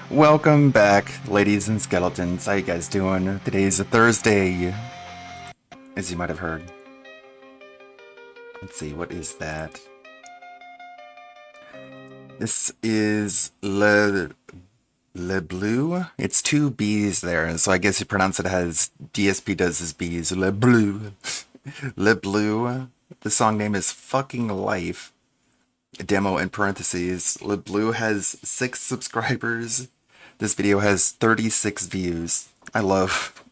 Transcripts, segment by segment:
Welcome back, ladies and skeletons. How you guys doing? Today's a Thursday, as you might have heard. Let's see, what is that? This is Le Bleu. It's two B's there, so I guess you pronounce it as DSP does his B's. Le Bleu. Le Bleu. The song name is Fucking Life. Demo in parentheses. Le Bleu has 6 subscribers. This video has 36 views. I love.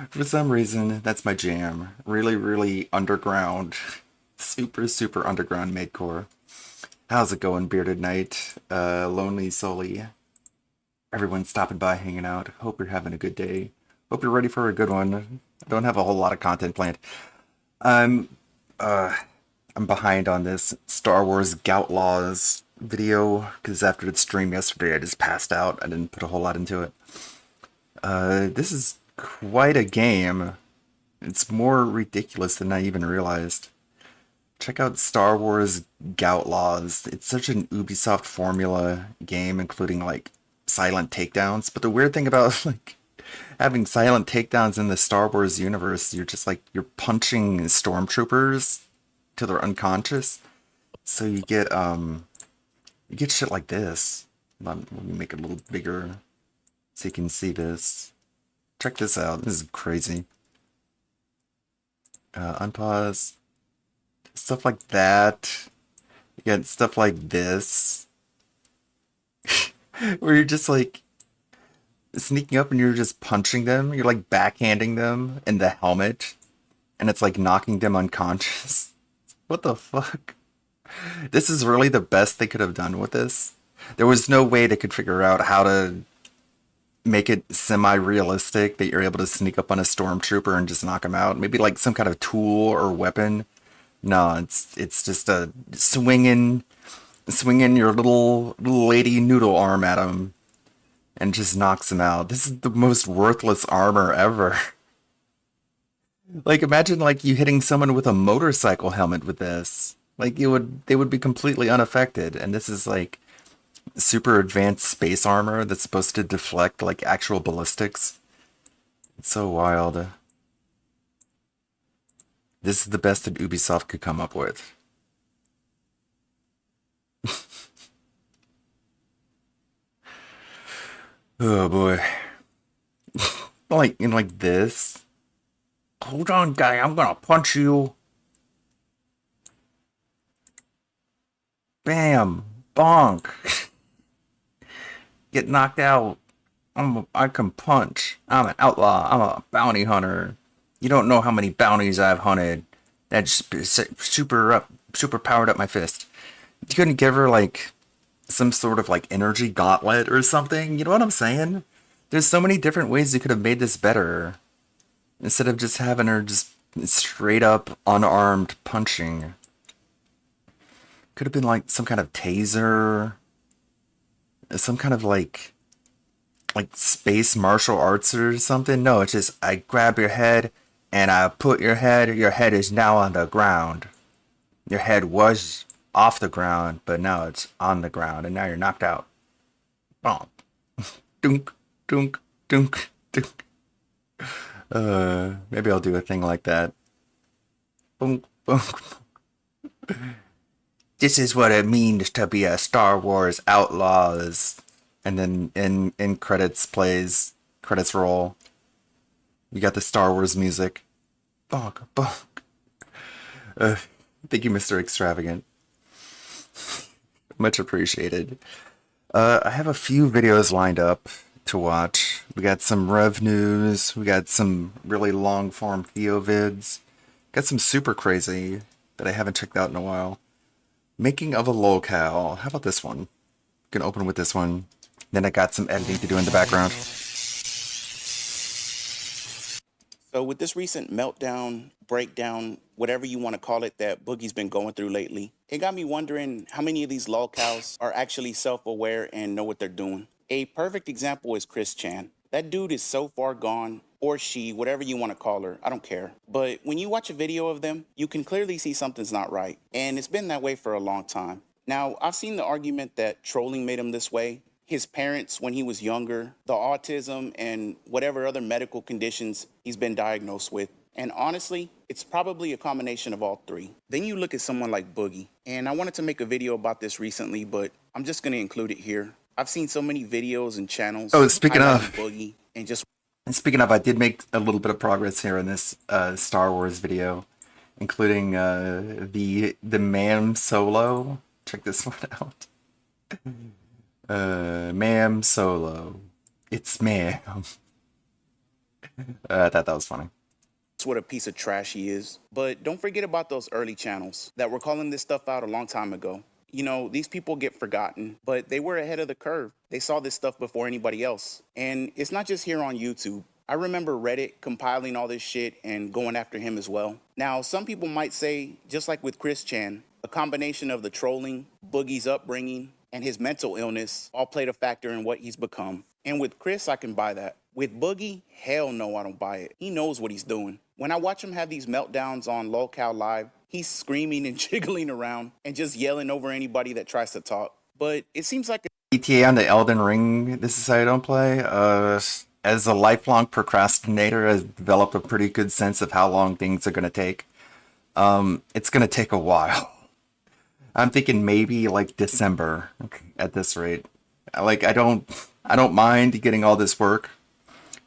For some reason, that's my jam. Really, really underground. Super, super underground madecore. How's it going, Bearded Knight? Lonely Sully. Everyone's stopping by, hanging out. Hope you're having a good day. Hope you're ready for a good one. I don't have a whole lot of content planned. I'm, I'm behind on this Star Wars Outlaws video, because after the stream yesterday, I just passed out. I didn't put a whole lot into it. This is quite a game. It's more ridiculous than I even realized. Check out Star Wars Outlaws. It's such an Ubisoft formula game, including like silent takedowns. But the weird thing about like having silent takedowns in the Star Wars universe, you're just like you're punching stormtroopers till they're unconscious. So you get shit like this. Let me make it a little bigger so you can see this. Check this out. This is crazy. Unpause. Stuff like that. You get stuff like this. Where you're just like sneaking up and you're just punching them. You're like backhanding them in the helmet. And it's like knocking them unconscious. What the fuck? This is really the best they could have done with this. There was no way they could figure out how to make it semi-realistic that you're able to sneak up on a stormtrooper and just knock him out. Maybe like some kind of tool or weapon. No, it's just a swinging your little lady noodle arm at him and just knocks him out. This is the most worthless armor ever. Like imagine like you hitting someone with a motorcycle helmet with this. Like they would be completely unaffected, and this is like super advanced space armor that's supposed to deflect like actual ballistics. It's so wild. This is the best that Ubisoft could come up with. Oh boy. Like this. Hold on, guy, I'm gonna punch you. Bam. Bonk. Get knocked out. I can punch. I'm an outlaw. I'm a bounty hunter. You don't know how many bounties I've hunted. That's super powered up my fist. You couldn't give her like some sort of like energy gauntlet or something. You know what I'm saying? There's so many different ways you could have made this better instead of just having her just straight up unarmed punching. Could have been like some kind of taser, some kind of like space martial arts or something. No, it's just I grab your head and I put your head is now on the ground. Your head was off the ground, but now it's on the ground and now you're knocked out. Bonk. Dunk, dunk, dunk, dunk. Maybe I'll do a thing like that. Bonk, bonk. This is what it means to be a Star Wars Outlaws. And then in credits roll. You got the Star Wars music. Bonk, bonk. Uh, Thank you, Mr. Extravagant. Much appreciated. I have a few videos lined up to watch. We got some Rev news. We got some really long form Theo vids. Got some super crazy that I haven't checked out in a while. Making of a locale. How about this one? Gonna open with this one. Then I got some editing to do in the background. So with this recent meltdown, breakdown, whatever you want to call it, that Boogie's been going through lately, it got me wondering how many of these lolcows are actually self-aware and know what they're doing. A perfect example is Chris Chan. That dude is so far gone, or she, whatever you want to call her, I don't care. But when you watch a video of them, you can clearly see something's not right. And it's been that way for a long time. Now, I've seen the argument that trolling made him this way. his parents when he was younger, the autism, and whatever other medical conditions he's been diagnosed with. And honestly, it's probably a combination of all three. Then you look at someone like Boogie, and I wanted to make a video about this recently, but I'm just going to include it here. I've seen so many videos and channels Oh, speaking highlighting of, Boogie and just and speaking of, I did make a little bit of progress here in this Star Wars video, including the Mam Solo. Check this one out. Mam Solo. It's Mam. I thought that was funny. what a piece of trash he is. But don't forget about those early channels that were calling this stuff out a long time ago. You know, these people get forgotten, but they were ahead of the curve. They saw this stuff before anybody else. And it's not just here on YouTube. I remember Reddit compiling all this shit and going after him as well. Now, some people might say, just like with Chris Chan, a combination of the trolling, Boogie's upbringing, and his mental illness all played a factor in what he's become. And with Chris, I can buy that. With Boogie, hell no, I don't buy it. He knows what he's doing. When I watch him have these meltdowns on LolCal Live, he's screaming and jiggling around and just yelling over anybody that tries to talk. But it seems like ETA on the Elden Ring, this is how you don't play. As a lifelong procrastinator, I've developed a pretty good sense of how long things are going to take. It's going to take a while. I'm thinking maybe like December at this rate. Like I don't mind getting all this work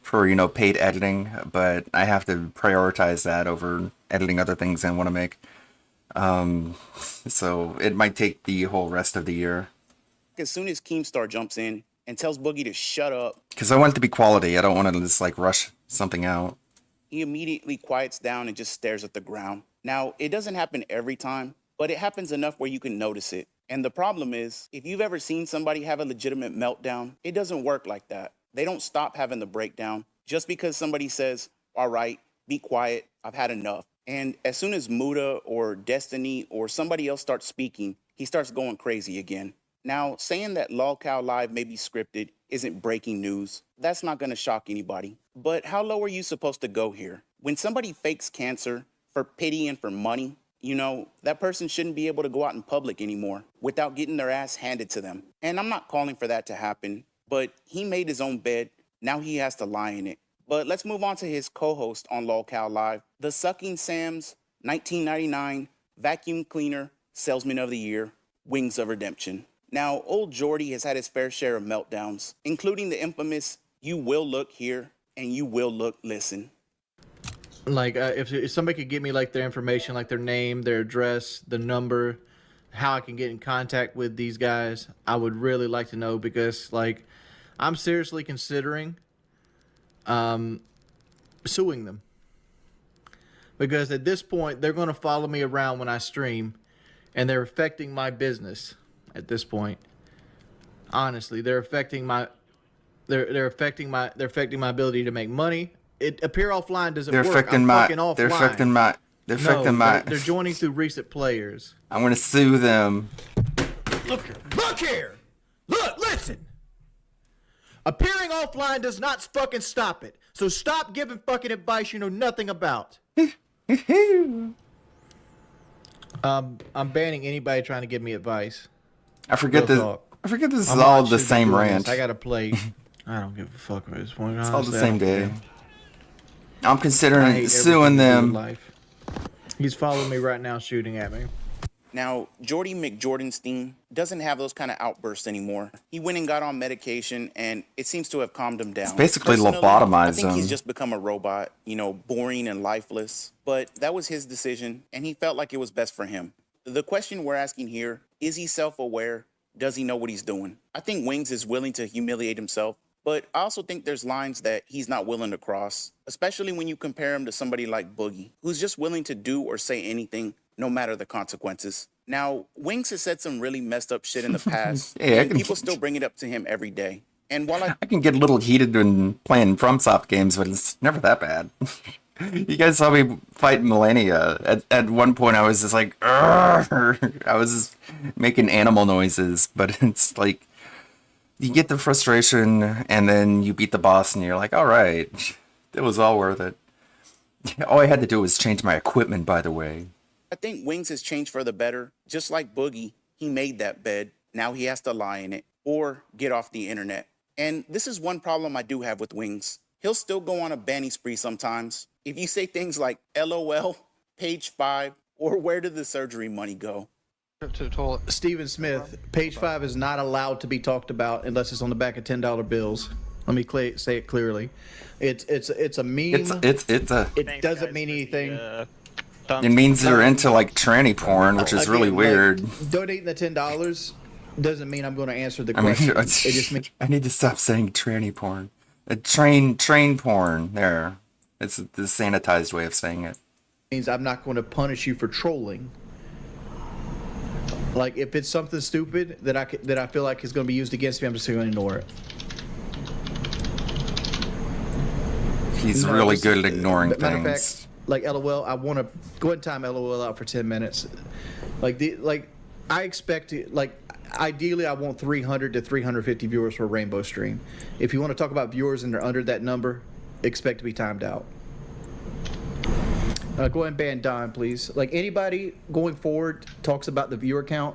for, you know, paid editing, but I have to prioritize that over editing other things I want to make. So it might take the whole rest of the year. as soon as Keemstar jumps in and tells Boogie to shut up, Because I want it to be quality. I don't want to just like rush something out. he immediately quiets down and just stares at the ground. Now, it doesn't happen every time, but it happens enough where you can notice it. And the problem is, if you've ever seen somebody have a legitimate meltdown, it doesn't work like that. They don't stop having the breakdown just because somebody says, all right, be quiet, I've had enough. And as soon as Muda or Destiny or somebody else starts speaking, he starts going crazy again. Now, saying that LolCal Live may be scripted isn't breaking news. That's not going to shock anybody. But how low are you supposed to go here? When somebody fakes cancer for pity and for money, you know, that person shouldn't be able to go out in public anymore without getting their ass handed to them. And I'm not calling for that to happen, but he made his own bed. Now he has to lie in it. But let's move on to his co-host on LolCal Live, the Sucking Sam's 1999 Vacuum Cleaner Salesman of the Year, Wings of Redemption. Now, old Jordy has had his fair share of meltdowns, including the infamous, you will look here and you will look listen. Like, if somebody could give me, like, their information, like their name, their address, the number, how I can get in contact with these guys, I would really like to know, because, like, I'm seriously considering suing them. Because at this point, they're going to follow me around when I stream, and they're affecting my business at this point. Honestly, they're affecting my ability to make money. It Appear Offline doesn't They're work. affecting I'm my. fucking offline. They're affecting my. They're affecting my. They're joining through recent players. I'm gonna sue them. Look here. Look, listen. Appearing offline does not fucking stop it. So stop giving fucking advice you know nothing about. I'm banning anybody trying to give me advice. I forget Real this. talk. I forget this is I'm all not the shouldn't be same doing rant. this. I gotta play. I don't give a fuck at this point. It's all the Honestly, I same don't care. day. I'm I considering hate suing everything to do with them. life. He's following me right now, shooting at me. Now, Jordy McJordanstein doesn't have those kind of outbursts anymore. He went and got on medication, and it seems to have calmed him down. Basically Personally, I lobotomized think he's him. just become a robot, you know, boring and lifeless. But that was his decision, and he felt like it was best for him. The question we're asking here, is he self-aware? Does he know what he's doing? I think Wings is willing to humiliate himself, but I also think there's lines that he's not willing to cross, especially when you compare him to somebody like Boogie, who's just willing to do or say anything, no matter the consequences. Now, Wings has said some really messed up shit in the past, Yeah, I and can- people still bring it up to him every day. And while I I can get a little heated when playing FromSoft games, but it's never that bad. You guys saw me fight Millennia. At one point, I was just like, "Argh!" I was just making animal noises, but it's like you get the frustration, and then you beat the boss, and you're like, all right, it was all worth it. All I had to do was change my equipment, by the way. think Wings has changed for the better. Just like Boogie, he made that bed. Now he has to lie in it. or get off the internet. And this is one problem I do have with Wings. He'll still go on a banning spree sometimes. If you say things like LOL, page 5, or where did the surgery money go? To the toilet. Stephen Smith, page 5 is not allowed to be talked about unless it's on the back of $10 bills. Let me say it clearly. It's a meme. It doesn't mean anything. It means they're into like tranny porn, which is really weird. Donating the $10 doesn't mean I'm going to answer the question. It just means I need to stop saying tranny porn. Train porn. There, it's the sanitized way of saying it. Means I'm not going to punish you for trolling. Like if it's something stupid that I feel like is going to be used against me, I'm just going to ignore it. He's really good at ignoring matter of things. fact, like LOL, I want to go ahead and time LOL out for 10 minutes. I expect to, ideally I want 300 to 350 viewers for a rainbow stream. If you want to talk about viewers and they're under that number, expect to be timed out. Go ahead and ban Don, please. Like anybody going forward talks about the viewer count,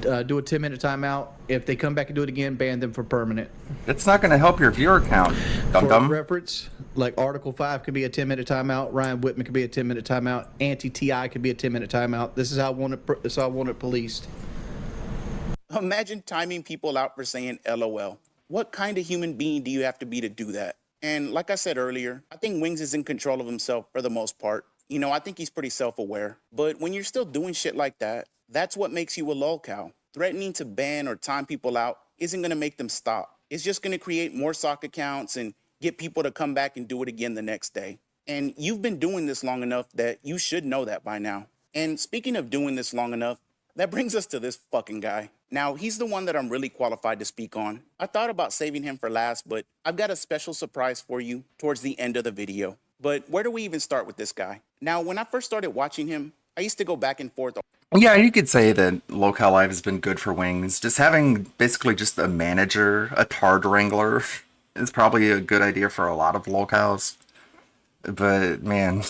do a 10-minute timeout. If they come back and do it again, ban them for permanent. It's not going to help your viewer count, For dum-dum. reference, like Article 5 could be a 10-minute timeout. Ryan Whitman could be a 10-minute timeout. Anti-TI could be a 10-minute timeout. This is how I want it policed. Imagine timing people out for saying LOL. What kind of human being do you have to be to do that? And like I said earlier, I think Wings is in control of himself for the most part. You know, I think he's pretty self-aware. But when you're still doing shit like that, that's what makes you a lolcow. Threatening to ban or time people out isn't going to make them stop. It's just going to create more sock accounts and get people to come back and do it again the next day. And you've been doing this long enough that you should know that by now. And speaking of doing this long enough, that brings us to this fucking guy. Now, he's the one that I'm really qualified to speak on. I thought about saving him for last, but I've got a special surprise for you towards the end of the video. But where do we even start with this guy? Now, when I first started watching him, I used to go back and forth. Yeah, you could say that Locale Live has been good for Wings. Just having basically just a manager, a tard wrangler, is probably a good idea for a lot of locales. But man,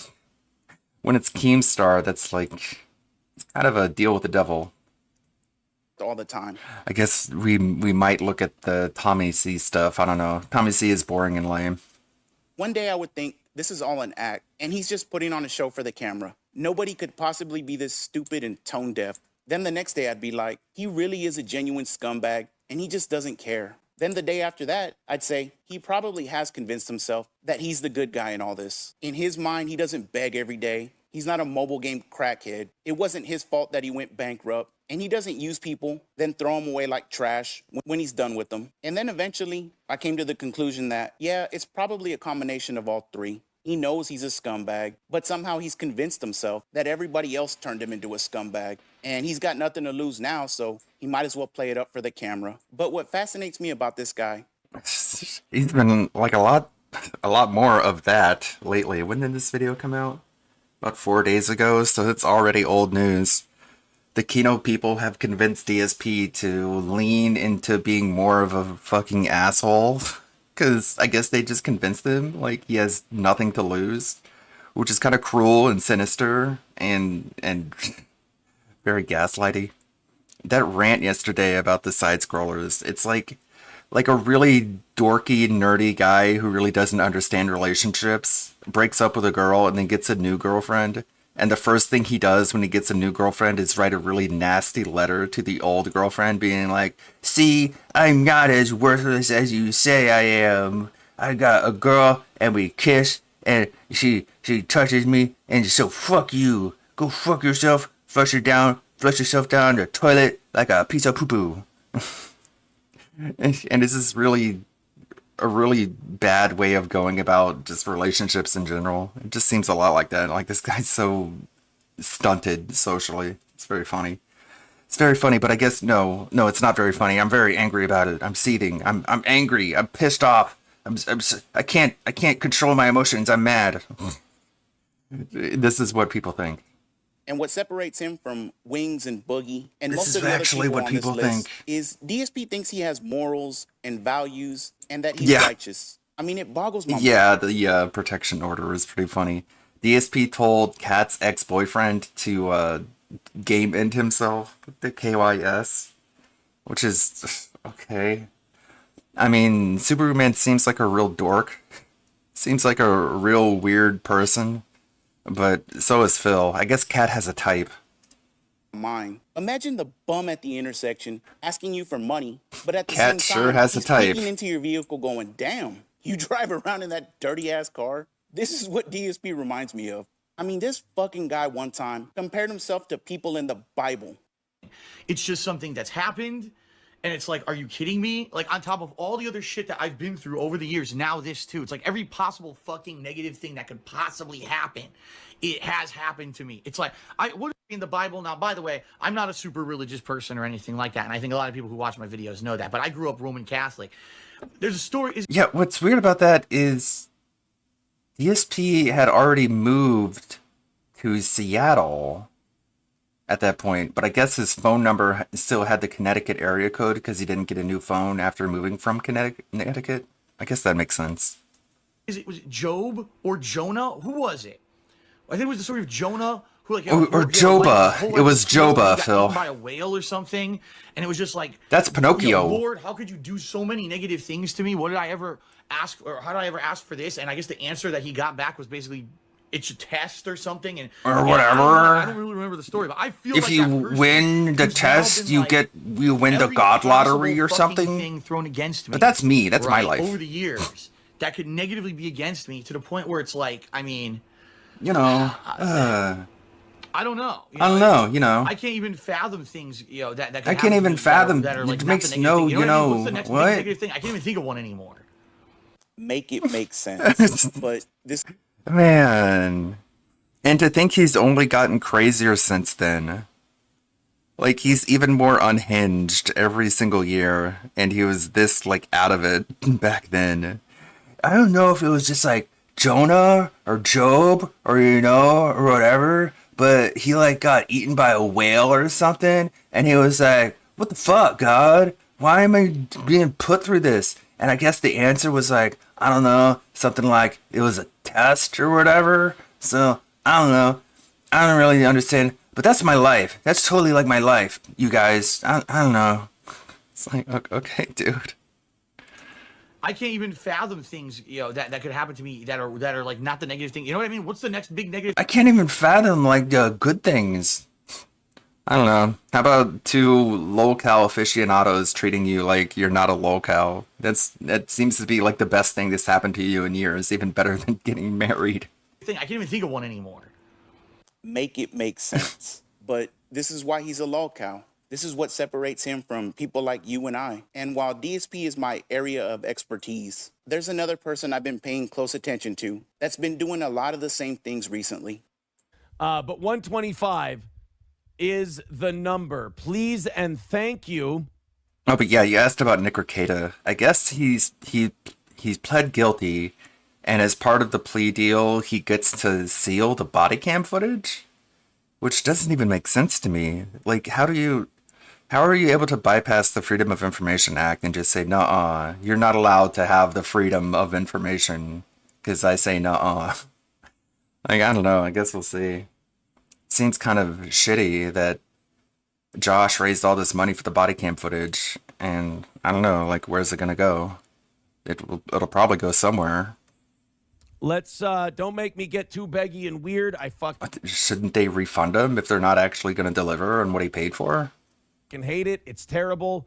when it's Keemstar, that's like it's kind of a deal with the devil. All the time. I guess we might look at the Tommy C stuff. I don't know. Tommy C is boring and lame. One day I would think this is all an act, and he's just putting on a show for the camera. Nobody could possibly be this stupid and tone deaf. Then the next day I'd be like, he really is a genuine scumbag, and he just doesn't care. Then the day after that, I'd say he probably has convinced himself that he's the good guy in all this. In his mind, he doesn't beg every day. He's not a mobile game crackhead. It wasn't his fault that he went bankrupt. And he doesn't use people, then throw them away like trash when he's done with them. And then eventually, I came to the conclusion that, yeah, it's probably a combination of all three. He knows he's a scumbag, but somehow he's convinced himself that everybody else turned him into a scumbag. And he's got nothing to lose now, so he might as well play it up for the camera. But what fascinates me about this guy... He's been like a lot more of that lately. When did this video come out? About 4 days ago, so it's already old news. The Kino people have convinced DSP to lean into being more of a fucking asshole. Because I guess they just convinced him, like, he has nothing to lose. Which is kind of cruel and sinister and very gaslighty. That rant yesterday about the side-scrollers, it's like a really dorky, nerdy guy who really doesn't understand relationships, breaks up with a girl and then gets a new girlfriend. And the first thing he does when he gets a new girlfriend is write a really nasty letter to the old girlfriend being like, see, I'm not as worthless as you say I am. I got a girl and we kiss and she touches me and so fuck you. Go fuck yourself, flush yourself down the toilet like a piece of poo-poo. And this is really a really bad way of going about just relationships in general. It just seems a lot like that. Like, this guy's so stunted socially. It's very funny. It's very funny, but I guess no, it's not very funny. I'm very angry about it. I'm seething. I'm angry. I'm pissed off. I can't control my emotions. I'm mad. This is what people think. And what separates him from Wings and Boogie and This most is of the other actually people what on people this list think. is DSP thinks he has morals and values and that he's Yeah. righteous. I mean, it boggles my mind. Yeah, the protection order is pretty funny. DSP told Kat's ex-boyfriend to game end himself with the KYS, which is Okay. I mean, Superman seems like a real dork. Seems like a real weird person. But so is Phil. I guess Cat has a type. Mine. Imagine the bum at the intersection asking you for money, but at the Cat same sure time, has a he's type. peeking into your vehicle going, damn, you drive around in that dirty ass car? This is what DSP reminds me of. I mean, this fucking guy one time compared himself to people in the Bible. It's just something that's happened. And it's like, are you kidding me? Like, on top of all the other shit that I've been through over the years, now this too. It's like every possible fucking negative thing that could possibly happen, it has happened to me. It's like, what in the Bible? Now, by the way, I'm not a super religious person or anything like that. And I think a lot of people who watch my videos know that. But I grew up Roman Catholic. There's a story. Yeah, what's weird about that is DSP had already moved to Seattle at that point, but I guess his phone number still had the Connecticut area code because he didn't get a new phone after moving from Connecticut. I guess that makes sense. Was it Job or Jonah? Who was it? I think it was the story of Jonah. Who, like, Or Joba. It was Joba, Phil. By a whale or something, and it was just like, That's Pinocchio. Lord, how could you do so many negative things to me? What did I ever ask, or how did I ever ask for this? And I guess the answer that he got back was basically, it's a test or something, and or whatever. I don't really remember the story, but I feel if like you that person win the who's now test, been, you like, win the every God lottery possible or fucking something. thing thrown against me. But that's me. That's my right, life. over the years that could negatively be against me to the point where it's like, I mean, You know. I don't know. I don't know. You know. I can't even fathom things. That could I can't happen to even me fathom. that are like It not makes the negative no. thing. You What I mean? know What's the next big what? negative thing? I can't even think of one anymore. Make it make sense. But this Man. And to think he's only gotten crazier since then. Like, he's even more unhinged every single year, and he was this, like, out of it back then. I don't know if it was just, like, Jonah or Job or, or whatever, but he, like, got eaten by a whale or something, and he was like, what the fuck, God? Why am I being put through this? And I guess the answer was, like, I don't know, something like it was a test or whatever. So, I don't know. I don't really understand. But that's my life. That's totally like my life, you guys. I don't know. It's like, okay, dude. I can't even fathom things, that could happen to me that are like not the negative thing. You know what I mean? What's the next big negative? I can't even fathom, like, good things. I don't know. How about two lolcow aficionados treating you like you're not a lolcow? That seems to be, like, the best thing that's happened to you in years. Even better than getting married. I can't even think of one anymore. make it make sense. But this is why he's a lolcow. This is what separates him from people like you and I. And while DSP is my area of expertise, there's another person I've been paying close attention to that's been doing a lot of the same things recently. But 125 is the number. Please and thank you. Oh, but yeah, you asked about Nick Rekieta. I guess he's pled guilty, and as part of the plea deal, he gets to seal the body cam footage, which doesn't even make sense to me. Like, how are you able to bypass the Freedom of Information Act and just say, nuh-uh, you're not allowed to have the freedom of information because I say nuh-uh? Like, I don't know. I guess we'll see. Seems kind of shitty that Josh raised all this money for the body cam footage, and I don't know, like, where's it gonna go? It'll probably go somewhere. Let's don't make me get too beggy and weird. Shouldn't they refund him if they're not actually gonna deliver on what he paid for? Fucking hate it. It's terrible.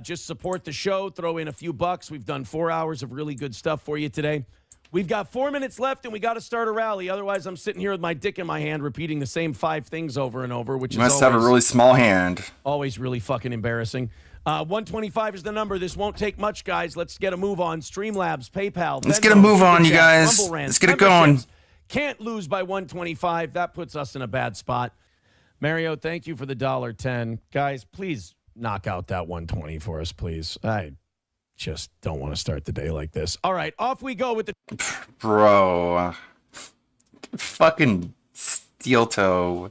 Just support the show. Throw in a few bucks. We've done 4 hours of really good stuff for you today. We've got 4 minutes left, and we got to start a rally. Otherwise, I'm sitting here with my dick in my hand repeating the same 5 things over and over, which You is must have a really small hand. always really fucking embarrassing. 125 is the number. This won't take much, guys. Let's get a move on. Streamlabs, PayPal. Let's Venmo, get a move on, Super you Chat, guys. Rumble Rants, Let's get it going. memberships. Can't lose by 125. That puts us in a bad spot. Mario, thank you for the $1.10. Guys, please knock out that 120 for us, please. I just don't want to start the day like this. All right, off we go with the Bro. Fucking steel toe.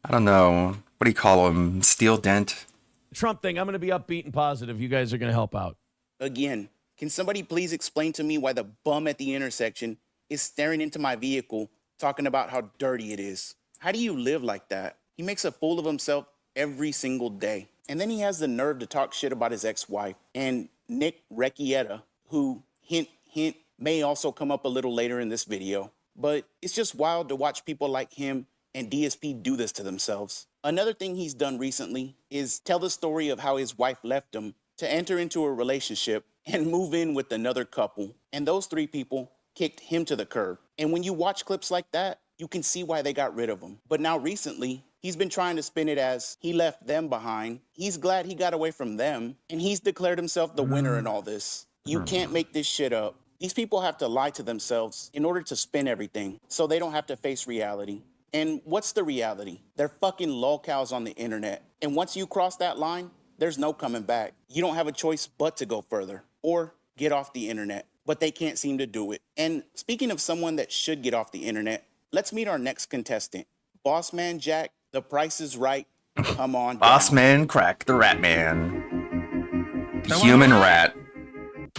I don't know. What do you call him? Steel dent? Trump thing. I'm going to be upbeat and positive. You guys are going to help out. Again, can somebody please explain to me why the bum at the intersection is staring into my vehicle talking about how dirty it is? How do you live like that? He makes a fool of himself every single day. And then he has the nerve to talk shit about his ex-wife and Nick Rekieta, who, hint, hint, may also come up a little later in this video. But it's just wild to watch people like him and DSP do this to themselves. Another thing he's done recently is tell the story of how his wife left him to enter into a relationship and move in with another couple. And those three people kicked him to the curb. And when you watch clips like that, you can see why they got rid of him. But now recently, he's been trying to spin it as he left them behind. He's glad he got away from them. And he's declared himself the winner in all this. You can't make this shit up. These people have to lie to themselves in order to spin everything so they don't have to face reality. And what's the reality? They're fucking lolcows on the internet. And once you cross that line, there's no coming back. You don't have a choice but to go further or get off the internet. But they can't seem to do it. And speaking of someone that should get off the internet, let's meet our next contestant. Bossman Jack, The Price is Right. Come on. Boss down. Man Crack, the Rat Man. The human rat.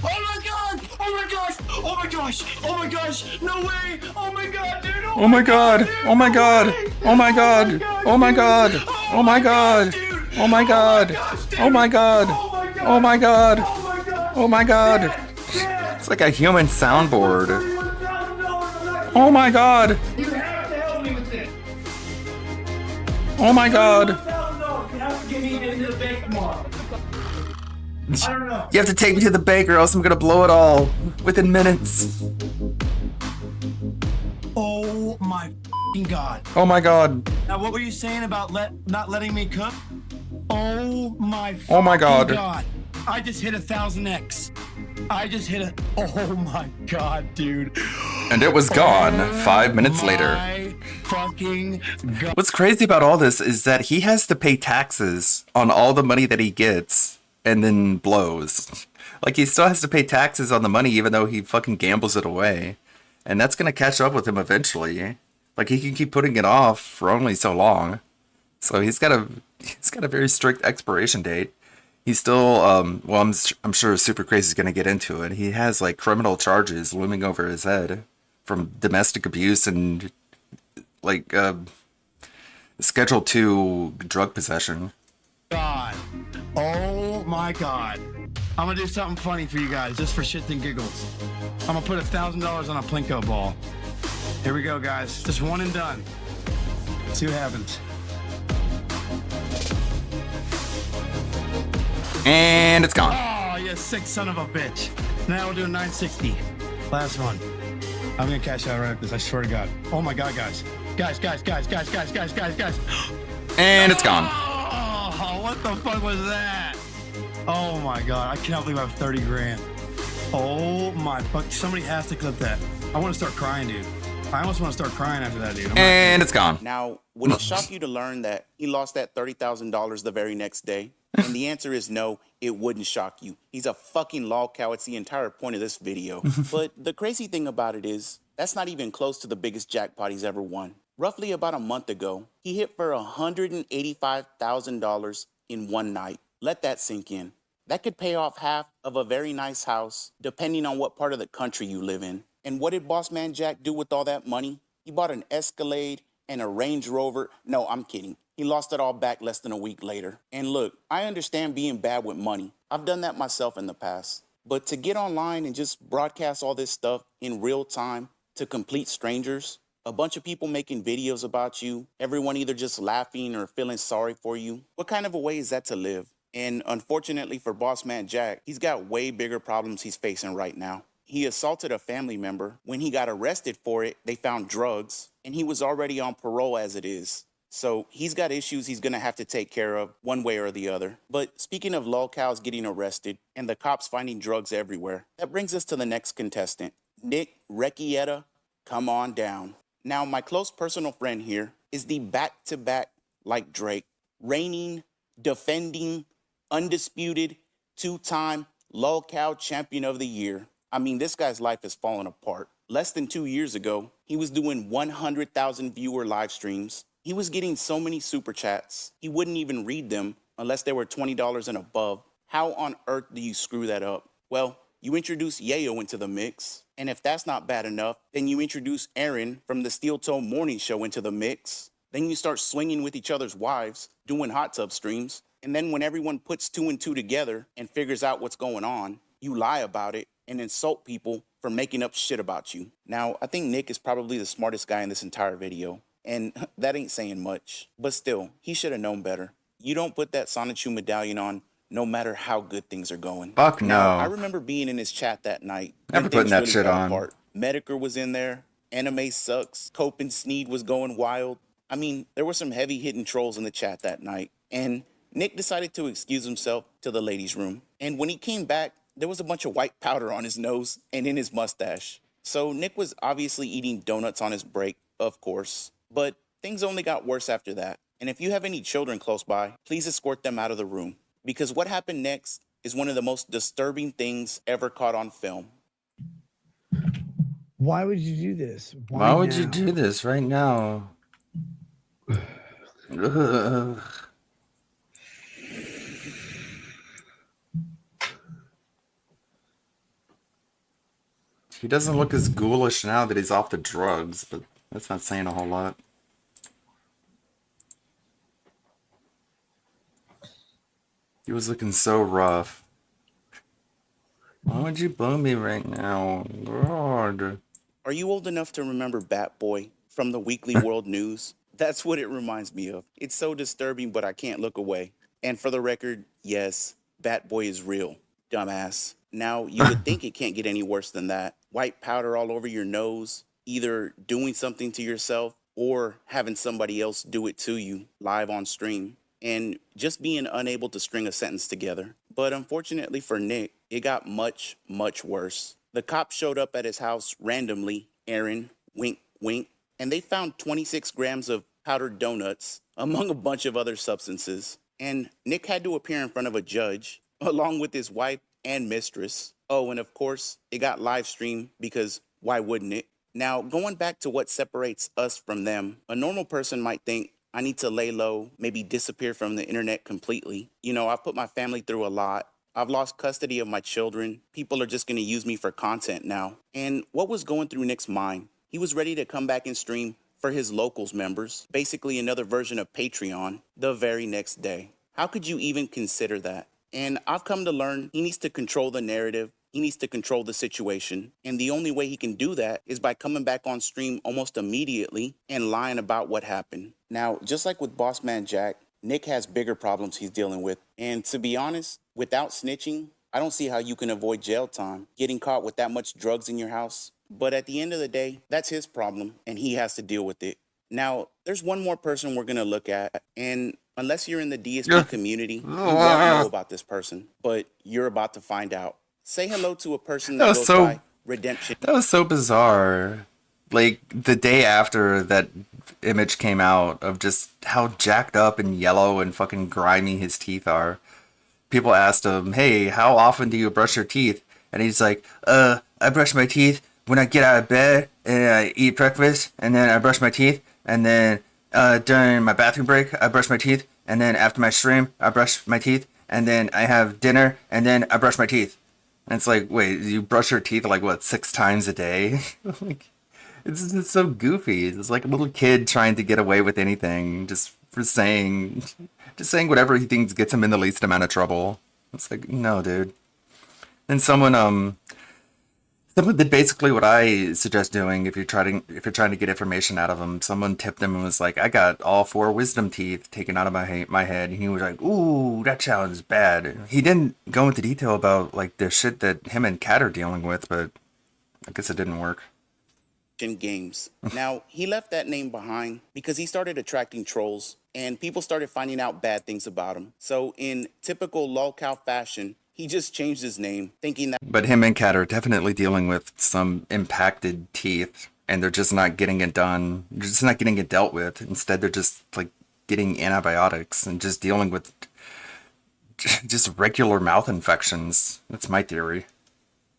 Oh my god! Oh my gosh! Oh my gosh! Oh my gosh! No way! Oh my god, dude! Oh my god! Oh my god! Oh my god! Oh my god! Oh my god! Oh my god! Oh my god! Oh my god! Oh my god! It's like a human soundboard. Oh my god! You have to help me with this. Oh my god! You have to get me into the bank tomorrow. I don't know. You have to take me to the bank or else I'm gonna blow it all within minutes. Oh my f***ing god. Oh my god. Now what were you saying about not letting me cook? Oh my Oh my god. god. I just hit 1,000x. I just hit a oh my god, dude. And it was gone 5 minutes later. My fucking god. What's crazy about all this is that he has to pay taxes on all the money that he gets and then blows. Like, he still has to pay taxes on the money even though he fucking gambles it away. And that's gonna catch up with him eventually. Like, he can keep putting it off for only so long. So he's got a very strict expiration date. He's still, well, I'm sure Super Crazy is going to get into it. He has, like, criminal charges looming over his head from domestic abuse and, like, Schedule 2 drug possession. God. Oh my god. I'm gonna do something funny for you guys, just for shits and giggles. I'm gonna put $1,000 on a Plinko ball. Here we go, guys. Just one and done. See what happens. And it's gone. Oh, you sick son of a bitch. Now we'll do a 960. Last one. I'm gonna cash out right after this, I swear to God. Oh my God, guys. Guys. And it's gone. Oh, what the fuck was that? Oh my God, I cannot believe I have 30 grand. Oh my fuck, somebody has to clip that. I wanna start crying, dude. I almost wanna start crying after that, dude. And it's gone. Now, would it shock you to learn that he lost that $30,000 the very next day? And the answer is no, it wouldn't shock you. He's a fucking lolcow. It's the entire point of this video. But the crazy thing about it is, that's not even close to the biggest jackpot he's ever won. Roughly about a month ago, he hit for $185,000 in one night. Let that sink in. That could pay off half of a very nice house, depending on what part of the country you live in. And what did Bossman Jack do with all that money? He bought an Escalade and a Range Rover. No, I'm kidding. He lost it all back less than a week later. And look, I understand being bad with money. I've done that myself in the past. But to get online and just broadcast all this stuff in real time to complete strangers, a bunch of people making videos about you, everyone either just laughing or feeling sorry for you, what kind of a way is that to live? And unfortunately for Bossman Jack, he's got way bigger problems he's facing right now. He assaulted a family member. When he got arrested for it, they found drugs, and he was already on parole as it is. So he's got issues he's gonna have to take care of one way or the other. But speaking of lolcows getting arrested and the cops finding drugs everywhere, that brings us to the next contestant, Nick Rekieta. Come on down. Now, my close personal friend here is the back-to-back, like Drake, reigning, defending, undisputed, two-time lolcow champion of the year. I mean, this guy's life has fallen apart. Less than 2 years ago, he was doing 100,000 viewer live streams. He was getting so many super chats, he wouldn't even read them unless they were $20 and above. How on earth do you screw that up? Well, you introduce Yayo into the mix. And if that's not bad enough, then you introduce Aaron from the Steel Toe Morning Show into the mix. Then you start swinging with each other's wives, doing hot tub streams. And then when everyone puts two and two together and figures out what's going on, you lie about it and insult people for making up shit about you. Now, I think Nick is probably the smartest guy in this entire video, and that ain't saying much. But still, he should have known better. You don't put that Sonichu medallion on no matter how good things are going. Fuck Now, no. I remember being in his chat that night. Never when putting things that really shit fell on. apart. Medicare was in there. Anime Sucks. Cope and Sneed was going wild. I mean, there were some heavy hitting trolls in the chat that night. And Nick decided to excuse himself to the ladies' room. And when he came back, there was a bunch of white powder on his nose and in his mustache. So Nick was obviously eating donuts on his break, of course. But things only got worse after that. And if you have any children close by, please escort them out of the room. Because what happened next is one of the most disturbing things ever caught on film. Why would you do this? Why would you now? do this right now? Ugh. He doesn't look as ghoulish now that he's off the drugs, but that's not saying a whole lot. He was looking so rough. Why would you bum me right now? God. Are you old enough to remember Bat Boy from the Weekly World News? That's what it reminds me of. It's so disturbing, but I can't look away. And for the record, yes, Bat Boy is real, dumbass. Now, you would think it can't get any worse than that. White powder all over your nose, either doing something to yourself or having somebody else do it to you live on stream, and just being unable to string a sentence together. But unfortunately for Nick, it got much, much worse. The cops showed up at his house randomly, Aaron, wink, wink, and they found 26 grams of powdered donuts, among a bunch of other substances. And Nick had to appear in front of a judge, along with his wife and mistress. Oh, and of course, it got live streamed because why wouldn't it? Now, going back to what separates us from them, a normal person might think, I need to lay low, maybe disappear from the internet completely. You know, I've put my family through a lot. I've lost custody of my children. People are just going to use me for content now. And what was going through Nick's mind? He was ready to come back and stream for his locals members, basically another version of Patreon, the very next day. How could you even consider that? And I've come to learn he needs to control the narrative. He needs to control the situation. And the only way he can do that is by coming back on stream almost immediately and lying about what happened. Now, just like with Bossman Jack, Nick has bigger problems he's dealing with. And to be honest, without snitching, I don't see how you can avoid jail time, getting caught with that much drugs in your house. But at the end of the day, that's his problem, and he has to deal with it. Now, there's one more person we're going to look at, and unless you're in the DSP community, you won't know about this person, but you're about to find out. Say hello to a person that That was goes so- by Redemption. That was so bizarre. Like, the day after that image came out of just how jacked up and yellow and fucking grimy his teeth are, people asked him, hey, how often do you brush your teeth? And he's like, I brush my teeth when I get out of bed and I eat breakfast, and then I brush my teeth, and then during my bathroom break, I brush my teeth, and then after my stream, I brush my teeth, and then I have dinner, and then I brush my teeth. And it's like, wait, you brush your teeth like, what, 6 times a day? Like, it's just so goofy. It's like a little kid trying to get away with anything, just saying whatever he thinks gets him in the least amount of trouble. It's like, no, dude. And someone did basically what I suggest doing if you're trying to get information out of him. Someone tipped him and was like, I got all 4 wisdom teeth taken out of my head. And he was like, ooh, that sounds bad. He didn't go into detail about like the shit that him and Kat are dealing with, but I guess it didn't work. Games. Now, he left that name behind because he started attracting trolls and people started finding out bad things about him. So in typical lolcow fashion, he just changed his name, thinking that But him and Kat are definitely dealing with some impacted teeth, and they're just not getting it done. They're just not getting it dealt with. Instead, they're just like getting antibiotics and just dealing with just regular mouth infections. That's my theory.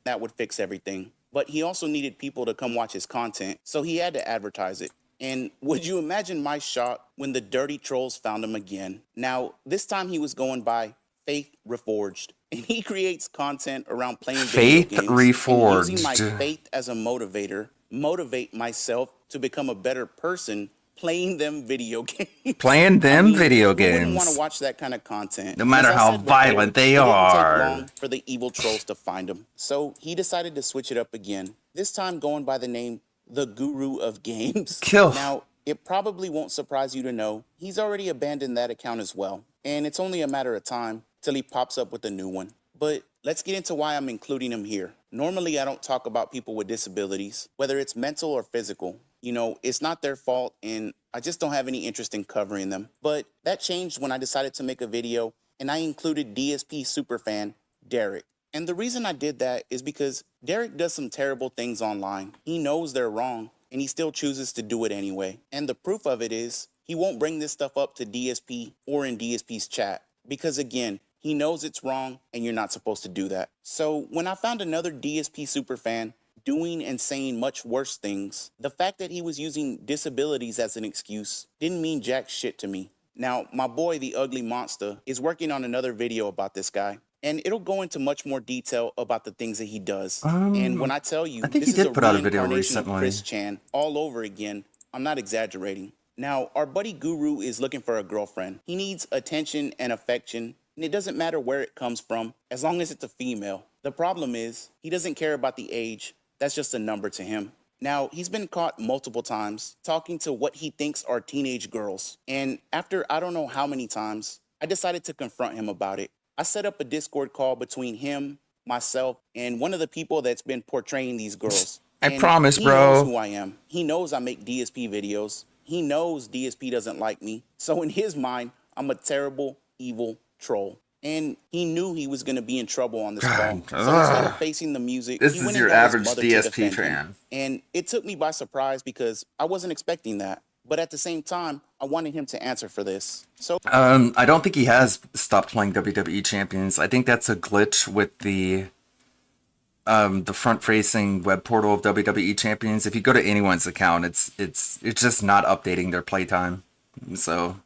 that would fix everything. But he also needed people to come watch his content, so he had to advertise it. And would you imagine my shock when the dirty trolls found him again? Now, this time he was going by Faith Reforged, and he creates content around playing Faith video games Reforged. and using my faith as a motivate myself to become a better person playing them video games. Playing them video Who wouldn't want games. to watch that kind of content? No matter As I how said before, violent they it didn't are. take long for the evil trolls to find him. So he decided to switch it up again, this time going by the name The Guru of Games. Kill. Now, it probably won't surprise you to know he's already abandoned that account as well. And it's only a matter of time till he pops up with a new one. But let's get into why I'm including him here. Normally, I don't talk about people with disabilities, whether it's mental or physical. You know, it's not their fault, and I just don't have any interest in covering them. But that changed when I decided to make a video, and I included DSP superfan Derek. And the reason I did that is because Derek does some terrible things online. He knows they're wrong, and he still chooses to do it anyway. And the proof of it is he won't bring this stuff up to DSP or in DSP's chat. Because again, he knows it's wrong, and you're not supposed to do that. So when I found another DSP superfan doing and saying much worse things, the fact that he was using disabilities as an excuse didn't mean jack shit to me. Now, my boy, the Ugly Monster, is working on another video about this guy, and it'll go into much more detail about the things that he does. And when I tell you, I think this he is did a put out a video reincarnation of recently. Chris Chan all over again, I'm not exaggerating. Now, our buddy Guru is looking for a girlfriend. He needs attention and affection, and it doesn't matter where it comes from, as long as it's a female. The problem is, he doesn't care about the age. That's just a number to him. Now, he's been caught multiple times talking to what he thinks are teenage girls. And after I don't know how many times, I decided to confront him about it. I set up a Discord call between him, myself, and one of the people that's been portraying these girls. I And promise, he bro. knows who I am. He knows I make DSP videos. He knows DSP doesn't like me. So in his mind, I'm a terrible, evil troll. And he knew he was going to be in trouble on this call. So instead of facing the music, This he is went your and got his average mother to DSP defend him. fan. And it took me by surprise because I wasn't expecting that. But at the same time, I wanted him to answer for this. So I don't think he has stopped playing WWE Champions. I think that's a glitch with the front-facing web portal of WWE Champions. If you go to anyone's account, it's just not updating their playtime. So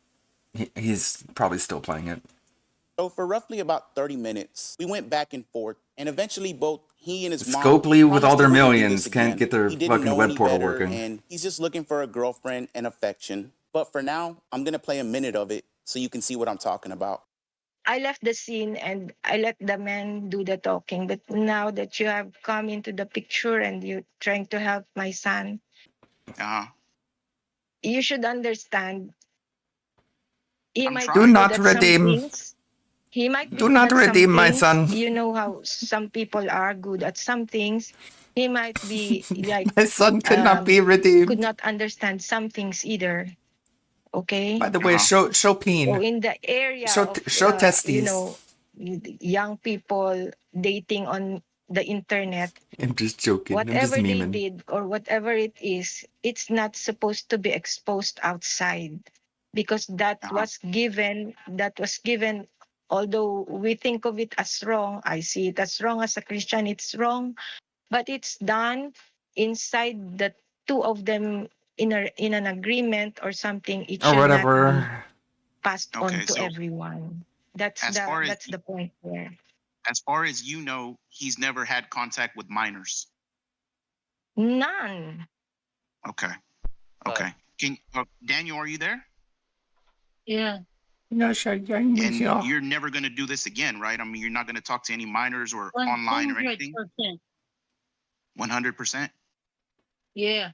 he's probably still playing it. So for roughly about 30 minutes, we went back and forth, and eventually both he and his mom Scopely, with all promised their they wouldn't do millions, this can't again. get their He didn't fucking know web any portal better, working. and he's just looking for a girlfriend and affection. But for now, I'm gonna play a minute of it so you can see what I'm talking about. I left the scene and I let the men do the talking. But now that you have come into the picture and you're trying to help my son, you should understand. He I'm might trying. be Do good not at some redeem. things. He might be Do good not at some redeem my things. son. You know how some people are good at some things. He might be like My son could not be redeemed. could not understand some things either. Okay. By the way, show So peen. in the area Show of testes. young people dating on the internet, I'm just joking. I'm just whatever they memeing. did or whatever it is, it's not supposed to be exposed outside because that was given. Although we think of it as wrong, I see it as wrong as a Christian. It's wrong, but it's done inside the two of them in an agreement or something. It Or should not be whatever. passed on Okay, to so everyone. That's as far as that's the point there. as far as you know, he's never had contact with minors. None. Okay. Okay. Daniel, are you there? Yeah. And you're never going to do this again, right? I mean, you're not going to talk to any minors or online or anything? 100%? Yeah.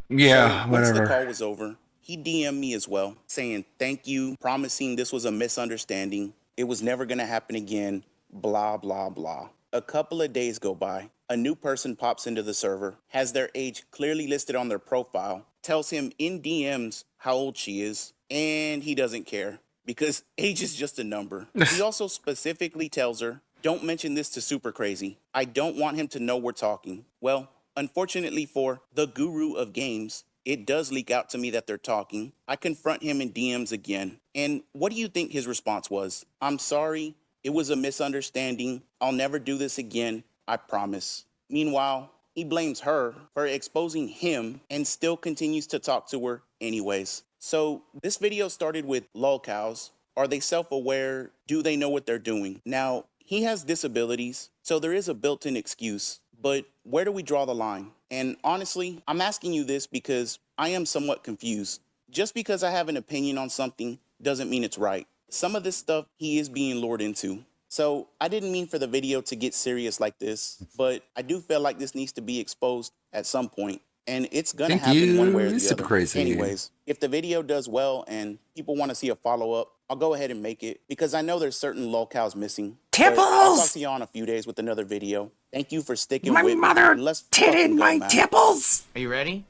Yeah, So once the whatever. call was over, he DM'd me as well, saying thank you, promising this was a misunderstanding. It was never going to happen again, blah, blah, blah. A couple of days go by. A new person pops into the server, has their age clearly listed on their profile, tells him in DMs how old she is, and he doesn't care because age is just a number. He also specifically tells her, don't mention this to Super Crazy. I don't want him to know we're talking. Well, unfortunately for the Guru of Games, it does leak out to me that they're talking. I confront him in DMs again. And what do you think his response was? I'm sorry. It was a misunderstanding. I'll never do this again. I promise. Meanwhile, he blames her for exposing him and still continues to talk to her anyways. So this video started with lolcows. Are they self-aware? Do they know what they're doing? Now, he has disabilities, so there is a built-in excuse. But where do we draw the line? And honestly, I'm asking you this because I am somewhat confused. Just because I have an opinion on something doesn't mean it's right. Some of this stuff he is being lured into. So I didn't mean for the video to get serious like this, but I do feel like this needs to be exposed at some point, and it's gonna Thank happen one way or you. the Super other. crazy. Anyways, if the video does well and people want to see a follow-up, I'll go ahead and make it because I know there's certain lolcows missing. But I'll talk to you all in a few days with another video. Thank you for sticking with me. Let's fucking go, man. tipples. Are you ready?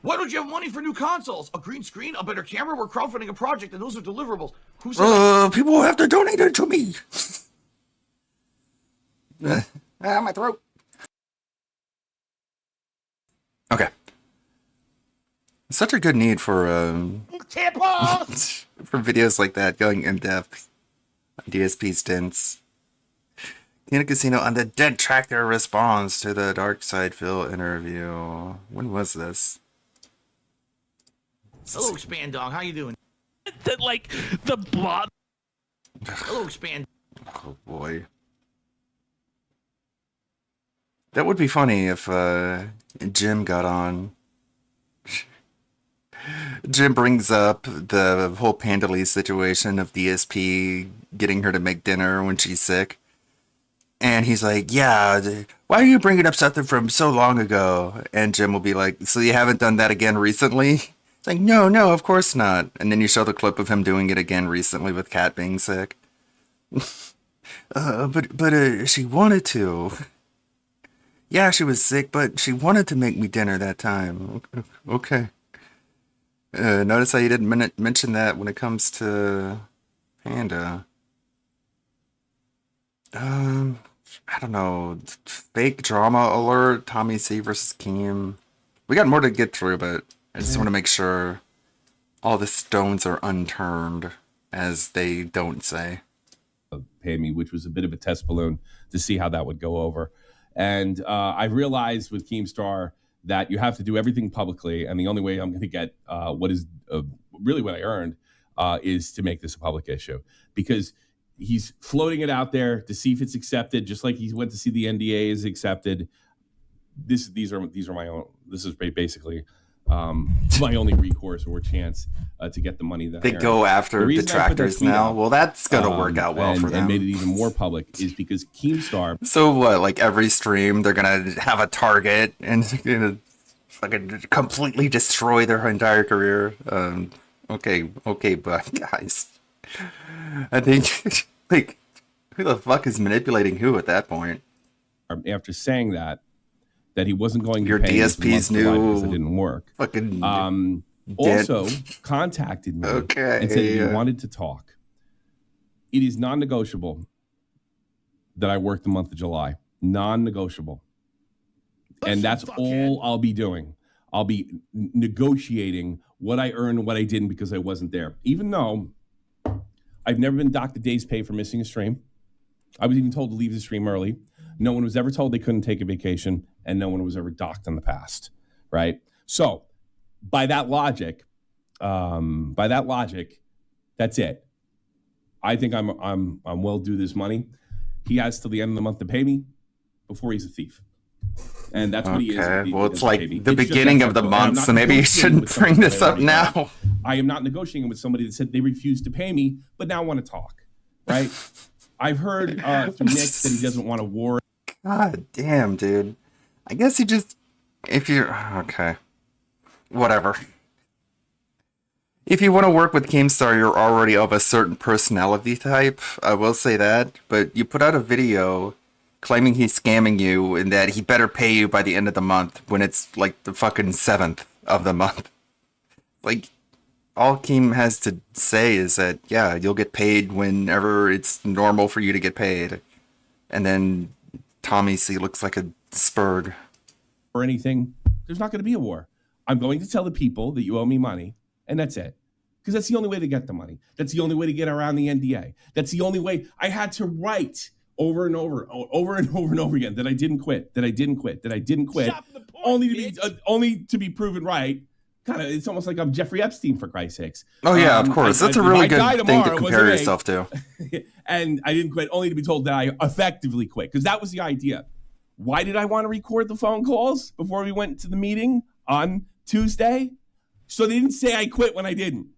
Why don't you have money for new consoles? A green screen, a better camera? We're crowdfunding a project, and those are deliverables. Who said People have to donate it to me. My throat. Okay. Such a good need for tipples? for videos like that going in depth. DSP stints. Tina Casino on the Dead Tractor responds to the Dark Side Phil interview. When was this? Hello, Expand Dog. How you doing? Like the blood. Hello, Expand. Oh boy. That would be funny if Jim got on. Jim brings up the whole Pandalise situation of DSP getting her to make dinner when she's sick. And he's like, yeah, why are you bringing up something from so long ago? And Jim will be like, so you haven't done that again recently? It's like, no, of course not. And then you show the clip of him doing it again recently with Kat being sick. But she wanted to. Yeah, she was sick, but she wanted to make me dinner that time. Okay. Notice how you didn't mention that when it comes to Panda. I don't know. Fake drama alert. Tommy C versus Keem. We got more to get through, but I just want to make sure all the stones are unturned, as they don't say. Pay me, which was a bit of a test balloon to see how that would go over. And I realized with Keemstar that you have to do everything publicly, and the only way I'm going to get what is really what I earned is to make this a public issue, because he's floating it out there to see if it's accepted, just like he went to see the NDA is accepted. These are my own. This is basically my only recourse or chance to get the money that they go after detractors now. Well, that's gonna work out well for them. And made it even more public is because Keemstar. So what? Like every stream, they're gonna have a target and gonna fucking completely destroy their entire career. Okay, but guys, I think like who the fuck is manipulating who at that point? After saying that he wasn't going to your pay DSP's new because it didn't work. Fucking also contacted me and said he wanted to talk. It is non-negotiable that I work the month of July. Non-negotiable. And that's all I'll be doing. I'll be negotiating what I earned and what I didn't because I wasn't there. Even though I've never been docked a day's pay for missing a stream. I was even told to leave the stream early. No one was ever told they couldn't take a vacation, and no one was ever docked in the past, right? So, by that logic, that's it. I think I'm well due this money. He has till the end of the month to pay me before he's a thief, and that's what he is. Well, it's like the beginning of the month, so maybe you shouldn't bring this up now. I am not negotiating with somebody that said they refused to pay me, but now want to talk, right? I've heard through Nick that he doesn't want a war. God damn, dude. I guess you just, if you're, okay. Whatever. If you want to work with Keemstar, you're already of a certain personality type. I will say that. But you put out a video claiming he's scamming you and that he better pay you by the end of the month when it's like the fucking 7th of the month. Like, all Keem has to say is that, yeah, you'll get paid whenever it's normal for you to get paid. And then Tommy C looks like a spurg. Or anything, there's not going to be a war. I'm going to tell the people that you owe me money, and that's it. Because that's the only way to get the money. That's the only way to get around the NDA. That's the only way. I had to write over and over again that I didn't quit, only to be proven right. Kind of, it's almost like I'm Jeffrey Epstein, for Christ's sakes. Oh yeah, of course. That's a really good thing to compare yourself to. And I didn't quit, only to be told that I effectively quit, because that was the idea. Why did I want to record the phone calls before we went to the meeting on Tuesday? So they didn't say I quit when I didn't.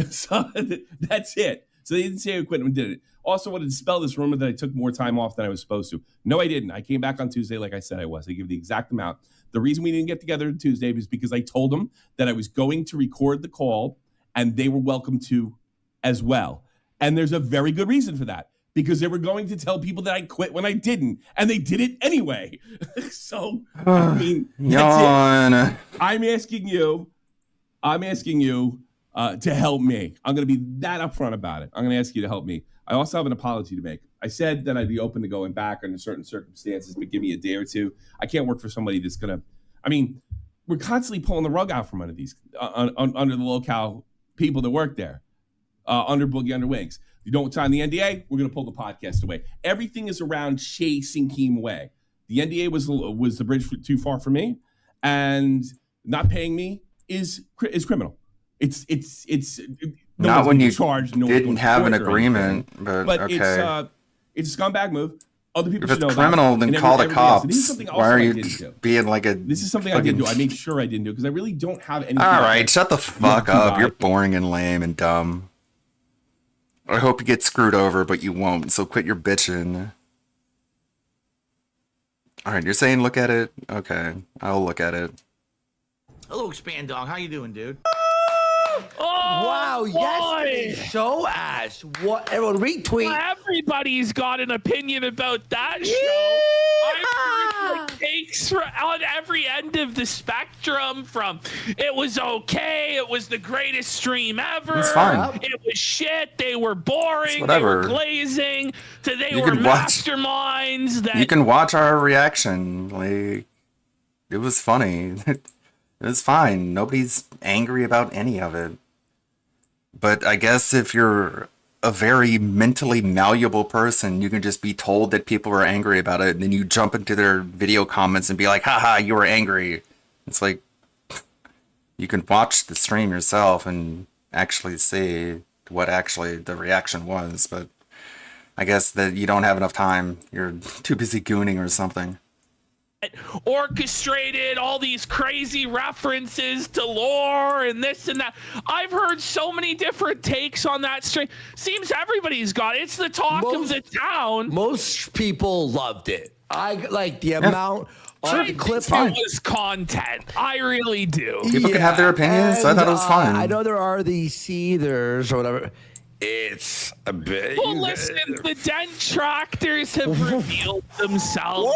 So that's it. So they didn't say I quit when I didn't. Also wanted to dispel this rumor that I took more time off than I was supposed to. No, I didn't. I came back on Tuesday like I said I was. I give the exact amount. The reason we didn't get together on Tuesday was because I told them that I was going to record the call and they were welcome to as well. And there's a very good reason for that, because they were going to tell people that I quit when I didn't, and they did it anyway. So, I mean, that's it. I'm asking you to help me. I'm going to be that upfront about it. I'm going to ask you to help me. I also have an apology to make. I said that I'd be open to going back under certain circumstances, but give me a day or two. I can't work for somebody that's going to, I mean, we're constantly pulling the rug out from under these, under the locale people that work there, under Boogie, under Wings. If you don't sign the NDA, we're going to pull the podcast away. Everything is around chasing Keem away. The NDA was the bridge too far for me, and not paying me is criminal. It's not when you didn't have an agreement, but okay. It's a scumbag move. Other people if should know it's criminal, that. then call the cops. Why are you being like a? This is something I didn't do. I made sure I didn't do because I really don't have anything. All right, shut the fuck up. You're boring and lame and dumb. I hope you get screwed over, but you won't. So quit your bitching. All right, you're saying look at it. Okay, I'll look at it. Hello, Expand Dog. How you doing, dude? Oh, wow, yesterday's show, Ash. What? Everyone retweet. Everybody's got an opinion about that show. I've heard takes on every end of the spectrum, from it was okay, it was the greatest stream ever, it's fine. It was shit, they were boring, they were glazing, to they you were masterminds. That you can watch our reaction. Like, it was funny. It was fine. Nobody's angry about any of it. But I guess if you're a very mentally malleable person, you can just be told that people are angry about it, and then you jump into their video comments and be like, haha, you were angry. It's like, you can watch the stream yourself and actually see what actually the reaction was. But I guess that you don't have enough time. You're too busy gooning or something. Orchestrated all these crazy references to lore and this and that. I've heard so many different takes on that stream. Seems everybody's got it. It's the talk of the town. Most people loved it. I like the amount of clips. It was content. I really do. People can have their opinions. So I thought it was fun. I know there are these seethers or whatever. It's a bit. Well, listen, the dent tractors have revealed themselves.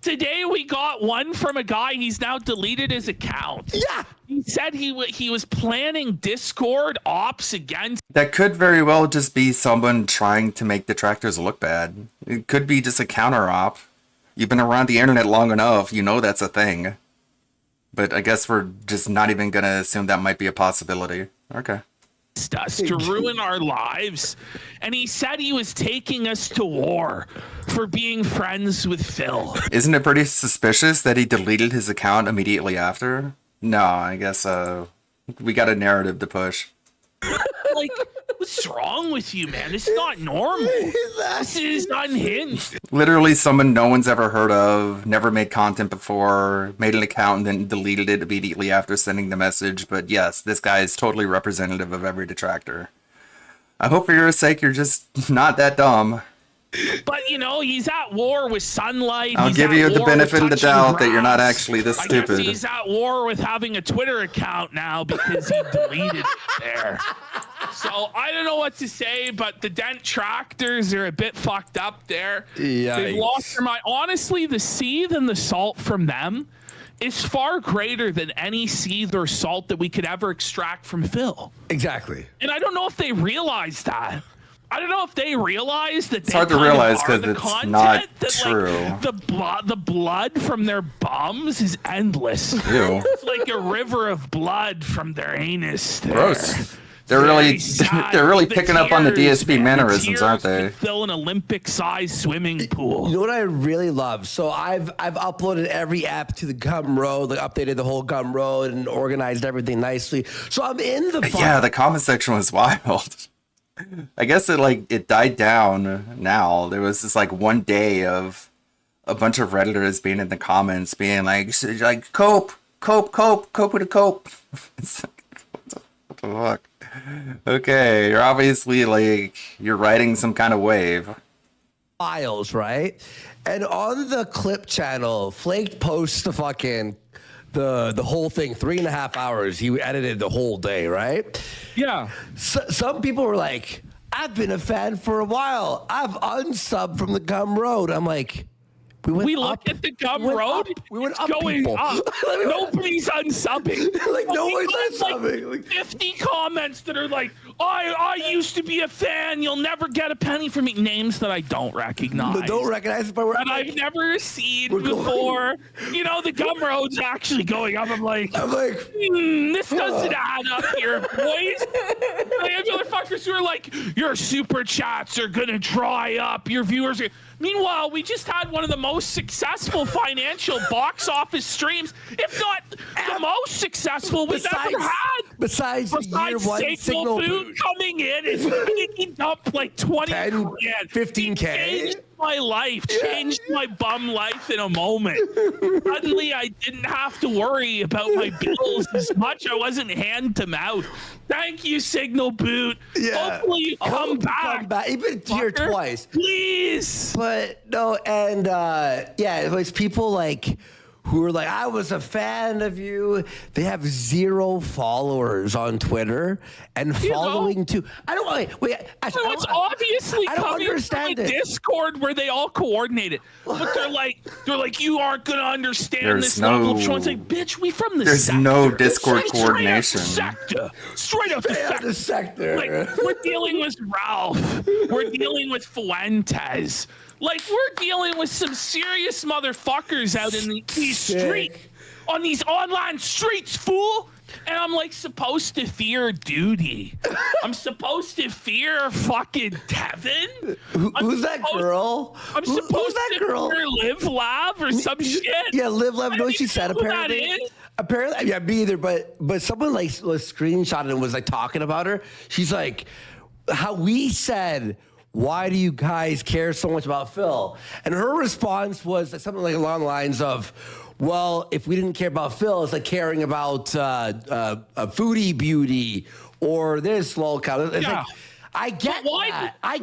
Today we got one from a guy. He's now deleted his account. Yeah. He said he was planning Discord ops against. That could very well just be someone trying to make detractors look bad. It could be just a counter op. You've been around the internet long enough. You know that's a thing. But I guess we're just not even going to assume that might be a possibility. Okay. Us to ruin our lives, and he said he was taking us to war for being friends with Phil. Isn't it pretty suspicious that he deleted his account immediately after? No, I guess we got a narrative to push. Like, what's wrong with you, man? It's not normal. This is unhinged. Literally someone no one's ever heard of, never made content before, made an account and then deleted it immediately after sending the message. But yes, this guy is totally representative of every detractor. I hope for your sake you're just not that dumb. But, you know, he's at war with sunlight. I'll give you the benefit of the doubt that you're not actually this stupid. I guess he's at war with having a Twitter account now because he deleted it there. So I don't know what to say, but the dent tractors are a bit fucked up there. They've lost their mind. Honestly, the seethe and the salt from them is far greater than any seethe or salt that we could ever extract from Phil. Exactly. And I don't know if they realize that. I don't know if they realize that. It's hard to realize because it's not true. Like, the blood from their bums is endless. Ew. It's like a river of blood from their anus. Gross. They're really picking up on the DSP mannerisms, aren't they? Fill an Olympic-sized swimming pool. You know what I really love? So I've uploaded every app to the Gumroad, like updated the whole Gumroad and organized everything nicely. So I'm in the yeah, the comment section was wild. I guess it died down now. There was this like one day of a bunch of Redditors being in the comments being like Cope, Cope with a cope. What the fuck? Okay, you're obviously like you're riding some kind of wave. Files, right? And on the clip channel, Flake posts the fucking the whole thing, 3.5 hours. He edited the whole day, right? Yeah. So, some people were like, I've been a fan for a while. I've unsubbed from the Gum Road. I'm like, we looked at the Gum Road. We went it's up, going people. up. Nobody's unsubbing. Like, no one's unsubbing. Like 50 comments that are like, I used to be a fan. You'll never get a penny from me. Names that I don't recognize. Don't recognize, but that I've never seen before. You know, the Gum Road's actually going up. I'm like, this doesn't add up here, boys. The motherfuckers who are like, your super chats are gonna dry up. Your viewers are. Meanwhile, we just had one of the most successful financial box office streams, if not the most successful we've ever had. Besides year one Signal Boot coming in and he dumped like 20 grand, 15K. Changed my life, changed my bum life in a moment. Suddenly, I didn't have to worry about my bills as much. I wasn't hand to mouth. Thank you, Signal Boot. Yeah. Hopefully you come back. You've been here twice. Please. But no, and it was people like who were like, I was a fan of you. They have 0 followers on Twitter and following too. I don't wait. It's obviously I don't coming understand from a it. Discord where they all coordinate it. But they're like, you aren't gonna understand There's this no- level of show. It's like, bitch, we from the There's sector. no Discord Straight coordination. Straight out the sector. Like, we're dealing with Ralph. We're dealing with Fuentes. Like, we're dealing with some serious motherfuckers out in these streets, on these online streets, fool. And I'm like supposed to fear duty. I'm supposed to fear fucking Tevin. Who's that girl? I'm supposed that to girl? fear Liv Lav or some shit. Yeah, Liv Lav. No, she said Who that apparently. is? Apparently, yeah, me either. But someone like was screenshotted and was like talking about her. She's like, how we said, why do you guys care so much about Phil? And her response was something like along the lines of, well, if we didn't care about Phil, it's like caring about foodie beauty or this lolcow. It's like, I get that. I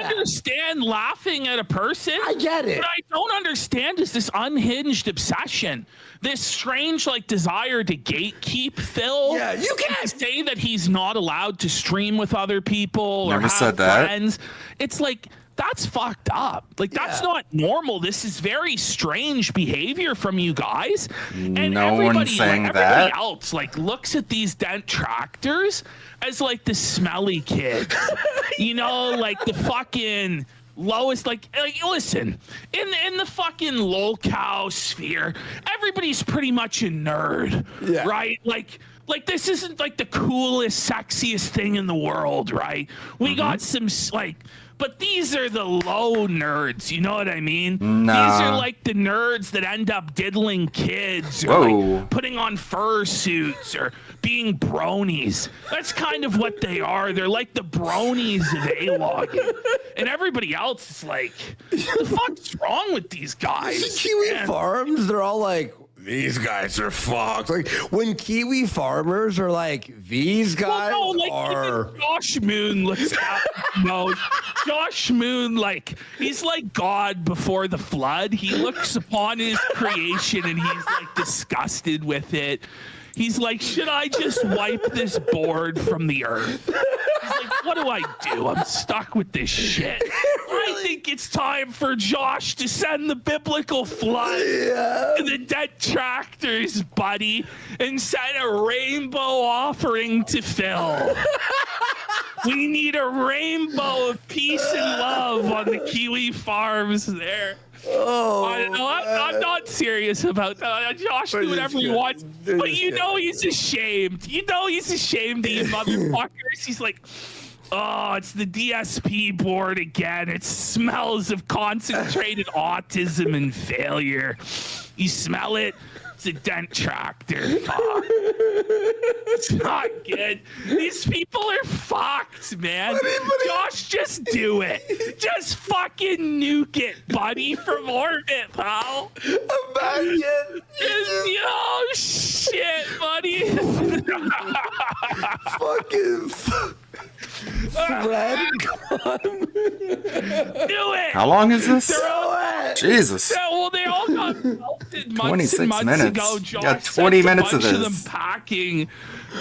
understand laughing at a person. I get it. What I don't understand is this unhinged obsession, this strange like desire to gatekeep Phil. Yeah, you can't say that he's not allowed to stream with other people or Never have said that. friends. It's like, that's fucked up. Like, that's not normal. This is very strange behavior from you guys. And No one's saying everybody that. else like looks at these dent tractors as like the smelly kids. You know, like the fucking lowest, like listen, in the fucking lolcow sphere, everybody's pretty much a nerd, right? Like this isn't like the coolest, sexiest thing in the world, right? We got some like, but these are the low nerds, you know what I mean? Nah. These are like the nerds that end up diddling kids or Whoa. like putting on fursuits or being bronies. That's kind of what they are. They're like the bronies of A-logging. And everybody else is like, what the fuck's wrong with these guys? Kiwi Man. Farms, they're all like, these guys are fucked. Like when Kiwi farmers are like, these guys are. Even Josh Moon looks at Josh Moon, like he's like God before the flood. He looks upon his creation and he's like disgusted with it. He's like, should I just wipe this board from the earth? He's like, what do I do? I'm stuck with this shit. I think it's time for Josh to send the biblical flood to the dead tractors, buddy, and send a rainbow offering to Phil. We need a rainbow of peace and love on the Kiwi Farms there. Oh, I don't know. I'm not serious about that. Josh do whatever he wants, but you know he's ashamed. You know he's ashamed of you motherfuckers. He's like, oh, it's the DSP board again. It smells of concentrated autism and failure. You smell it? It's a dent tractor. Fuck. It's not good. These people are fucked, man. Josh, just do it. Just fucking nuke it, buddy, from orbit, pal. Imagine. Oh, shit. Brad. Do it. How long is this? Throw it. Jesus. Yeah, well, they all got melted months 26 and months minutes. ago. You Josh got sent 20 a minutes of bunch them this. packing.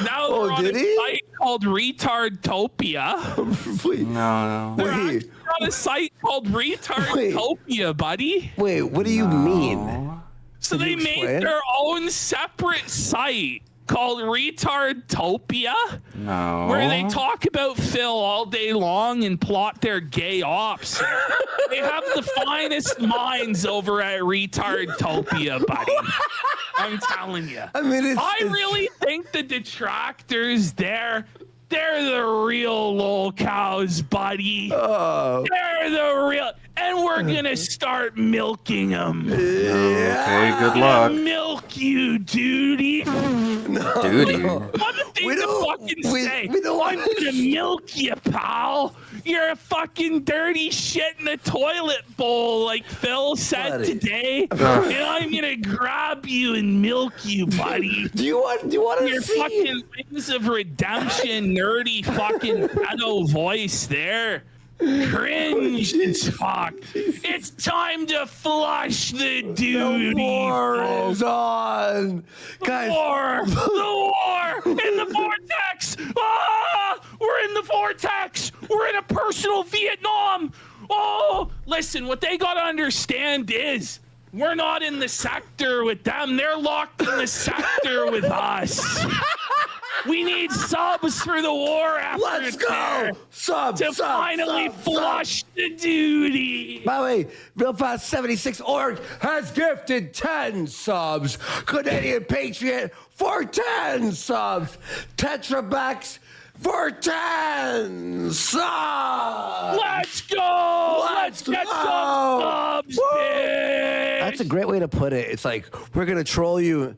Now Oh, they're on did a he? site called Retardtopia. Wait, No. They're Wait. actually on a site called Retardtopia, buddy. wait, what do you mean? So Can they you made explain? their own separate site called Retardtopia, No. where they talk about Phil all day long and plot their gay ops. They have the finest minds over at Retardtopia, buddy. I'm telling you. I mean, I really think the detractors there, they're the real lol cows, buddy. Oh. They're the real, and we're gonna start milking them. Okay, good luck. Milk you, duty. Duty. What a thing We to don't- fucking we- say. we don't I'm want- gonna milk you, pal. You're a fucking dirty shit in the toilet bowl, like Phil said Buddy. today. And I'm gonna grab you and milk you, buddy. Do you want Your to see? fucking wings of redemption, nerdy fucking pedo voice there. Cringe as fuck. It's time to flush the duty. War is on, guys. The war in the vortex. Ah, we're in the vortex. We're in a personal Vietnam. Oh, listen, what they gotta understand is we're not in the sector with them. They're locked in the sector with us. We need subs for the war effort. Let's go. there to finally flush the duty. By the way, Real Fast 76 Org has gifted 10 subs. Canadian Patriot for 10 subs. Tetrabax for 10 subs. Let's go. Let's get some subs, bitch. That's a great way to put it. It's like, we're going to troll you,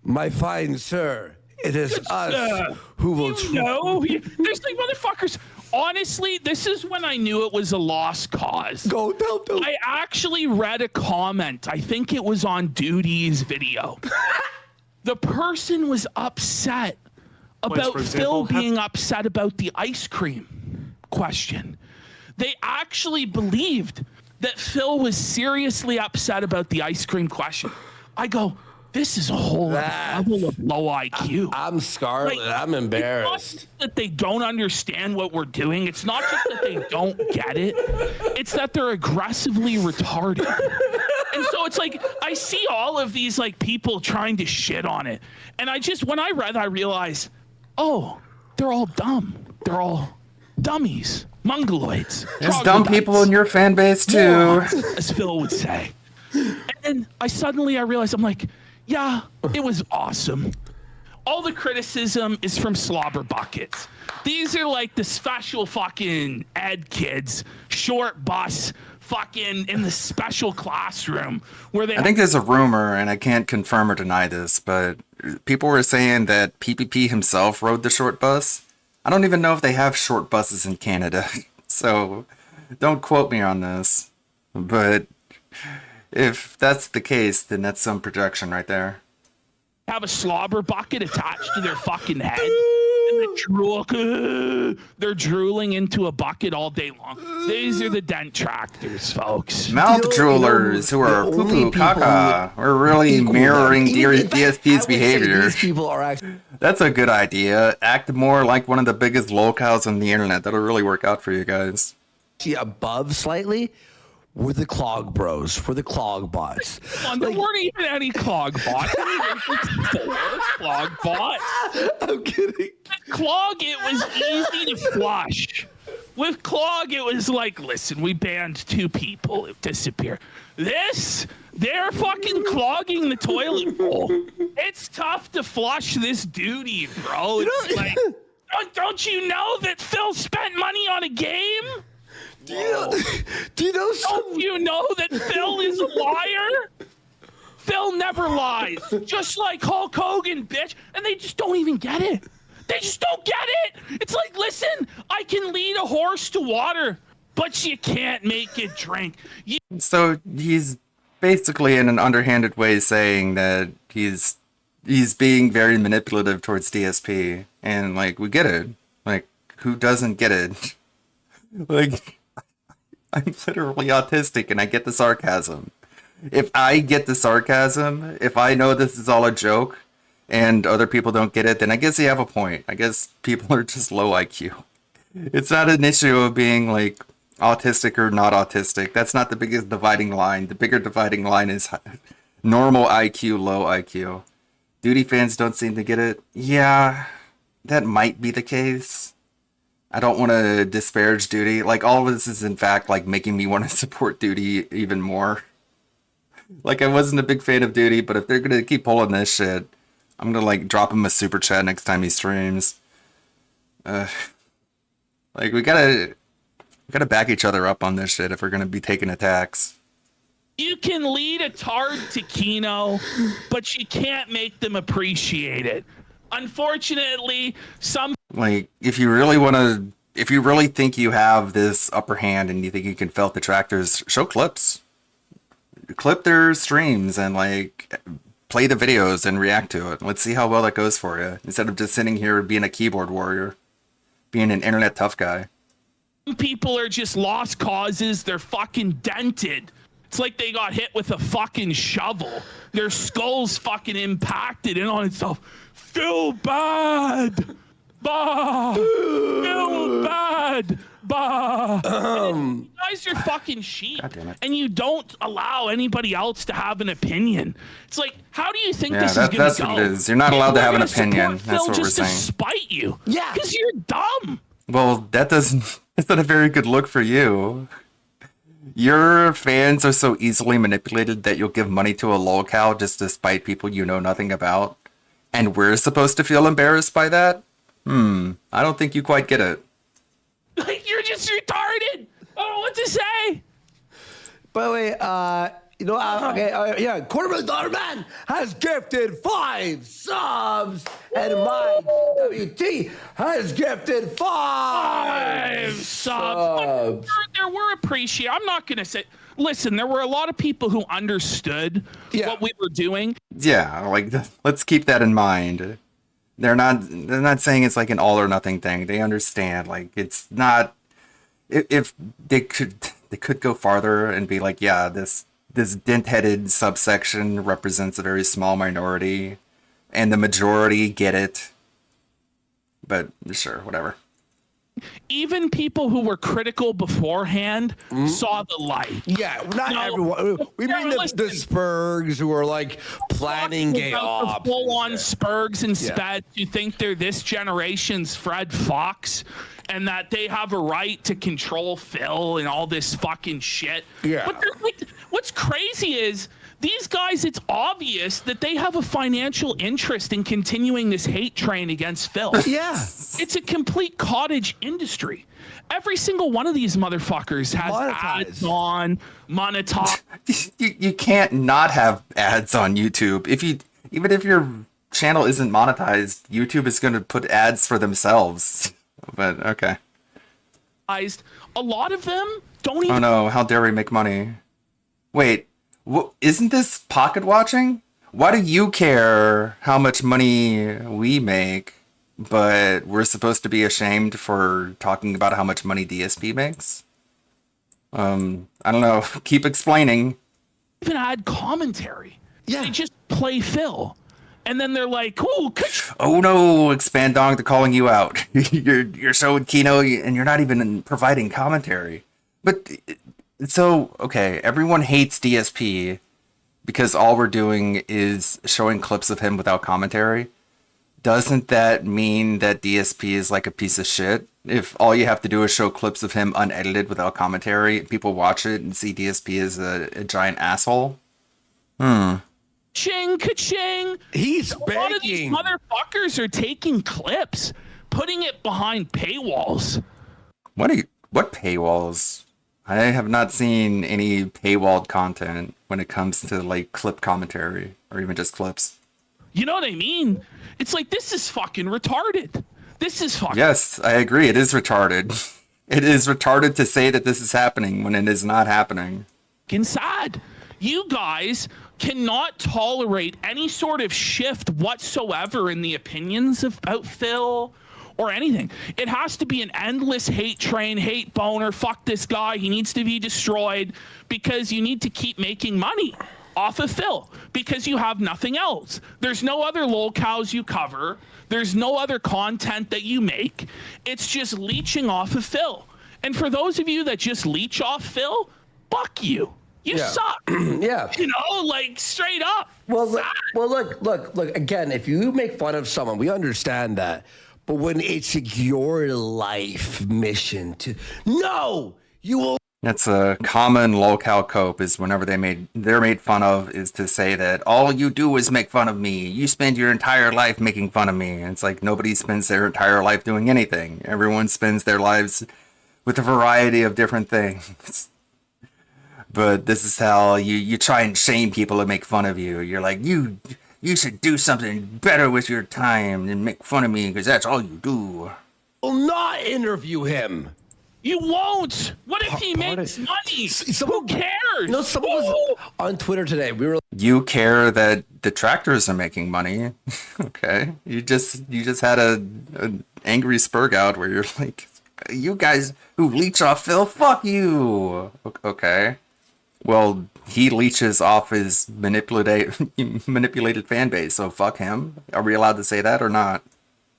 my fine sir. It is us who will No, there's like motherfuckers. Honestly, this is when I knew it was a lost cause. Go tell them. I actually read a comment. I think it was on Duty's video. The person was upset about Phil being upset about the ice cream question. They actually believed that Phil was seriously upset about the ice cream question. I go, this is a whole other level of low IQ. I'm scarlet. Like, I'm It's embarrassed. not just that they don't understand what we're doing. It's not just that they don't get it. It's that they're aggressively retarded. And so it's like I see all of these like people trying to shit on it. And when I read, I realized, oh, they're all dumb. They're all dummies, mongoloids. There's dumb people in your fan base too. Morons, as Phil would say. And then I realized, I'm like, yeah, it was awesome. All the criticism is from slobber buckets. These are like the special fucking ed kids, short bus, fucking in the special classroom where they. I think there's a rumor, and I can't confirm or deny this, but people were saying that PPP himself rode the short bus. I don't even know if they have short buses in Canada, so don't quote me on this. But if that's the case, then that's some projection right there. Have a slobber bucket attached to their fucking head. And they're drooling into a bucket all day long. These are the dent tractors, folks. Mouth droolers who are poo-poo caca. We're really mirroring DSP's behavior. These people are actually That's a good idea. Act more like one of the biggest lolcows on the internet. That'll really work out for you guys. above slightly. We're the clog bros. We're the clog bots. There weren't even any clog bots. Clog bots. I'm kidding. Clog, it was easy to flush. With Clog, it was like, listen, we banned 2 people. It disappeared. They're fucking clogging the toilet bowl. It's tough to flush this duty, bro. It's like, don't you know that Phil spent money on a game? Do you know Don't you know that Phil is a liar? Phil never lies. Just like Hulk Hogan, bitch. And they just don't even get it. They just don't get it. It's like, listen, I can lead a horse to water, but you can't make it drink. So he's basically in an underhanded way saying that he's being very manipulative towards DSP. And like, we get it. Like, who doesn't get it? Like, I'm literally autistic and I get the sarcasm. If I get the sarcasm, if I know this is all a joke and other people don't get it, then I guess you have a point. I guess people are just low IQ. It's not an issue of being like autistic or not autistic. That's not the biggest dividing line. The bigger dividing line is normal IQ, low IQ. Duty fans don't seem to get it. Yeah, that might be the case. I don't want to disparage Duty. Like, all of this is in fact like making me want to support Duty even more. Like, I wasn't a big fan of Duty, but if they're gonna keep pulling this shit, I'm gonna like drop him a super chat next time he streams. Like, we gotta back each other up on this shit if we're gonna be taking attacks. You can lead a tard to Kino, but you can't make them appreciate it. Unfortunately, some Like, if you really think you have this upper hand and you think you can felt detractors, show clips. Clip their streams and like play the videos and react to it. Let's see how well that goes for you. Instead of just sitting here being a keyboard warrior, being an internet tough guy. people are just lost causes. They're fucking dented. It's like they got hit with a fucking shovel. Their skull's fucking impacted in on itself. Feel bad. Bah. Feel bad. Bah. You guys are fucking sheep. And you don't allow anybody else to have an opinion. It's like, how do you think this is going to go? That's what it is. You're not allowed to have an opinion. That's what we're saying. Just to spite you. Yeah. Because you're dumb. Well, that's not a very good look for you. Your fans are so easily manipulated that you'll give money to a lolcow just to spite people you know nothing about. And we're supposed to feel embarrassed by that? I don't think you quite get it. Like, you're just retarded. I don't know what to say. By the way, $250,000 man has gifted 5 subs, and Mike WT has gifted 5 subs. There were appreciated. I'm not gonna say. Listen, there were a lot of people who understood what we were doing. Yeah, like, let's keep that in mind. They're not saying it's like an all or nothing thing. They understand, like, it's not. If they could go farther and be like, yeah, this dent-headed subsection represents a very small minority, and the majority get it. But sure, whatever. Even people who were critical beforehand saw the light. Yeah, not everyone. We mean the Spurgs who are like planning gay ops. Full-on Spurgs and Speds who think they're this generation's Fred Fox and that they have a right to control Phil and all this fucking shit. Yeah. But like, what's crazy is these guys, it's obvious that they have a financial interest in continuing this hate train against Phil. Yeah. It's a complete cottage industry. Every single one of these motherfuckers has ads on, monetize. You can't not have ads on YouTube. Even if your channel isn't monetized, YouTube is going to put ads for themselves. But okay. A lot of them don't even. Oh no! How dare we make money? Wait, isn't this pocket watching? Why do you care how much money we make, but we're supposed to be ashamed for talking about how much money DSP makes? I don't know. Keep explaining. Even add commentary. Yeah. They just play Phil. And then they're like, oh no, Expandong, they're calling you out. you're showing Kino and you're not even providing commentary. But so, okay, everyone hates DSP because all we're doing is showing clips of him without commentary. Doesn't that mean that DSP is like a piece of shit? If all you have to do is show clips of him unedited without commentary, people watch it and see DSP as a giant asshole? Ching, ka-ching. He's A lot of these motherfuckers are taking clips, putting it behind paywalls. What paywalls? I have not seen any paywalled content when it comes to like clip commentary or even just clips. You know what I mean? It's like, this is fucking retarded. This is fucking... Yes, I agree. It is retarded. It is retarded to say that this is happening when it is not happening. Sad. You guys cannot tolerate any sort of shift whatsoever in the opinions about Phil or anything. It has to be an endless hate train, hate boner. Fuck this guy. He needs to be destroyed, because you need to keep making money off of Phil because you have nothing else. There's no other lolcows you cover. There's no other content that you make. It's just leeching off of Phil. And for those of you that just leech off Phil, fuck you. You suck. Yeah. You know, like straight up. Well, look. Again, if you make fun of someone, we understand that. But when it's your life mission to you will. That's a common lolcow cope, is whenever they're made fun of, is to say that all you do is make fun of me. You spend your entire life making fun of me. And it's like nobody spends their entire life doing anything. Everyone spends their lives with a variety of different things. But this is how you try and shame people and make fun of you. You're like, you should do something better with your time than make fun of me, because that's all you do. Will not interview him. You won't. What if he makes money? Who cares? No, someone was on Twitter today. We were. You care that detractors are making money. Okay. You just had an angry spurg out where you're like, you guys who leech off Phil, fuck you. Okay. Well, he leeches off his manipulated fan base, so fuck him. Are we allowed to say that or not?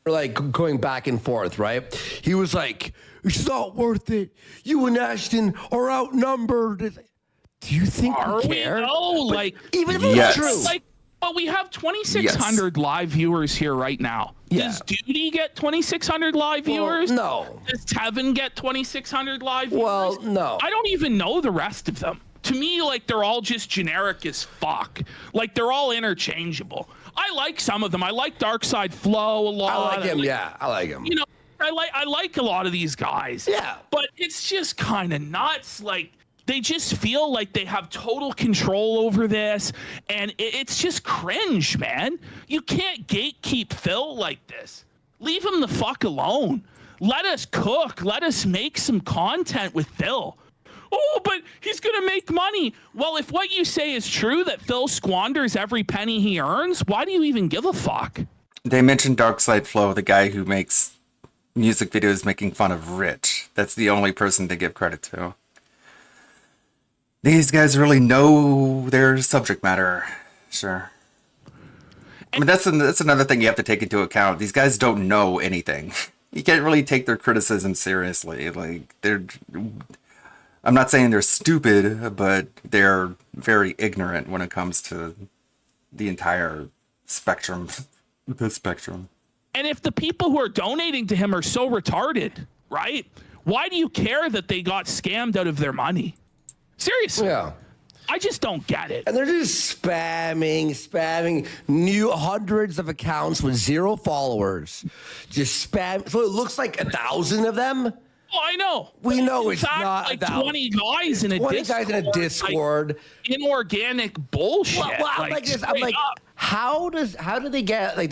We're like going back and forth, right? He was like, it's not worth it. You and Ashton are outnumbered. Do you think we care? No, but like even if it's true. Like, but we have 2,600 live viewers here right now. Yeah. Does Duty get 2,600 live viewers? No. Does Tevin get 2,600 live viewers? Well, no. I don't even know the rest of them. To me, like, they're all just generic as fuck. Like, they're all interchangeable. I like some of them. I like Darkside Flow a lot. I like him. Yeah, I like him. You know, I like a lot of these guys. Yeah. But it's just kind of nuts. Like, they just feel like they have total control over this, and it's just cringe, man. You can't gatekeep Phil like this. Leave him the fuck alone. Let us cook. Let us make some content with Phil. Oh, but he's going to make money. Well, if what you say is true, that Phil squanders every penny he earns, why do you even give a fuck? They mentioned Darkside Flow, the guy who makes music videos making fun of Rich. That's the only person they give credit to. These guys really know their subject matter. Sure. I mean, that's another thing you have to take into account. These guys don't know anything. You can't really take their criticism seriously. Like, I'm not saying they're stupid, but they're very ignorant when it comes to the entire spectrum. The spectrum. And if the people who are donating to him are so retarded, right? Why do you care that they got scammed out of their money? Seriously. Yeah. I just don't get it. And they're just spamming new hundreds of accounts with 0 followers. Just spam. So it looks like 1,000 of them. Oh, I know. We know in it's fact, not like that. 20 guys in a 20 Discord. guys in a Discord. Like, inorganic bullshit. Well, I'm like this. I'm like, how do they get, like,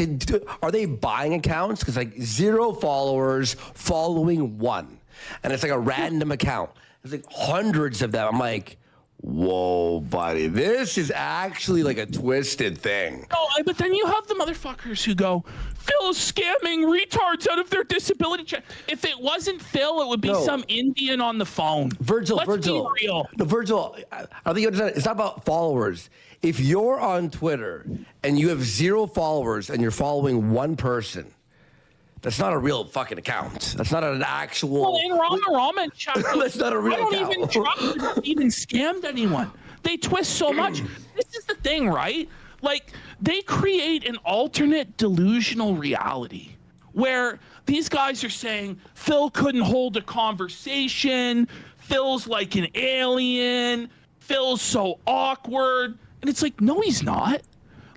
are they buying accounts? Because, like, 0 followers following 1. And it's like a random account. There's like hundreds of them. I'm like, whoa, buddy, this is actually like a twisted thing. No, but then you have the motherfuckers who go, Phil is scamming retards out of their disability check. If it wasn't Phil, it would be some Indian on the phone. Virgil. Be real. No, Virgil, I think you understand. It's not about followers. If you're on Twitter and you have 0 followers and you're following 1 person, that's not a real fucking account. That's not an actual. Well, in Rama check, that's not a real account. I don't even trust them even scammed anyone. They twist so much. This is the thing, right? Like, they create an alternate delusional reality where these guys are saying Phil couldn't hold a conversation. Phil's like an alien. Phil's so awkward. And it's like, no, he's not.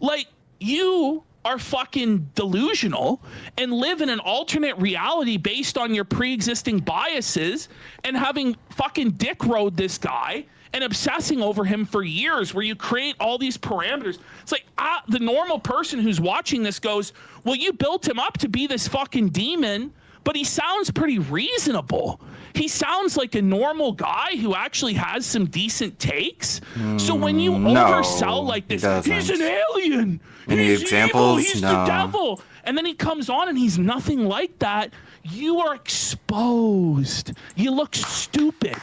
Like, you are fucking delusional and live in an alternate reality based on your pre-existing biases and having fucking dick rode this guy and obsessing over him for years, where you create all these parameters. It's like the normal person who's watching this goes, well, you built him up to be this fucking demon, but he sounds pretty reasonable. He sounds like a normal guy who actually has some decent takes. So when you oversell like this, he's an alien. Any He's examples? Evil, he's the devil. And then he comes on and he's nothing like that. You are exposed. You look stupid.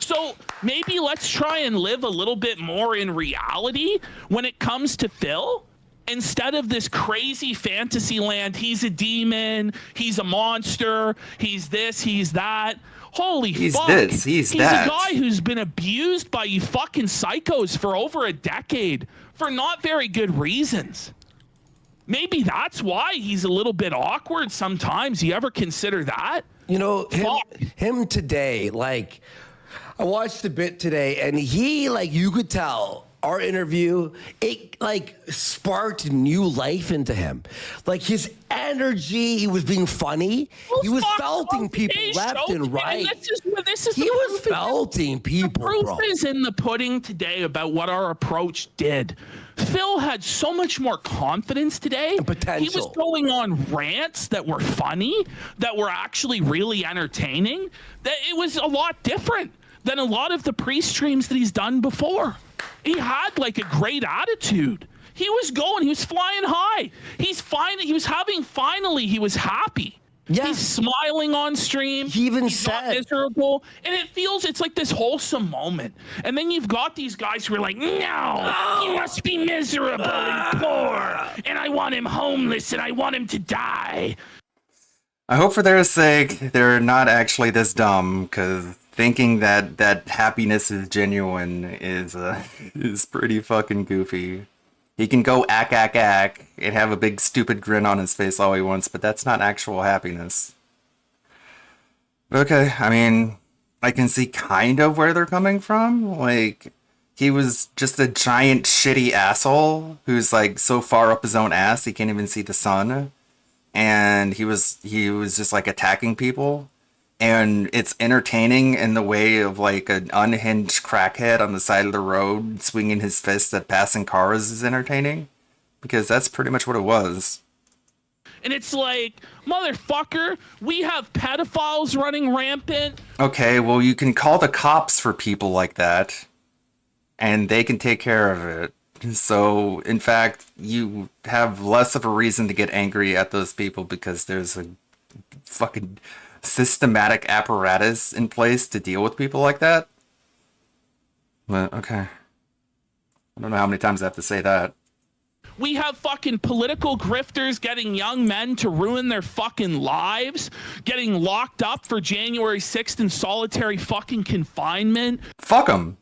So maybe let's try and live a little bit more in reality when it comes to Phil. Instead of this crazy fantasy land, he's a demon, he's a monster, he's this, he's that. Holy fuck. He's that. A guy who's been abused by you fucking psychos for over a decade for not very good reasons. Maybe that's why he's a little bit awkward sometimes. You ever consider that? You know, him today, like, I watched the bit today, and he, like, you could tell our interview, it, like, sparked new life into him. Like, his energy, he was being funny. He was felting people left and right. He was felting people, the bro. proof is in the pudding today about what our approach did. Phil had so much more confidence today. Potential. He was going on rants that were funny, that were actually really entertaining. That it was a lot different than a lot of the pre-streams that he's done before. He had like a great attitude. He was flying high. He was happy. Yeah. He's smiling on stream. He even He's not said, miserable. And it's like this wholesome moment. And then you've got these guys who are like, no, he must be miserable and poor. And I want him homeless and I want him to die. I hope for their sake they're not actually this dumb, because thinking that happiness is genuine is pretty fucking goofy. He can go ack and have a big stupid grin on his face all he wants, but that's not actual happiness. Okay, I mean, I can see kind of where they're coming from. Like, he was just a giant shitty asshole who's like so far up his own ass he can't even see the sun. And he was just like attacking people. And it's entertaining in the way of like an unhinged crackhead on the side of the road swinging his fist at passing cars is entertaining, because that's pretty much what it was. And it's like, motherfucker, we have pedophiles running rampant. Okay, well, you can call the cops for people like that, and they can take care of it. So, in fact, you have less of a reason to get angry at those people because there's a fucking systematic apparatus in place to deal with people like that. But, okay. I don't know how many times I have to say that. We have fucking political grifters getting young men to ruin their fucking lives, getting locked up for January 6th in solitary fucking confinement. Fuck them.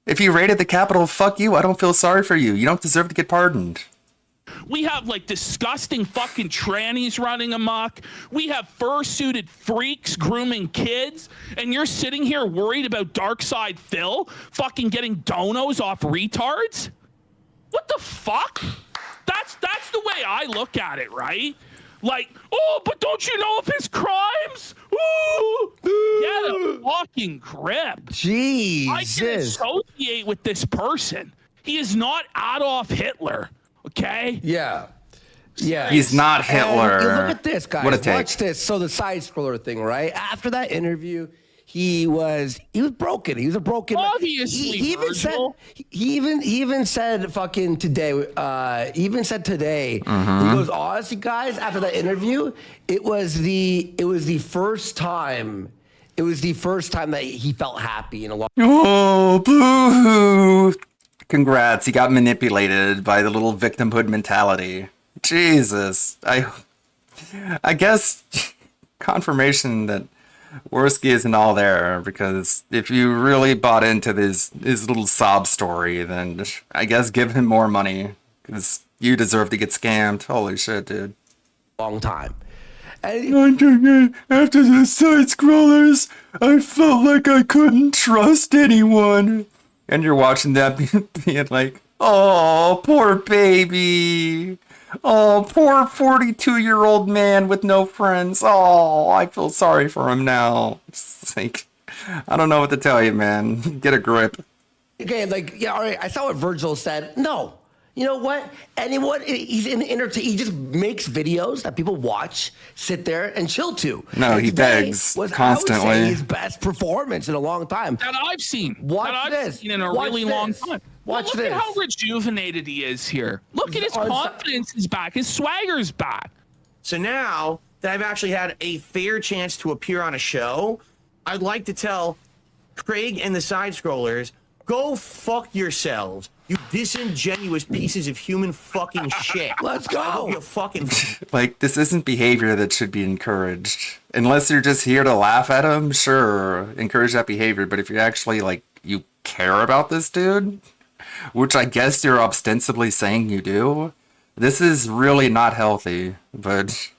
If you raided the Capitol, fuck you. I don't feel sorry for you. You don't deserve to get pardoned. We have like disgusting fucking trannies running amok. We have fursuited freaks grooming kids. And you're sitting here worried about Darkside Phil fucking getting donos off retards? What the fuck? That's the way I look at it, right? Like, oh, but don't you know of his crimes? Ooh, get a fucking grip. Jesus. I can associate with this person. He is not Adolf Hitler, okay? Yeah. Yeah. He's not Hitler. And look at this, guys. What a take. Watch this. So the side scroller thing, right? After that interview, he was broken. He was a broken man. Obviously, he even Virgil. said he even said fucking today. He even said today. He goes, honestly, guys, after that interview, it was the first time. It was the first time that he felt happy in a long. Oh, boo! Congrats, he got manipulated by the little victimhood mentality. Jesus, I guess confirmation that Worski isn't all there, because if you really bought into his little sob story, then I guess give him more money, because you deserve to get scammed. Holy shit, dude. Long time. After the side scrollers, I felt like I couldn't trust anyone. And you're watching that being like, oh, poor baby. Oh, poor 42-year-old man with no friends. Oh, I feel sorry for him now. It's like, I don't know what to tell you, man. Get a grip. Okay, like, yeah, all right. I saw what Virgil said. No, You know what? Anyone, he's in entertain. He just makes videos that people watch, sit there, and chill to. No, And he today begs was, I would constantly. say, his best performance in a long time. That I've seen. Watch that I've this. seen in a Watch really long this. time. Watch Look this. at how rejuvenated he is here. Look at his confidence is back. His swagger's back. So now that I've actually had a fair chance to appear on a show, I'd like to tell Craig and the side scrollers, go fuck yourselves, you disingenuous pieces of human fucking shit. Let's I hope go. you fucking Like, this isn't behavior that should be encouraged. Unless you're just here to laugh at him, sure, encourage that behavior. But if you're actually, like, you care about this dude, which I guess you're ostensibly saying you do, this is really not healthy. But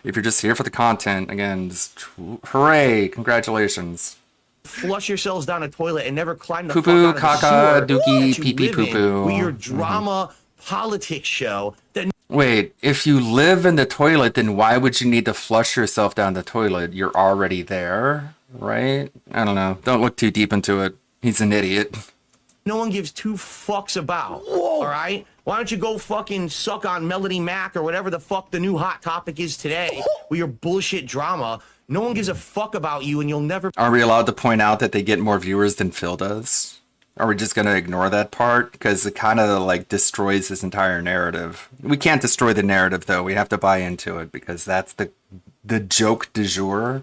if you're just here for the content, again, just hooray, congratulations. flush yourselves down a toilet and never climb the Poo-poo, fuck out of the caca, sewer dookie, that you pee-pee, live in poo-poo. with your drama politics show that Wait, if you live in the toilet, then why would you need to flush yourself down the toilet? You're already there, right? I don't know. Don't look too deep into it. He's an idiot. no one gives two fucks about. All right? Why don't you go fucking suck on Melody Mac or whatever the fuck the new hot topic is today with your bullshit drama? No one gives a fuck about you and you'll never Are we allowed to point out that they get more viewers than Phil does? Are we just going to ignore that part? Because it kind of like destroys this entire narrative. We can't destroy the narrative, though. We have to buy into it because that's the joke du jour.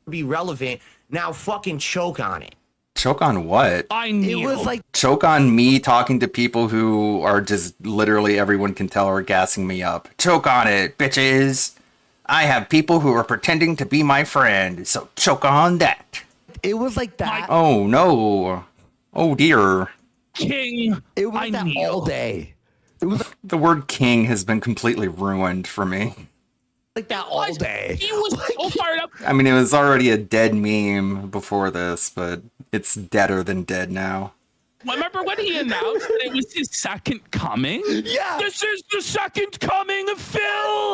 be relevant. Now fucking choke on it. Choke on what? I knew. It was like, Choke on me talking to people who are just literally everyone can tell are gassing me up. Choke on it, bitches. I have people who are pretending to be my friend, so choke on that. it was like that. Oh no. Oh dear. King. It was like I that knew. all day. It was The word king has been completely ruined for me. like that all day. He was so fired up. I mean, it was already a dead meme before this, but it's deader than dead now. Remember when he announced that it was his second coming? Yeah. This is the second coming of Phil.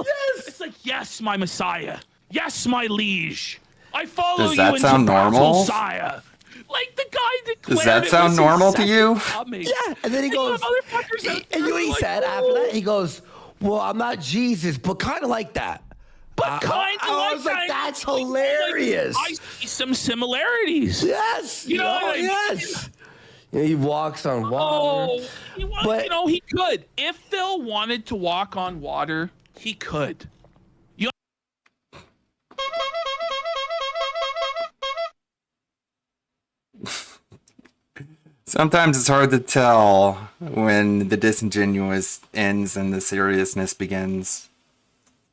Yes. It's like, yes, my Messiah. Yes, my liege. I follow Does you that into sound battle, normal? Sire. Like the guy declared. Does that it sound was his normal to second you? coming. Yeah, and then he goes, Motherfuckers out and you know what he there said like, after that? He goes, well, I'm not Jesus, but kind of like that. But kind of I like was like, that. that's hilarious. I see some similarities. Yes. You know what I mean? Yes. And he walks on water. Oh, But- you know, he could. If Phil wanted to walk on water, he could. Sometimes it's hard to tell when the disingenuous ends and the seriousness begins.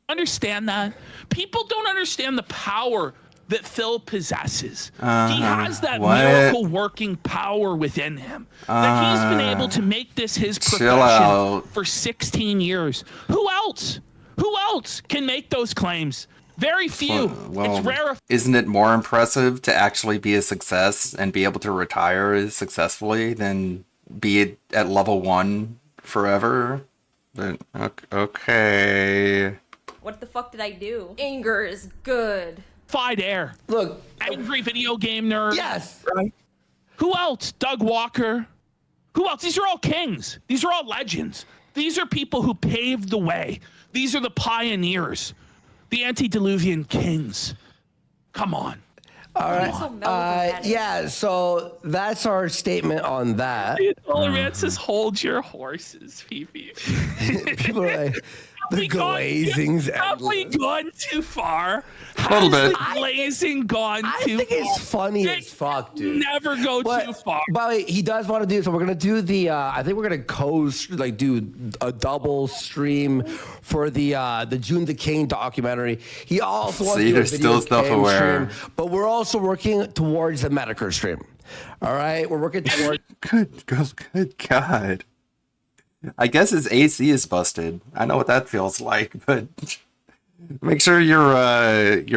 Understand that? People don't understand the power that Phil possesses. He has that what? miracle working power within him. That he's been able to make this his profession out. for 16 years. Who else? Who else can make those claims? Very few. Well, It's rare. isn't it more impressive to actually be a success and be able to retire successfully than be at level 1 forever? But okay. What the fuck did I do? Anger is good. Fight air. Look, Angry video game nerd. yes. Who else? Doug Walker. Who else? These are all kings. These are all legends. These are people who paved the way. These are the pioneers, the antediluvian kings. Come on. All right. So melodramatic. Yeah, so that's our statement on that. Tolerance says, hold your horses, Fifi. People are like, the glazing's Have we endless. gone too far? Little Has bit. the glazing gone I too think far? it's funny It as fuck, dude. Never go But, too far. by the way, he does want to do, so we're going to do the, I think we're going to do a double stream for the June the King documentary. He also wants See, to do a they're still video game self-aware. stream, but we're also working towards the Medicare stream. All right? We're working towards... Good God. I guess his AC is busted. I know what that feels like, but make sure you're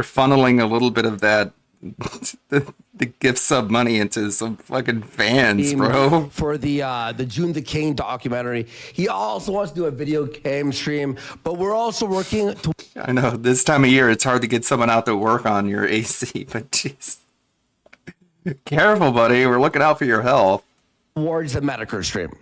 funneling a little bit of that the gift sub money into some fucking fans, bro. For the June the King documentary. He also wants to do a video game stream, but we're also working I know this time of year it's hard to get someone out to work on your AC, but jeez. Careful, buddy. We're looking out for your health. towards the Medicare stream.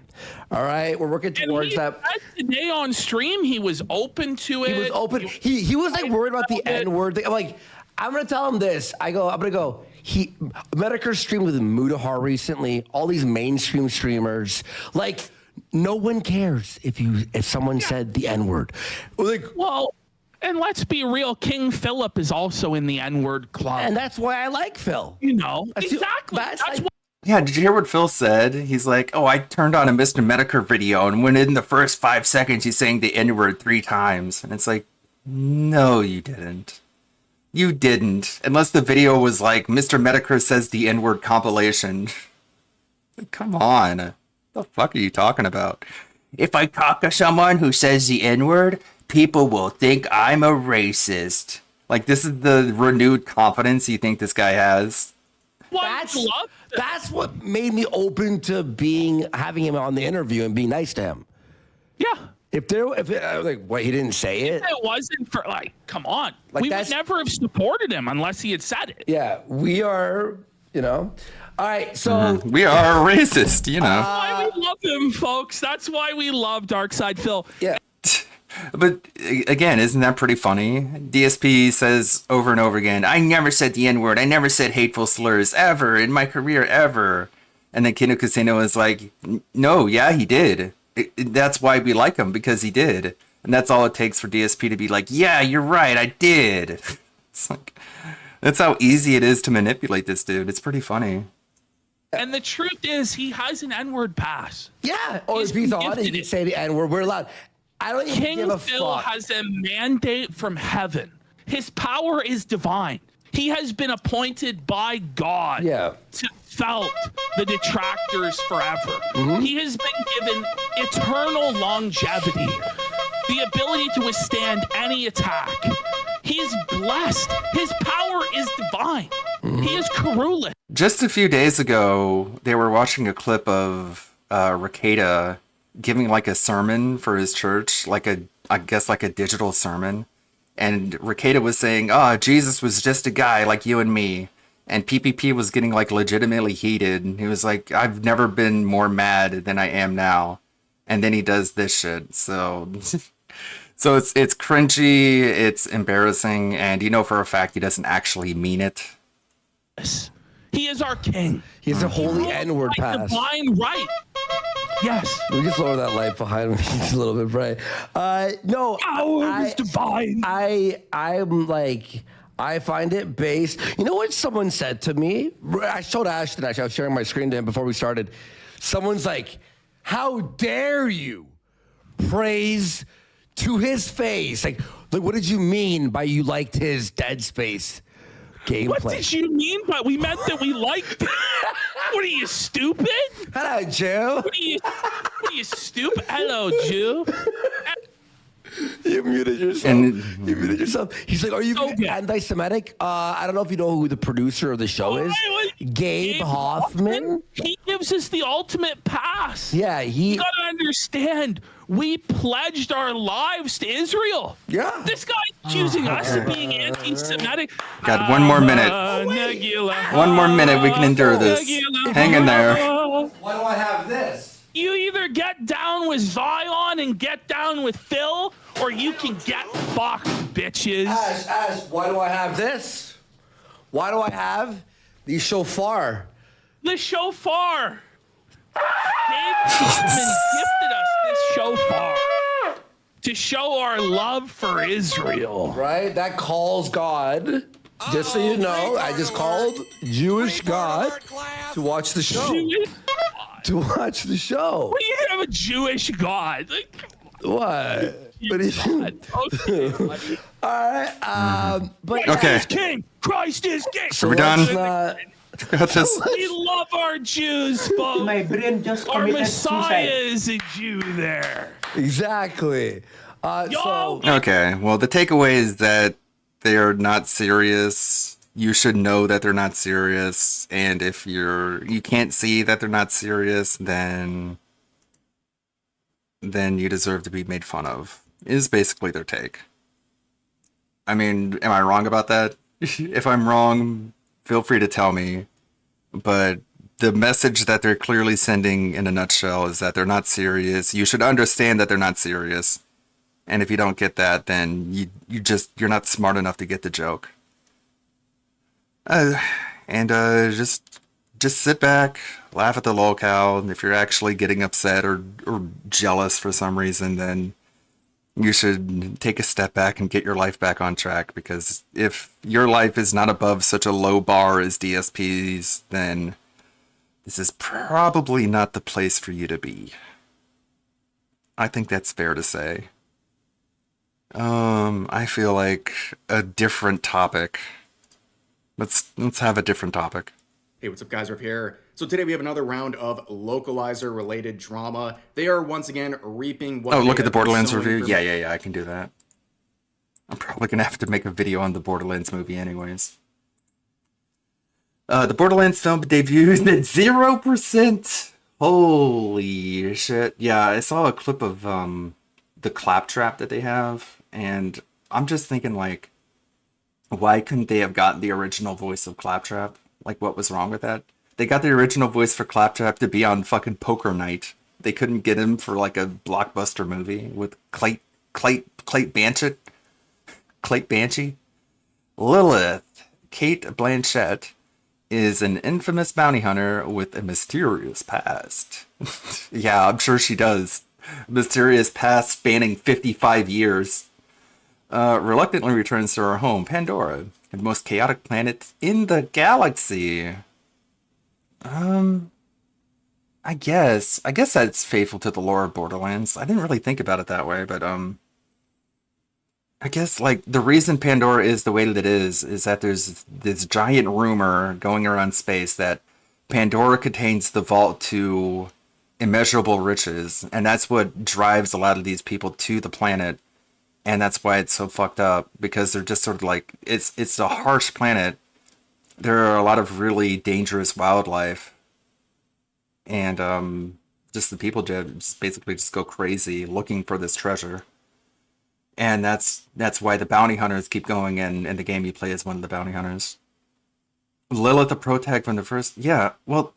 All right, we're working towards that. Today on stream, he was open to it. He was open. He was like worried about the N-word thing. I'm like, I'm gonna tell him this. I'm gonna go. Medicare streamed with Mudahar recently. All these mainstream streamers, like, no one cares if someone said the N-word. Like, well, and let's be real, King Philip is also in the N-word club, and that's why I like Phil. You know, exactly. That's why. Yeah, did you hear what Phil said? He's like, oh, I turned on a Mr. Medicare video, and when in the first 5 seconds he's saying the N-word 3 times. And it's like, no, you didn't. You didn't. Unless the video was like, Mr. Medicare says the N-word compilation. Come on. What the fuck are you talking about? If I talk to someone who says the N-word, people will think I'm a racist. Like, this is the renewed confidence you think this guy has? That's what made me open to having him on the interview and being nice to him. Yeah. He didn't say it. If it wasn't for come on, we would never have supported him unless he had said it. Yeah, we are, All right, so we are racist, That's why we love him, folks. That's why we love Darkside Phil. Yeah. But again, isn't that pretty funny? DSP says over and over again, I never said the N-word. I never said hateful slurs ever in my career, ever. And then Kino Casino is like, no, yeah, he did. That's why we like him, because he did. And that's all it takes for DSP to be like, yeah, you're right, I did. It's like, that's how easy it is to manipulate this dude. It's pretty funny. And the truth is, he has an N-word pass. Yeah, or if he's on, he can say the N-word. We're allowed. I don't even King give a Phil fuck. has a mandate from heaven. His power is divine. He has been appointed by God to felt the detractors forever. He has been given eternal longevity, the ability to withstand any attack. He's blessed. His power is divine. He is Karula. Just a few days ago, they were watching a clip of Rekieta giving like a sermon for his church, I guess like a digital sermon. And Rekieta was saying, Jesus was just a guy like you and me. And PPP was getting like legitimately heated. And he was like, I've never been more mad than I am now. And then he does this shit. So it's cringy, it's embarrassing, and you know for a fact he doesn't actually mean it. He is our king. He has a holy N-word pass. Divine right. Yes. We just lower that light behind me just a little bit, Bray. No, power is divine. I'm like, I find it base. You know what someone said to me? I showed Ashton, actually. I was sharing my screen to him before we started. Someone's like, how dare you praise to his face? Like, what did you mean by you liked his Dead Space gameplay? What did you mean by we meant that we liked it? What are you, stupid? Hello, Jew. What are you stupid? Hello, Jew. You muted yourself. He's like, are you anti-Semitic? I don't know if you know who the producer of the show is. Gabe Hoffman. He gives us the ultimate pass. Yeah, You gotta understand, we pledged our lives to Israel. Yeah. This guy's accusing us of being anti-Semitic. God, one more minute. One more minute, we can endure this. Hang in there. Why do I have this? You either get down with Zion and get down with Phil, or you can get fucked, bitches. Ash, why do I have this? Why do I have the shofar? The shofar. David Hoffman gifted us this shofar to show our love for Israel. Right? That calls God. Just so you know, I just called Jewish God to watch the show. To watch the show. What do you have a Jewish God? What? But he's okay. All right. But okay. Christ is king. So we're done. We love our Jews, folks. My brain just our Messiah is a Jew there. Exactly. Okay. Well, the takeaway is that they are not serious. You should know that they're not serious, and if you can't see that they're not serious, then you deserve to be made fun of. Is basically their take. I mean, am I wrong about that? If I'm wrong, feel free to tell me. But the message that they're clearly sending in a nutshell is that they're not serious. You should understand that they're not serious. And if you don't get that, then you're not smart enough to get the joke. Just sit back, laugh at the lolcow. And if you're actually getting upset or jealous for some reason, then you should take a step back and get your life back on track. Because if your life is not above such a low bar as DSP's, then this is probably not the place for you to be. I think that's fair to say. I feel like a different topic. Let's have a different topic. Hey, what's up, guys? Rip here. So today we have another round of localizer-related drama. They are once again reaping what. Oh, look at the Borderlands review. Yeah, I can do that. I'm probably gonna have to make a video on the Borderlands movie, anyways. The Borderlands film debuted at 0%. Holy shit! Yeah, I saw a clip of the claptrap that they have, and I'm just thinking, like, why couldn't they have gotten the original voice of Claptrap? Like, what was wrong with that? They got the original voice for Claptrap to be on fucking Poker Night. They couldn't get him for, like, a blockbuster movie with Cate Banshee? Lilith, Cate Blanchett, is an infamous bounty hunter with a mysterious past. Yeah, I'm sure she does. Mysterious past spanning 55 years. Reluctantly returns to her home, Pandora, the most chaotic planet in the galaxy. I guess that's faithful to the lore of Borderlands. I didn't really think about it that way, but I guess, like, the reason Pandora is the way that it is that there's this giant rumor going around space that Pandora contains the vault to immeasurable riches, and that's what drives a lot of these people to the planet. And that's why it's so fucked up, because they're just sort of like, it's a harsh planet. There are a lot of really dangerous wildlife. And just the people just basically just go crazy looking for this treasure. And that's why the bounty hunters keep going, and in the game you play as one of the bounty hunters. Lilith, the protag from the first, yeah, well,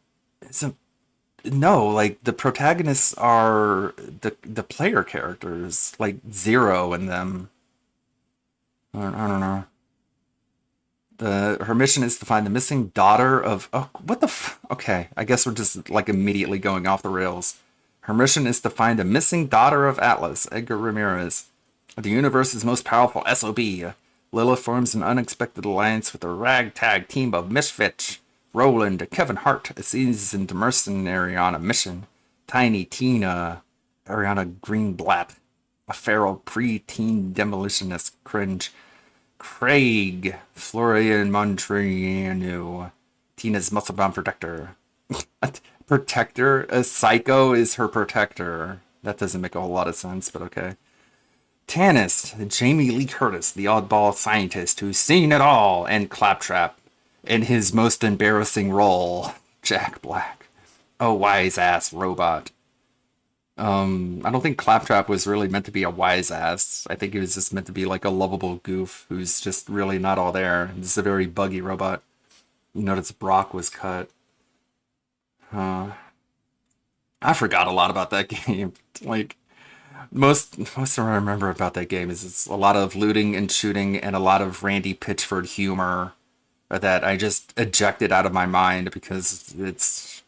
no, like, the protagonists are the player characters, like Zero and them. I don't know. Her mission is to find the missing daughter of... Oh, what the okay, I guess we're just, like, immediately going off the rails. Her mission is to find the missing daughter of Atlas, Edgar Ramirez, the universe's most powerful SOB. Lilith forms an unexpected alliance with a ragtag team of misfits. Roland, Kevin Hart, a seasoned mercenary on a mission. Tiny Tina, Ariana Greenblatt, a feral pre-teen demolitionist, cringe. Craig, Florian Montriano, Tina's muscle-bound protector. Protector? A psycho is her protector. That doesn't make a whole lot of sense, but okay. Tanis, Jamie Lee Curtis, the oddball scientist who's seen it all, and Claptrap, in his most embarrassing role, Jack Black. A wise-ass robot. I don't think Claptrap was really meant to be a wise-ass. I think he was just meant to be like a lovable goof who's just really not all there. This is a very buggy robot. You notice Brock was cut. I forgot a lot about that game. Like, most of what I remember about that game is it's a lot of looting and shooting and a lot of Randy Pitchford humor that I just ejected out of my mind because it's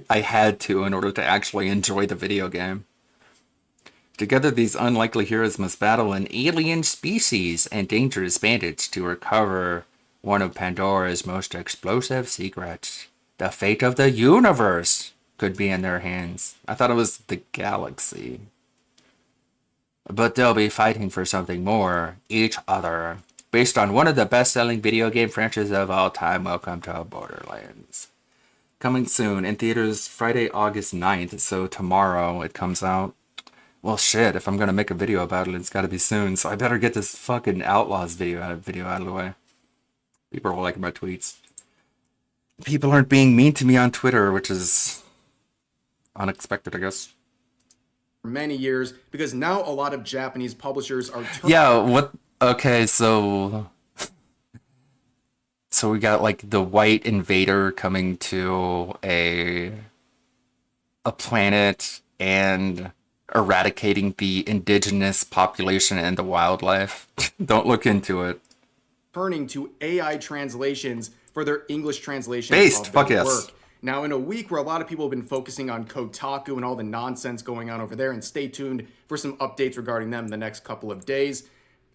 I had to in order to actually enjoy the video game. Together, these unlikely heroes must battle an alien species and dangerous bandits to recover one of Pandora's most explosive secrets. The fate of the universe could be in their hands. I thought it was the galaxy. But they'll be fighting for something more, each other. Based on one of the best-selling video game franchises of all time, welcome to Borderlands. Coming soon, in theaters Friday, August 9th, so tomorrow it comes out. Well, shit, if I'm gonna make a video about it, it's gotta be soon, so I better get this fucking Outlaws video out of the way. People are liking my tweets. People aren't being mean to me on Twitter, which is unexpected, I guess. For many years, because now a lot of Japanese publishers are... Yeah, what... Okay, so So we got like the white invader coming to a planet and eradicating the indigenous population and the wildlife. Don't look into it. Turning to AI translations for their English translation Based, of fuck their yes. work. Now, in a week where a lot of people have been focusing on Kotaku and all the nonsense going on over there, and stay tuned for some updates regarding them in the next couple of days,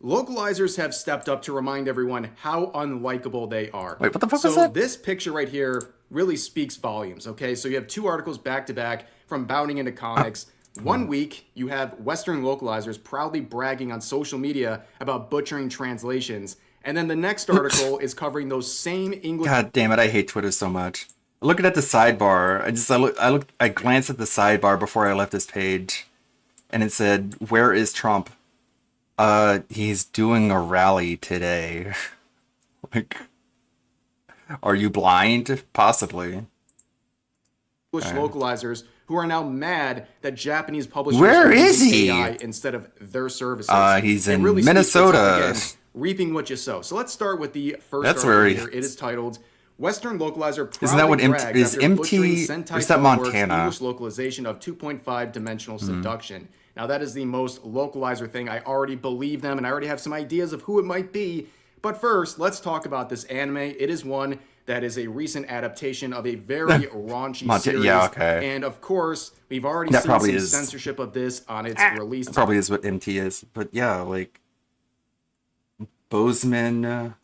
localizers have stepped up to remind everyone how unlikable they are. Wait, what the fuck so was that? This picture right here really speaks volumes, okay? So you have two articles back to back from Bounding into Comics. One week, you have Western localizers proudly bragging on social media about butchering translations. And then the next article is covering those same English. God damn it, I hate Twitter so much. Looking at the sidebar, I glanced at the sidebar before I left this page, and it said, "Where is Trump?" He's doing a rally today. Like, are you blind? Possibly. English localizers who are now mad that Japanese publishers Where are is using he? AI instead of their services. He's It in really speaks for Minnesota. itself again, reaping what you sow. So let's start with the first That's article where he here. It is titled Western Localizer Isn't that what proudly MT brags is? after butchering MT Sentai or is that Filmworks' Montana? English localization of 2.5 Dimensional Seduction. Now that is the most localizer thing. I already believe them and I already have some ideas of who it might be. But first, let's talk about this anime. It is one that is a recent adaptation of a very raunchy series. Yeah, okay. And of course, we've already That seen probably some is. censorship of this on its release. That probably is what MT is. But yeah, like Bozeman,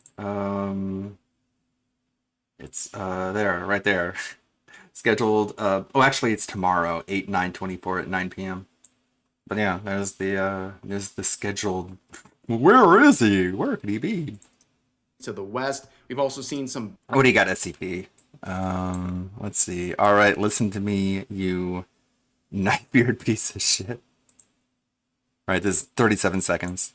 it's there, right there. Scheduled actually it's tomorrow, 8/9/24 at 9 p.m. But yeah, there's the scheduled. Where is he? Where could he be? To the west, we've also seen some. What do you got, SCP? Let's see. All right, listen to me, you Nightbeard piece of shit. All right, this is 37 seconds.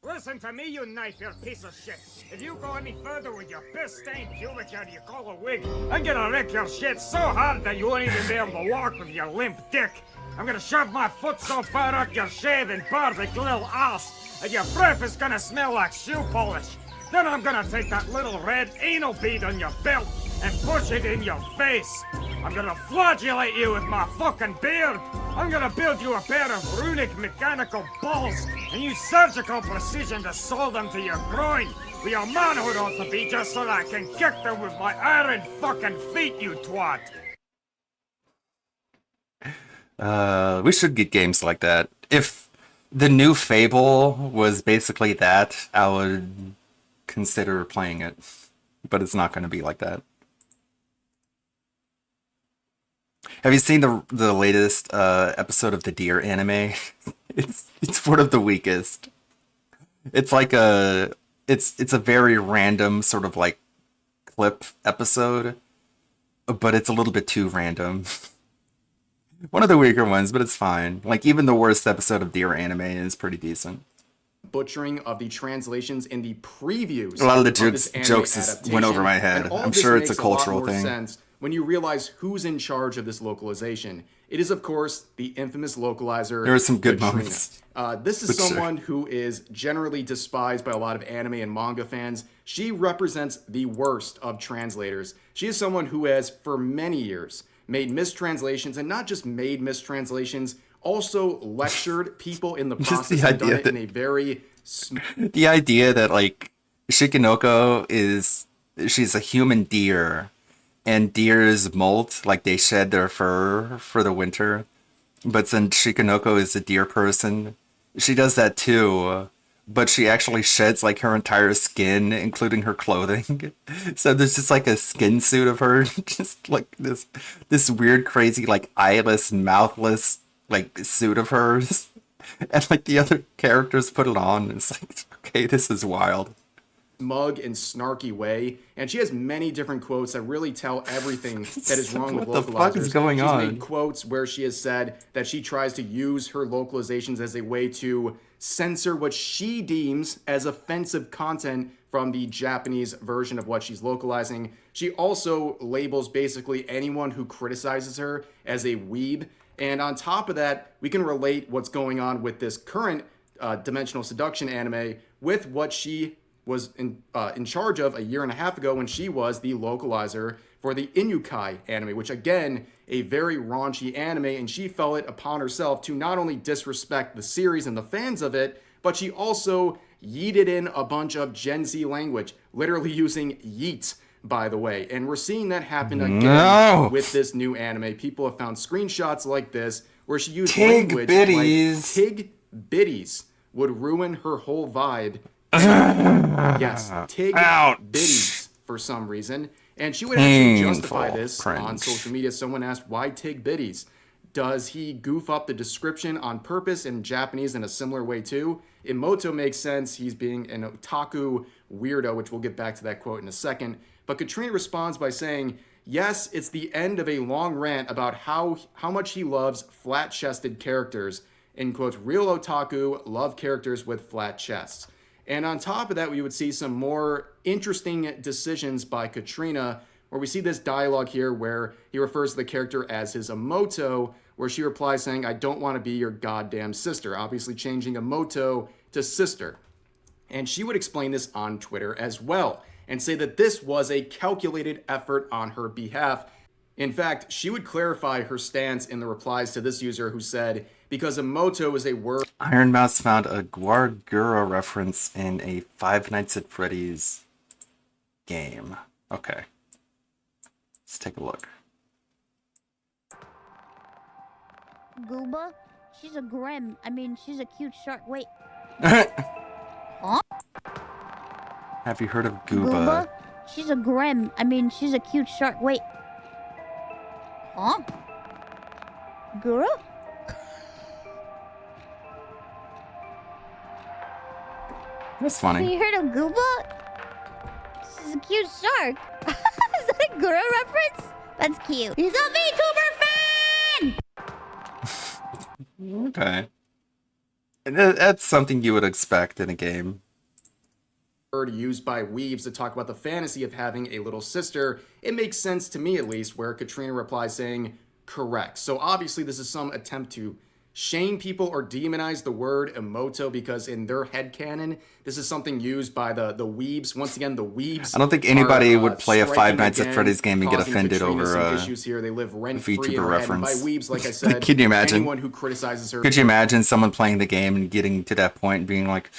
Listen to me, you knife-eared piece of shit. If you go any further with your piss-stained pubic hair you call a wig, I'm gonna wreck your shit so hard that you won't even be able to walk with your limp dick. I'm gonna shove my foot so far up your shaven, barbed little ass that your breath is gonna smell like shoe polish. Then I'm gonna take that little red anal bead on your belt and push it in your face. I'm gonna flagellate you with my fucking beard. I'm gonna build you a pair of runic mechanical balls and use surgical precision to sew them to your groin. Where your manhood ought to be just so that I can kick them with my iron fucking feet, you twat. We should get games like that. If the new Fable was basically that, I would consider playing it. But it's not going to be like that. Have you seen the latest episode of the Deer anime? It's one of the weakest. It's like it's a very random sort of like clip episode, but it's a little bit too random. One of the weaker ones, but it's fine. Like even the worst episode of Deer anime is pretty decent. Butchering of the translations in the previews. A lot of the this anime jokes adaptation. went over my head. And all I'm this sure it's a makes lot cultural more thing. Sense when you realize who's in charge of this localization. It is, of course, the infamous localizer. There are some good Katrina. moments. This is But sure. someone who is generally despised by a lot of anime and manga fans. She represents the worst of translators. She is someone who has, for many years, made mistranslations, and not just made mistranslations, also lectured people in the Just process the and done idea it that- in a very The idea that like Shikinoko she's a human deer, and deers molt, like they shed their fur for the winter, but since Shikinoko is a deer person, she does that too, but she actually sheds like her entire skin, including her clothing. So there's just like a skin suit of her, just like this weird, crazy, like eyeless, mouthless, like suit of hers. And like the other characters put it on, and it's like, okay, this is wild. smug and snarky way, and she has many different quotes that really tell everything that is wrong with What localizers. the fuck is going She's on? made quotes where she has said that she tries to use her localizations as a way to censor what she deems as offensive content from the Japanese version of what she's localizing. She also labels basically anyone who criticizes her as a weeb. And on top of that, we can relate what's going on with this current Dimensional Seduction anime with what she was in charge of a year and a half ago when she was the localizer for the Inukai anime, which again, a very raunchy anime, and she felt it upon herself to not only disrespect the series and the fans of it, but she also yeeted in a bunch of Gen Z language, literally using yeet, by the way. And we're seeing that happen again with this new anime. People have found screenshots like this where she used language like tig bitties would ruin her whole vibe. Yes, tig bitties for some reason. And she would actually justify this on social media. Someone asked, why tig bitties? Does he goof up the description on purpose in Japanese in a similar way too? Emoto makes sense. He's being an otaku weirdo, which we'll get back to that quote in a second. But Katrina responds by saying, yes, it's the end of a long rant about how much he loves flat-chested characters. In quotes, real otaku love characters with flat chests. And on top of that, we would see some more interesting decisions by Katrina, where we see this dialogue here where he refers to the character as his Emoto, where she replies saying, I don't want to be your goddamn sister, obviously changing Emoto to sister. And she would explain this on Twitter as well, and say that this was a calculated effort on her behalf. In fact, she would clarify her stance in the replies to this user who said, because Emoto is a word... Iron Mouse found a Guargura reference in a Five Nights at Freddy's game. Okay. Let's take a look. Gooba? She's a grim. I mean, she's a cute shark. Wait. Huh? Have you heard of Gooba? She's a grim. I mean, she's a cute shark. Wait. Huh? Gura? That's funny. Have you heard of Gooba? She's a cute shark. Is that a Gura reference? That's cute. He's a VTuber fan! Okay. That's something you would expect in a game. Word used by weebs to talk about the fantasy of having a little sister. It makes sense to me, at least, where Katrina replies saying, correct. So obviously this is some attempt to shame people or demonize the word Emoto because in their headcanon, this is something used by the weebs. Once again, the weebs. I don't think anybody would play a Five Nights at Freddy's game and get offended Katrina over issues here. They live rent-free in VTuber her head. And by reference. weebs, like I said, Can you imagine? anyone who criticizes her. Could you imagine someone playing the game and getting to that point and being like,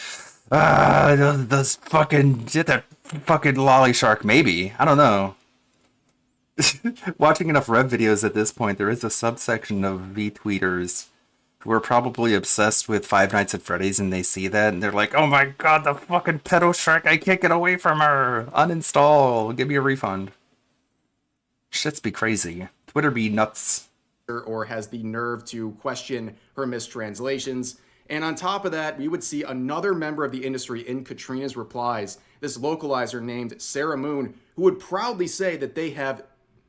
those fucking, get that fucking lolly shark, maybe. I don't know. Watching enough Rev videos at this point, there is a subsection of V-tweeters who are probably obsessed with Five Nights at Freddy's and they see that and they're like, oh my god, the fucking pedo shark, I can't get away from her. Uninstall, give me a refund. Shits be crazy. Twitter be nuts. Or has the nerve to question her mistranslations. And on top of that, we would see another member of the industry in Katrina's replies, this localizer named Sarah Moon, who would proudly say that they have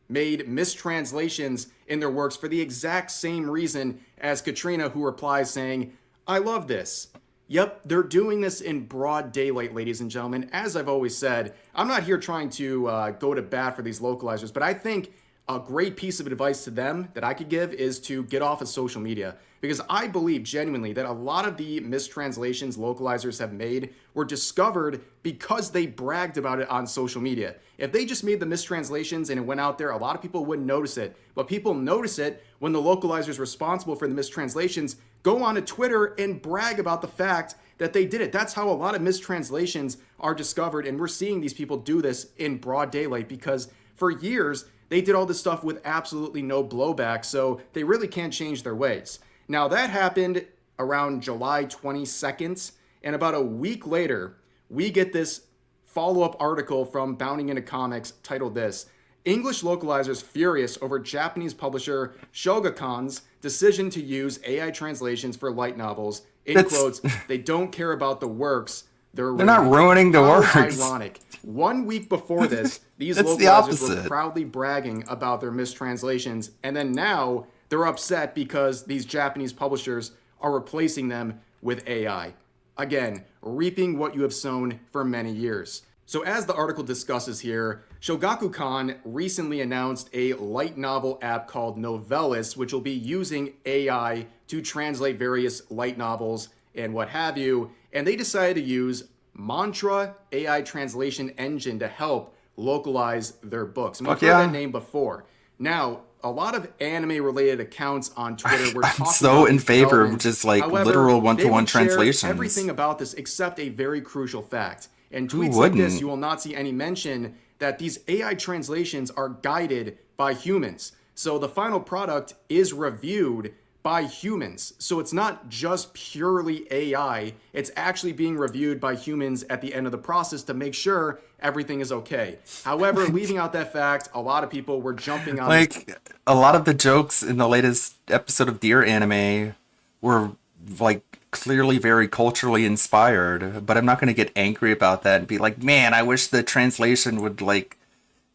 made mistranslations in their works for the exact same reason as Katrina, who replies saying, I love this. Yep, they're doing this in broad daylight, ladies and gentlemen. As I've always said, I'm not here trying to go to bat for these localizers, but I think a great piece of advice to them that I could give is to get off of social media. Because I believe genuinely that a lot of the mistranslations localizers have made were discovered because they bragged about it on social media. If they just made the mistranslations and it went out there, a lot of people wouldn't notice it. But people notice it when the localizers responsible for the mistranslations go on to Twitter and brag about the fact that they did it. That's how a lot of mistranslations are discovered. And we're seeing these people do this in broad daylight because for years, they did all this stuff with absolutely no blowback. So they really can't change their ways. Now, that happened around July 22nd, and about a week later, we get this follow-up article from Bounding Into Comics titled this, English localizers furious over Japanese publisher Shogakukan's decision to use AI translations for light novels. In quotes, they don't care about the works. They're not ruining the works. Ironic. 1 week before this, these localizers were proudly bragging about their mistranslations, and then now they're upset because these Japanese publishers are replacing them with AI. Again, reaping what you have sown for many years. So as the article discusses here, Shogakukan recently announced a light novel app called Novellis, which will be using AI to translate various light novels and what have you. And they decided to use Mantra AI translation engine to help localize their books. And we've Fuck heard yeah. that name before. Now, a lot of anime-related accounts on Twitter were talking so about in these favor of developments. just, like, However, literal they one-to-one would share translations. everything about this except a very crucial fact. In Who tweets like this, wouldn't? you will not see any mention that these AI translations are guided by humans. So the final product is reviewed by humans. So it's not just purely AI, it's actually being reviewed by humans at the end of the process to make sure everything is okay. However, leaving out that fact, a lot of people were jumping on this. Like, a lot of the jokes in the latest episode of Dear Anime were, like, clearly very culturally inspired, but I'm not going to get angry about that and be like, man, I wish the translation would, like,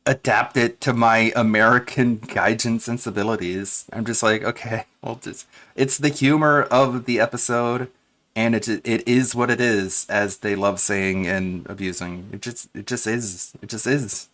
adapt it to my American gaijin sensibilities. I'm just like, okay, well, it's the humor of the episode, and it is what it is, as they love saying and abusing. It just is. It just is.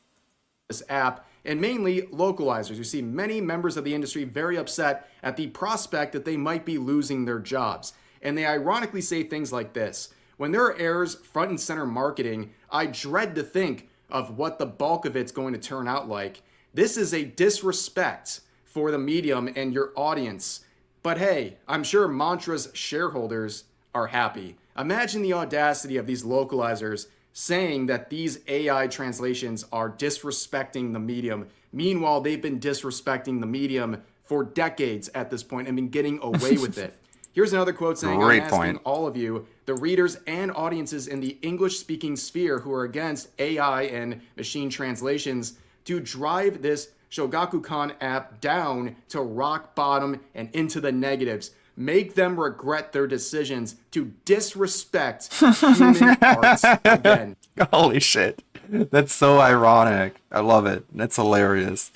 This app, and mainly localizers. You see many members of the industry very upset at the prospect that they might be losing their jobs. And they ironically say things like this: when there are errors front and center marketing, I dread to think of what the bulk of it's going to turn out like. This is a disrespect for the medium and your audience. But hey, I'm sure Mantra's shareholders are happy. Imagine the audacity of these localizers saying that these AI translations are disrespecting the medium. Meanwhile, they've been disrespecting the medium for decades at this point and been getting away with it. Here's another quote saying, Great I'm asking point. all of you, the readers and audiences in the English-speaking sphere who are against AI and machine translations, to drive this Shogakukan app down to rock bottom and into the negatives. Make them regret their decisions to disrespect human arts again. Holy shit. That's so ironic. I love it. That's hilarious.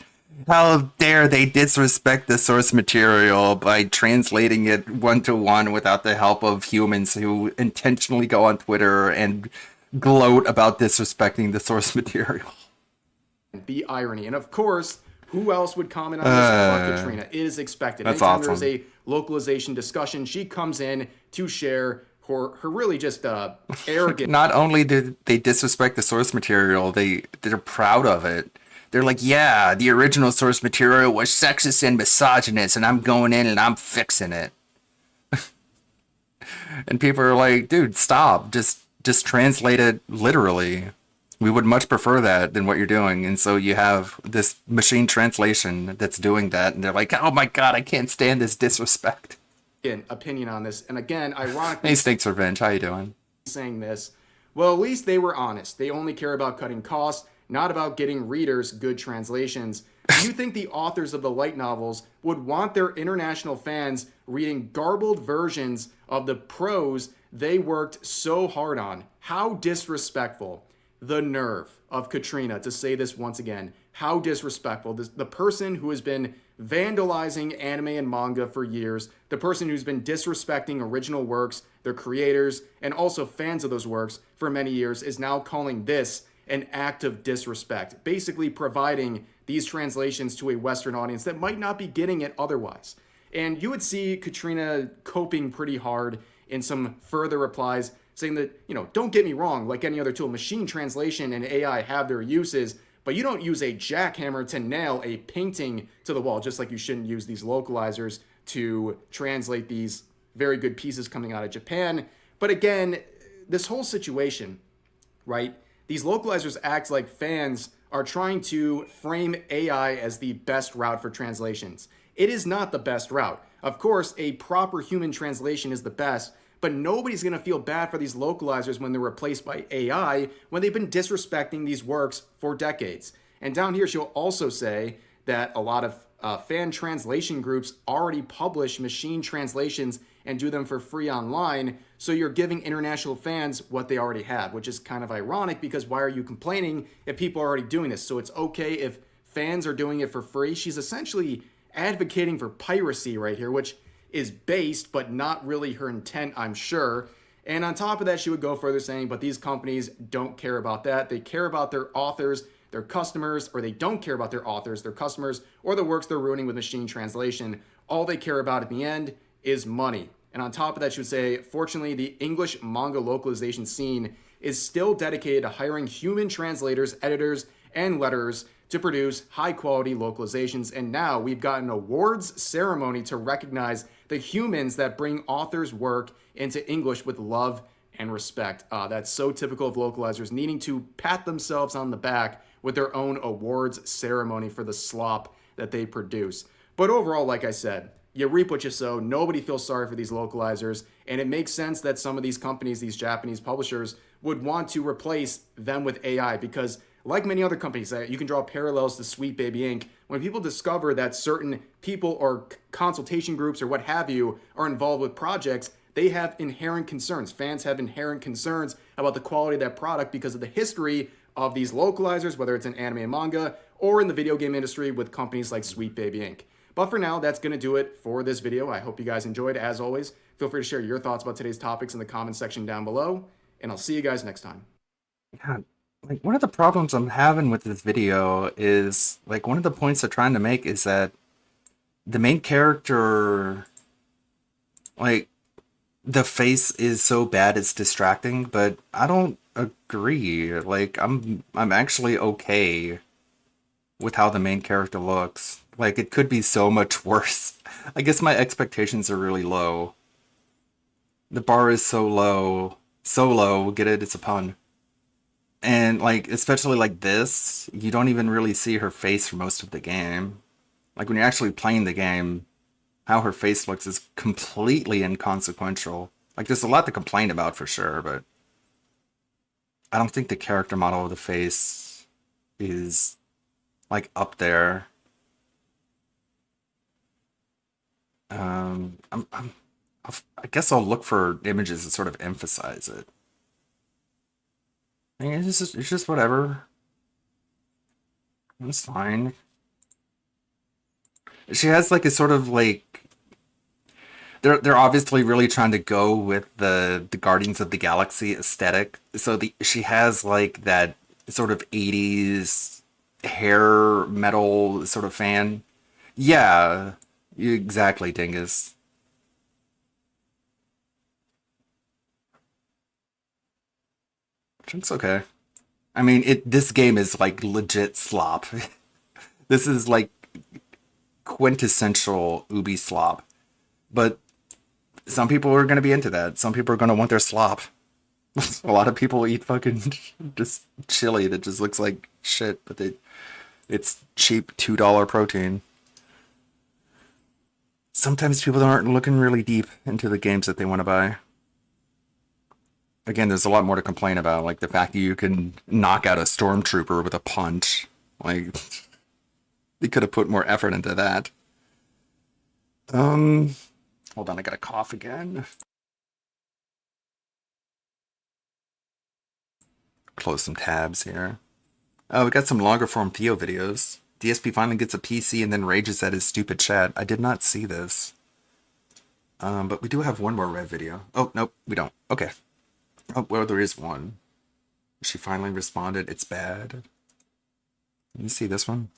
How dare they disrespect the source material by translating it one-to-one without the help of humans who intentionally go on Twitter and gloat about disrespecting the source material. The irony. And of course, who else would comment on this but Katrina? It is expected. That's Anytime awesome. there's a localization discussion, she comes in to share her really just arrogant. Not only did they disrespect the source material, they're proud of it. They're like, yeah, the original source material was sexist and misogynist, and I'm going in and I'm fixing it. And people are like, dude, stop. Just translate it literally. We would much prefer that than what you're doing. And so you have this machine translation that's doing that, and they're like, oh my god, I can't stand this disrespect. Opinion on this. And again, ironically, Hey, Stakes Revenge, how you doing? saying this, well, at least they were honest. They only care about cutting costs, not about getting readers good translations. Do you think the authors of the light novels would want their international fans reading garbled versions of the prose they worked so hard on? How disrespectful. The nerve of Katrina to say this once again. How disrespectful. The person who has been vandalizing anime and manga for years, the person who's been disrespecting original works, their creators, and also fans of those works for many years, is now calling this an act of disrespect, basically providing these translations to a Western audience that might not be getting it otherwise. And you would see Katrina coping pretty hard in some further replies, saying that, don't get me wrong, like any other tool, machine translation and AI have their uses, but you don't use a jackhammer to nail a painting to the wall, just like you shouldn't use these localizers to translate these very good pieces coming out of Japan. But again, this whole situation, right? These localizers act like fans are trying to frame AI as the best route for translations. It is not the best route. Of course, a proper human translation is the best, but nobody's going to feel bad for these localizers when they're replaced by AI when they've been disrespecting these works for decades. And down here, she'll also say that a lot of fan translation groups already publish machine translations and do them for free online, so you're giving international fans what they already have, which is kind of ironic because why are you complaining if people are already doing this? So it's okay if fans are doing it for free. She's essentially advocating for piracy right here, which is based, but not really her intent, I'm sure. And on top of that, she would go further saying, but these companies don't care about that. They care about their authors, their customers, or they don't care about their authors, their customers, or the works they're ruining with machine translation. All they care about at the end is money. And on top of that, she would say, fortunately, the English manga localization scene is still dedicated to hiring human translators, editors, and letterers to produce high-quality localizations. And now we've got an awards ceremony to recognize the humans that bring authors' work into English with love and respect. That's so typical of localizers, needing to pat themselves on the back with their own awards ceremony for the slop that they produce. But overall, like I said, you reap what you sow. Nobody feels sorry for these localizers, and it makes sense that some of these companies, these Japanese publishers, would want to replace them with AI, because like many other companies, you can draw parallels to Sweet Baby Inc. When people discover that certain people or consultation groups or what have you are involved with projects, they have inherent concerns. Fans have inherent concerns about the quality of that product because of the history of these localizers, whether it's in anime and manga or in the video game industry with companies like Sweet Baby Inc. But for now, that's going to do it for this video. I hope you guys enjoyed. As always, feel free to share your thoughts about today's topics in the comment section down below, and I'll see you guys next time. Yeah, like one of the problems I'm having with this video is, like, one of the points they're trying to make is that the main character, like, the face is so bad it's distracting, but I don't agree. Like, I'm actually okay with how the main character looks. Like, it could be so much worse. I guess my expectations are really low. The bar is so low. So low, get it? It's a pun. And, like, especially like this, you don't even really see her face for most of the game. Like, when you're actually playing the game, how her face looks is completely inconsequential. Like, there's a lot to complain about for sure, but I don't think the character model of the face is, like, up there. I guess I'll look for images that sort of emphasize it. I mean, it's just whatever. It's fine. She has like a sort of like they're obviously really trying to go with the Guardians of the Galaxy aesthetic. So she has like that sort of 80s hair metal sort of fan. Yeah, exactly, Dingus. It's okay. I mean, this game is like legit slop. This is like quintessential Ubi slop. But some people are going to be into that. Some people are going to want their slop. A lot of people eat fucking just chili that just looks like shit, but it's cheap $2 protein. Sometimes people aren't looking really deep into the games that they want to buy. Again, there's a lot more to complain about, like the fact that you can knock out a stormtrooper with a punch. Like, they could have put more effort into that. Hold on, I gotta cough again. Close some tabs here. Oh, we got some longer form Theo videos. DSP finally gets a PC and then rages at his stupid chat. I did not see this. But we do have one more red video. Oh, nope, we don't. Okay. Oh, well, there is one. She finally responded, it's bad. You see this one?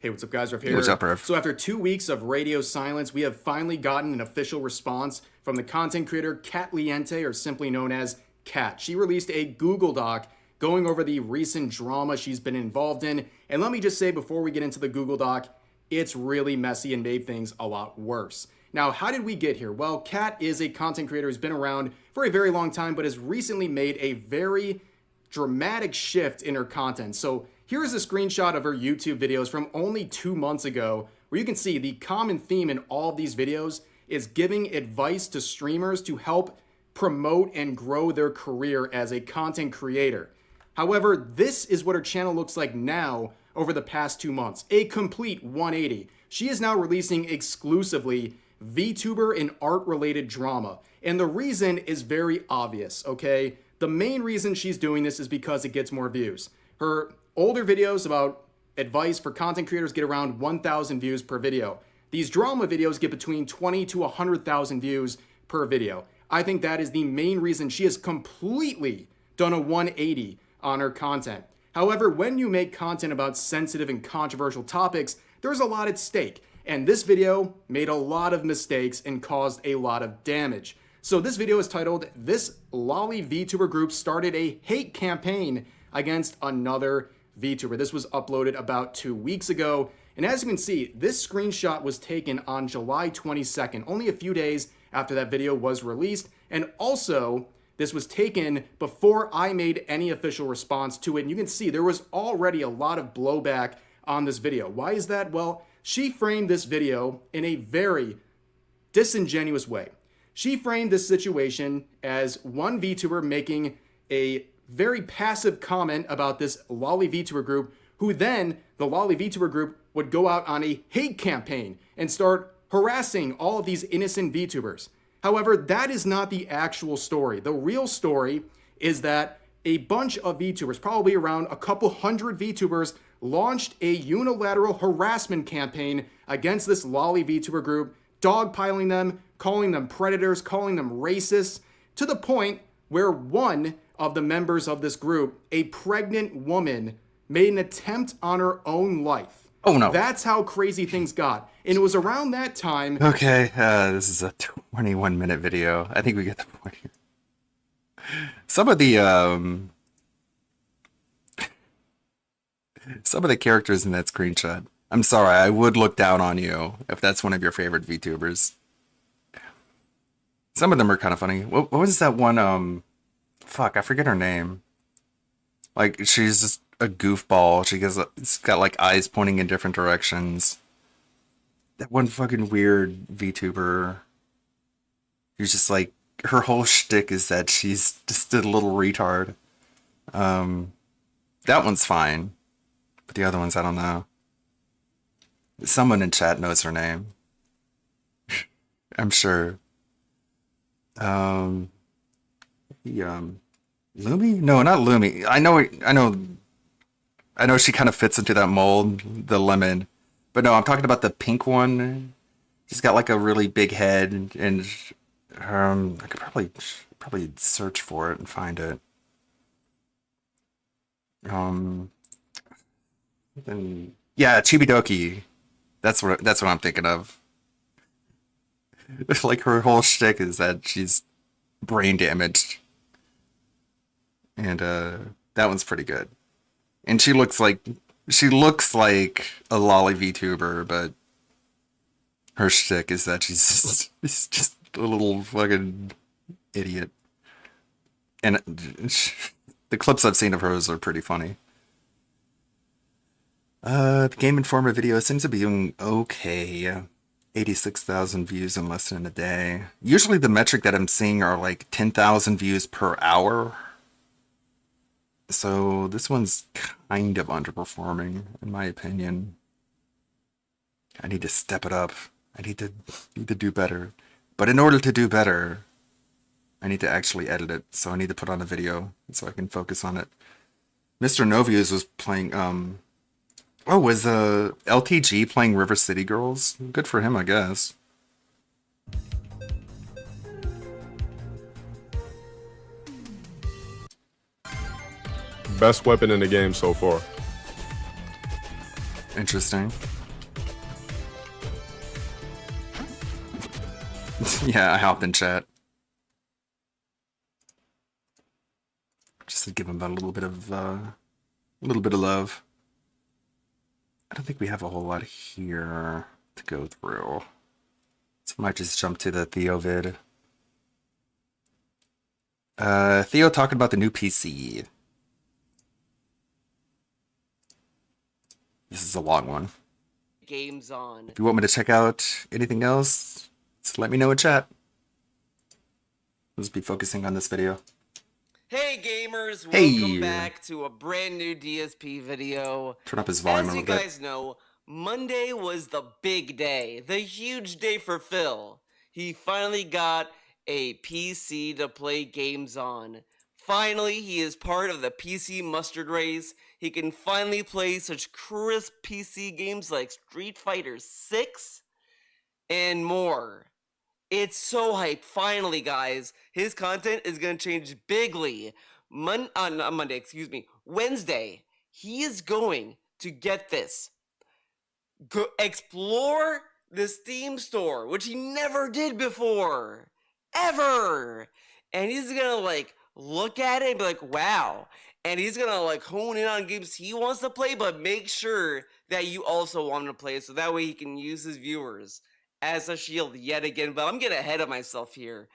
Hey, what's up, guys? Rev here. What's up, Rev? So after 2 weeks of radio silence, we have finally gotten an official response from the content creator Kat Liente, or simply known as Kat. She released a Google Doc going over the recent drama she's been involved in. And let me just say before we get into the Google Doc, it's really messy and made things a lot worse. Now, how did we get here? Well, Kat is a content creator who's been around for a very long time, but has recently made a very dramatic shift in her content. So here is a screenshot of her YouTube videos from only 2 months ago, where you can see the common theme in all of these videos is giving advice to streamers to help promote and grow their career as a content creator. However, this is what her channel looks like now over the past 2 months. A complete 180. She is now releasing exclusively VTuber and art-related drama. And the reason is very obvious, okay? The main reason she's doing this is because it gets more views. Her older videos about advice for content creators get around 1,000 views per video. These drama videos get between 20 to 100,000 views per video. I think that is the main reason she has completely done a 180 on her content. However, when you make content about sensitive and controversial topics, there's a lot at stake. And this video made a lot of mistakes and caused a lot of damage. So this video is titled, "This Lolly VTuber Group Started a Hate Campaign Against Another VTuber." This was uploaded about 2 weeks ago. And as you can see, this screenshot was taken on July 22nd, only a few days after that video was released. And also, this was taken before I made any official response to it. And you can see there was already a lot of blowback on this video. Why is that? Well, she framed this video in a very disingenuous way. She framed this situation as one VTuber making a very passive comment about this Lolly VTuber group, who then, the Lolly VTuber group, would go out on a hate campaign and start harassing all of these innocent VTubers. However, that is not the actual story. The real story is that a bunch of VTubers, probably around a couple hundred VTubers, launched a unilateral harassment campaign against this Lolly VTuber group, dogpiling them, calling them predators, calling them racists, to the point where one of the members of this group, a pregnant woman, made an attempt on her own life. Oh no. That's how crazy things got. And it was around that time. Okay, this is a 21-minute video. I think we get the point here. Some of the characters in that screenshot. I'm sorry, I would look down on you if that's one of your favorite VTubers. Some of them are kind of funny. What was that one, fuck, I forget her name. Like, she's just a goofball. She's got like eyes pointing in different directions. That one fucking weird VTuber. She's just like, her whole shtick is that she's just a little retard. That one's fine. But the other ones, I don't know. Someone in chat knows her name. I'm sure. Lumi? No, not Lumi. I know she kind of fits into that mold, the lemon. But no, I'm talking about the pink one. She's got like a really big head, and I could probably search for it and find it. Then yeah, Chibidoki. That's what I'm thinking of. Like, her whole shtick is that she's brain damaged. And that one's pretty good. And she looks like a Lolly VTuber, but her shtick is that she's just a little fucking idiot. And the clips I've seen of hers are pretty funny. The Game Informer video seems to be doing okay. 86,000 views in less than a day. Usually the metric that I'm seeing are like 10,000 views per hour. So this one's kind of underperforming, in my opinion. I need to step it up. I need to do better. But in order to do better, I need to actually edit it. So I need to put on a video so I can focus on it. Mr. Novius was playing, was LTG playing River City Girls? Good for him, I guess. Best weapon in the game so far. Interesting. Yeah, I hopped in chat. Just to give him a little bit of love. I don't think we have a whole lot here to go through. So I might just jump to the Theo vid. Theo talking about the new PC. This is a long one. Games on. If you want me to check out anything else, just let me know in chat. Let's be focusing on this video. Hey gamers, Hey. welcome back to a brand new DSP video. Turn up his volume As a you little bit. guys know, Monday was the big day, the huge day for Phil. He finally got a PC to play games on. Finally, he is part of the PC mustard race. He can finally play such crisp PC games like Street Fighter 6 and more. It's so hype. Finally, guys, his content is going to change bigly. Wednesday, he is going to get this. Explore the Steam store, which he never did before, ever. And he's gonna like look at it and be like, wow. And he's gonna like hone in on games he wants to play, but make sure that you also want him to play, so that way he can use his viewers as a shield yet again. But I'm getting ahead of myself here.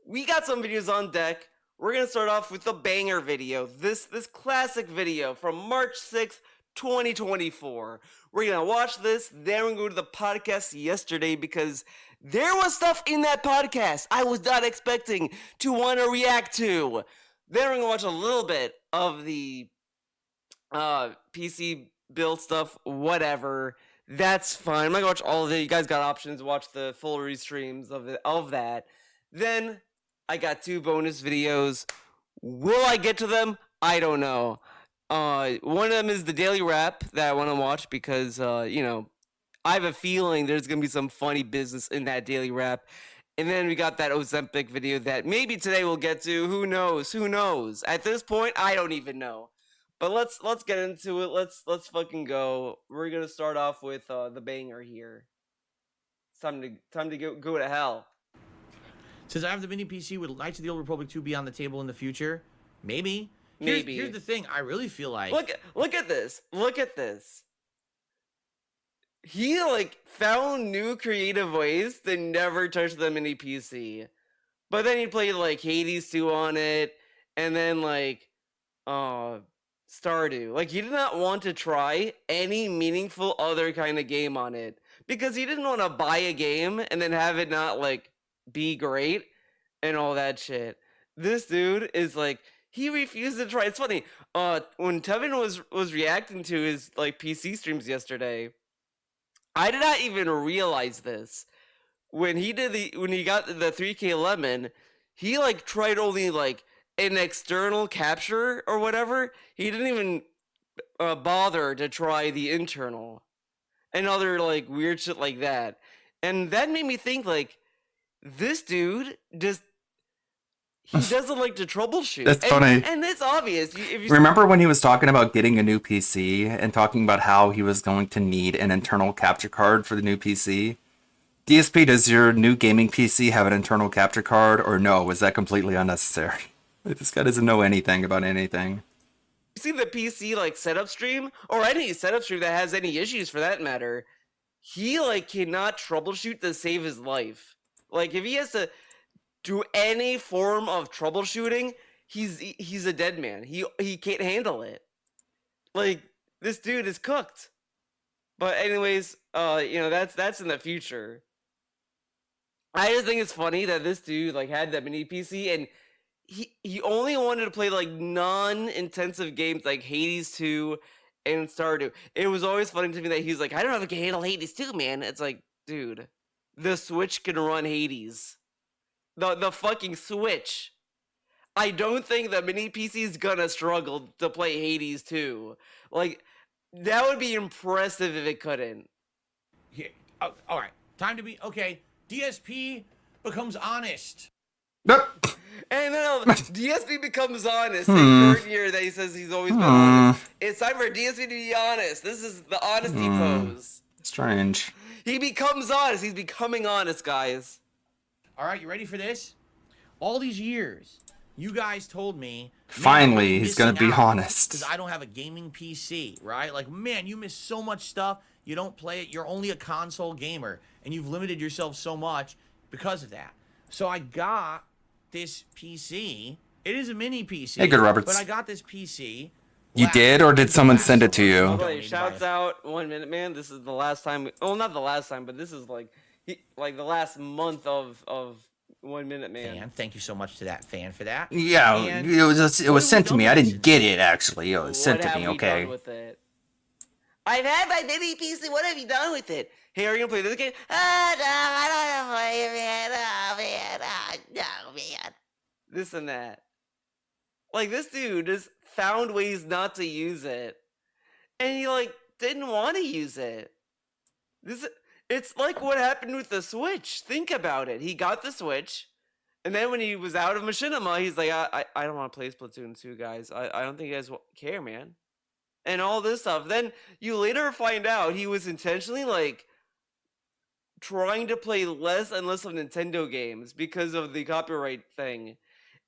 We got some videos on deck. We're gonna start off with the banger video. This classic video from March 6th, 2024. We're gonna watch this, then we're gonna go to the podcast yesterday because there was stuff in that podcast I was not expecting to want to react to. Then we're gonna watch a little bit of the PC build stuff, whatever. That's fine. I'm not gonna watch all of it. You guys got options. Watch the full restreams of that. Then I got 2 bonus videos. Will I get to them? I don't know. One of them is the daily wrap that I want to watch because, you know, I have a feeling there's going to be some funny business in that daily wrap. And then we got that Ozempic video that maybe today we'll get to. Who knows? Who knows? At this point, I don't even know. But let's get into it. Let's fucking go. We're going to start off with the banger here. It's time to go to hell. Says I have the mini PC. Would Knights of the Old Republic 2 be on the table in the future? Maybe. Maybe. Here's the thing. I really feel like look at this. Look at this. He like found new creative ways to never touch the mini PC. But then he played like Hades 2 on it, and then like Stardew. Like he did not want to try any meaningful other kind of game on it because he didn't want to buy a game and then have it not like be great and all that shit. This dude is like, he refused to try. It's funny. When Tevin was reacting to his like PC streams yesterday, I did not even realize this. When he got the 3K lemon, he like tried only like an external capture or whatever. He didn't even bother to try the internal and other like weird shit like that. And that made me think like, this dude just he doesn't like to troubleshoot. That's funny. And it's obvious. If you Remember when he was talking about getting a new PC and talking about how he was going to need an internal capture card for the new PC? DSP, does your new gaming PC have an internal capture card, or no? Was that completely unnecessary? This guy doesn't know anything about anything. You see the PC like setup stream, or any setup stream that has any issues for that matter, he like cannot troubleshoot to save his life. Like if he has to do any form of troubleshooting, he's a dead man. He can't handle it. Like this dude is cooked. But anyways, you know, that's in the future. I just think it's funny that this dude like had that mini PC and he only wanted to play like non-intensive games like Hades 2 and Stardew. It was always funny to me that he's like, I don't know if I can handle Hades 2, man. It's like, dude, the Switch can run Hades. The fucking Switch. I don't think the mini PC is gonna struggle to play Hades 2. Like, that would be impressive if it couldn't. Yeah. Oh, all right. Time to be okay. DSP becomes honest. And then DSP becomes honest. The third year that he says he's always been honest. It's time for DSP to be honest. This is the honesty pose. Strange. He becomes honest. He's becoming honest, guys. All right, you ready for this? All these years, you guys told me. Finally, he's gonna be honest. Because I don't have a gaming PC, right? Like, man, you miss so much stuff. You don't play it. You're only a console gamer, and you've limited yourself so much because of that. So I got this PC. It is a mini PC. Hey, good Roberts. But I got this PC. You did, or did someone send it to you? Wait, shouts out 1 minute, man. This is the last time. Well, not the last time, but this is like the last month of 1 minute, man. Fan, thank you so much to that fan for that. Yeah, And it was sent to me. I didn't get it actually. It was sent What to me. have we Okay. done with it? I've had my mini PC. What have you done with it? Hey, are you gonna play this game? No, I don't want to play it, man. Oh, man. No, man. This and that. Like, this dude just found ways not to use it. And he, like, didn't want to use it. It's like what happened with the Switch. Think about it. He got the Switch, and then when he was out of Machinima, he's like, I don't want to play Splatoon 2, guys. I don't think you guys care, man. And all this stuff. Then you later find out he was intentionally, like, trying to play less and less of Nintendo games because of the copyright thing.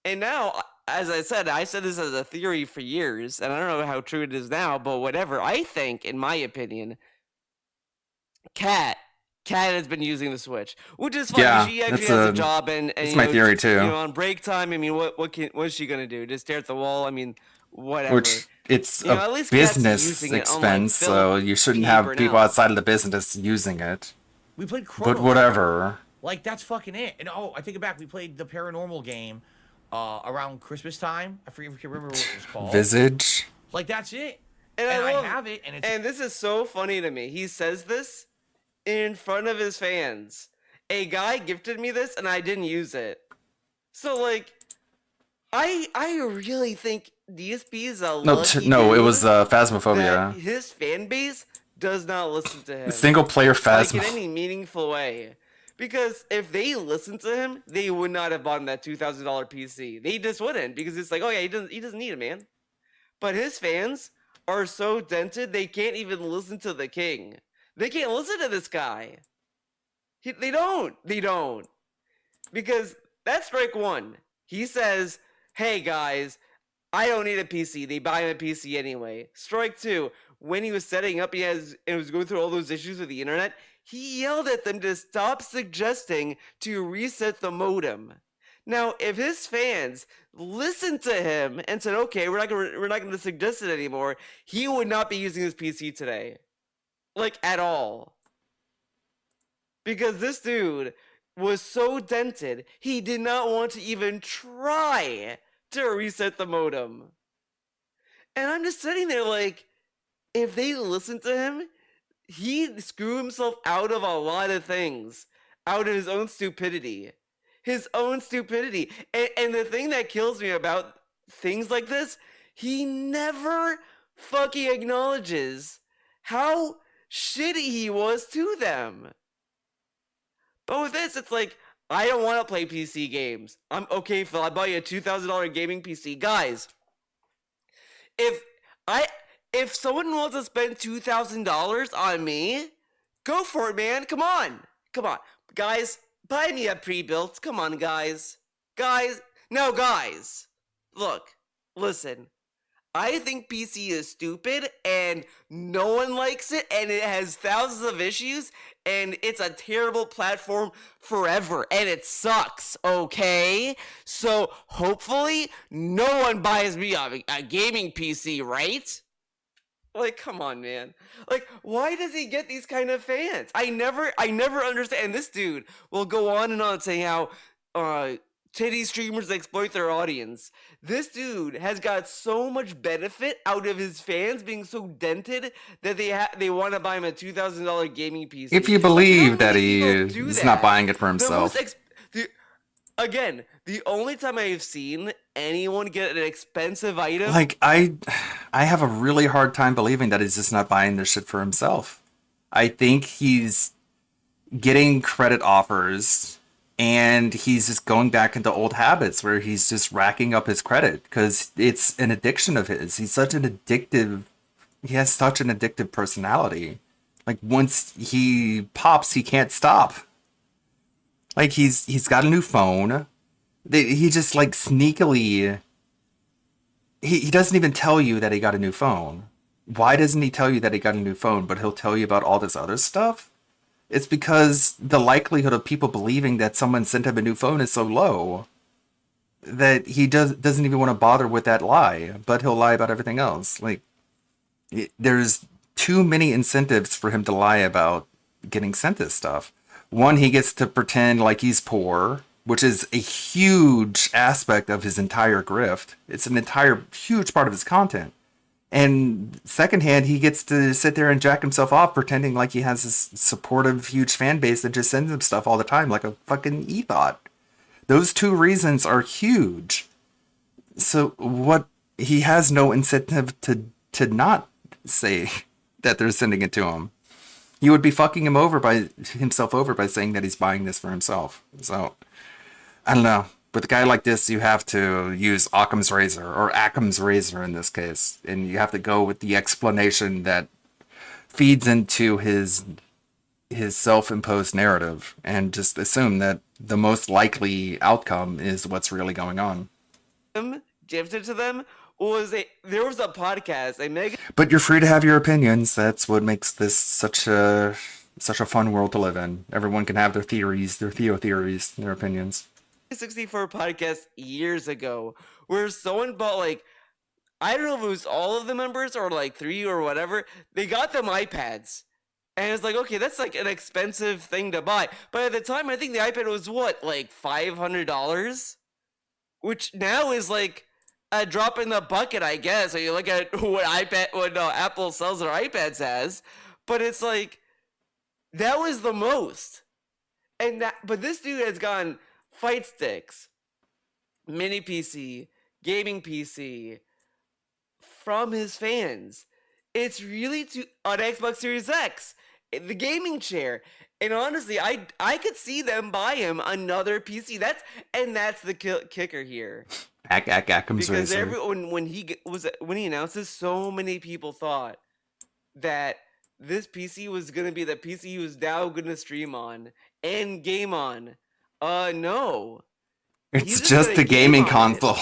And now, as I said this as a theory for years, and I don't know how true it is now, but whatever. I think, in my opinion, Cat has been using the Switch, which is fine. Yeah, She actually has a job, and that's you my know, theory too. on break time, I mean, what is she gonna do? Just stare at the wall? I mean, whatever. Which it's You know, at a least Cat's business using it, unlike expense, Phil so you shouldn't Peep have or people now. outside of the business using it. We played Chrono But whatever. Like, that's fucking it. And I take it back. We played the paranormal game around Christmas time. I can't remember what it was called. Visage. Like, that's it. And I love, have it. And this is so funny to me. He says this in front of his fans. A guy gifted me this, and I didn't use it. So, like, I really think DSP is a lucky No, it dude was Phasmophobia. that his fan base does not listen to him. Single player like, Phasmo. in any meaningful way. Because if they listened to him, they would not have bought that $2,000 PC. They just wouldn't, because it's like, oh yeah, he doesn't need it, man. But his fans are so dented, they can't even listen to the king. They can't listen to this guy. They don't. Because that's strike one. He says, hey guys, I don't need a PC. They buy him a PC anyway. Strike two, when he was setting up, and was going through all those issues with the internet, he yelled at them to stop suggesting to reset the modem. Now, if his fans listened to him and said, okay, we're not going to suggest it anymore, he would not be using his PC today. Like, at all. Because this dude was so dented, he did not want to even try to reset the modem. And I'm just sitting there like, if they listen to him, he'd screw himself out of a lot of things. Out of his own stupidity. And the thing that kills me about things like this, he never fucking acknowledges how shitty he was to them. But with this, it's like, I don't want to play PC games. I'm okay, Phil, I bought you a $2,000 gaming PC. Guys, if someone wants to spend $2,000 on me, go for it, man. Come on. Guys, buy me a pre-built. Come on, guys. Guys. Look, listen. I think PC is stupid, and no one likes it, and it has thousands of issues, and it's a terrible platform forever, and it sucks, okay? So, hopefully, no one buys me a gaming PC, right? Like, come on, man. Like, why does he get these kind of fans? I never understand. And this dude will go on and on saying how titty streamers exploit their audience. This dude has got so much benefit out of his fans being so dented that they want to buy him a $2,000 gaming PC. If you believe that he's not buying it for himself. Again, the only time I've seen anyone get an expensive item... Like, I have a really hard time believing that he's just not buying this shit for himself. I think he's getting credit offers, and he's just going back into old habits where he's just racking up his credit, because it's an addiction of his. He has such an addictive personality. Like, once he pops, he can't stop. Like, he's got a new phone. He just, like, sneakily... He doesn't even tell you that he got a new phone. Why doesn't he tell you that he got a new phone, but he'll tell you about all this other stuff? It's because the likelihood of people believing that someone sent him a new phone is so low that he doesn't even want to bother with that lie, but he'll lie about everything else. Like, there's too many incentives for him to lie about getting sent this stuff. One, he gets to pretend like he's poor, which is a huge aspect of his entire grift. It's an entire huge part of his content. And secondhand, he gets to sit there and jack himself off pretending like he has this supportive, huge fan base that just sends him stuff all the time, like a fucking e-thought. Those two reasons are huge. So he has no incentive to not say that they're sending it to him. He would be fucking himself over by saying that he's buying this for himself. So, I don't know. With a guy like this, you have to use Occam's razor, or Occam's razor in this case. And you have to go with the explanation that feeds into his his self-imposed narrative and just assume that the most likely outcome is what's really going on. Gifted to them there was a podcast, But you're free to have your opinions. That's what makes this such a fun world to live in. Everyone can have their theories, their theories, their opinions. 64 podcast years ago where someone bought like, I don't know if it was all of the members or like 3 or whatever. They got them iPads. And it's like, okay, that's like an expensive thing to buy. But at the time, I think the iPad was what, like $500? Which now is like a drop in the bucket, I guess. So you look at what Apple sells their iPads as. But it's like, that was the most. But this dude has gone fight sticks, mini PC, gaming PC, from his fans. It's really on Xbox Series X, the gaming chair. And honestly, I could see them buy him another PC. That's the kicker here. Because everyone when he announced this, so many people thought that this PC was gonna be the PC he was now gonna stream on and game on. No. It's just a gaming console.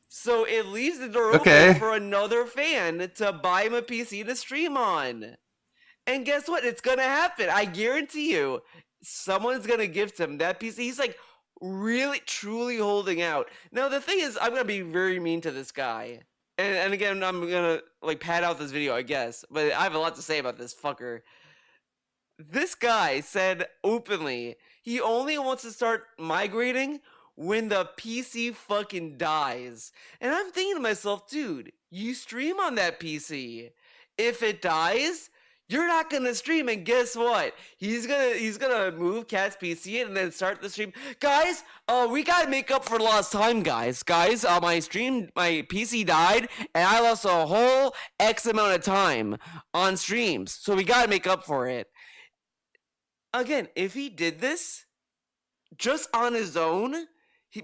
So it leaves the door open for another fan to buy him a PC to stream on. And guess what? It's gonna happen. I guarantee you, someone's gonna gift him that PC. He's like really, truly holding out. Now the thing is, I'm gonna be very mean to this guy. And again, I'm gonna like pad out this video, I guess. But I have a lot to say about this fucker. This guy said openly he only wants to start migrating when the PC fucking dies. And I'm thinking to myself, dude, you stream on that PC. If it dies, you're not gonna stream, and guess what? He's gonna move Cat's PC and then start the stream. Guys, we gotta make up for lost time, guys. Guys, my PC died, and I lost a whole X amount of time on streams. So we gotta make up for it. Again, if he did this just on his own,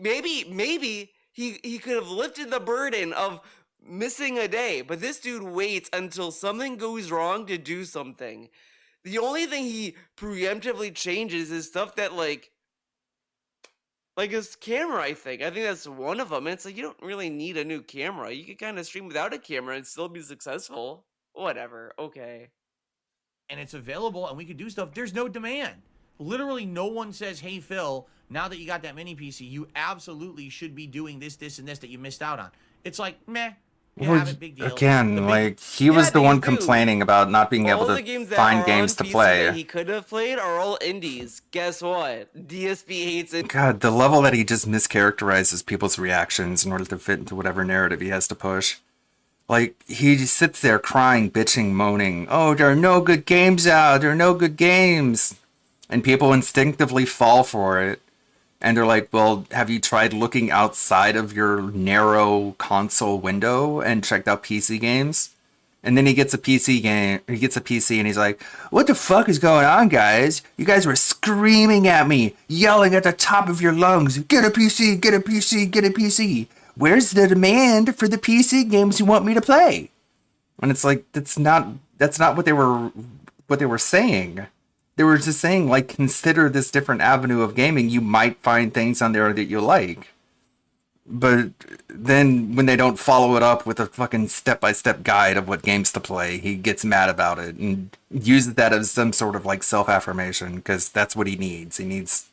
maybe he could have lifted the burden of missing a day, but this dude waits until something goes wrong to do something. The only thing he preemptively changes is stuff that like his camera. I think that's one of them. And it's like, you don't really need a new camera. You can kind of stream without a camera and still be successful. Whatever. Okay. And it's available and we can do stuff. There's no demand. Literally no one says, hey Phil, now that you got that mini PC, you absolutely should be doing this, this, and this that you missed out on. It's like, meh. Big deal. Again, like he was the one complaining about not being able to find games to play. That he could have played are all indies. Guess what? DSP hates it. God, the level that he just mischaracterizes people's reactions in order to fit into whatever narrative he has to push. Like, he just sits there crying, bitching, moaning, oh, there are no good games out, there are no good games. And people instinctively fall for it. And they're like, well, have you tried looking outside of your narrow console window and checked out PC games? And then he gets a PC and he's like, what the fuck is going on, guys? You guys were screaming at me, yelling at the top of your lungs, get a PC, get a PC, get a PC. Where's the demand for the PC games you want me to play? And it's like, that's not what they were saying. They were just saying, like, consider this different avenue of gaming. You might find things on there that you like. But then when they don't follow it up with a fucking step-by-step guide of what games to play, he gets mad about it and uses that as some sort of, like, self-affirmation, because that's what he needs. He needs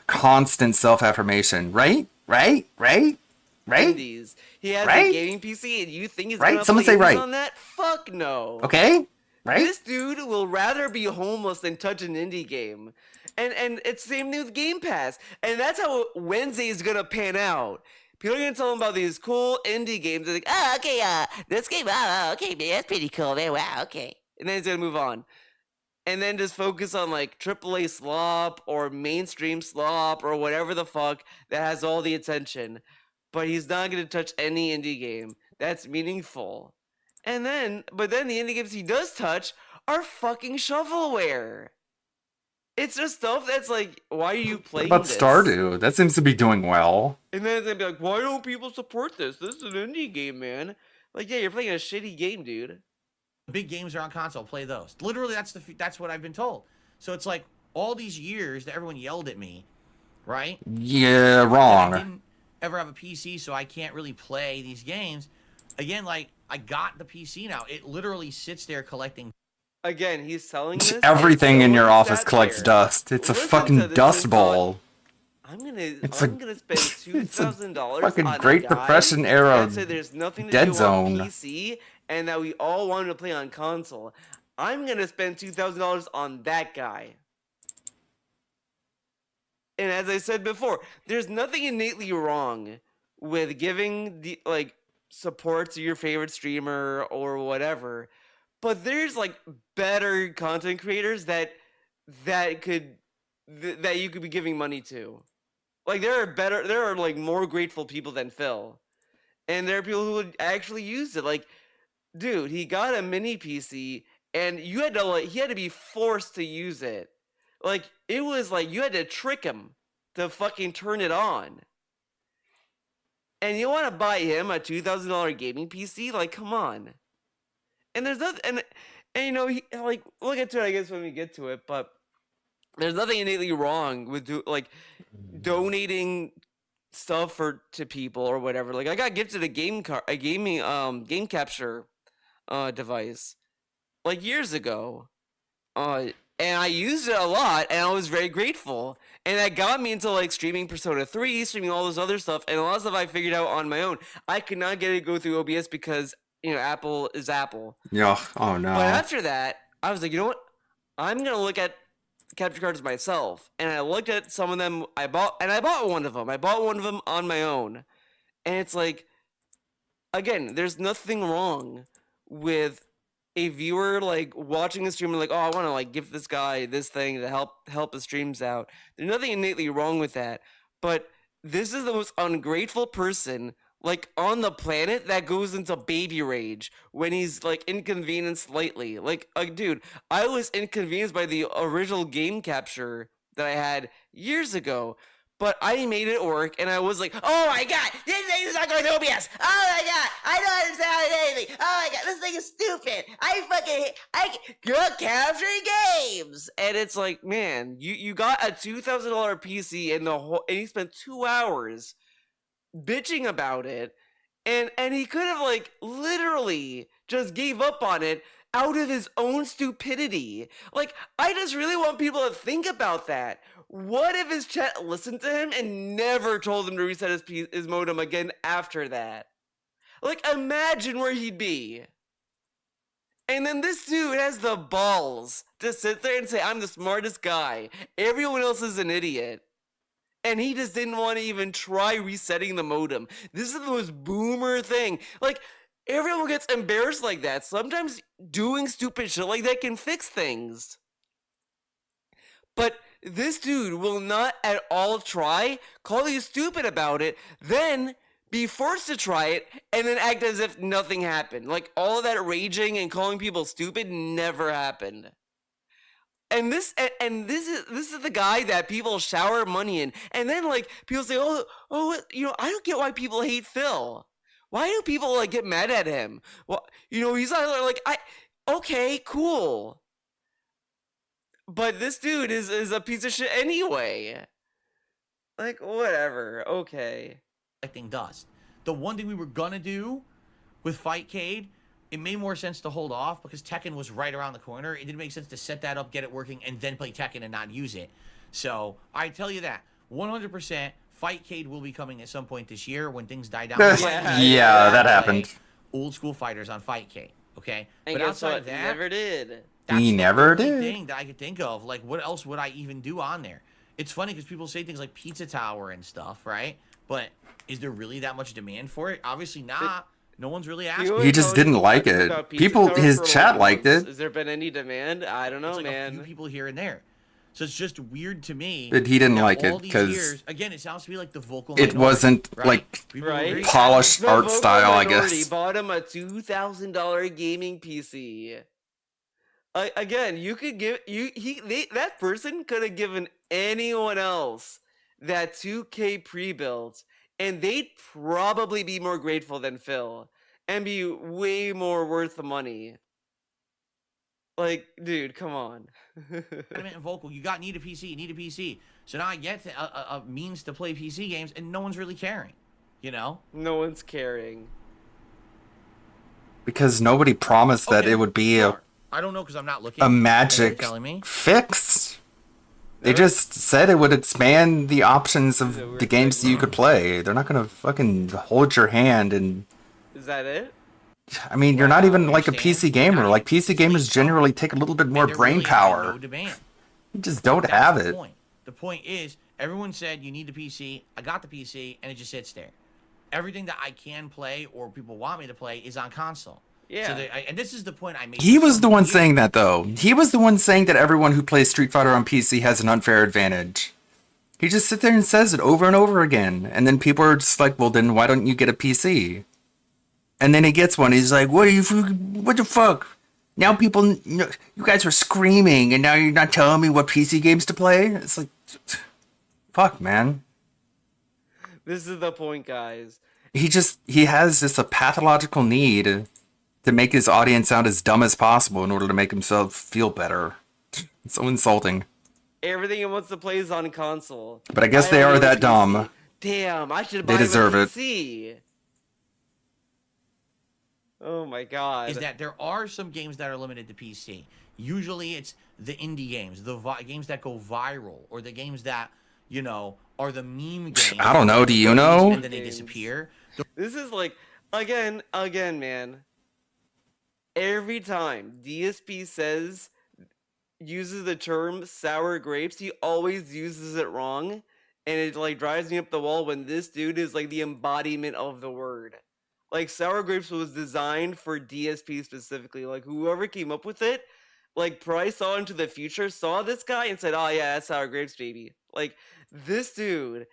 constant self-affirmation. Right? Indies. He has a gaming PC and you think he's gonna Someone play say right. on that? Fuck no. Okay? Right? This dude will rather be homeless than touch an indie game. And it's the same thing with Game Pass. And that's how Wednesday is gonna pan out. People are gonna tell him about these cool indie games. They're like, okay, this game, okay, man, that's pretty cool, man. Wow, okay. And then he's gonna move on. And then just focus on like AAA slop or mainstream slop or whatever the fuck that has all the attention. But he's not gonna touch any indie game that's meaningful. But then the indie games he does touch are fucking shovelware. It's just stuff that's like, why are you playing What about this? Stardew? That seems to be doing well. And then they'd be like, why don't people support this? This is an indie game, man. Like, yeah, you're playing a shitty game, dude. Big games are on console. Play those. Literally, that's what I've been told. So it's like all these years that everyone yelled at me, right? Yeah, I wrong. didn't ever have a PC, so I can't really play these games. Again, like, I got the PC now. It literally sits there collecting. Again, he's selling this. Everything in your office sat collects there. dust. It's a Listen to fucking this dust and thought, bowl. I'm It's gonna spend $2,000 fucking on Great a guy Depression era that said there's nothing to dead do zone. on PC and that we all wanted to play on console. I'm gonna spend $2,000 on that guy. And as I said before, there's nothing innately wrong with giving the support to your favorite streamer or whatever, but there's better content creators that you could be giving money to. There are more grateful people than Phil, and there are people who would actually use it. Dude, he got a mini PC, and he had to be forced to use it. It was you had to trick him to fucking turn it on. And you want to buy him a $2,000 gaming PC? Come on. And there's nothing, and we'll get to it, I guess, when we get to it, but there's nothing innately wrong with donating stuff to people or whatever. I got gifted a game capture device years ago. And I used it a lot, and I was very grateful. And that got me into streaming Persona 3, streaming all this other stuff, and a lot of stuff I figured out on my own. I could not get it to go through OBS because Apple is Apple. Yeah. Oh no. But after that, I was like, you know what? I'm gonna look at capture cards myself, and I looked at some of them. I bought one of them. I bought one of them on my own, and it's again, there's nothing wrong with a viewer watching a stream and oh, I want to give this guy this thing to help his streams out. There's nothing innately wrong with that, but this is the most ungrateful person on the planet that goes into baby rage when he's inconvenienced slightly. Dude, I was inconvenienced by the original game capture that I had years ago, but I made it work, and I was like, oh my god, this thing is not going to OBS. Oh my god, I don't understand anything. Oh my god, this thing is stupid. You're capturing games. And it's man, you got a $2,000 PC and you spent 2 hours bitching about it, and he could have literally just gave up on it out of his own stupidity. I just really want people to think about that. What if his chat listened to him and never told him to reset his modem again after that? Imagine where he'd be. And then this dude has the balls to sit there and say, I'm the smartest guy. Everyone else is an idiot. And he just didn't want to even try resetting the modem. This is the most boomer thing. Everyone gets embarrassed like that. Sometimes doing stupid shit like that can fix things. But this dude will not at all try, call you stupid about it, then be forced to try it, and then act as if nothing happened. All of that raging and calling people stupid never happened. And this is the guy that people shower money in, and then people say, oh, I don't get why people hate Phil. Why do people get mad at him? Well, he's not okay, cool. But this dude is a piece of shit anyway. Whatever. Okay. Collecting dust. The one thing we were gonna do with Fightcade, it made more sense to hold off because Tekken was right around the corner. It didn't make sense to set that up, get it working, and then play Tekken and not use it. So I tell you that 100%, Fightcade will be coming at some point this year when things die down. Yeah, that happened. Old school fighters on Fightcade. Okay, and but outside of that, he never did. He never the only did. thing that I could think of, what else would I even do on there? It's funny because people say things like Pizza Tower and stuff, right? But is there really that much demand for it? Obviously not. No one's really asking. He just didn't like it. People, his chat liked it. Has there been any demand? I don't know, it's man. A few people here and there. So it's just weird to me. But he didn't like it because again, it sounds to me like the vocal. It wasn't polished art style, I guess. Bought him a $2,000 gaming PC. Again, you could give that person could have given anyone else that 2K pre-built, and they'd probably be more grateful than Phil and be way more worth the money. Like, dude, come on. Adamant and vocal. You need a PC. You need a PC. So now I get a means to play PC games, and no one's really caring. You know? No one's caring. Because nobody promised that it would be I don't know because I'm not looking. a magic fix. They just said it would expand the options of the games that you could play. They're not gonna fucking hold your hand and. Is that it? I mean, you're not even like a PC gamer. Like PC gamers generally take a little bit more brain power. No demand. You just don't have That's it. the point. The point is, everyone said you need a PC. I got the PC, and it just sits there. Everything that I can play or people want me to play is on console. Yeah. So and this is the point I made. He was the one saying that, though. He was the one saying that everyone who plays Street Fighter on PC has an unfair advantage. He just sits there and says it over and over again. And then people are just like, well, then why don't you get a PC? And then he gets one. He's like, what the fuck? Now people, you guys are screaming, and now you're not telling me what PC games to play? It's like, fuck, man. This is the point, guys. He has just a pathological need to make his audience sound as dumb as possible in order to make himself feel better. It's so insulting. Everything he wants to play is on console. But I guess they are that dumb. Damn, I should buy They deserve a it. PC. Oh my god. Is that there are some games that are limited to PC. Usually it's the indie games, the games that go viral, or the games that, you know, are the meme games. I don't know. Do you know? And then they disappear. This is like, again, man. Every time DSP uses the term sour grapes, he always uses it wrong. And it like drives me up the wall when this dude is like the embodiment of the word. Like, sour grapes was designed for DSP specifically. Like, whoever came up with it, like, probably saw into the future, saw this guy, and said, oh, yeah, that's sour grapes, baby. Like, this dude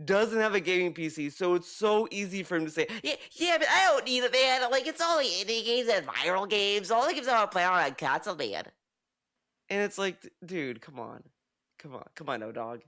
doesn't have a gaming PC, so it's so easy for him to say, yeah, but I don't need it, man. Like, it's all the indie games and viral games. All the games I want to play are on console, man. And it's like, dude, come on. Come on, no dog.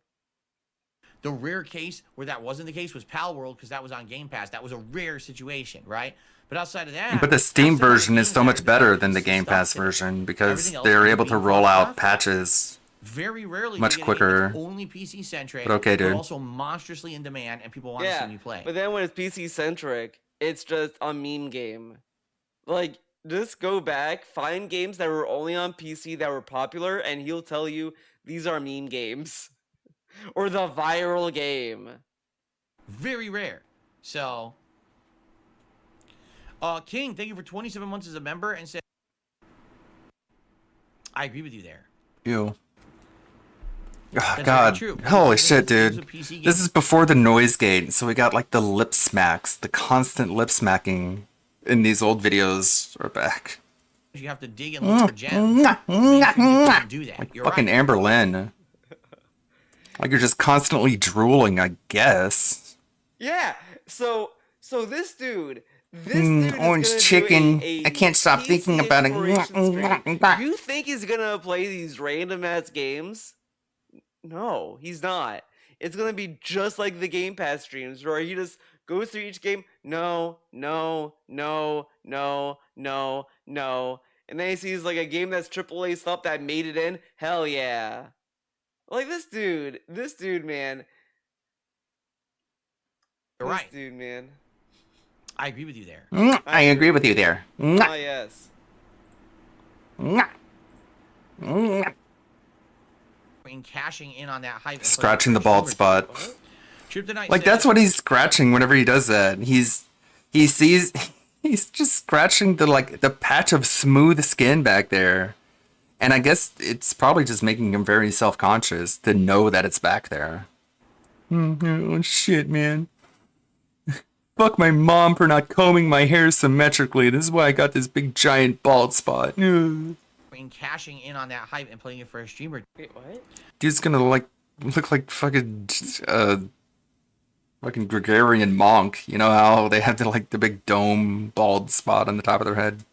The rare case where that wasn't the case was Pal World, because that was on Game Pass. That was a rare situation, right? But outside of that... But the Steam version is so much better than the Game Pass version because they're able to roll out patches very rarely much quicker. It's only PC centric, But okay, dude. but also monstrously in demand, and people want to see me play. But then when it's PC centric, it's just a meme game. Like, just go back, find games that were only on PC that were popular, and he'll tell you these are meme games. Or the viral game. Very rare. So, King, thank you for 27 months as a member, and said, I agree with you there. Ew. Oh, That's God. very true. Holy shit, It's a dude. PC game. This is before the noise gate, so we got like the lip smacks, the constant lip smacking in these old videos are back. You have to dig and look for gems. Do that. Like You're fucking right. Amber Lynn. Like you're just constantly drooling, I guess. Yeah. So this dude is orange gonna do chicken. a I can't stop PC thinking about it. inspiration stream. You think he's gonna play these random ass games? No, he's not. It's gonna be just like the Game Pass streams where he just goes through each game. No. And then he sees like a game that's AAA stuff that made it in. Hell yeah. Like this dude, man. You're right. This dude, man. I agree with you there. I agree with you there. Oh, yes. In cashing in on that hype. Scratching the bald spot. Like that's what he's scratching whenever he does that. He's just scratching the patch of smooth skin back there. And I guess it's probably just making him very self-conscious to know that it's back there. Oh shit, man. Fuck my mom for not combing my hair symmetrically. This is why I got this big giant bald spot. In cashing in on that hype and playing it for a streamer. Wait, what? Dude's gonna look like fucking Gregorian monk. You know how they have the big dome bald spot on the top of their head.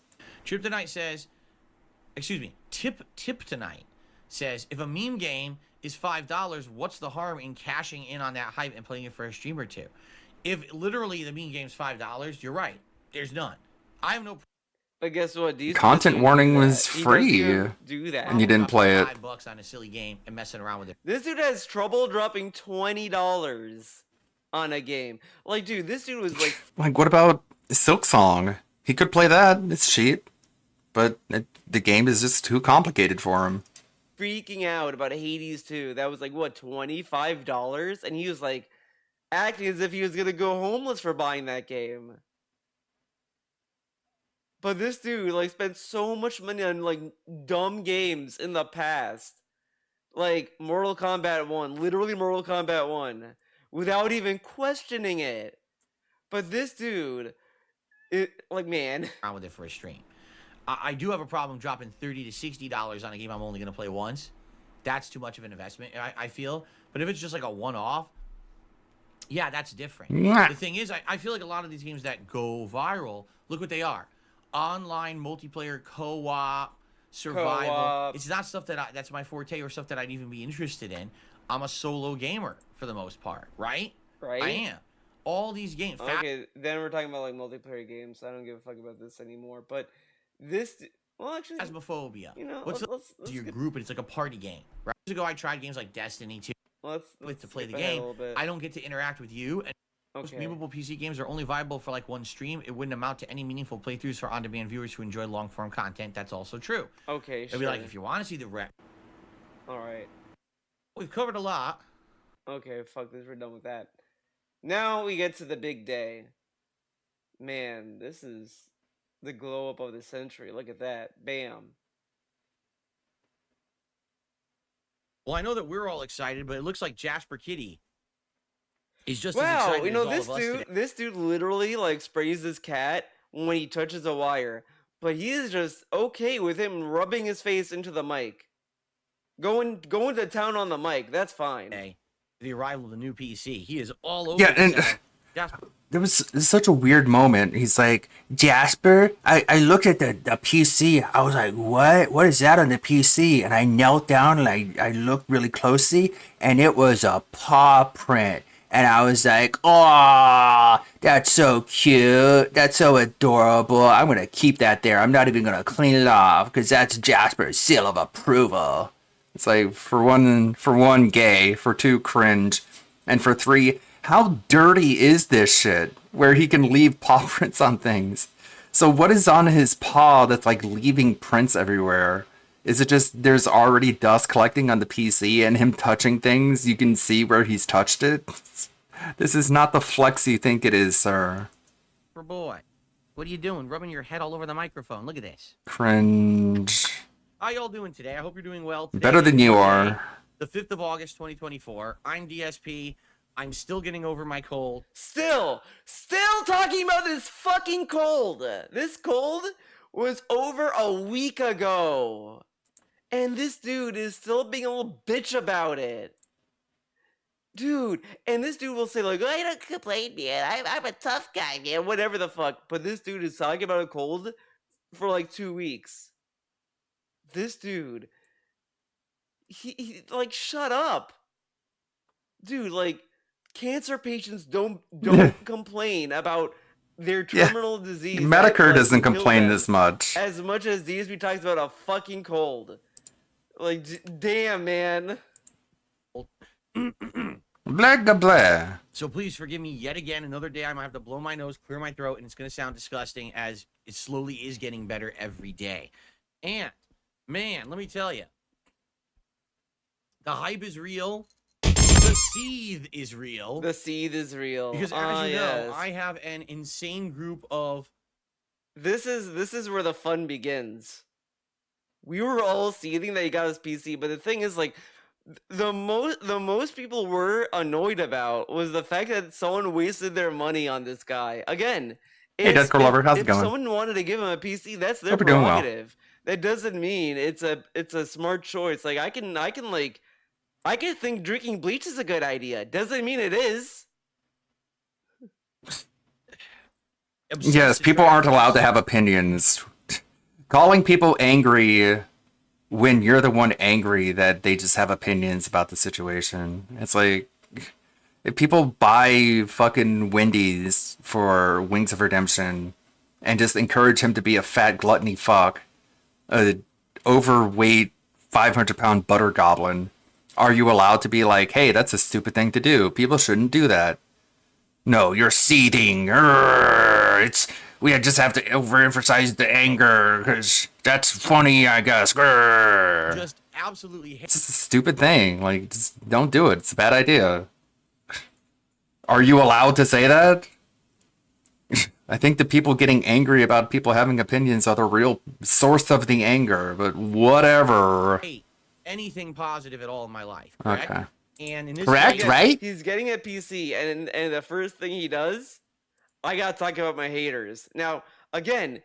Trip Tonight says, excuse me, Tip Tonight says, if a meme game is $5, what's the harm in cashing in on that hype and playing it for a stream or two? If literally the meme game's $5, you're right. There's none. I have no. But guess what? These Content dudes warning do was that. He free, doesn't even do that. and you didn't play it. $5 on a silly game and messing around with it. This dude has trouble dropping $20 on a game. Like, dude, this dude was like, Like, what about Silk Song? He could play that. It's cheap, but the game is just too complicated for him. freaking out about Hades 2. That was like, what, $25? And he was like, acting as if he was gonna go homeless for buying that game. But this dude, like, spent so much money on, like, dumb games in the past. Like, Mortal Kombat 1. Literally Mortal Kombat 1. Without even questioning it. But this dude, like, man. Around with it for a stream. I do have a problem dropping $30 to $60 on a game I'm only going to play once. That's too much of an investment, I feel. But if it's just like a one-off, yeah, that's different. Mwah. The thing is, I feel like a lot of these games that go viral, look what they are. Online, multiplayer, co-op, survival. Co-op. It's not stuff that's my forte or stuff that I'd even be interested in. I'm a solo gamer for the most part, right? Right? I am. All these games. Okay, then we're talking about, like, multiplayer games. I don't give a fuck about this anymore. But this, well, actually, Phasmophobia. You know, What's let's your get- group, and it's like a party game. Right? Years ago, I tried games like Destiny 2. Let's To play the skip ahead a game, little bit. I don't get to interact with you. And most Okay. memeable PC games are only viable for like one stream. It wouldn't amount to any meaningful playthroughs for on-demand viewers who enjoy long-form content. That's also true. Okay, It'd be like, sure. if you want to see the rep, Alright. we've covered a lot. Okay, fuck this. We're done with that. Now we get to the big day. Man, this is the glow up of the century. Look at that. Bam. Well, I know that we're all excited, but it looks like Jasper Kitty is just as Wow, excited you know, as all this of us dude, today. this dude literally like sprays his cat when he touches a wire, but he is just okay with him rubbing his face into the mic, going to town on the mic. That's fine. The arrival of the new PC, he is all over. Yeah, and Jasper. there was such a weird moment. He's like, Jasper, I looked at the PC. I was like, what? What is that on the PC? And I knelt down and I looked really closely, and it was a paw print. And I was like, oh, that's so cute. That's so adorable. I'm going to keep that there. I'm not even going to clean it off because that's Jasper's seal of approval. It's like, for one, gay, for two, cringe, and for three, how dirty is this shit where he can leave paw prints on things? So what is on his paw that's like leaving prints everywhere? Is it just there's already dust collecting on the PC and him touching things? You can see where he's touched it? This is not the flex you think it is, sir. Boy, what are you doing? Rubbing your head all over the microphone. Look at this. Cringe. How y'all doing today? I hope you're doing well. Today Better than is you Monday, are. The 5th of August, 2024. I'm DSP. I'm still getting over my cold. Still talking about this fucking cold. This cold was over a week ago. And this dude is still being a little bitch about it. Dude, and this dude will say, like, I don't complain, man. I'm a tough guy, man. Whatever the fuck. But this dude is talking about a cold for like 2 weeks. This dude, he like, shut up. Dude, like, cancer patients don't complain about their terminal disease. Medicare that, doesn't kill complain them this much. as DSP talks about a fucking cold. Like, damn, man. Blah, blah, blah. So please forgive me yet again. Another day I might have to blow my nose, clear my throat, and it's going to sound disgusting as it slowly is getting better every day. And, man, let me tell you, the hype is real. The seethe is real. The seethe is real. Because as you know, I have an insane group of... This is where the fun begins. We were all seething that he got his PC, but the thing is, like, the most people were annoyed about was the fact that someone wasted their money on this guy. Again, Hey, Deathcore Lover, how's it going? If someone wanted to give him a PC, that's their Hope you're doing well. prerogative. That doesn't mean it's a smart choice. Like, I can think drinking bleach is a good idea. Doesn't mean it is. Yes, people aren't allowed to have opinions. Calling people angry when you're the one angry that they just have opinions about the situation. It's like, if people buy fucking Wendy's for Wings of Redemption and just encourage him to be a fat gluttony fuck, a overweight 500-pound butter goblin, are you allowed to be like, hey, that's a stupid thing to do. People shouldn't do that. No, you're seething. We just have to overemphasize the anger because that's funny, I guess. Just absolutely hate. It's just a stupid thing. Like, just don't do it. It's a bad idea. Are you allowed to say that? I think the people getting angry about people having opinions are the real source of the anger, but whatever. Anything positive at all in my life. Correct? Okay. And in this Correct, right? He's getting a PC, and the first thing he does, I gotta talk about my haters. Now, again,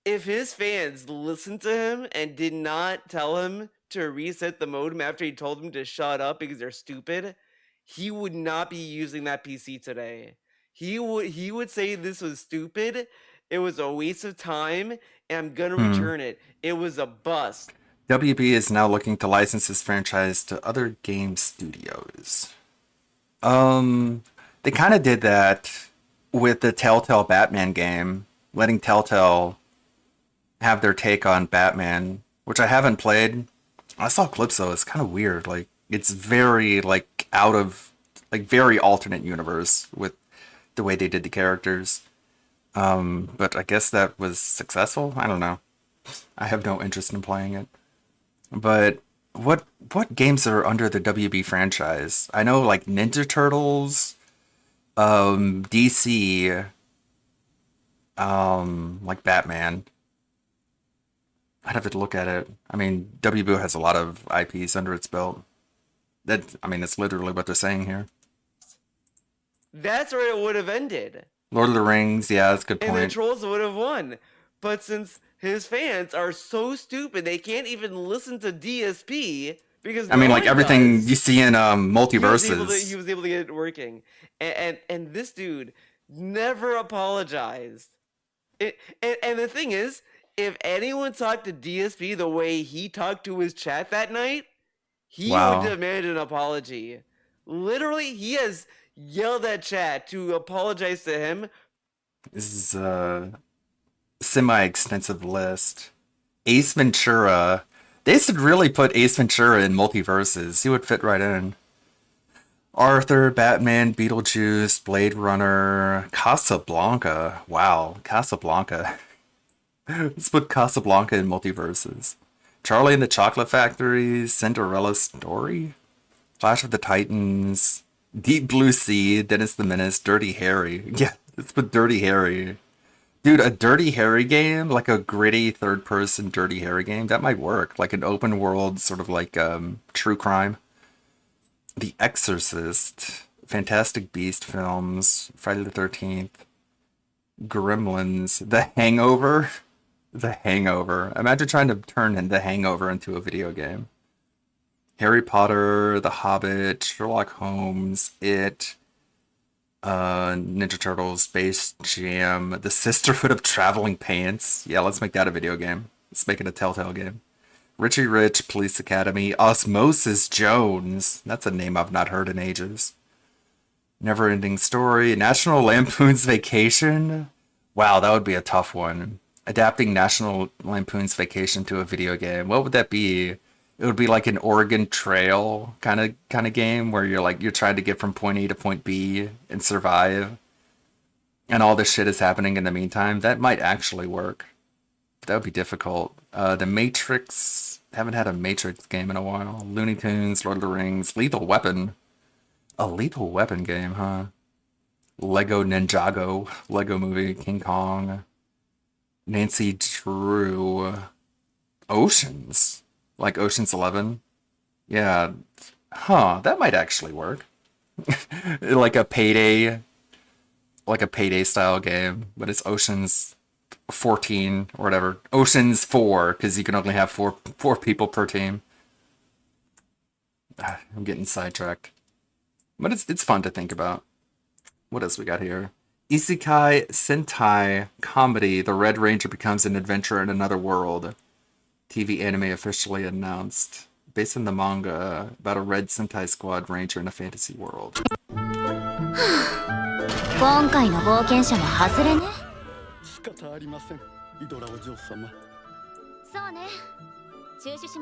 if his fans listened to him and did not tell him to reset the modem after he told them to shut up because they're stupid, he would not be using that PC today. He would say this was stupid, it was a waste of time, and I'm gonna return it. It was a bust. WB is now looking to license his franchise to other game studios. They kind of did that with the Telltale Batman game, letting Telltale have their take on Batman, which I haven't played. I saw clips though. It's kind of weird. Like, it's very like out of like very alternate universe with the way they did the characters. But I guess that was successful. I don't know. I have no interest in playing it. But what games are under the WB franchise? I know like Ninja Turtles, DC, like Batman. I'd have to look at it. I mean, WB has a lot of IPs under its belt. That's literally what they're saying here. That's where it would have ended. Lord of the Rings, yeah, that's a good And the point. Trolls would have won. But since his fans are so stupid, they can't even listen to DSP because I mean, no like one everything does. you see in multiverses. He was able to get it working, and this dude never apologized. And the thing is, if anyone talked to DSP the way he talked to his chat that night, he Wow. would demand an apology. Literally, he has yelled at chat to apologize to him. This is a semi-extensive list. Ace Ventura. They should really put Ace Ventura in multiverses. He would fit right in. Arthur, Batman, Beetlejuice, Blade Runner, Casablanca. Wow, Casablanca. Let's put Casablanca in multiverses. Charlie and the Chocolate Factory, Cinderella Story, Clash of the Titans, Deep Blue Sea, Dennis the Menace, Dirty Harry. Yeah, let's put Dirty Harry. Dude, a Dirty Harry game, like a gritty third-person Dirty Harry game, that might work. Like an open world, sort of like true crime. The Exorcist, Fantastic Beast films, Friday the 13th, Gremlins, The Hangover. The Hangover. Imagine trying to turn The Hangover into a video game. Harry Potter, The Hobbit, Sherlock Holmes, It, Ninja Turtles, Space Jam, The Sisterhood of Traveling Pants. Yeah, let's make that a video game. Let's make it a Telltale game. Richie Rich, Police Academy, Osmosis Jones. That's a name I've not heard in ages. Neverending Story, National Lampoon's Vacation. Wow, that would be a tough one. Adapting National Lampoon's Vacation to a video game. What would that be? It would be like an Oregon Trail kind of game where you're trying to get from point A to point B and survive. And all this shit is happening in the meantime. That might actually work. That would be difficult. The Matrix. Haven't had a Matrix game in a while. Looney Tunes, Lord of the Rings, Lethal Weapon. A Lethal Weapon game, huh? Lego Ninjago. Lego Movie. King Kong. Nancy Drew. Oceans. Like Ocean's 11. Yeah. Huh. That might actually work. like a payday style game, but it's Ocean's 14 or whatever. Ocean's 4, because you can only have four people per team. I'm getting sidetracked. But it's fun to think about. What else we got here? Isekai Sentai comedy. The Red Ranger becomes an adventurer in another world. TV anime officially announced. Based on the manga about a red Sentai squad ranger in a fantasy world. 今回の冒険者も外れね。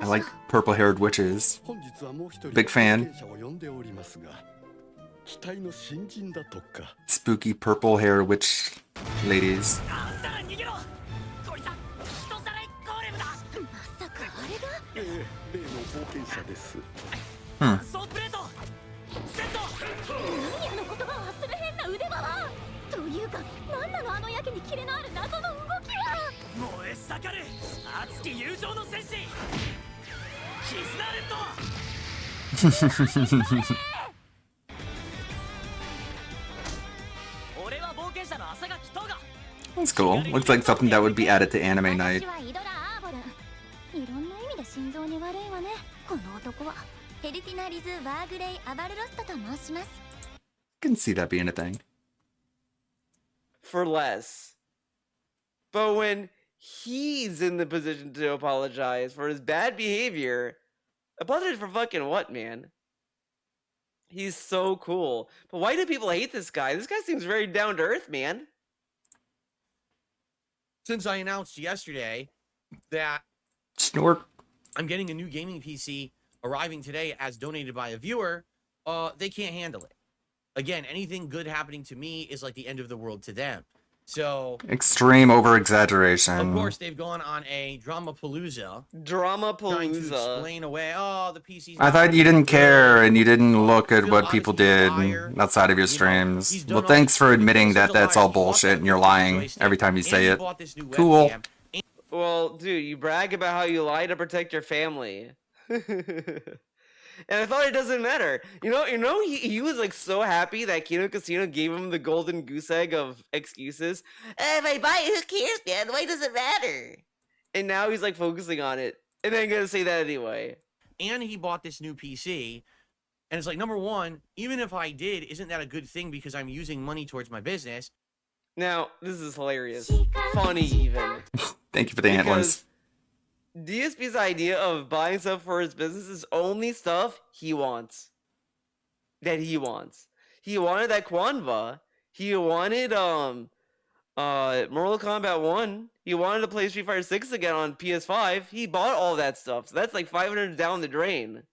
I like purple-haired witches. Big fan. Spooky purple-haired witch ladies. That's cool. Looks like something that would be added to anime night. Can see that being a thing. For less. But when he's in the position to apologize for his bad behavior, apologize for fucking what, man? He's so cool. But why do people hate this guy? This guy seems very down to earth, man. Since I announced yesterday that Snort. I'm getting a new gaming PC arriving today as donated by a viewer, they can't handle it. Again, anything good happening to me is like the end of the world to them. So extreme over-exaggeration. Of course, they've gone on a Dramapalooza. Trying to explain away, the PC's I thought you didn't care and you didn't look at what people did outside of your streams. Well, thanks for admitting that that's all bullshit and you're lying every time you say it. Cool. Well, dude, you brag about how you lie to protect your family. And I thought it doesn't matter. You know, he was like so happy that Kino Casino gave him the golden goose egg of excuses. If I buy it, who cares, man? Why does it matter? And now he's like focusing on it. And then gonna say that anyway. And he bought this new PC. And it's like, number one, even if I did, isn't that a good thing because I'm using money towards my business? Now, this is hilarious. Funny, even. Thank you for the antlers. DSP's idea of buying stuff for his business is only stuff he wants. That he wants. He wanted that Quanva. He wanted Mortal Kombat 1. He wanted to play Street Fighter 6 again on PS5. He bought all that stuff. So that's like $500 down the drain.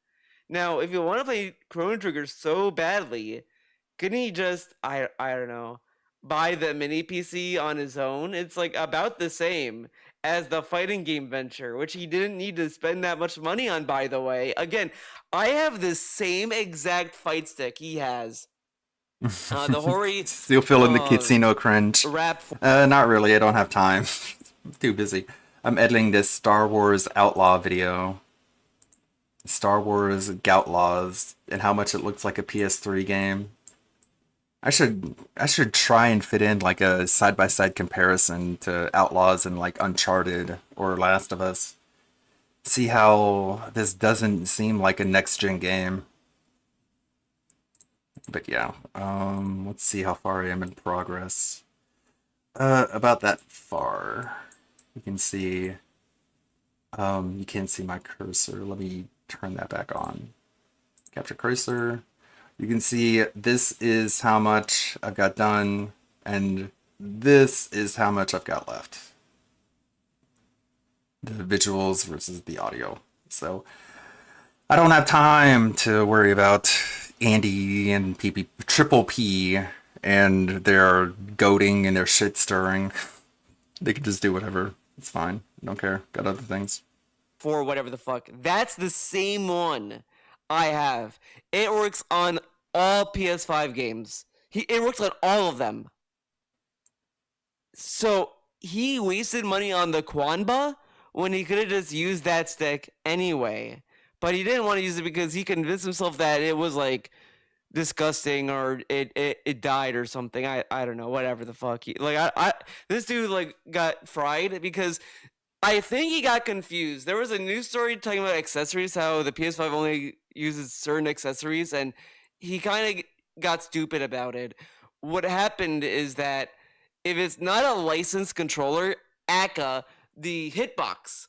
Now, if you want to play Chrono Trigger so badly, couldn't he just, I don't know, buy the mini PC on his own? It's like about the same as the fighting game venture, which he didn't need to spend that much money on, by the way. Again, I have the same exact fight stick he has. The Hori... Still feeling the Kitsino cringe. Not really, I don't have time. I'm too busy. I'm editing this Star Wars Outlaw video. Star Wars Goutlaws, and how much it looks like a PS3 game. I should try and fit in like a side-by-side comparison to Outlaws and like Uncharted or Last of Us. See how this doesn't seem like a next-gen game. But yeah, let's see how far I am in progress. About that far. You can see, you can't see my cursor. Let me turn that back on. Capture cursor. You can see this is how much I've got done, and this is how much I've got left. The visuals versus the audio. So I don't have time to worry about Andy and Triple P and their goading and their shit stirring. They can just do whatever. It's fine. I don't care. Got other things. For whatever the fuck. That's the same one I have. It works on all PS5 games. It works on all of them. So he wasted money on the Quanba when he could have just used that stick anyway. But he didn't want to use it because he convinced himself that it was like disgusting or it died or something. I don't know, whatever the fuck. This dude like got fried because I think he got confused. There was a news story talking about accessories, how the PS5 only uses certain accessories, and he kind of got stupid about it. What happened is that if it's not a licensed controller, ACA, the hitbox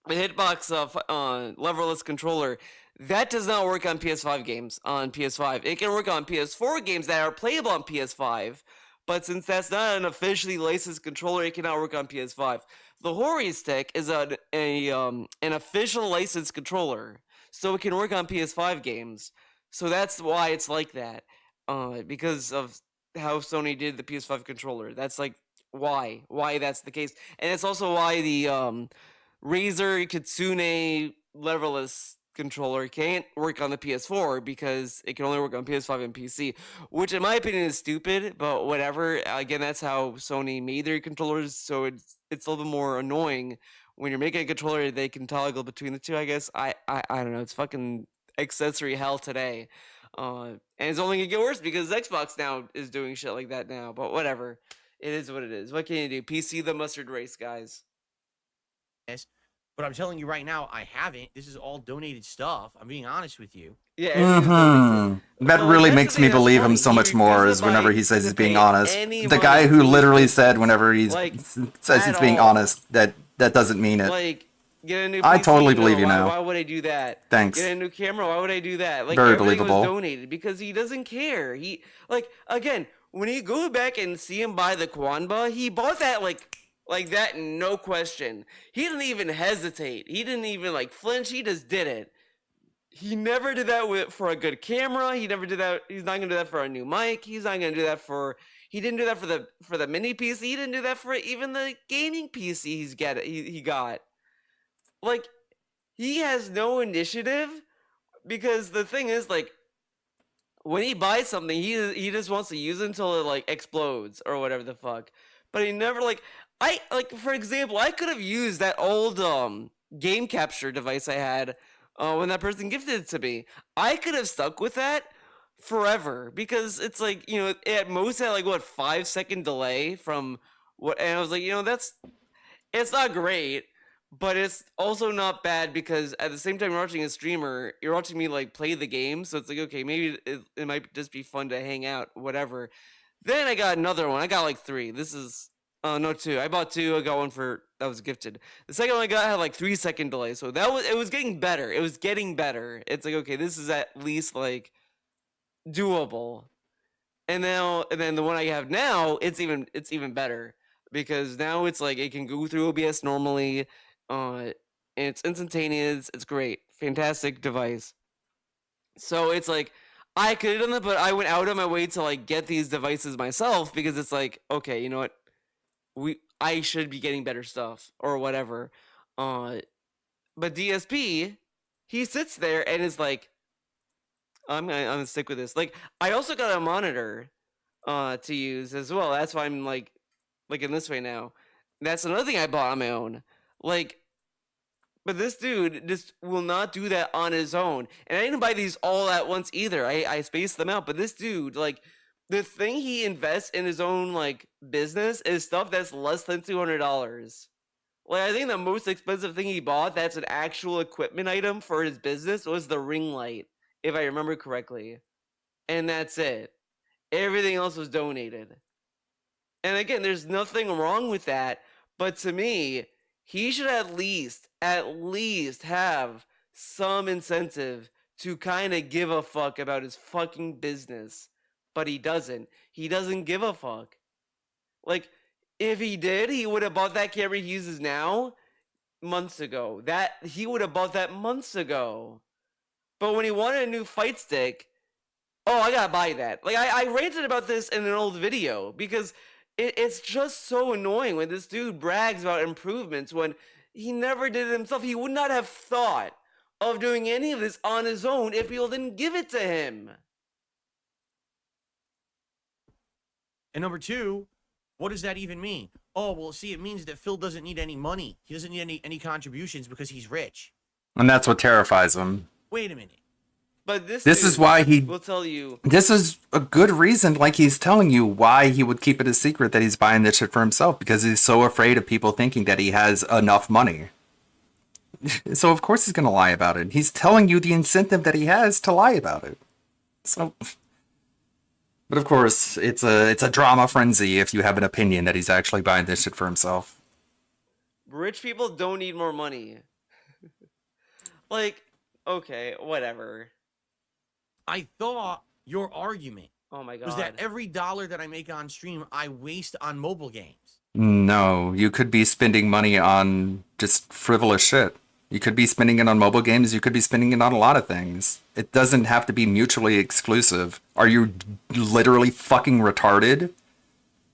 leverless controller, that does not work on PS5 games on PS5. It can work on PS4 games that are playable on PS5, But since that's not an officially licensed controller, it cannot work on PS5. The Hori Stick is an official licensed controller, so it can work on PS5 games. So that's why it's like that, because of how Sony did the PS5 controller. That's like why that's the case, and it's also why the Razer Kitsune leverless controller can't work on the PS4 because it can only work on PS5 and PC, which in my opinion is stupid, but whatever. Again, that's how Sony made their controllers, so it's a little bit more annoying when you're making a controller. They can toggle between the two, I guess. I don't know. It's fucking accessory hell today. And it's only gonna get worse because Xbox now is doing shit like that now, but whatever. It is what it is. What can you do? PC the mustard race, guys. Yes. But I'm telling you right now, I haven't. This is all donated stuff. I'm being honest with you. Yeah. That really makes me believe him so much more is whenever he says he's being honest. The guy who literally said whenever he says he's being honest, that doesn't mean it. Like, get a new PC, I totally believe you now. Why would I do that? Thanks. Get a new camera. Why would I do that? Like, Very everything believable. was donated because he doesn't care. He, like, again, when you go back and see him buy the Kwanba, he bought that like that, no question. He didn't even hesitate. He didn't even like flinch. He just did it. He never did that for a good camera. He never did that. He's not gonna do that for a new mic. He's not gonna do that for. He didn't do that for the mini PC. He didn't do that for even the gaming PC he got. Like, he has no initiative because the thing is, like, when he buys something, he just wants to use it until it like explodes or whatever the fuck. But he never for example, I could have used that old game capture device I had when that person gifted it to me. I could have stuck with that forever because it's like, you know, at most had like what 5-second delay from what, and I was like, you know, it's not great, but it's also not bad because at the same time you're watching a streamer, you're watching me like play the game, so it's like, okay, maybe it might just be fun to hang out, whatever. Then I got another one. I got like 3. This is no 2. I bought 2. I got one that was gifted. The second one I got had like 3-second delay, so it was getting better. It was getting better. It's like, okay, this is at least like doable. And then the one I have now, it's even better because now it's like it can go through OBS normally. It's instantaneous. It's great, fantastic device. So it's like I could have done that, but I went out of my way to like get these devices myself because it's like, okay, you know what, I should be getting better stuff or whatever. But DSP, he sits there and is like, I'm gonna stick with this. Like, I also got a monitor to use as well. That's why I'm like in this way now. That's another thing I bought on my own. Like, but this dude just will not do that on his own. And I didn't buy these all at once either. I spaced them out. But this dude, like, the thing he invests in his own like business is stuff that's less than $200. Like, I think the most expensive thing he bought that's an actual equipment item for his business was the ring light, if I remember correctly. And that's it. Everything else was donated. And again, there's nothing wrong with that. But to me, he should at least have some incentive to kind of give a fuck about his fucking business. But he doesn't. He doesn't give a fuck. Like, if he did, he would have bought that camera he uses now months ago. He would have bought that months ago. But when he wanted a new fight stick, oh, I gotta buy that. Like, I ranted about this in an old video because it's just so annoying when this dude brags about improvements when he never did it himself. He would not have thought of doing any of this on his own if people didn't give it to him. And number 2, what does that even mean? Oh, well, see, it means that Phil doesn't need any money. He doesn't need any contributions because he's rich. And that's what terrifies him. Wait a minute. But this is why he will tell you. This is a good reason, like he's telling you, why he would keep it a secret that he's buying this shit for himself, because he's so afraid of people thinking that he has enough money. So of course he's going to lie about it. He's telling you the incentive that he has to lie about it. So, but of course, it's a drama frenzy if you have an opinion that he's actually buying this shit for himself. Rich people don't need more money. Like, okay, whatever. I thought your argument Oh my god. Was that every dollar that I make on stream, I waste on mobile games. No, you could be spending money on just frivolous shit. You could be spending it on mobile games. You could be spending it on a lot of things. It doesn't have to be mutually exclusive. Are you literally fucking retarded?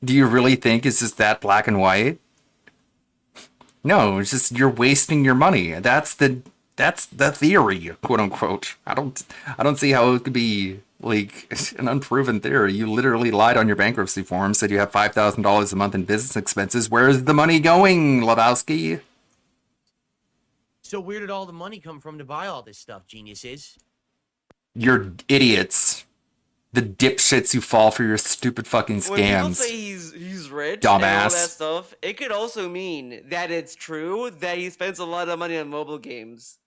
Do you really think it's just that black and white? No, it's just you're wasting your money. That's the theory, quote unquote. I don't see how it could be like an unproven theory. You literally lied on your bankruptcy form, said you have $5,000 a month in business expenses. Where's the money going, Lebowski? So where did all the money come from to buy all this stuff, geniuses? You're idiots. The dipshits who fall for your stupid fucking scams. When people say he's rich Dumbass. and all that stuff, it could also mean that it's true that he spends a lot of money on mobile games.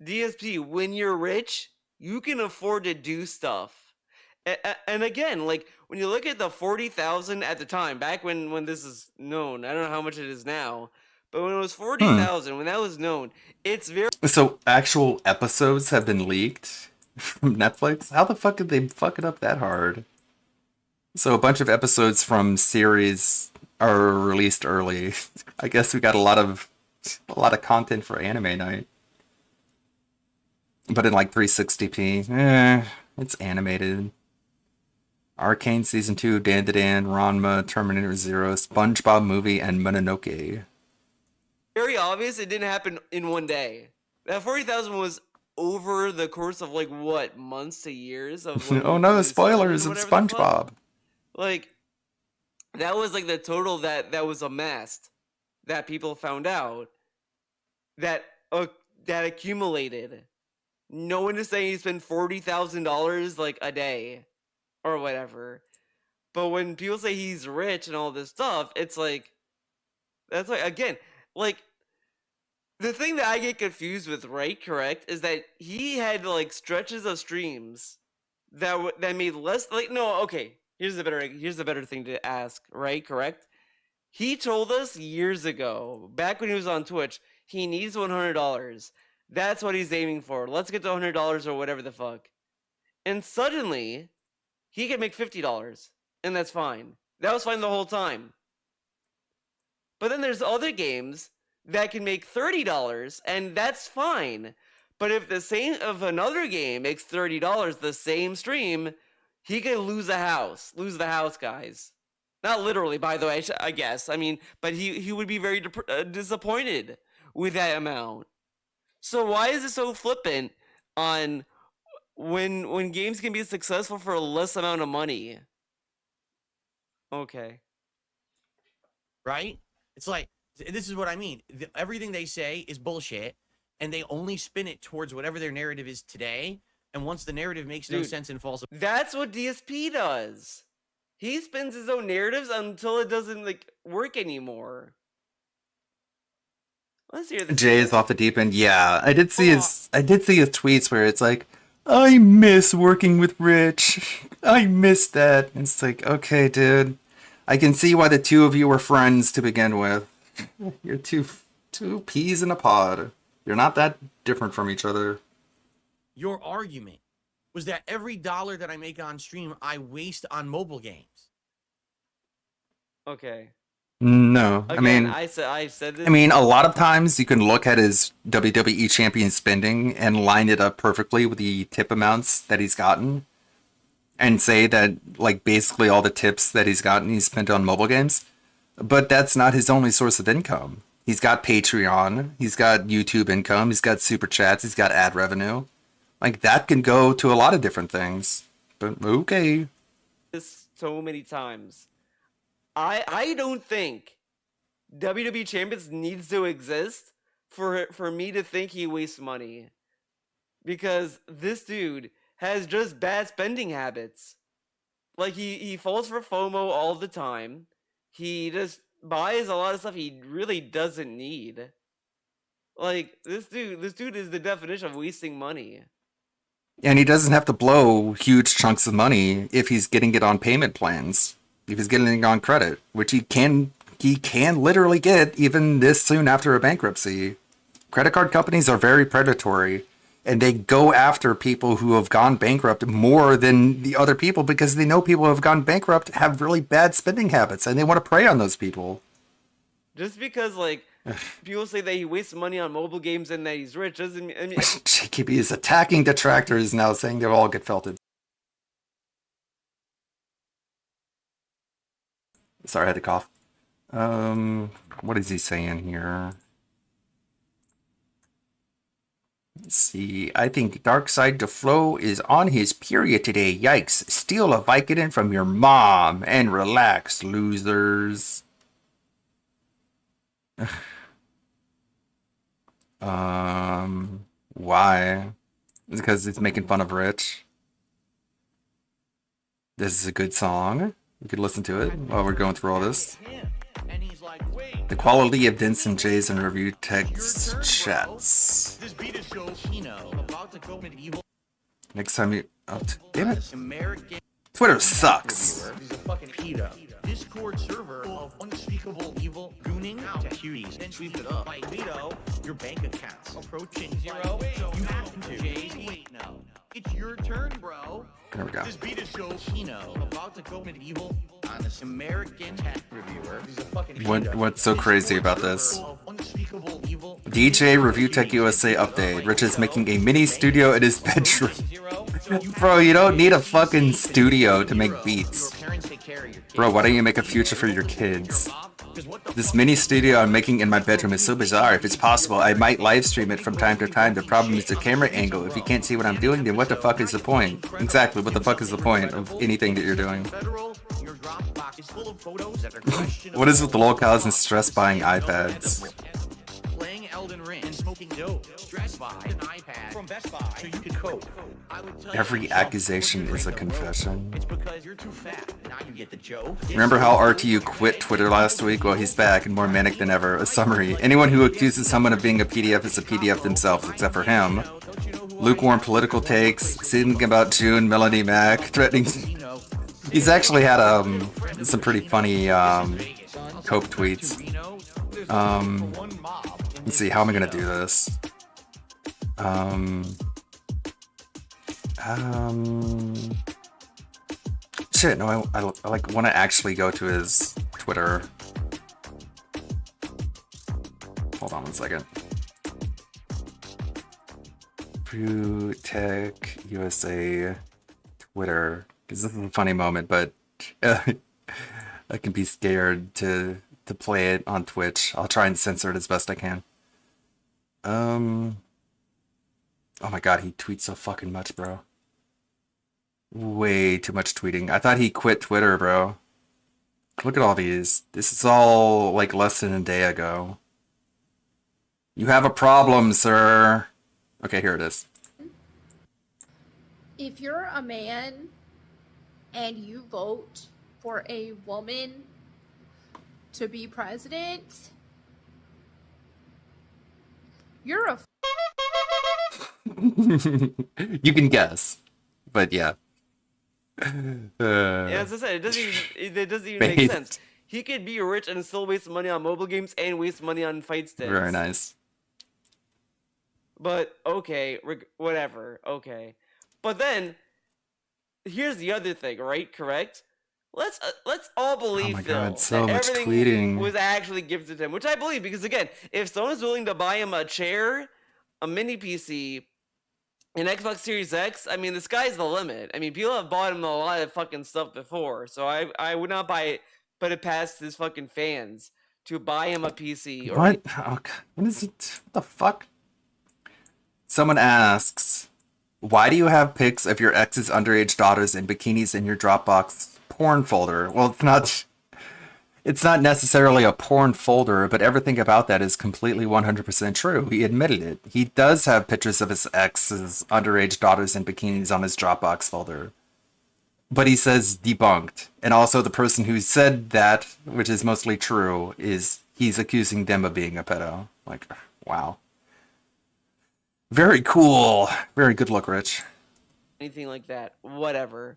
DSP, when you're rich, you can afford to do stuff. And again, like when you look at the 40,000 at the time, back when this is known, I don't know how much it is now, but when it was 40,000, when that was known, it's very. So actual episodes have been leaked from Netflix? How the fuck did they fuck it up that hard? So a bunch of episodes from series are released early. I guess we got a lot of content for anime night. But in like 360p, it's animated. Arcane Season 2, Dan Dan, Ranma, Terminator Zero, SpongeBob Movie, and Mononoke. Very obvious it didn't happen in one day. That 40,000 was over the course of like what, months to years of Oh no, spoilers, it's SpongeBob. Like that was like the total that was amassed that people found out that accumulated. No one is saying he spent $40,000 like a day or whatever. But when people say he's rich and all this stuff, it's like that's like again, like the thing that I get confused with, right? Correct, is that he had like stretches of streams that made less. Like no, okay. Here's the better thing to ask, right? Correct. He told us years ago, back when he was on Twitch, he needs $100. That's what he's aiming for. Let's get to $100 or whatever the fuck. And suddenly, he can make $50, and that's fine. That was fine the whole time. But then there's other games that can make $30, and that's fine. But if another game makes $30, the same stream, he could lose the house, guys. Not literally, by the way, I guess. I mean, but he would be very disappointed with that amount. So why is it so flippant on when games can be successful for a less amount of money? Okay. Right? It's like, this is what I mean. Everything they say is bullshit, and they only spin it towards whatever their narrative is today. And once the narrative makes no sense and falls apart. That's what DSP does. He spins his own narratives until it doesn't like work anymore. Let's hear this. Jay is off the deep end. Yeah, I did see his tweets where it's like, I miss working with Rich. I miss that. And it's like, okay, dude. I can see why the two of you were friends to begin with. You're two peas in a pod. You're not that different from each other. Your argument was that every dollar that I make on stream, I waste on mobile games. Okay. No, Again, I said this. I mean, a lot of times you can look at his WWE champion spending and line it up perfectly with the tip amounts that he's gotten, and say that like basically all the tips that he's gotten he's spent on mobile games. But that's not his only source of income. He's got Patreon, he's got YouTube income, he's got super chats, he's got ad revenue. Like that can go to a lot of different things. But okay. This so many times. I don't think WWE Champions needs to exist for me to think he wastes money. Because this dude has just bad spending habits. Like he falls for FOMO all the time. He just buys a lot of stuff he really doesn't need. Like this dude is the definition of wasting money. And he doesn't have to blow huge chunks of money if he's getting it on payment plans. If he's getting it on credit, which he can literally get even this soon after a bankruptcy. Credit card companies are very predatory. And they go after people who have gone bankrupt more than the other people because they know people who have gone bankrupt have really bad spending habits and they want to prey on those people. Just because, like, people say that he wastes money on mobile games and that he's rich doesn't mean... I mean, JKB is attacking detractors now, saying they'll all get felted. Sorry, I had to cough. What is he saying here? Let's see. I think Darkside DeFlo is on his period today. Yikes. Steal a Vicodin from your mom and relax, losers. Why? Is it because it's making fun of Rich? This is a good song. We could listen to it while we're going through all this. The quality of Vince and Jay's and review text chats. Next time you... Oh, damn it. Twitter sucks. Discord server of unspeakable evil gooning to cuties and sweep it up. Like Vito, your bank accounts approaching zero. So you have to wait, no. It's your turn, bro. There we go. This beat is so Kino about to go medieval on this American tech reviewer. He's a fucking What's so crazy about this? DJ Review Tech USA update. Rich is making a mini studio in his bedroom. Bro, you don't need a fucking studio to make beats. Bro, why don't you make a future for your kids? This mini studio I'm making in my bedroom is so bizarre. If it's possible, I might live stream it from time to time. The problem is the camera angle. If you can't see what I'm doing, then what the fuck is the point? Exactly, what the fuck is the point of anything that you're doing? What is with the locals and stress buying iPads? Playing Elden Ring and smoking dope. Stressed by an iPad from Best Buy so you can cope. Every accusation is a confession. It's because you're too fat. Now you get the joke. Remember how RTU quit Twitter last week? Well, he's back and more manic than ever. A summary. Anyone who accuses someone of being a PDF is a PDF themselves, except for him. Lukewarm political takes, singing about June, Melanie Mac, threatening... He's actually had some pretty funny cope tweets. Let's see, how am I gonna do this? Shit, no, I like want to actually go to his Twitter. Hold on one second. Brew Tech USA Twitter. Because this is a funny moment, but I can be scared to play it on Twitch. I'll try and censor it as best I can. Oh my god, he tweets so fucking much, bro. Way too much tweeting. I thought he quit Twitter, bro. Look at all these. This is all like less than a day ago. You have a problem, sir. Okay, here it is. If you're a man and you vote for a woman to be president, you're a You can guess, but yeah. Yeah, as I said, it doesn't even make sense. He could be rich and still waste money on mobile games and waste money on fight sticks. Very nice. But okay, whatever. Okay, but then here's the other thing, right? Correct. Let's all believe Oh my Phil god, so that much everything tweeting. was actually gifted to him, which I believe because again, if someone's willing to buy him a chair, a mini PC, an Xbox Series X, I mean the sky's the limit. I mean people have bought him a lot of fucking stuff before, so I would not put it past his fucking fans to buy him a PC. Or What? Oh, god. What is it? What the fuck? Someone asks, why do you have pics of your ex's underage daughters in bikinis in your Dropbox porn folder? Well, it's not necessarily a porn folder, but everything about that is completely 100% true. He admitted it. He does have pictures of his ex's underage daughters in bikinis on his Dropbox folder. But he says debunked. And also the person who said that, which is mostly true, is he's accusing them of being a pedo. Like, wow. Very cool. Very good look, Rich. anything like that, whatever.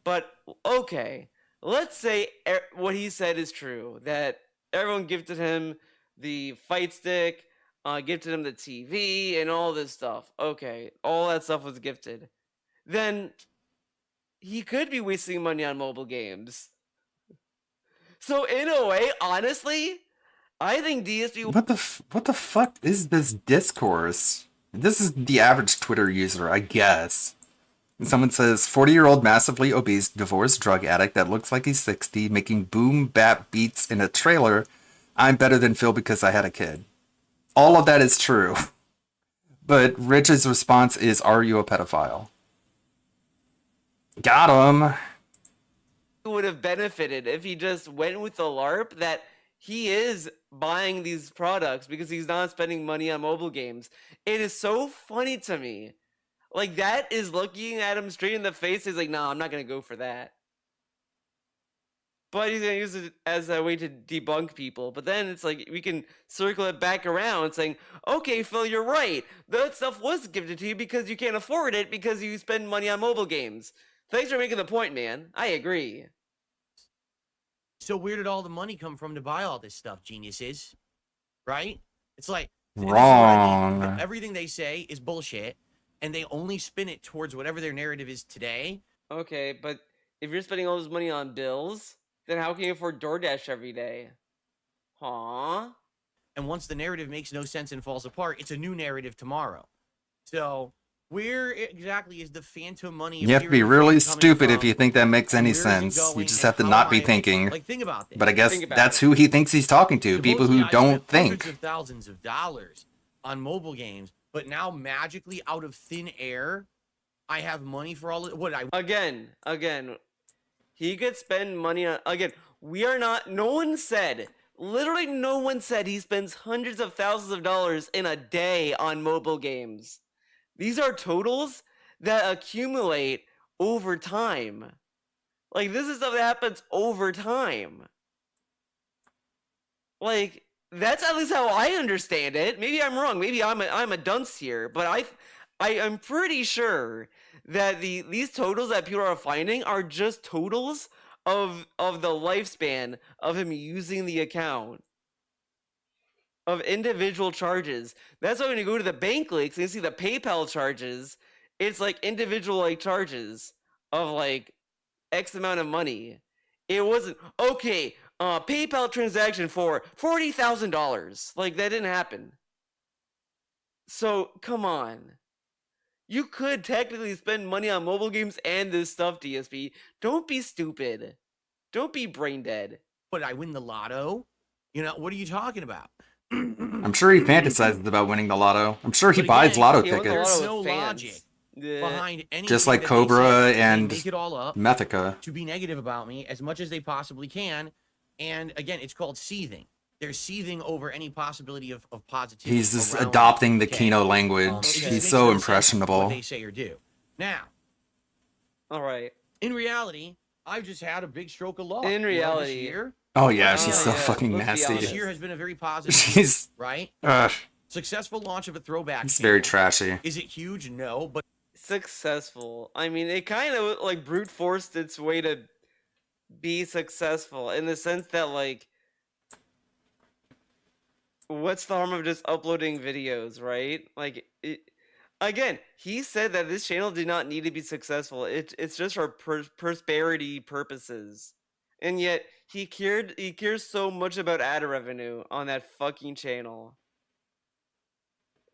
But okay, let's say what he said is true, that everyone gifted him the fight stick, gifted him the TV and all this stuff. Okay, all that stuff was gifted. Then he could be wasting money on mobile games. So in a way, honestly, I think DSP. What the fuck is this discourse? This is the average Twitter user, I guess. Someone says, 40-year-old massively obese divorced drug addict that looks like he's 60, making boom bap beats in a trailer. I'm better than Phil because I had a kid. All of that is true. But Rich's response is, are you a pedophile? Got him. Would have benefited if he just went with the LARP that he is buying these products because he's not spending money on mobile games. It is so funny to me. Like, that is looking at him straight in the face. He's like, no, I'm not going to go for that. But he's going to use it as a way to debunk people. But then it's like, we can circle it back around saying, okay, Phil, you're right. That stuff was gifted to you because you can't afford it because you spend money on mobile games. Thanks for making the point, man. I agree. So where did all the money come from to buy all this stuff, geniuses? Right? It's like, wrong. Everything they say is bullshit. And they only spin it towards whatever their narrative is today. Okay, but if you're spending all this money on bills, then how can you afford DoorDash every day? Huh? And once the narrative makes no sense and falls apart, it's a new narrative tomorrow. So where exactly is the phantom money? You have to be really stupid if you think that makes any sense. You just have to not be thinking. Like, think about this. But I guess that's who he thinks he's talking to. People who don't think. Hundreds of thousands of dollars on mobile games. But now, magically, out of thin air, I have money for all of what I... Again, he could spend money on... Again, we are not... No one said... Literally no one said he spends hundreds of thousands of dollars in a day on mobile games. These are totals that accumulate over time. Like, this is stuff that happens over time. Like... That's at least how I understand it. Maybe I'm wrong. Maybe I'm a dunce here, but I'm pretty sure that these totals that people are finding are just totals of the lifespan of him using the account, of individual charges. That's why when you go to the bank links and you see the PayPal charges, it's like individual like charges of like X amount of money. It wasn't okay. PayPal transaction for $40,000. Like, that didn't happen. So, come on. You could technically spend money on mobile games and this stuff, DSP. Don't be stupid. Don't be brain dead. But I win the lotto? You know, what are you talking about? I'm sure he fantasizes about winning the lotto. I'm sure he buys lotto tickets. There's no logic behind anything. Just like Cobra and make it all up Mythica. To be negative about me as much as they possibly can. And again, it's called seething. They're seething over any possibility of positivity. He's just adopting the Kino language. He's so impressionable. What they say or do. Now, all right. In reality, I've just had a big stroke of luck. In reality, this year, oh yeah, she's so fucking nasty. This year has been a very positive. She's right. Successful launch of a throwback. It's very trashy. Is it huge? No, but successful. I mean, it kind of like brute forced its way to be successful in the sense that, like, what's the harm of just uploading videos, right? Like, again, he said that this channel did not need to be successful. It's just for prosperity purposes, and yet he cares so much about ad revenue on that fucking channel.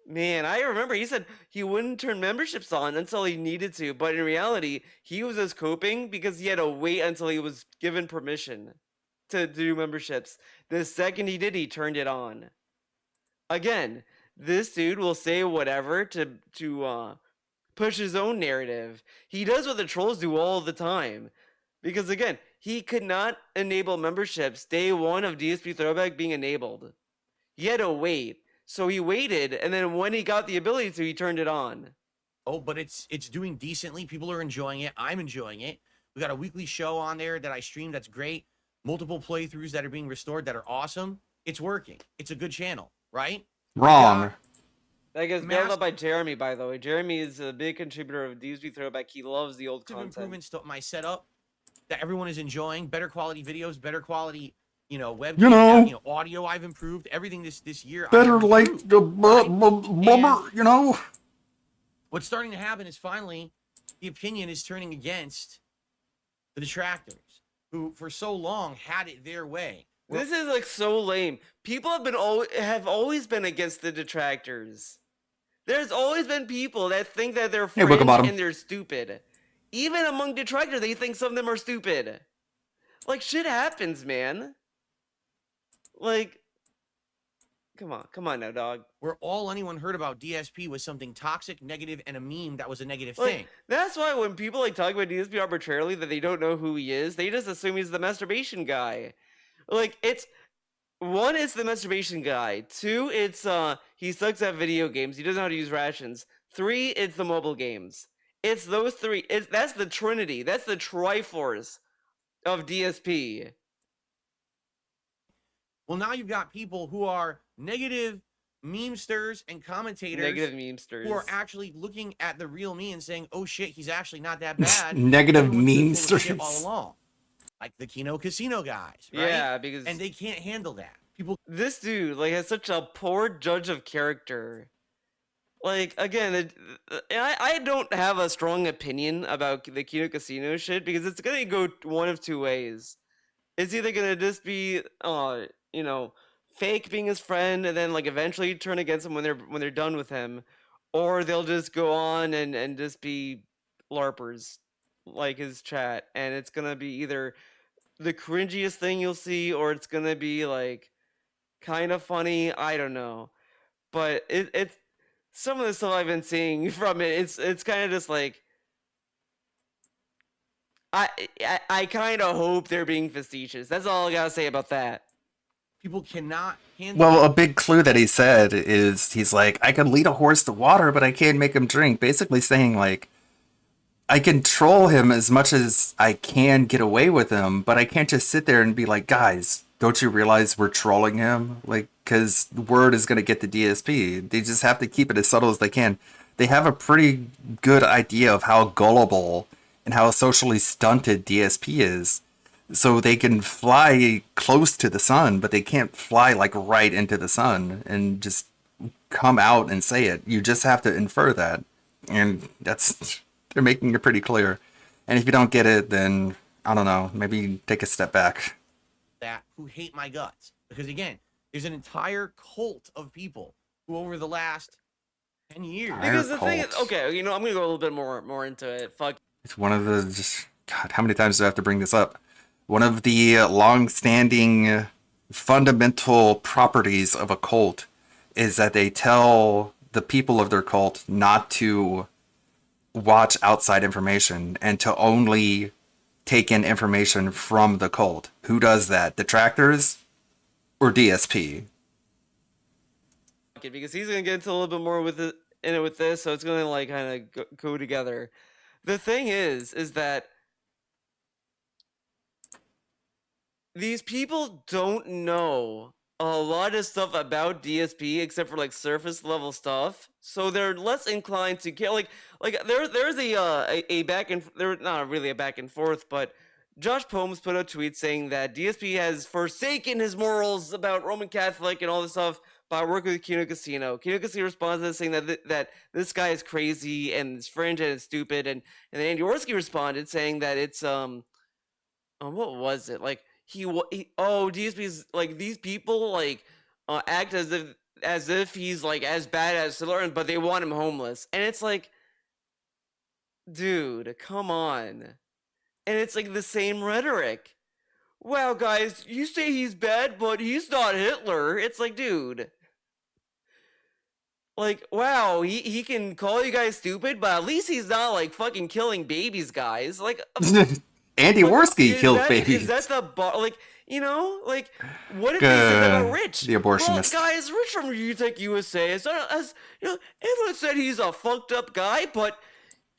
Man, I remember he said he wouldn't turn memberships on until he needed to, but in reality, he was just coping because he had to wait until he was given permission to do memberships. The second he did, he turned it on. Again, this dude will say whatever to push his own narrative. He does what the trolls do all the time. Because again, he could not enable memberships day one of DSP Throwback being enabled. He had to wait. So he waited, and then when he got the ability to, he turned it on. Oh, but it's doing decently. People are enjoying it. I'm enjoying it. We got a weekly show on there that I stream that's great. Multiple playthroughs that are being restored that are awesome. It's working. It's a good channel, right? Wrong. That gets built up by Jeremy, by the way. Jeremy is a big contributor of DSP Throwback. He loves the old content. Improvements to my setup that everyone is enjoying. Better quality videos, better quality webcam, audio I've improved, everything this year. Better like the bummer, What's starting to happen is finally the opinion is turning against the detractors who for so long had it their way. This is like so lame. People have always been against the detractors. There's always been people that think that they're fringe and they're stupid. Even among detractors, they think some of them are stupid. Like, shit happens, man. Like, come on now, dog. Where all anyone heard about DSP was something toxic, negative, and a meme that was a negative Like, thing. that's why when people like talk about DSP arbitrarily that they don't know who he is, they just assume he's the masturbation guy. Like, it's the masturbation guy. 2, it's he sucks at video games. He doesn't know how to use rations. 3, it's the mobile games. It's those 3. That's the trinity. That's the triforce of DSP. Well, now you've got people who are negative memesters and commentators. Negative memesters. Who are actually looking at the real me and saying, oh shit, he's actually not that bad. Negative memesters. All along. Like the Kino Casino guys, right? Yeah, and they can't handle that. This dude like has such a poor judge of character. Like, again, I don't have a strong opinion about the Kino Casino shit because it's gonna go one of two ways. It's either gonna just be fake being his friend and then like eventually turn against him when they're done with him, or they'll just go on and just be LARPers like his chat, and it's gonna be either the cringiest thing you'll see or it's gonna be like kind of funny. I don't know, but it's some of the stuff I've been seeing from it. It's kind of just like I kind of hope they're being facetious. That's all I gotta say about that. People cannot handle. Well, a big clue that he said is he's like, I can lead a horse to water, but I can't make him drink. Basically saying like, I can troll him as much as I can get away with him, but I can't just sit there and be like, guys, don't you realize we're trolling him? Like, because the word is going to get the DSP. They just have to keep it as subtle as they can. They have a pretty good idea of how gullible and how socially stunted DSP is. So they can fly close to the sun, but they can't fly like right into the sun and just come out and say it. You just have to infer that. And they're making it pretty clear. And if you don't get it, then I don't know, maybe take a step back. That who hate my guts. Because again, there's an entire cult of people who over the last 10 years. Because the thing is, okay, I'm gonna go a little bit more into it. Fuck. It's one of the God, how many times do I have to bring this up? One of the long-standing fundamental properties of a cult is that they tell the people of their cult not to watch outside information and to only take in information from the cult. Who does that? Detractors or DSP? Okay, because he's gonna get into a little bit more with this, so it's gonna like kind of go together. The thing is that these people don't know a lot of stuff about DSP except for like surface level stuff, so they're less inclined to care. Like there's a back and there not really a back and forth, but Josh Pomes put a tweet saying that DSP has forsaken his morals about Roman Catholic and all this stuff by working with Kino Casino. Kino Casino responds to this saying that this guy is crazy and it's fringe and it's stupid, and then Andy Orsky responded saying that it's what was it like. DSP's like these people like act as if he's like as bad as Slytherin, but they want him homeless, and it's like, dude, come on. And it's like the same rhetoric. Wow, guys, you say he's bad, but he's not Hitler. It's like, dude, like, wow, he can call you guys stupid, but at least he's not like fucking killing babies, guys. Like. Andy Worski killed babies. Is that the bar? Like, like, what if they said that about Rich? The abortionist. Well, guys, Rich from UTech USA, everyone said he's a fucked up guy, but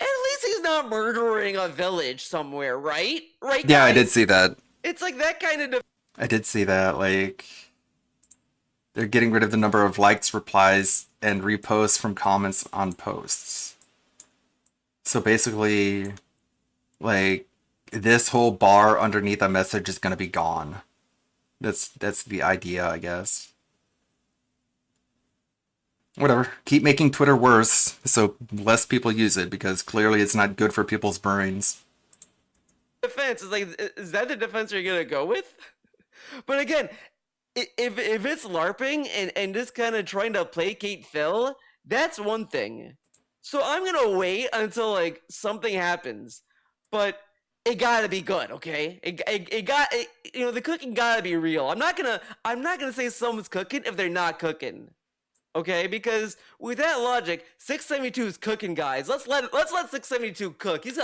at least he's not murdering a village somewhere, right? Right, guys? Yeah, I did see that. It's like that kind of... I did see that, like, they're getting rid of the number of likes, replies, and reposts from comments on posts. So basically, like, this whole bar underneath a message is going to be gone. That's the idea, I guess. Whatever. Keep making Twitter worse so less people use it, because clearly it's not good for people's brains. Defense is like, is that the defense you're gonna go with? But again, if it's LARPing and just kind of trying to placate Phil, that's one thing. So I'm gonna wait until like something happens, but it gotta be good, okay? You know, the cooking gotta be real. I'm not gonna say someone's cooking if they're not cooking, okay? Because with that logic, 672 is cooking, guys. Let's let 672 cook. He's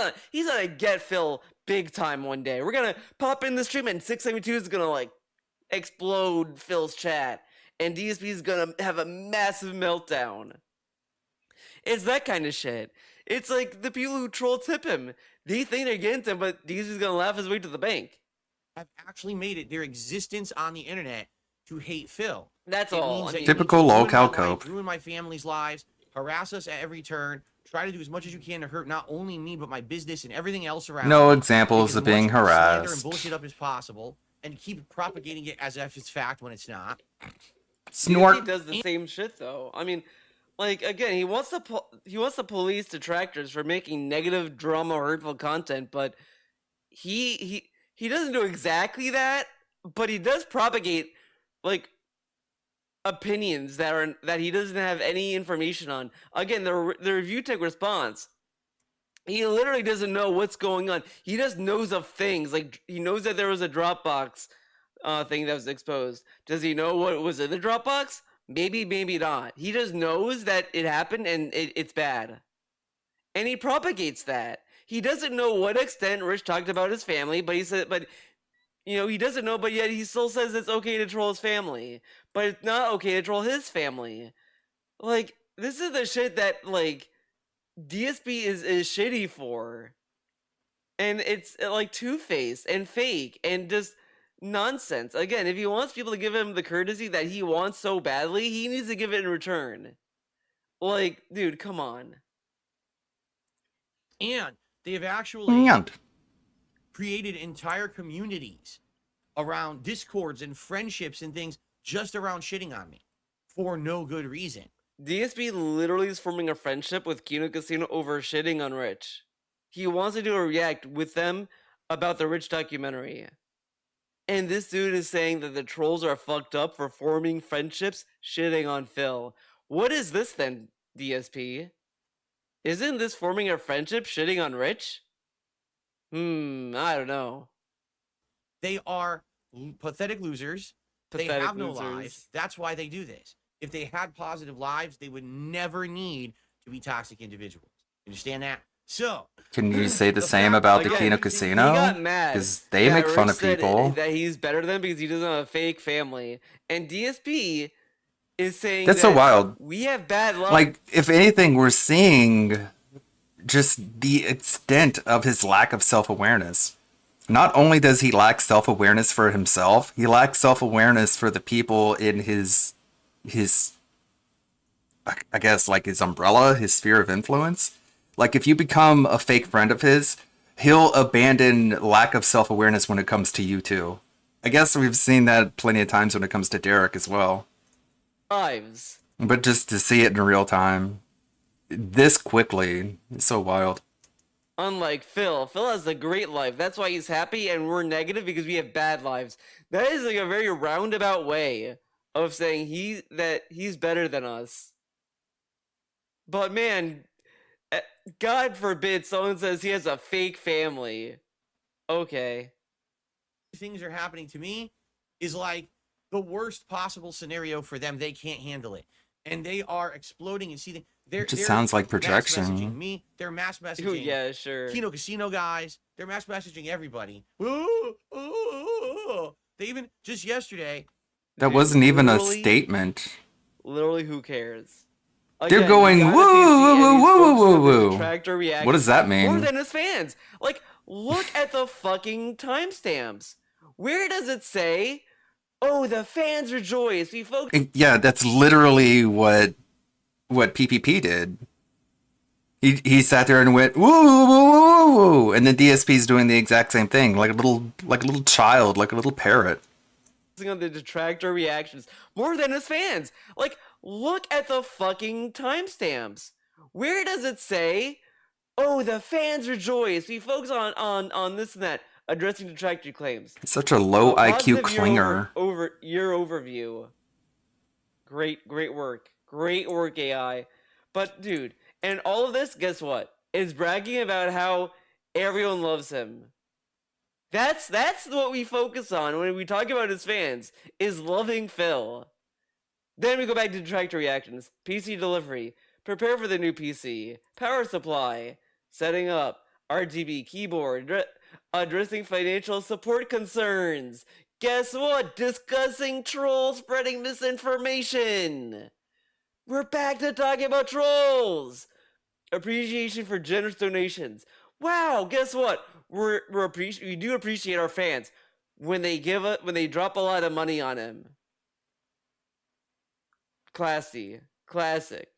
gonna get Phil big time one day. We're gonna pop in the stream and 672 is gonna like explode Phil's chat, and DSP is gonna have a massive meltdown. It's that kind of shit. It's like the people who troll tip him. They think they're against him, but DSP's gonna laugh his way to the bank. Have actually made it their existence on the internet to hate Phil. That's It all. means that Typical you ruin lolcow my life, cope. ruin my family's lives, harass us at every turn, try to do as much as you can to hurt not only me but my business and everything else around. No me. examples Make of being as much slander harassed. and bullshit up as possible, and keep propagating it as if it's fact when it's not. Snort. He does the same shit though. I mean, like again, he wants the police detractors for making negative, drama, or hurtful content, but he doesn't do exactly that. But he does propagate like opinions that he doesn't have any information on. Again, the review tech response. He literally doesn't know what's going on. He just knows of things. Like he knows that there was a Dropbox thing that was exposed. Does he know what was in the Dropbox? Maybe, maybe not. He just knows that it happened and it's bad. And he propagates that. He doesn't know what extent Rich talked about his family, but he doesn't know, but yet he still says it's okay to troll his family. But it's not okay to troll his family. Like, this is the shit that, like, DSP is shitty for. And it's, like, two-faced and fake and just nonsense. Again, if he wants people to give him the courtesy that he wants so badly, he needs to give it in return. Like, dude, come on. And they have actually created entire communities around discords and friendships and things just around shitting on me for no good reason. DSP literally is forming a friendship with Kino Casino over shitting on Rich. He wants to do a react with them about the Rich documentary. And this dude is saying that the trolls are fucked up for forming friendships shitting on Phil. What is this then, DSP? Isn't this forming a friendship shitting on Rich? I don't know. They are pathetic losers. They have no lives. That's why they do this. If they had positive lives, they would never need to be toxic individuals. Understand that? So, can you say the same about the Kino Casino? He got mad because they make fun of people. That he's better than them because he doesn't have a fake family. And DSP is saying that's so wild. We have bad luck. Like, if anything, we're seeing just the extent of his lack of self-awareness. Not only does he lack self-awareness for himself, he lacks self-awareness for the people in his I guess, like, his umbrella, his sphere of influence. Like, if you become a fake friend of his, he'll abandon lack of self-awareness when it comes to you too. I guess we've seen that plenty of times when it comes to Derek as well. Lives. But just to see it in real time, this quickly, it's so wild. Unlike Phil has a great life. That's why he's happy, and we're negative because we have bad lives. That is like a very roundabout way of saying he's better than us. But man, God forbid someone says he has a fake family. Okay. things are happening to me is like the worst possible scenario for them. They can't handle it. And they are exploding and seething. It just sounds like projection. Messaging me. They're mass messaging. Ooh, yeah, sure. Kino Casino guys. They're mass messaging everybody. Ooh, ooh, ooh. They even, just yesterday. That wasn't even a statement. Literally, who cares? They're going, woo, woo, woo, woo, woo, woo. What does that mean? More than his fans. Like, look at the fucking timestamps. Where does it say, oh, the fans rejoice? We folks. Yeah, that's literally what PPP did. He sat there and went, woo, woo, woo, woo, woo, and the DSP's doing the exact same thing, like a little child, like a little parrot. on the detractor reactions more than his fans. Like, look at the fucking timestamps. Where does it say, oh, the fans rejoice, we focus on this and that, addressing detractor claims? Such a low IQ Positive clinger. Your overview. Great work. Great work, AI. But, dude, and all of this, guess what? Is bragging about how everyone loves him. That's what we focus on when we talk about his fans, is loving Phil. Then we go back to detractor reactions. PC delivery. Prepare for the new PC. Power supply. Setting up. RGB keyboard. Addressing financial support concerns. Guess what? Discussing trolls spreading misinformation. We're back to talking about trolls. Appreciation for generous donations. Wow, guess what? We do appreciate our fans when they drop a lot of money on him. Classy, classic.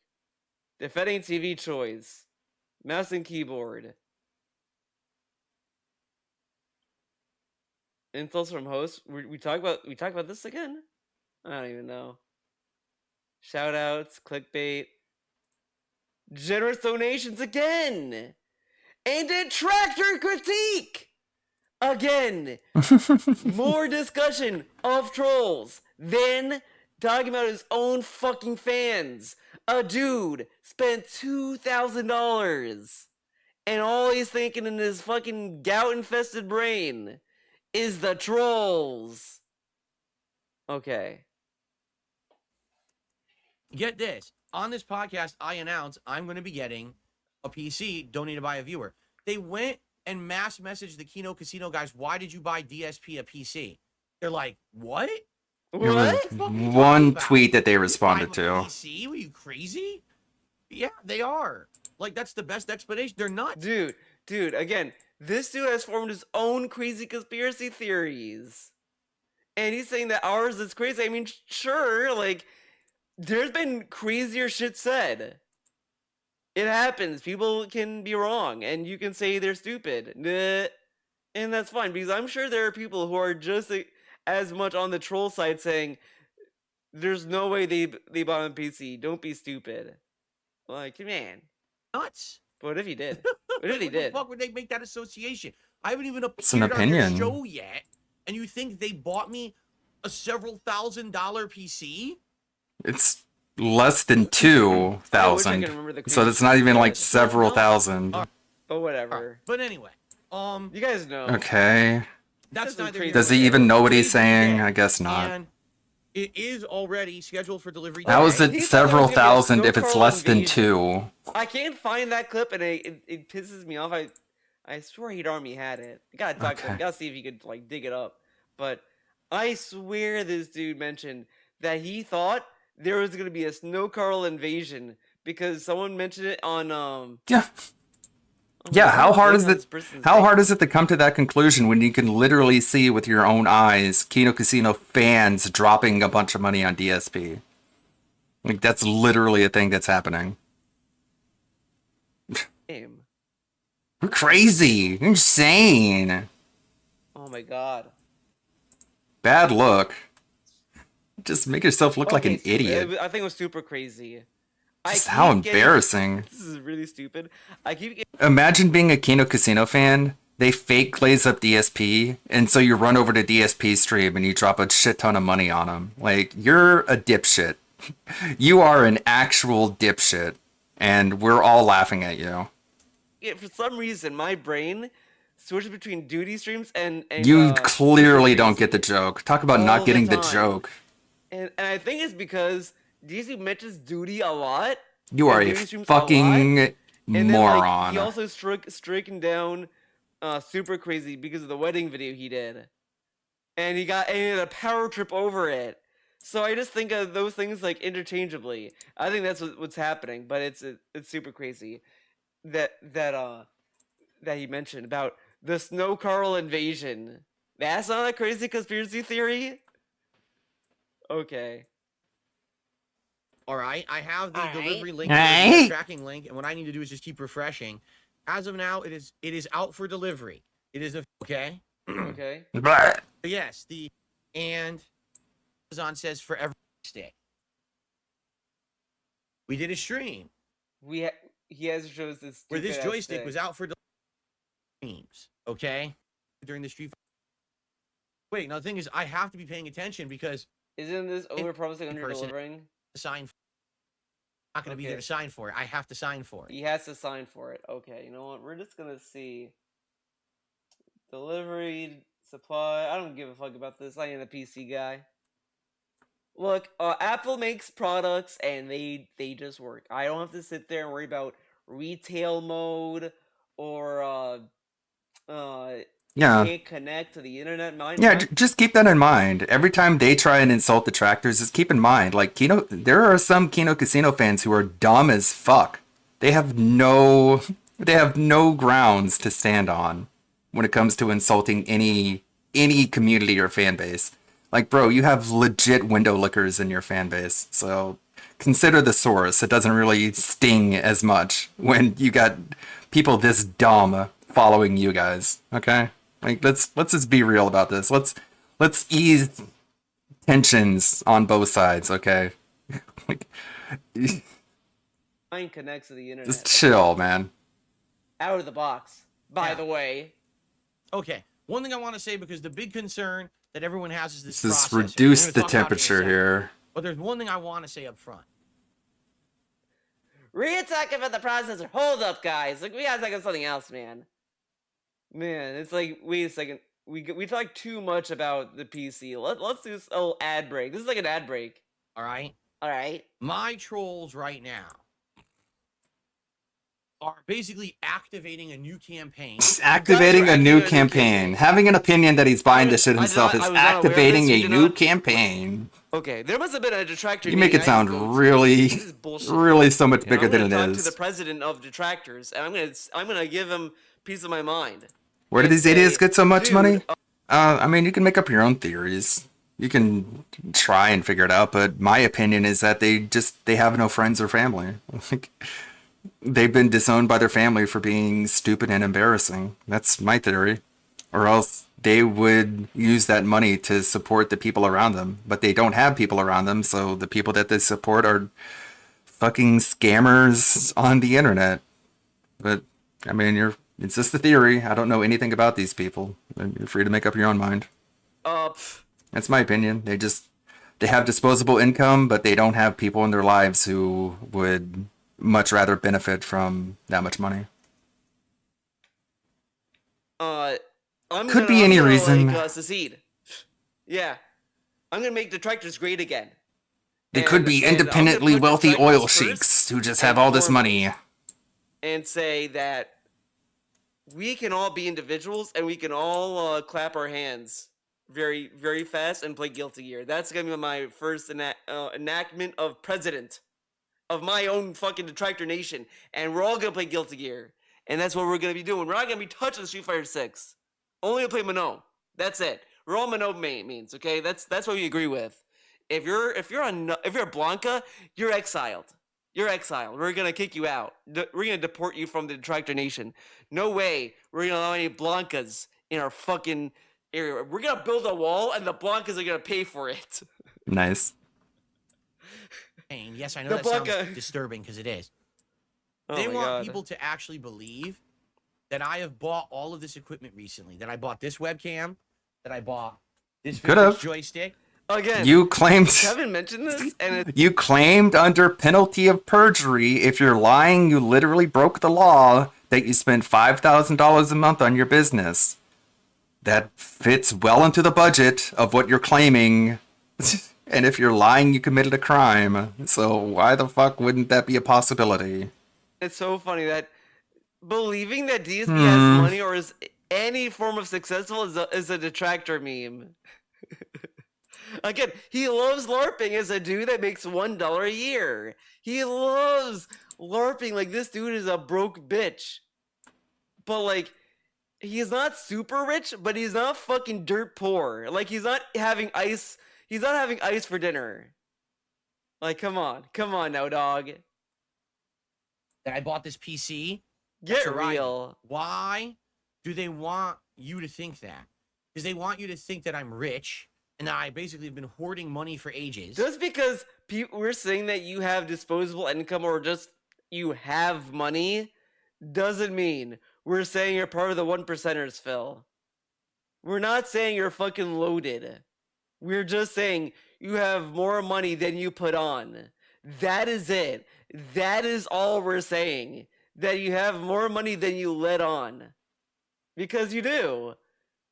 Defending TV choice. Mouse and keyboard. Insults from hosts. We talk about this again? I don't even know. Shoutouts, clickbait. Generous donations again! And detractor critique! Again! More discussion of trolls. Then talking about his own fucking fans. A dude spent $2,000 and all he's thinking in his fucking gout-infested brain is the trolls. Okay. Get this. On this podcast, I announced I'm going to be getting a PC donated by a viewer. They went and mass messaged the Kino Casino guys, why did you buy DSP a PC? They're like, what? There was one tweet that they responded to. PC? Were you crazy? Yeah, they are. Like, that's the best explanation. They're not. Dude, again, this dude has formed his own crazy conspiracy theories. And he's saying that ours is crazy. I mean, sure, like, there's been crazier shit said. It happens. People can be wrong, and you can say they're stupid. And that's fine, because I'm sure there are people who are just as much on the troll side saying, there's no way they bought a PC. Don't be stupid. Like, man. Nuts. What if he did? What if he did? What the fuck would they make that association? I haven't even It's an appeared on your opinion. show yet, and you think they bought me a several $1,000 PC? It's less than 2,000. So it's not even like several thousand. But whatever. But anyway, you guys know. Okay. That's neither here Does nor he there. even know what he's saying? I guess not. And it is already scheduled for delivery. How is today. it several thousand if it's less than 2? I can't find that clip, and it pisses me off. I swear Heat Army had it. I gotta talk to him. Gotta see if he could like dig it up. But I swear this dude mentioned that he thought there was gonna be a Snow Carl invasion because someone mentioned it on Yeah, how hard is it? How hard is it to come to that conclusion when you can literally see with your own eyes Kino Casino fans dropping a bunch of money on DSP? Like that's literally a thing that's happening. game. We're crazy, You're insane, Oh my god. bad look. Just make yourself look like an idiot. I think it was super crazy. Just how embarrassing. This is really stupid. I keep getting Imagine being a Kino Casino fan. They fake glaze up DSP, and so you run over to DSP stream and you drop a shit ton of money on them. Like, you're a dipshit. You are an actual dipshit, and we're all laughing at you. for some reason my brain switches between duty streams and You clearly don't get the joke. Talk about all not the getting the time. joke. And I think it's because DC mentions duty a lot. You are and a duty streams fucking And then, moron. he also stricken down super crazy because of the wedding video he did. And he had a power trip over it. So I just think of those things like interchangeably. I think that's what's happening, but it's super crazy that he mentioned about the Snow Carl invasion. That's not a crazy conspiracy theory? Okay. All right, I have the delivery link, Alright. the tracking link, and what I need to do is just keep refreshing. As of now, it is out for delivery. It is okay. Okay. Blah. Yes, Amazon says for every stick. We did a stream. He has shows this where this stupid-ass joystick stick. was out for streams. Okay, during the Street. Wait, now the thing is, I have to be paying attention because isn't this over promising under delivering? Sign. Not going to be there to sign for it. I have to sign for it. He has to sign for it. Okay, you know what? We're just gonna see. Delivery, supply. I don't give a fuck about this. I ain't a PC guy. Look, Apple makes products and they just work. I don't have to sit there and worry about retail mode or Yeah. can't connect to the internet. Just keep that in mind. Every time they try and insult detractors, just keep in mind, like there are some Kino Casino fans who are dumb as fuck. They have no grounds to stand on when it comes to insulting any community or fan base. Like, bro, you have legit window lickers in your fan base, so consider the source. It doesn't really sting as much when you got people this dumb following you guys. Okay, like let's just be real about this. Let's ease tensions on both sides. Okay, like, Mine connects to the internet. just chill, man. Out of the box. By the way. Okay, one thing I want to say, because the big concern that everyone has is this Just processor. reduce We're the gonna talk about it in a temperature second. here. But there's one thing I want to say up front. Re-attack about the processor. Hold up, guys. Like, we gotta talk about something else, man. Man, it's like, wait a second. We talk too much about the PC. Let's do this little ad break. This is like an ad break. All right? All right. My trolls right now are basically activating a new campaign. Activating a new campaign. Having an opinion that he's buying this shit himself is activating a new campaign. Okay, there must have been a detractor. You make it sound really so much bigger than it I'm gonna is. talk to the president of detractors, and I'm gonna give him piece of my mind. Where do these idiots get so much money? I mean, you can make up your own theories. You can try and figure it out, but my opinion is that they have no friends or family. Like, they've been disowned by their family for being stupid and embarrassing. That's my theory. Or else they would use that money to support the people around them, but they don't have people around them, so the people that they support are fucking scammers on the internet. But I mean, it's just a theory. I don't know anything about these people. You're free to make up your own mind. That's my opinion. They have disposable income, but they don't have people in their lives who would much rather benefit from that much money. Could be any reason. Secede. Yeah, I'm gonna make detractors great again. They could be independently wealthy oil sheiks who just have all this money. And say that we can all be individuals and we can all clap our hands very, very fast and play Guilty Gear. That's gonna be my first enactment of president of my own fucking detractor nation, and we're all gonna play Guilty Gear, and that's what we're gonna be doing. We're not gonna be touching Street Fighter 6. Only to play Minot. That's it. We're all Minot mains, okay? That's what we agree with. If you're Blanca, you're exiled. You're exiled. We're gonna kick you out. We're gonna deport you from the detractor nation. No way we're gonna allow any Blancas in our fucking area. We're gonna build a wall, and the Blancas are gonna pay for it. Nice. Yes, I know that sounds disturbing, because it is. They want people to actually believe that I have bought all of this equipment recently. That I bought this webcam. That I bought this joystick. Again, you claimed Kevin mentioned this, and you claimed under penalty of perjury, if you're lying, you literally broke the law, that you spent $5,000 a month on your business. That fits well into the budget of what you're claiming. And if you're lying, you committed a crime. So why the fuck wouldn't that be a possibility? It's so funny that believing that DSP has money or is any form of successful is a detractor meme. Again, he loves LARPing as a dude that makes $1 a year. He loves LARPing like this dude is a broke bitch. But like, he's not super rich, but he's not fucking dirt poor. Like, he's not having ice for dinner. Like, come on now, dog. That I bought this PC. Get real. Why do they want you to think that? Because they want you to think that I'm rich, and I basically have been hoarding money for ages. Just because we're saying that you have disposable income or just you have money doesn't mean we're saying you're part of the 1%ers, Phil. We're not saying you're fucking loaded. We're just saying you have more money than you put on. That is it. That is all we're saying. That you have more money than you let on. Because you do.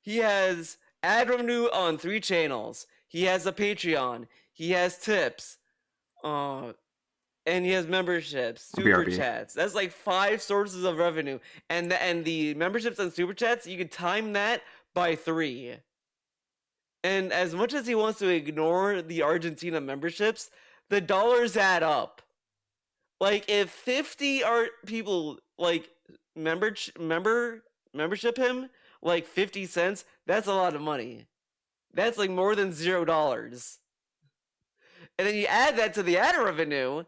He has ad revenue on 3 channels. He has a Patreon. He has tips. And he has memberships, super BRB. chats. That's like 5 sources of revenue. And the memberships and super chats, you can time that by 3. And as much as he wants to ignore the Argentina memberships, the dollars add up. Like if 50 people like membership him like 50 cents, that's a lot of money. That's like more than $0. And then you add that to the ad revenue,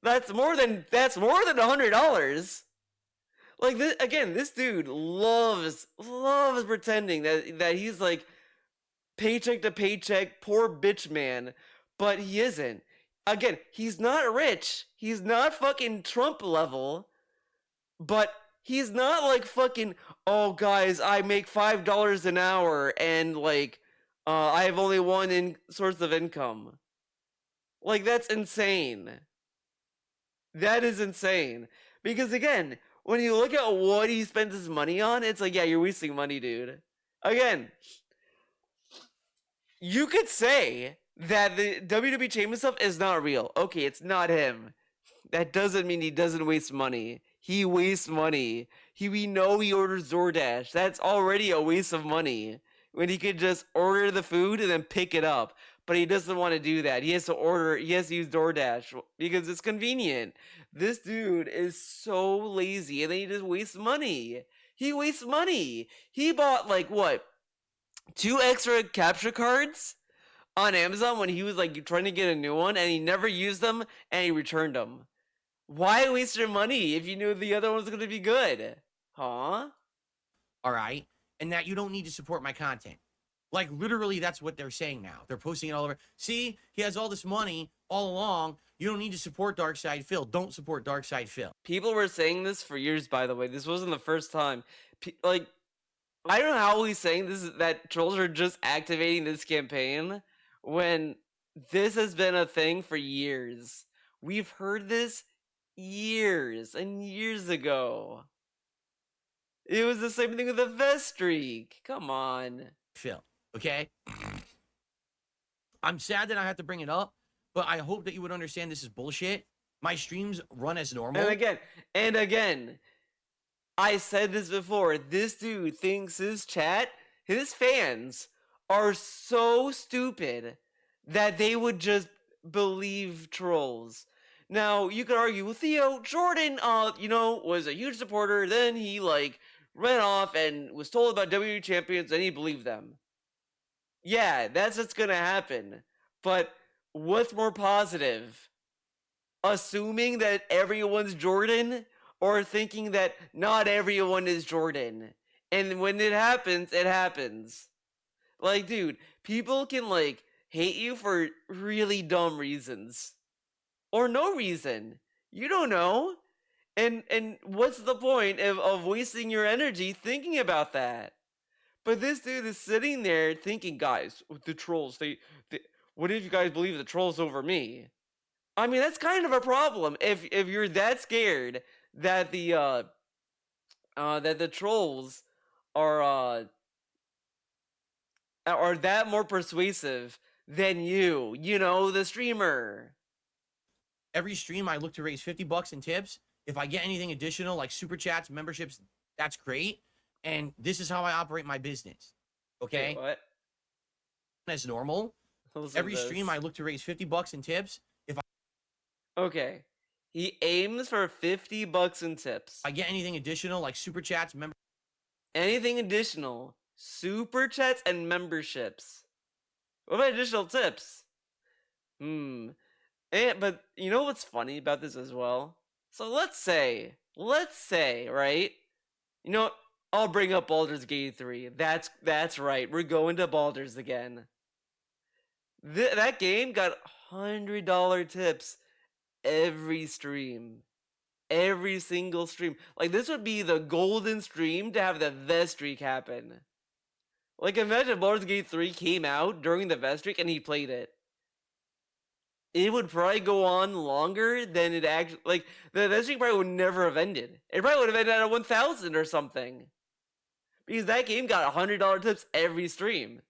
that's more than $100. Like this dude loves pretending that he's like paycheck to paycheck, poor bitch man, but he isn't. Again, he's not rich. He's not fucking Trump level, but he's not like fucking, oh guys, I make $5 an hour and like I have only one source of income. Like that's insane. That is insane. Because again, when you look at what he spends his money on, it's like, yeah, you're wasting money, dude. Again, you could say that the WWE Champion stuff is not real. Okay, it's not him. That doesn't mean he doesn't waste money. He wastes money. We know he orders DoorDash. That's already a waste of money. When he could just order the food and then pick it up. But he doesn't want to do that. He has to use DoorDash because it's convenient. This dude is so lazy and then he just wastes money. He wastes money. He bought like what? 2 extra capture cards on Amazon when he was like trying to get a new one and he never used them and he returned them. Why waste your money if you knew the other one's going to be good? Huh? All right. And that you don't need to support my content. Like literally that's what they're saying now. They're posting it all over. See, he has all this money all along. You don't need to support Darkside Phil. Don't support Darkside Phil. People were saying this for years, by the way. This wasn't the first time. Like, I don't know how he's saying this, that trolls are just activating this campaign when this has been a thing for years. We've heard this years and years ago. It was the same thing with the vest streak. Come on. Phil, okay? I'm sad that I have to bring it up, but I hope that you would understand this is bullshit. My streams run as normal. And again, I said this before. This dude thinks his chat, his fans, are so stupid that they would just believe trolls. Now, you could argue with Theo. Jordan, was a huge supporter. Then he, ran off and was told about WWE champions, and he believed them. Yeah, that's what's gonna happen. But what's more positive? Assuming that everyone's Jordan, or thinking that not everyone is Jordan? And when it happens, it happens. Like, dude, people can, hate you for really dumb reasons. Or no reason. You don't know. And what's the point of wasting your energy thinking about that? But this dude is sitting there thinking, guys, the trolls, they what if you guys believe the trolls over me? I mean, that's kind of a problem. If you're that scared that the trolls are that more persuasive than you, the streamer. Every stream I look to raise $50 in tips. If I get anything additional like super chats, memberships, that's great. And this is how I operate my business. Okay? Wait, what? As normal. Every stream I look to raise $50 in tips. Okay. He aims for $50 in tips. I get anything additional like super chats, anything additional, super chats and memberships. What about additional tips? But you know what's funny about this as well? So let's say, right? I'll bring up Baldur's Gate 3. That's right. We're going to Baldur's again. That game got $100 tips every stream. Every single stream. Like, this would be the golden stream to have the vest streak happen. Like, imagine Baldur's Gate 3 came out during the vest streak and he played it. It would probably go on longer than it actually, like, the vest streak probably would never have ended. It probably would have ended at 1,000 or something. Because that game got $100 tips every stream.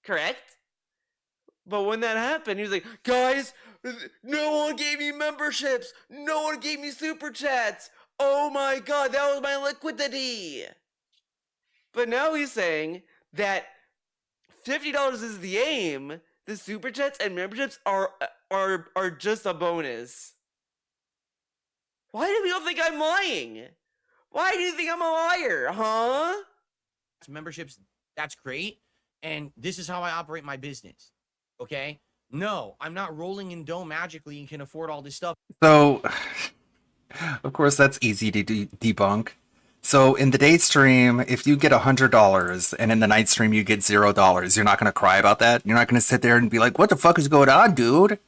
Correct? But when that happened, he was like, guys, no one gave me memberships. No one gave me super chats. Oh my god, that was my liquidity. But now he's saying that $50 is the aim. The super chats and memberships are just a bonus. Why do people think I'm lying? Why do you think I'm a liar, huh? Memberships, that's great. And this is how I operate my business. Okay? No, I'm not rolling in dough magically and can afford all this stuff. So, of course, that's easy to debunk. So, in the day stream, if you get $100 and in the night stream you get $0, you're not going to cry about that? You're not going to sit there and be like, what the fuck is going on, dude?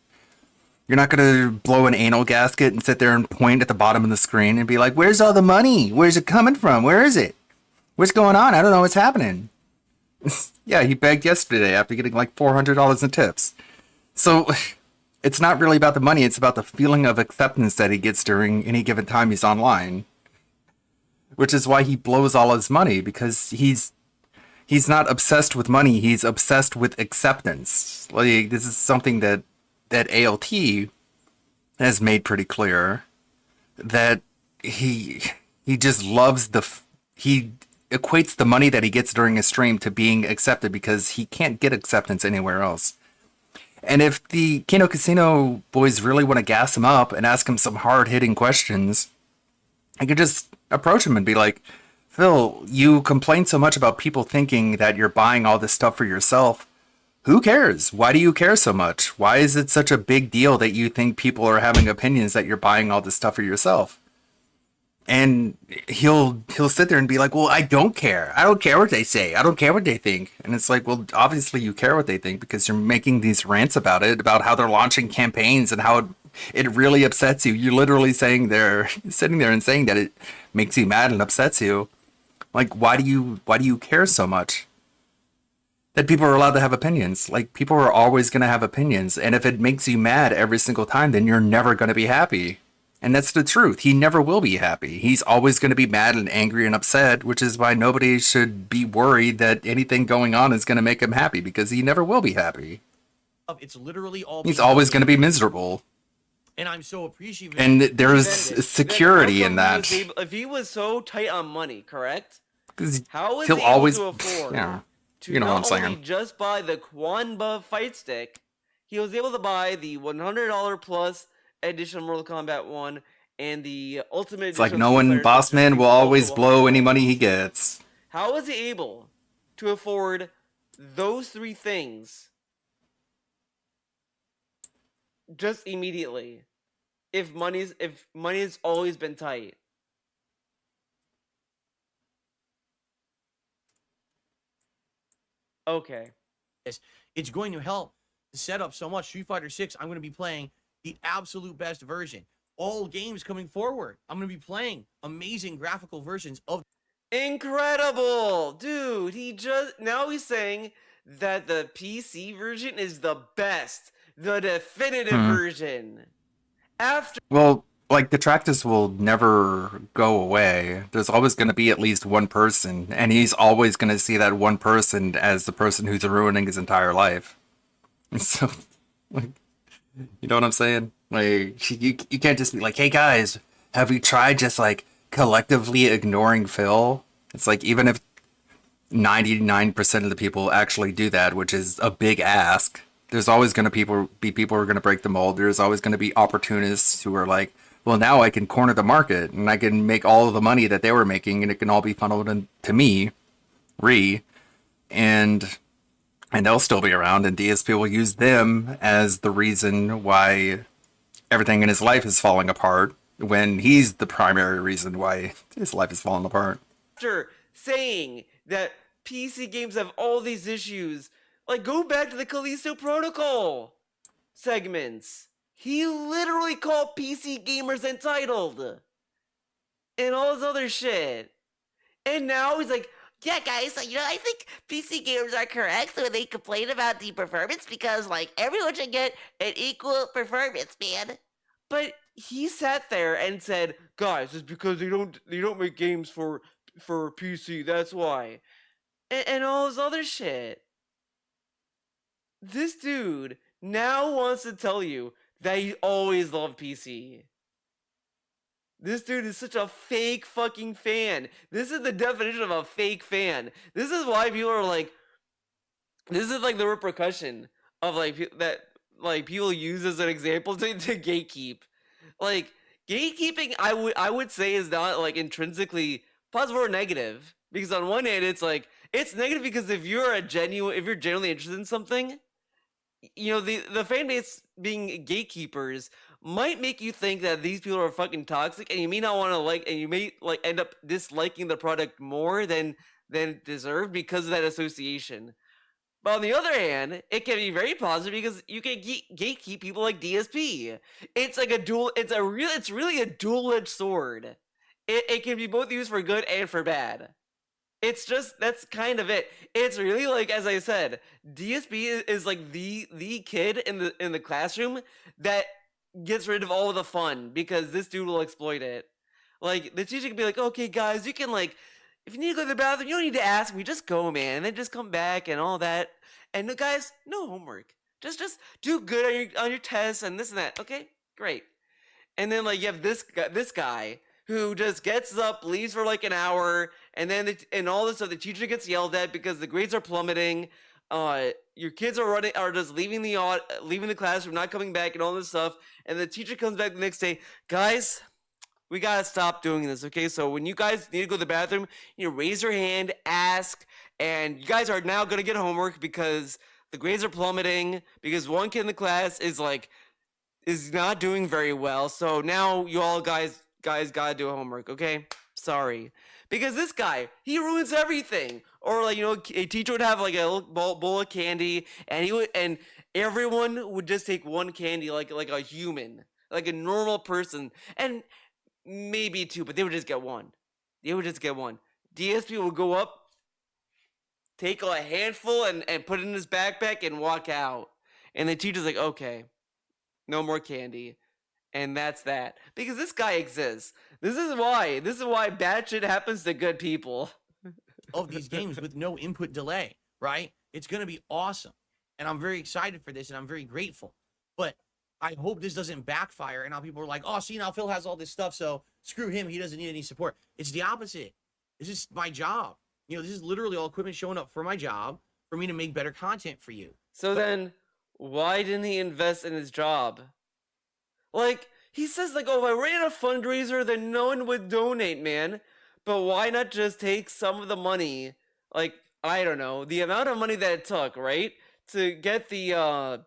You're not going to blow an anal gasket and sit there and point at the bottom of the screen and be like, where's all the money? Where's it coming from? Where is it? What's going on? I don't know what's happening. Yeah, he begged yesterday after getting like $400 in tips. So it's not really about the money. It's about the feeling of acceptance that he gets during any given time he's online. Which is why he blows all his money, because he's not obsessed with money. He's obsessed with acceptance. Like, this is something that ALT has made pretty clear, that he just loves he equates the money that he gets during a stream to being accepted, because he can't get acceptance anywhere else. And if the Kino Casino boys really want to gas him up and ask him some hard-hitting questions, I could just approach him and be like, Phil, you complain so much about people thinking that you're buying all this stuff for yourself. Who cares? Why do you care so much? Why is it such a big deal that you think people are having opinions that you're buying all this stuff for yourself? And he'll sit there and be like, well, I don't care. I don't care what they say. I don't care what they think. And it's like, well, obviously you care what they think, because you're making these rants about it, about how they're launching campaigns and how it really upsets you. You're literally sitting there and saying that it makes you mad and upsets you. Like, why do you care so much that people are allowed to have opinions? Like, people are always going to have opinions. And if it makes you mad every single time, then you're never going to be happy. And that's the truth. He never will be happy. He's always going to be mad and angry and upset, which is why nobody should be worried that anything going on is going to make him happy, because he never will be happy. It's literally all. He's always going to be miserable. And I'm so appreciative. And there's security in that. If he was so tight on money, correct? How is he'll he always, able to afford to you know what I'm not saying. only just buy the Quanba fight stick, he was able to buy the $100 plus edition Mortal Kombat 1 and the Ultimate It's like Edition knowing Bossman will always blow any money he gets. How was he able to afford those three things just immediately if money's always been tight? Okay. It's going to help to set up so much. Street Fighter 6, I'm going to be playing the absolute best version. All games coming forward, I'm going to be playing amazing graphical versions of. Incredible! Dude, now he's saying that the PC version is the best, the definitive version. Well, like, Detractors will never go away. There's always going to be at least one person, and he's always going to see that one person as the person who's ruining his entire life. And so, like, you know what I'm saying? Like, you can't just be like, hey guys, have we tried just like collectively ignoring Phil? It's like, even if 99% of the people actually do that, which is a big ask, there's always going to be people who are going to break the mold. There's always going to be opportunists who are like, well, now I can corner the market and I can make all of the money that they were making, and it can all be funneled into me, and they'll still be around, and DSP will use them as the reason why everything in his life is falling apart, when he's the primary reason why his life is falling apart. After saying that PC games have all these issues, Like, go back to the Callisto Protocol segments. He literally called PC gamers entitled. And all this other shit. And now he's like, yeah, guys, so, I think PC gamers are correct when they complain about the performance because, everyone should get an equal performance, man. But he sat there and said, guys, it's because they don't make games for PC, that's why. And all this other shit. This dude now wants to tell you that he always loved PC. This dude is such a fake fucking fan. This is the definition of a fake fan. This is why people are like, this is the repercussion of people use as an example to gatekeep. Gatekeeping, I would say is not intrinsically positive or negative. Because on one hand, it's negative because if you're genuinely interested in something, the fan base being gatekeepers might make you think that these people are fucking toxic, and you may not want to and you may end up disliking the product more than deserved because of that association. But on the other hand, it can be very positive because you can gatekeep people like DSP. It's really a dual-edged sword. It can be both used for good and for bad. That's kind of it. It's really as I said, DSP is the kid in the classroom that gets rid of all of the fun because this dude will exploit it. The teacher can be like, okay, guys, you can if you need to go to the bathroom, you don't need to ask me, just go, man, and then just come back and all that. And guys, no homework. Just do good on your tests and this and that. Okay, great. And then you have this guy who just gets up, leaves for an hour, and then and all this stuff. The teacher gets yelled at because the grades are plummeting. Your kids are just leaving the classroom, not coming back, and all this stuff. And the teacher comes back the next day, guys, we gotta stop doing this, okay? So when you guys need to go to the bathroom, raise your hand, ask, and you guys are now gonna get homework because the grades are plummeting because one kid in the class is not doing very well. So now you all guys gotta do homework, okay? Sorry. Because this guy, he ruins everything. Or a teacher would have a little bowl of candy, and everyone would just take one candy like a human, like a normal person, and maybe two, but they would just get one. DSP would go up, take a handful, and put it in his backpack and walk out. And the teacher's like, okay, no more candy. And that's that. Because this guy exists. This is why bad shit happens to good people. Of these games with no input delay, right? It's going to be awesome. And I'm very excited for this, and I'm very grateful. But I hope this doesn't backfire, and now people are like, oh, see, now Phil has all this stuff, so screw him. He doesn't need any support. It's the opposite. This is my job. This is literally all equipment showing up for my job for me to make better content for you. So then, why didn't he invest in his job? He says, oh, if I ran a fundraiser, then no one would donate, man. But why not just take some of the money, I don't know, the amount of money that it took, right, to get the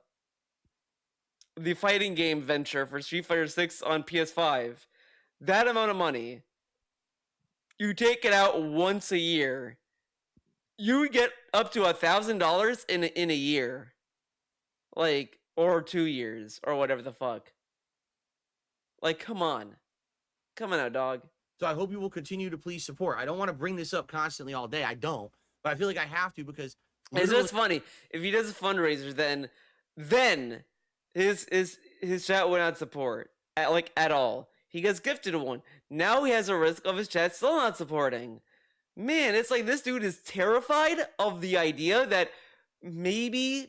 fighting game venture for Street Fighter 6 on PS5, that amount of money, you take it out once a year, you would get up to $1,000 in a year, or 2 years, or whatever the fuck. Come on out, dog. So I hope you will continue to please support. I don't want to bring this up constantly all day. I don't, but I feel like I have to because it's just funny. If he does a fundraiser, then his chat would not support at all. He gets gifted one. Now he has a risk of his chat still not supporting. Man, it's this dude is terrified of the idea that maybe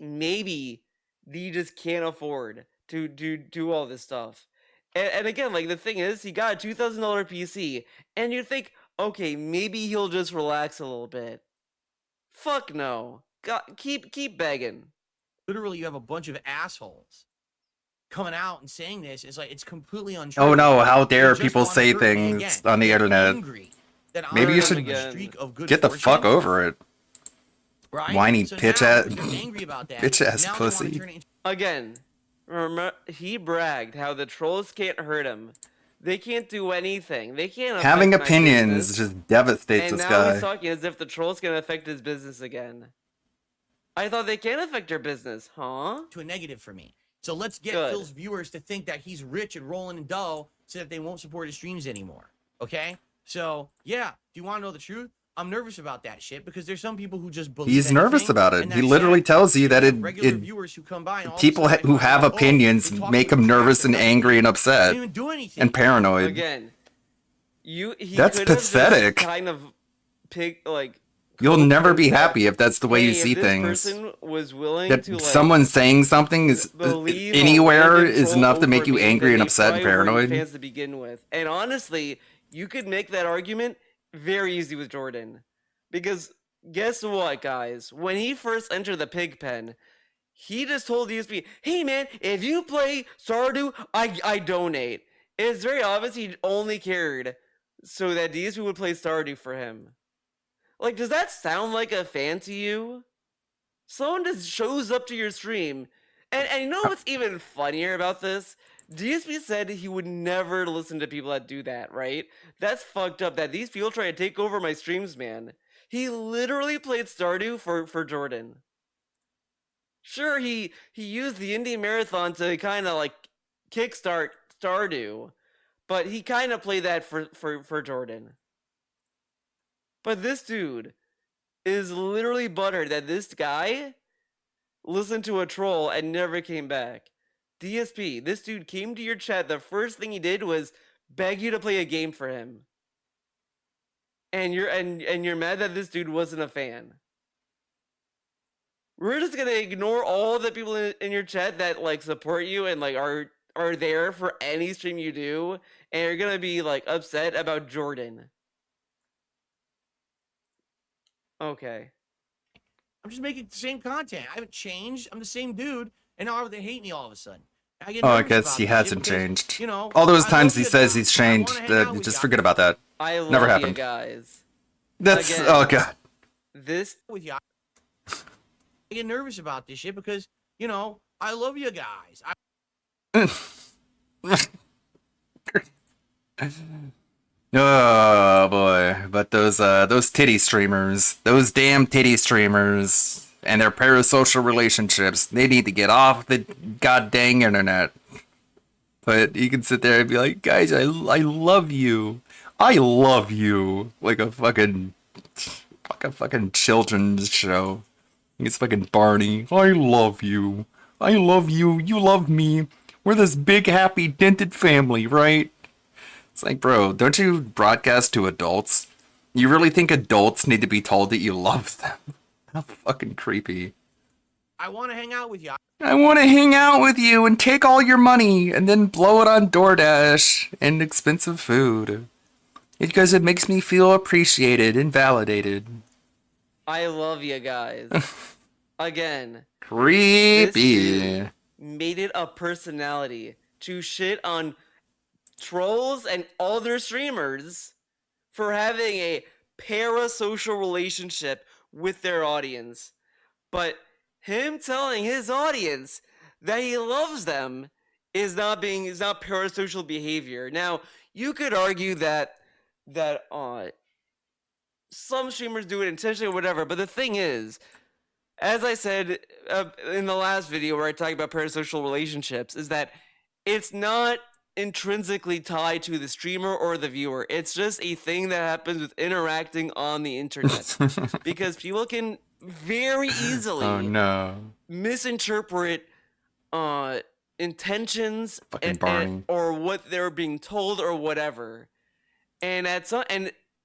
he just can't afford to do all this stuff. And again, the thing is, he got a $2,000 PC, and you think, okay, maybe he'll just relax a little bit. Fuck no. God, keep begging. Literally, you have a bunch of assholes coming out and saying this. It's completely untrue. Oh no, how dare people say things on the internet. Maybe you should get the fuck over it. Right? Whiny bitch ass pussy. Again. Remember, he bragged how the trolls can't hurt him. They can't do anything. They can't. Having opinions just devastates this guy. And now he's talking as if the trolls can affect his business again. I thought they can affect your business, huh? To a negative for me. So let's get Good. Phil's viewers to think that he's rich and rolling in dough so that they won't support his streams anymore. Okay? So, yeah, do you want to know the truth? I'm nervous about that shit because there's some people who just believe He's nervous anything, about it. and He that's literally sad. tells you that Regular viewers who come by and all of a people sudden who they have find out, opinions they talk make to him the nervous chat, and but angry and they upset didn't even do anything. and paranoid. Again, he That's could have just pathetic. kind of You'll never be happy if that's the way you hey, see if this things. person was willing That to someone saying something is believe anywhere a random is troll enough to make over you me, angry then and they upset and probably weren't paranoid. fans to begin with. And honestly, you could make that argument very easy with Jordan. Because guess what, guys? When he first entered the pig pen, he just told DSP, hey man, if you play Stardew, I donate. It's very obvious he only cared so that DSP would play Stardew for him. Like, does that sound like a fan to you? Someone just shows up to your stream, and you know what's even funnier about this? DSP said he would never listen to people that do that, right? That's fucked up that these people try to take over my streams, man. He literally played Stardew for Jordan. Sure, he used the Indie Marathon to kind of like kickstart Stardew, but he kind of played that for Jordan. But this dude is literally buttered that this guy listened to a troll and never came back. DSP, this dude came to your chat. The first thing he did was beg you to play a game for him. And you're mad that this dude wasn't a fan. We're just gonna ignore all the people in your chat that like support you and like are there for any stream you do, and you're gonna be like upset about Jordan. Okay. I'm just making the same content. I haven't changed. I'm the same dude, and now they hate me all of a sudden. I get Oh, I nervous guess about he this shit hasn't because, changed. you know, All those I times love he you says guys. he's I wanna changed, hang out with just you. forget about that. I love Never you happened. guys. That's Again, oh god. This with you. I get nervous about this shit because, you know, I love you guys. Oh boy, but those titty streamers, those damn titty streamers, and their parasocial relationships, they need to get off the god dang internet. But you can sit there and be like, guys, I love you, like a fucking children's show. It's fucking Barney. I love you, you love me. We're this big happy dented family, right? It's like, bro, don't you broadcast to adults? You really think adults need to be told that you love them? How fucking creepy. I want to hang out with you. I want to hang out with you and take all your money and then blow it on DoorDash and expensive food. Because it makes me feel appreciated and validated. I love you guys. Again. Creepy. This dude made it a personality to shit on trolls and other streamers for having a parasocial relationship with their audience. But him telling his audience that he loves them is not parasocial behavior. Now, you could argue that some streamers do it intentionally or whatever, but the thing is, as I said in the last video where I talked about parasocial relationships, is that it's not intrinsically tied to the streamer or the viewer. It's just a thing that happens with interacting on the internet. Because people can very easily misinterpret intentions or what they're being told or whatever. And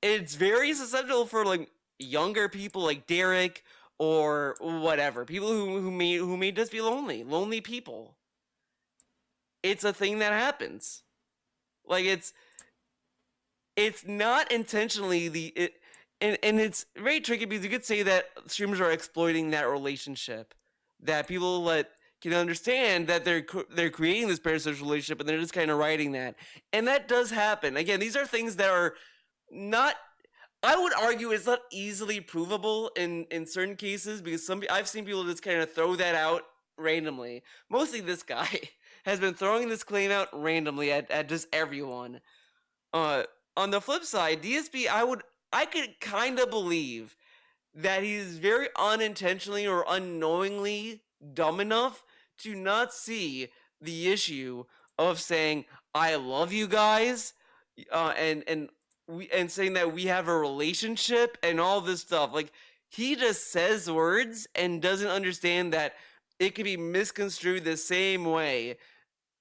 it's very susceptible for like younger people like Derek or whatever. People who may just be lonely people. It's a thing that happens. Like it's not intentionally and it's very tricky because you could say that streamers are exploiting that relationship, that people can understand that they're creating this parasocial relationship and they're just kind of writing that, and that does happen. Again, these are things that are not. I would argue it's not easily provable in certain cases because I've seen people just kind of throw that out randomly. Mostly this guy has been throwing this claim out randomly at just everyone. On the flip side, DSP, I could kind of believe that he's very unintentionally or unknowingly dumb enough to not see the issue of saying I love you guys, and saying that we have a relationship and all this stuff. Like, he just says words and doesn't understand that it could be misconstrued the same way.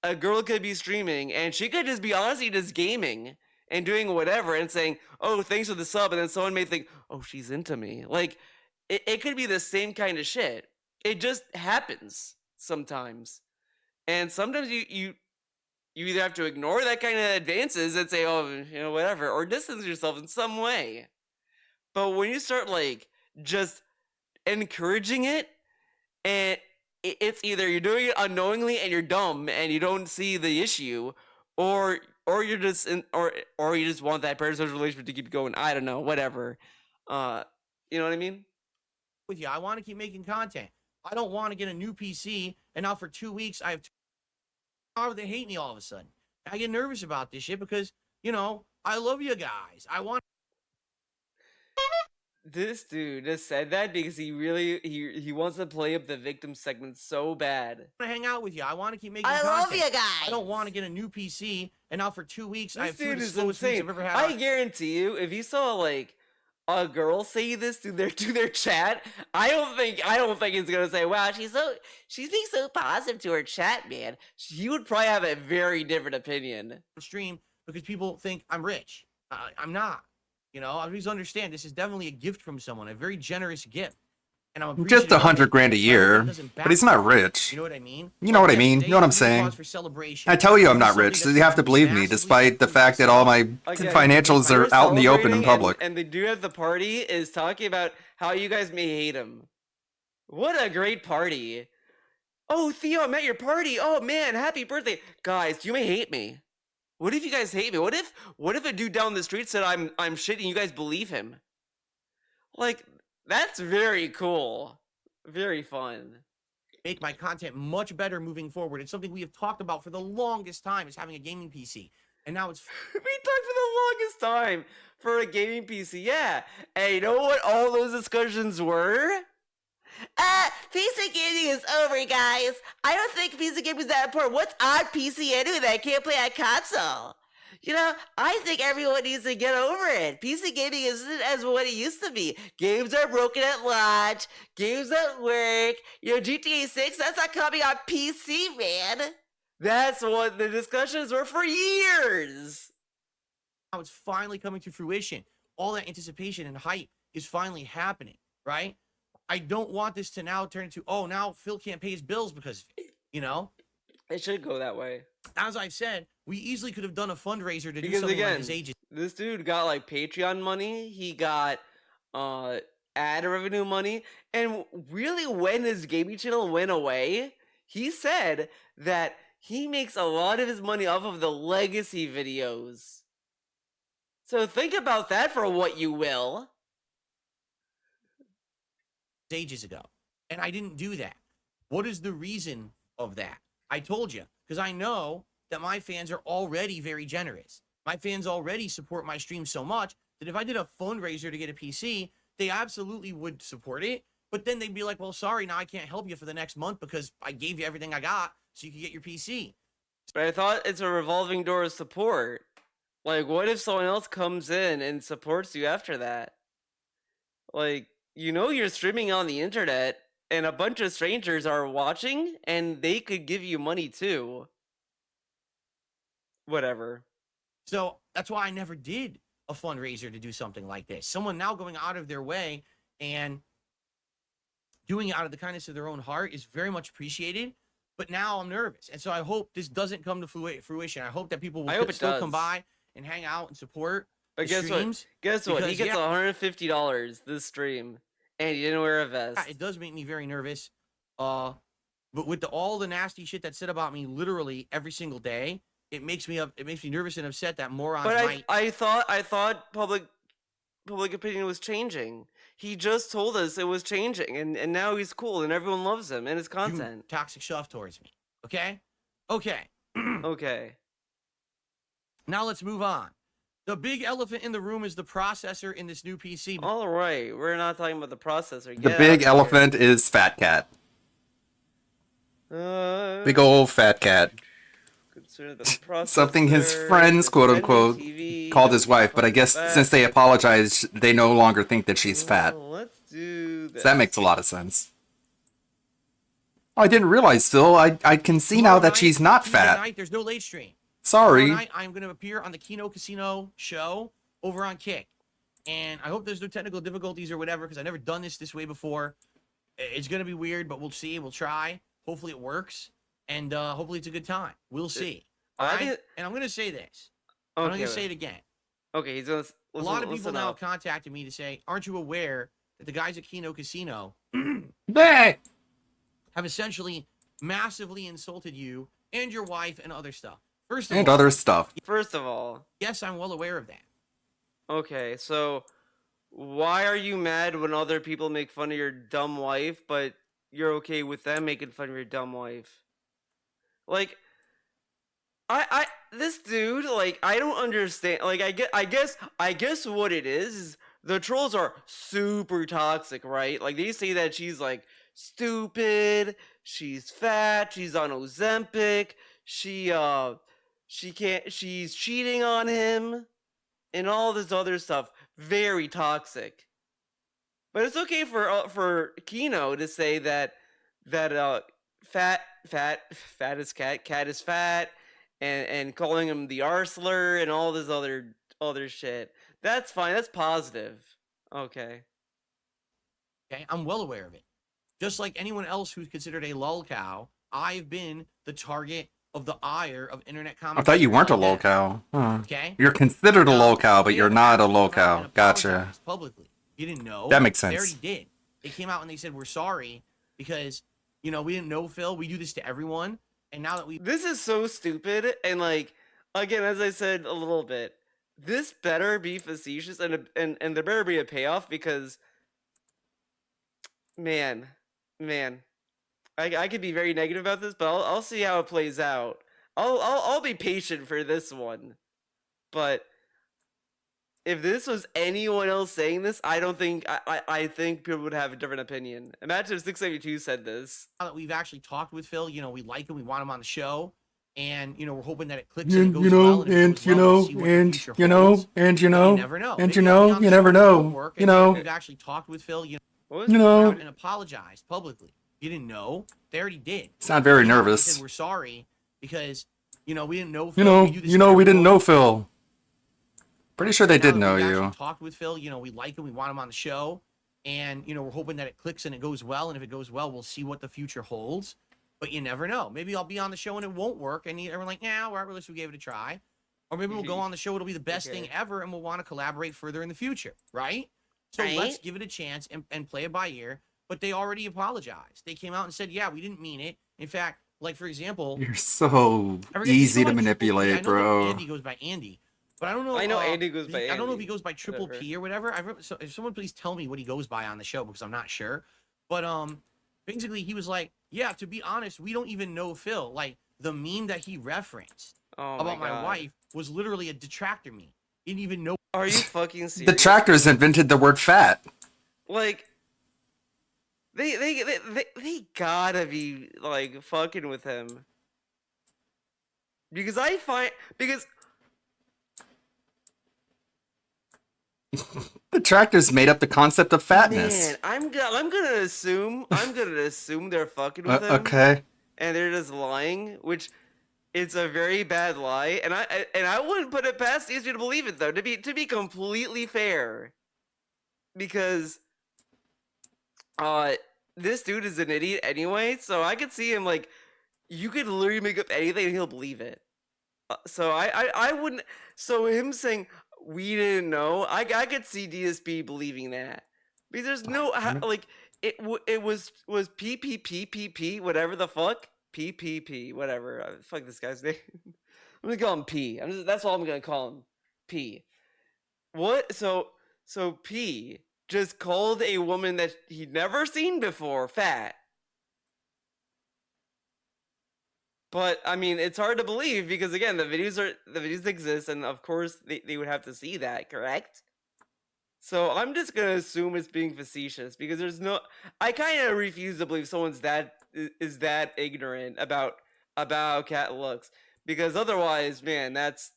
A girl could be streaming and she could just be honestly just gaming and doing whatever and saying, oh, thanks for the sub, and then someone may think, oh, she's into me. Like, it could be the same kind of shit. It just happens sometimes. And sometimes you either have to ignore that kind of advances and say, oh, you know, whatever, or distance yourself in some way. But when you start, like, just encouraging it, and it's either you're doing it unknowingly and you're dumb and you don't see the issue, or you're just or you just want that parasocial relationship to keep going. I don't know, whatever. You know what I mean? With you, I want to keep making content. I don't want to get a new PC and now for 2 weeks I have they hate me all of a sudden. I get nervous about this shit because, you know, I love you guys. I want. This dude just said that because he really he wants to play up the victim segment so bad. To hang out with you. I want to keep making I content. love you guys. I don't want to get a new PC and now for 2 weeks I This have two of dude the is slowest weeks insane. I've ever had. I guarantee you, if you saw like a girl say this to their chat, I don't think it's gonna say, wow, she's being so positive to her chat, man. She would probably have a very different opinion. Stream because people think I'm rich. I'm not. You know, I please understand this is definitely a gift from someone, a very generous gift. And I'm Just $100,000 a year, but he's not rich. You know what I mean? You know what I mean? You know what I'm saying? I tell you I'm not rich, so you have to believe me, despite the fact that all my financials are out in the open in public. And the dude at the party is talking about how you guys may hate him. What a great party. Oh, Theo, I'm at your party. Oh, man, happy birthday. Guys, you may hate me. What if you guys hate me? What if a dude down the street said I'm shit and you guys believe him? Like, that's very cool. Very fun. Make my content much better moving forward. It's something we have talked about for the longest time, is having a gaming PC. And now it's we talked for the longest time for a gaming PC. Yeah. And you know what all those discussions were? PC gaming is over, guys. I don't think PC gaming is that important. What's on PC anyway that I can't play on console? You know, I think everyone needs to get over it. PC gaming isn't as what it used to be. Games are broken at launch. Games at work. You know, GTA 6, that's not coming on PC, man. That's what the discussions were for years. Now it's finally coming to fruition. All that anticipation and hype is finally happening, right? I don't want this to now turn into, oh, now Phil can't pay his bills because, you know? It should go that way. As I've said, we easily could have done a fundraiser to do Because something again, like his agency. this dude got like Patreon money. He got ad revenue money. And really, when his gaming channel went away, he said that he makes a lot of his money off of the legacy videos. So think about that for what you will. Ages ago. And I didn't do that. What is the reason of that? I told you, because I know that my fans are already very generous. My fans already support my stream so much that if I did a fundraiser to get a PC, they absolutely would support it. But then they'd be like, well, sorry, now I can't help you for the next month because I gave you everything I got so you could get your PC. But I thought it's a revolving door of support. Like, what if someone else comes in and supports you after that? Like, you know you're streaming on the internet and a bunch of strangers are watching and they could give you money too. Whatever. So that's why I never did a fundraiser to do something like this. Someone now going out of their way and doing it out of the kindness of their own heart is very much appreciated. But now I'm nervous. And so I hope this doesn't come to fruition. I hope that people will still come by and hang out and support. But guess what? Guess what? He gets $150 this stream, and he didn't wear a vest. Yeah, it does make me very nervous. But with all the nasty shit that's said about me, literally every single day, it makes me nervous and upset that morons might. I thought public opinion was changing. He just told us it was changing, and now he's cool, and everyone loves him and his content. Toxic stuff towards me. Okay. Okay. Now let's move on. The big elephant in the room is the processor in this new PC. All right, we're not talking about the processor. The big elephant is Fat Cat. Big old Fat Cat. Something his friends, quote unquote, called his wife, but I guess since they apologized, they no longer think that she's fat. Let's do this. So that makes a lot of sense. Oh, I didn't realize, Phil. I can see now that she's not fat. Tonight, there's no late stream. Sorry. Tonight, I'm going to appear on the Kino Casino show over on Kick. And I hope there's no technical difficulties or whatever, because I've never done this way before. It's going to be weird, but we'll see. We'll try. Hopefully it works. And hopefully it's a good time. We'll see. All right? And I'm going to say this. I'm going to say it again. Okay, he's gonna. A lot of people now have contacted me to say, aren't you aware that the guys at Kino Casino have essentially massively insulted you and your wife and other stuff? First of all, yes, I'm well aware of that. Okay, so why are you mad when other people make fun of your dumb wife, but you're okay with them making fun of your dumb wife? Like, this dude, like, I don't understand. Like, I guess what it is the trolls are super toxic, right? Like, they say that she's like stupid, she's fat, she's on Ozempic, she's cheating on him, and all this other stuff. Very toxic. But it's okay for Kino to say that fat is cat is fat, and calling him the R slur and all this other shit. That's fine. That's positive. Okay. Okay, I'm well aware of it. Just like anyone else who's considered a lolcow, I've been the target of the ire of internet comments. I thought you weren't a lolcow. Huh. Okay. You're considered a lolcow, but you're not a lolcow. Gotcha. Publicly. You didn't know. That makes They sense. already did. They came out and they said, we're sorry because, we didn't know, Phil. We do this to everyone. And now that This is so stupid. And, like, again, as I said a little bit, this better be facetious and there better be a payoff because, man, I could be very negative about this, but I'll see how it plays out. I'll be patient for this one, but if this was anyone else saying this, I don't think I think people would have a different opinion. Imagine if 672 said this. Now that we've actually talked with Phil, we like him, we want him on the show, and we're hoping that it clicks and it goes well. And you never know. You never know. We've actually talked with Phil. And apologized publicly. You didn't know. They already did. Sound very They nervous. said, we're sorry because we didn't know. Phil. We didn't know Phil. Pretty sure they did know We've you. actually talked with Phil. We like him. We want him on the show, and we're hoping that it clicks and it goes well. And if it goes well, we'll see what the future holds. But you never know. Maybe I'll be on the show and it won't work, and everyone's like, "Yeah, well, at least we gave it a try." Or maybe we'll go on the show. It'll be the best thing ever, and we'll want to collaborate further in the future, right? So let's give it a chance and play it by ear. But they already apologized. They came out and said, "Yeah, we didn't mean it." In fact, like for example, You're so easy to manipulate, bro. Andy goes by Andy. But I don't know. I know Andy goes by I don't know if Andy. he goes by Triple P or whatever. So if someone please tell me what he goes by on the show because I'm not sure. But basically he was like, yeah, to be honest, we don't even know Phil. Like the meme that he referenced about my wife was literally a detractor meme. He didn't even know. Are you fucking serious? Detractors invented the word fat. Like, they gotta be like fucking with him. Because Detractors made up the concept of fatness. Man, I'm gonna assume they're fucking with him. Okay. And they're just lying, which it's a very bad lie. And I wouldn't put it past you to believe it though. To be completely fair, because this dude is an idiot anyway. So I could see him like, you could literally make up anything and he'll believe it. So I wouldn't. So him saying we didn't know, I could see DSP believing that because there's no like it was PPPPP whatever the fuck PPP whatever fuck this guy's name. I'm gonna call him P. That's all I'm gonna call him. P. What? So P just called a woman that he'd never seen before fat. But I mean, it's hard to believe because again, the videos exist, and of course they would have to see that, correct? So I'm just gonna assume it's being facetious because I kind of refuse to believe someone's is that ignorant about how Cat looks, because otherwise, man, that's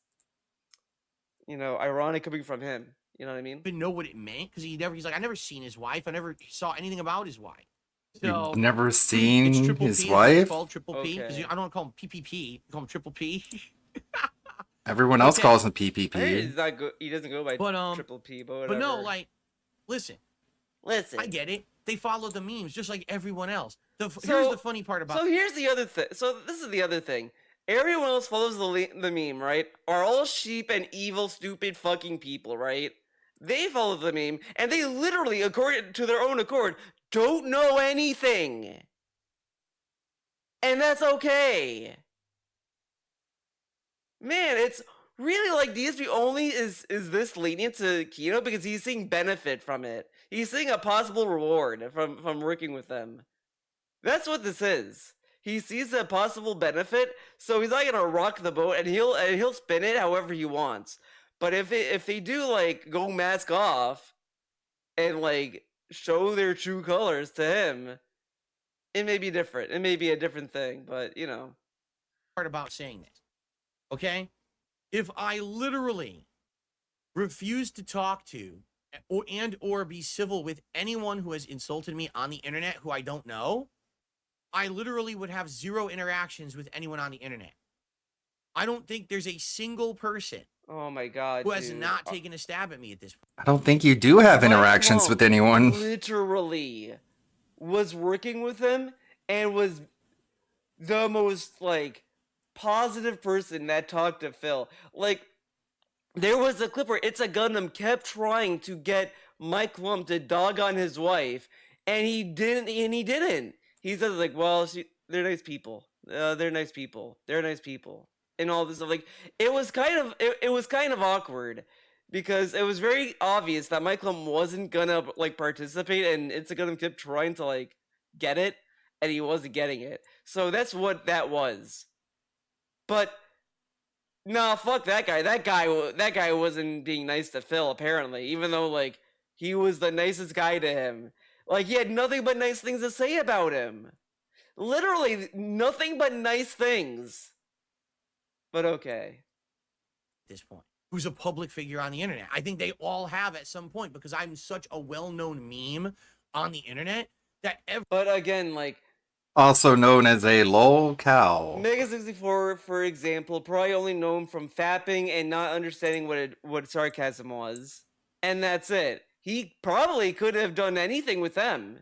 ironic coming from him. You know what I mean? Didn't know what it meant because he's like, I never seen his wife. I never saw anything about his wife. So You've never it's seen Triple his P, wife? It's called Triple P. 'Cause Okay. I don't call him PPP. I call him Triple P. Everyone else Okay. calls him I heard PPP. he's not he doesn't go by Triple P, but whatever. But no, like, listen, listen. I get it. They follow the memes just like everyone else. Here's So- the funny part about So here's the other thing. So this is the other thing. Everyone else follows the meme, right? Are all sheep and evil, stupid fucking people, right? They follow the meme, and they literally, according to their own accord, don't know anything. And that's okay. Man, it's really like DSP only is this lenient to Kino because he's seeing benefit from it. He's seeing a possible reward from working with them. That's what this is. He sees a possible benefit, so he's not gonna rock the boat, and he'll spin it however he wants. But if they do like go mask off and like show their true colors to him, it may be different. It may be a different thing, but part about saying this. Okay? If I literally refuse to talk to or be civil with anyone who has insulted me on the internet who I don't know, I literally would have zero interactions with anyone on the internet. I don't think there's a single person oh my god, who has dude. not taken a stab at me at this point. I don't think you do have My interactions mom with anyone. literally was working with him and was the most like positive person that talked to Phil. Like there was a clip where It's a Gundam kept trying to get Mike Lump to dog on his wife, and he didn't. He says like, well, they're nice people. They're nice people. They're nice people. And all this stuff. Like it was kind of awkward because it was very obvious that Mike Lump wasn't gonna like participate, and It's a Gundam kept trying to like get it, and he wasn't getting it. So that's what that was. But nah, fuck that guy. That guy wasn't being nice to Phil apparently, even though like he was the nicest guy to him. Like he had nothing but nice things to say about him. Literally nothing but nice things. But okay. At this point, who's a public figure on the internet. I think they all have at some point because I'm such a well-known meme on the internet that But again, like Also known as a lol cow. Mega64, for example, probably only known from fapping and not understanding what sarcasm was. And that's it. He probably could have done anything with them.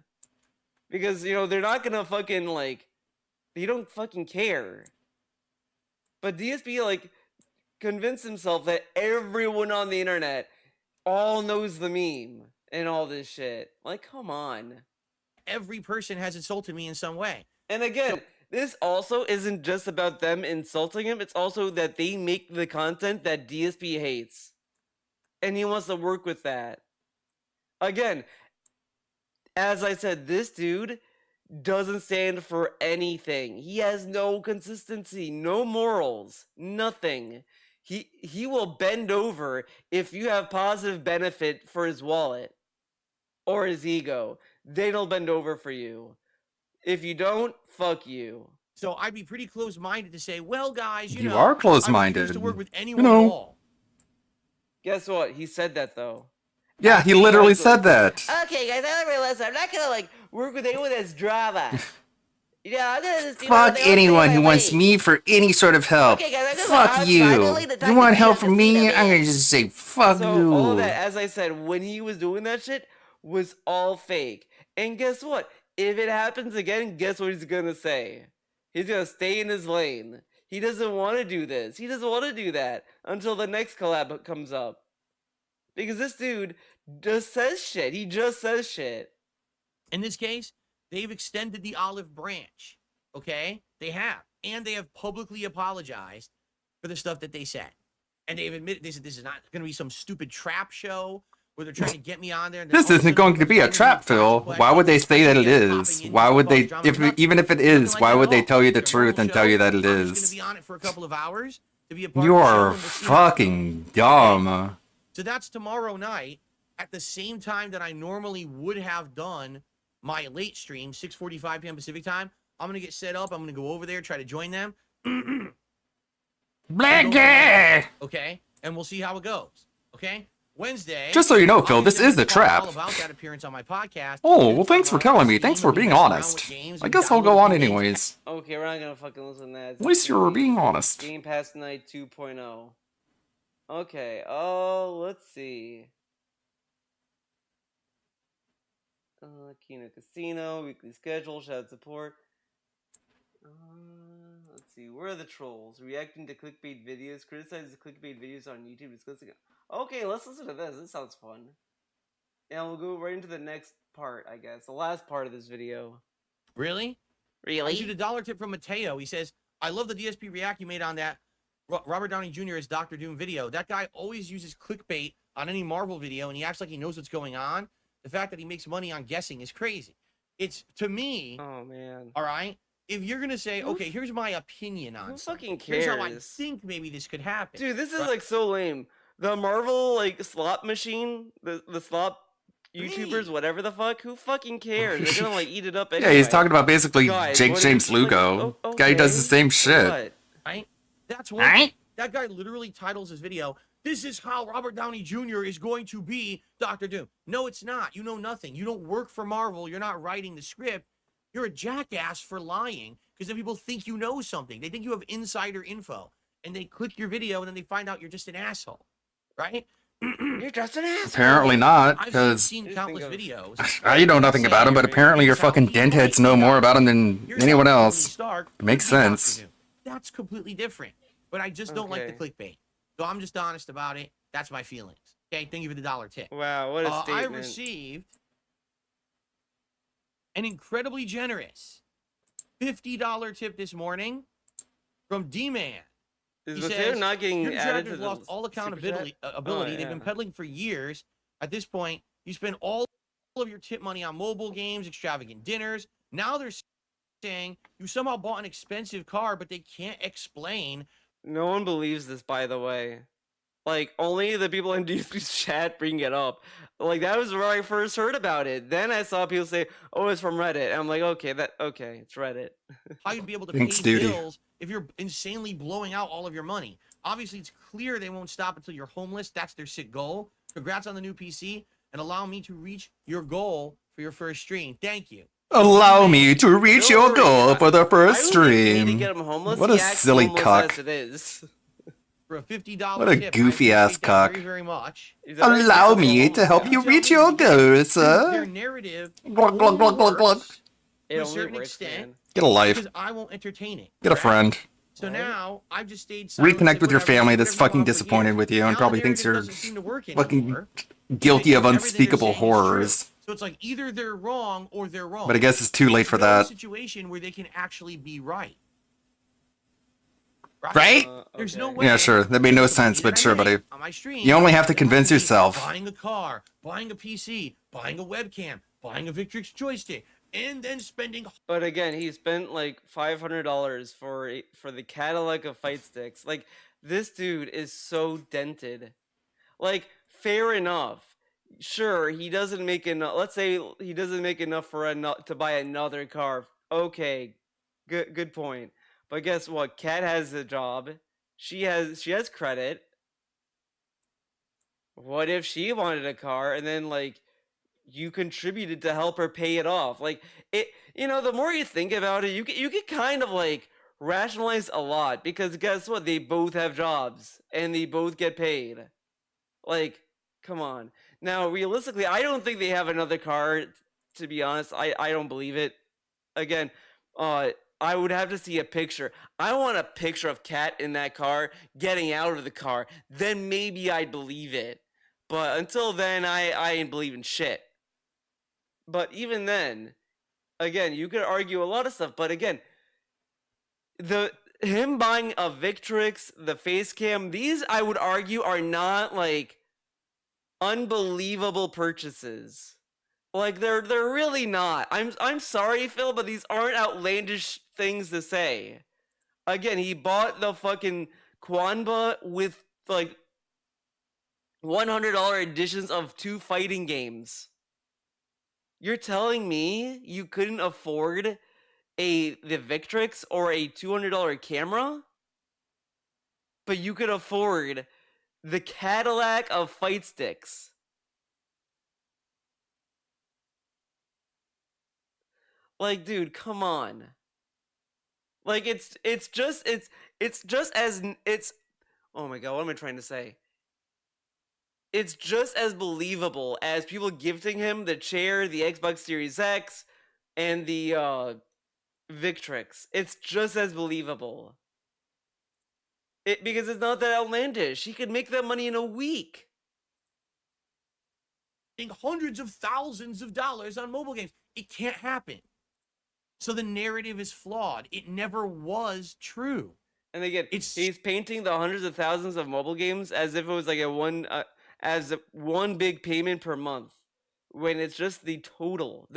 Because, they're not gonna fucking, like, they don't fucking care. But DSP, like, convinced himself that everyone on the internet all knows the meme and all this shit. Like, come on. every person has insulted me in some way. And again, this also isn't just about them insulting him. It's also that they make the content that DSP hates. And he wants to work with that. Again, as I said, this dude doesn't stand for anything. He has no consistency, no morals, nothing. He will bend over if you have positive benefit for his wallet or his ego. Then he'll bend over for you. If you don't, fuck you. So I'd be pretty close-minded to say, well, guys, You are close-minded. I refuse to work with anyone You know. at all. Guess what? He said that though. Yeah, he literally said that. Okay, guys, I realize I'm not gonna work with anyone that's drama. I'm gonna just Fuck anyone who wants me for any sort of help. Okay, guys, I'm just Fuck like, you. finally the You want Dr. help P from me? I'm gonna just say fuck So you. all that, as I said, when he was doing that shit, was all fake. And guess what? If it happens again, guess what he's gonna say? He's gonna stay in his lane. He doesn't want to do this. He doesn't want to do that until the next collab comes up. Because this dude just says shit. He just says shit. In this case, they've extended the olive branch. Okay? They have. And they have publicly apologized for the stuff that they said. And they've admitted this is not going to be some stupid trap show where they're trying to get me on there. And This isn't going to be a trap, Phil. Why would they say that it is? Why would they, even if it is, why would they tell you the truth and tell you that it I'm just is? gonna be on it for a couple of hours to be a part You of the show, are and we'll see how it fucking goes. dumb. So that's tomorrow night at the same time that I normally would have done my late stream, 6:45 p.m. Pacific time. I'm gonna get set up. I'm gonna go over there, try to join them. Blackie! Okay, and we'll see how it goes. Okay, Wednesday. Just so you know, Phil, this is the trap. All about that appearance on my podcast. Oh, well, thanks for telling me. Thanks for being honest. I guess I'll go on anyways. Okay, we're not gonna fucking listen to that. At least you were being honest. Game Pass Night 2.0. Okay, oh, let's see. Kino Casino, weekly schedule, shout support. Let's see, where are the trolls? Reacting to clickbait videos, criticize the clickbait videos on YouTube, discussing it. Okay, let's listen to this. This sounds fun. And we'll go right into the next part, I guess. The last part of this video. Really? I see the dollar tip from Mateo. He says, I love the DSP react you made on that Robert Downey Jr. as Dr. Doom video. That guy always uses clickbait on any Marvel video, and he acts like he knows what's going on. The fact that he makes money on guessing is crazy. It's, to me, oh man, all right, if you're going to say, okay, here's my opinion on who something. fucking Here's how I cares? think maybe this could happen. Dude, this is right? like so lame. The Marvel like slot machine, the slot YouTubers, whatever the fuck, who fucking cares? They're gonna like eat it up anyway. Yeah, he's talking about basically Guys, Jake what James is- like, Lugo. oh, Guy does the okay, same shit. what? Right? That's one thing. That guy literally titles his video, this is how Robert Downey Jr. is going to be Dr. Doom. No, it's not. You know nothing. You don't work for Marvel. You're not writing the script. You're a jackass for lying because then people think you know something. They think you have insider info and they click your video and then they find out you're just an asshole. Right? You're just an asshole. Apparently not, I've because seen countless videos. I know nothing about him, but apparently your fucking dentheads know more about him than anyone else. It makes sense. That's completely different. But I just don't like the clickbait. So I'm just honest about it. That's my feelings. Okay, thank you for the dollar tip. Wow, what a I statement. received an incredibly generous $50 tip this morning from D-Man. Is He Mateo says, not getting your added directors to the lost all super chat? accountability. Oh, They've yeah. been peddling for years. At this point, you spend all of your tip money on mobile games, extravagant dinners. Now they're saying you somehow bought an expensive car, but they can't explain. No one believes this, by the way. Like, only the people in DSP's chat bring it up. Like, that was where I first heard about it. Then I saw people say, oh, it's from Reddit. And I'm like, okay, it's Reddit. How you'd be able to Thanks, pay duty. bills if you're insanely blowing out all of your money. Obviously, it's clear they won't stop until you're homeless. That's their sick goal. Congrats on the new PC, and allow me to reach your goal for your first stream. Thank you. Allow me to reach your goal for the first I wouldn't need to stream. get him homeless. What He a acts silly homeless cuck. as it is. For a $50 What a tip, I goofy ass appreciate that cuck. very, very much. Allow me to help you reach your goal, Their sir. narrative Glug, glug, glug, glug, glug. works It to a only certain works, extent. man. Get a life. Because I won't entertain it. Get a correct? friend. So now I've just stayed silent, Reconnect said with your whatever, family did that's whatever you fucking want for disappointed years. with you and Now probably the thinks narrative you're doesn't seem to work fucking anymore. guilty of Everything they're unspeakable saying is true. horrors. So it's like either they're wrong or they're wrong. But I guess it's too late for no that. situation where they can actually be right. Right? There's no way. Yeah, sure. That made no sense, but sure, buddy. You only have to convince yourself. Buying a car, buying a PC, buying a webcam, buying a Victrix joystick, and then spending. But again, he spent like $500 for the Cadillac of fight sticks. Like, this dude is so dented. Like, fair enough. Sure, he doesn't make enough. Let's say he doesn't make enough to buy another car. Okay, good point. But guess what? Kat has a job. She has credit. What if she wanted a car and then like you contributed to help her pay it off? Like it, the more you think about it, you can kind of like rationalize a lot because guess what? They both have jobs and they both get paid. Like, come on. Now, realistically, I don't think they have another car. To be honest, I don't believe it. Again, I would have to see a picture. I want a picture of Kat in that car getting out of the car. Then maybe I'd believe it. But until then, I ain't believing shit. But even then, again, you could argue a lot of stuff. But again, him buying a Victrix, the face cam, these I would argue are not like unbelievable purchases. Like they're really not. I'm sorry, Phil, but these aren't outlandish things to say. Again, he bought the fucking Kwanba with like $100 editions of 2 fighting games. You're telling me you couldn't afford the Victrix or a $200 camera? But you could afford the Cadillac of fight sticks. Like, dude, come on. Like, it's just as oh my god, what am I trying to say? It's just as believable as people gifting him the chair, the Xbox Series X, and the Victrix. It's just as believable. Because it's not that outlandish. He could make that money in a week. Hundreds of thousands of dollars on mobile games. It can't happen. So the narrative is flawed. It never was true. And again, he's painting the hundreds of thousands of mobile games as if it was like one big payment per month, when it's just the total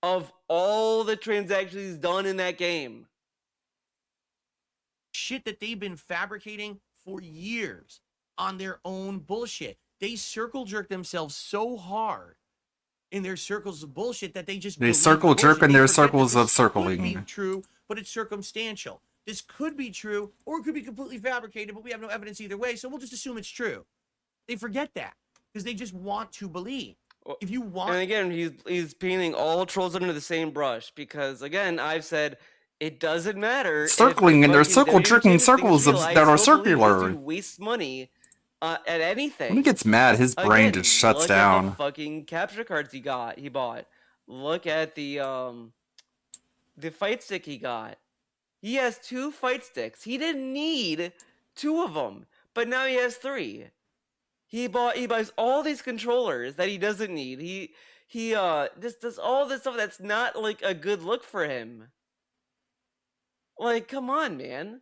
of all the transactions done in that game. Shit that they've been fabricating for years on their own bullshit. They circle jerk themselves so hard in their circles of bullshit that they circle jerk in their circles of circling. Could be true, but it's circumstantial. This could be true, or it could be completely fabricated, but we have no evidence either way, so we'll just assume it's true. They forget that because they just want to believe. If you want, and again, he's painting all trolls under the same brush because, again, I've said it doesn't matter. Circling in their circle jerking circles that are circular. Waste money at anything. When he gets mad, his brain just shuts down. Look at the fucking capture cards he bought. Look at the fight stick he got. He has 2 fight sticks. He didn't need 2 of them, but now he has 3. He buys all these controllers that he doesn't need. He just does all this stuff that's not like a good look for him. Like, come on, man.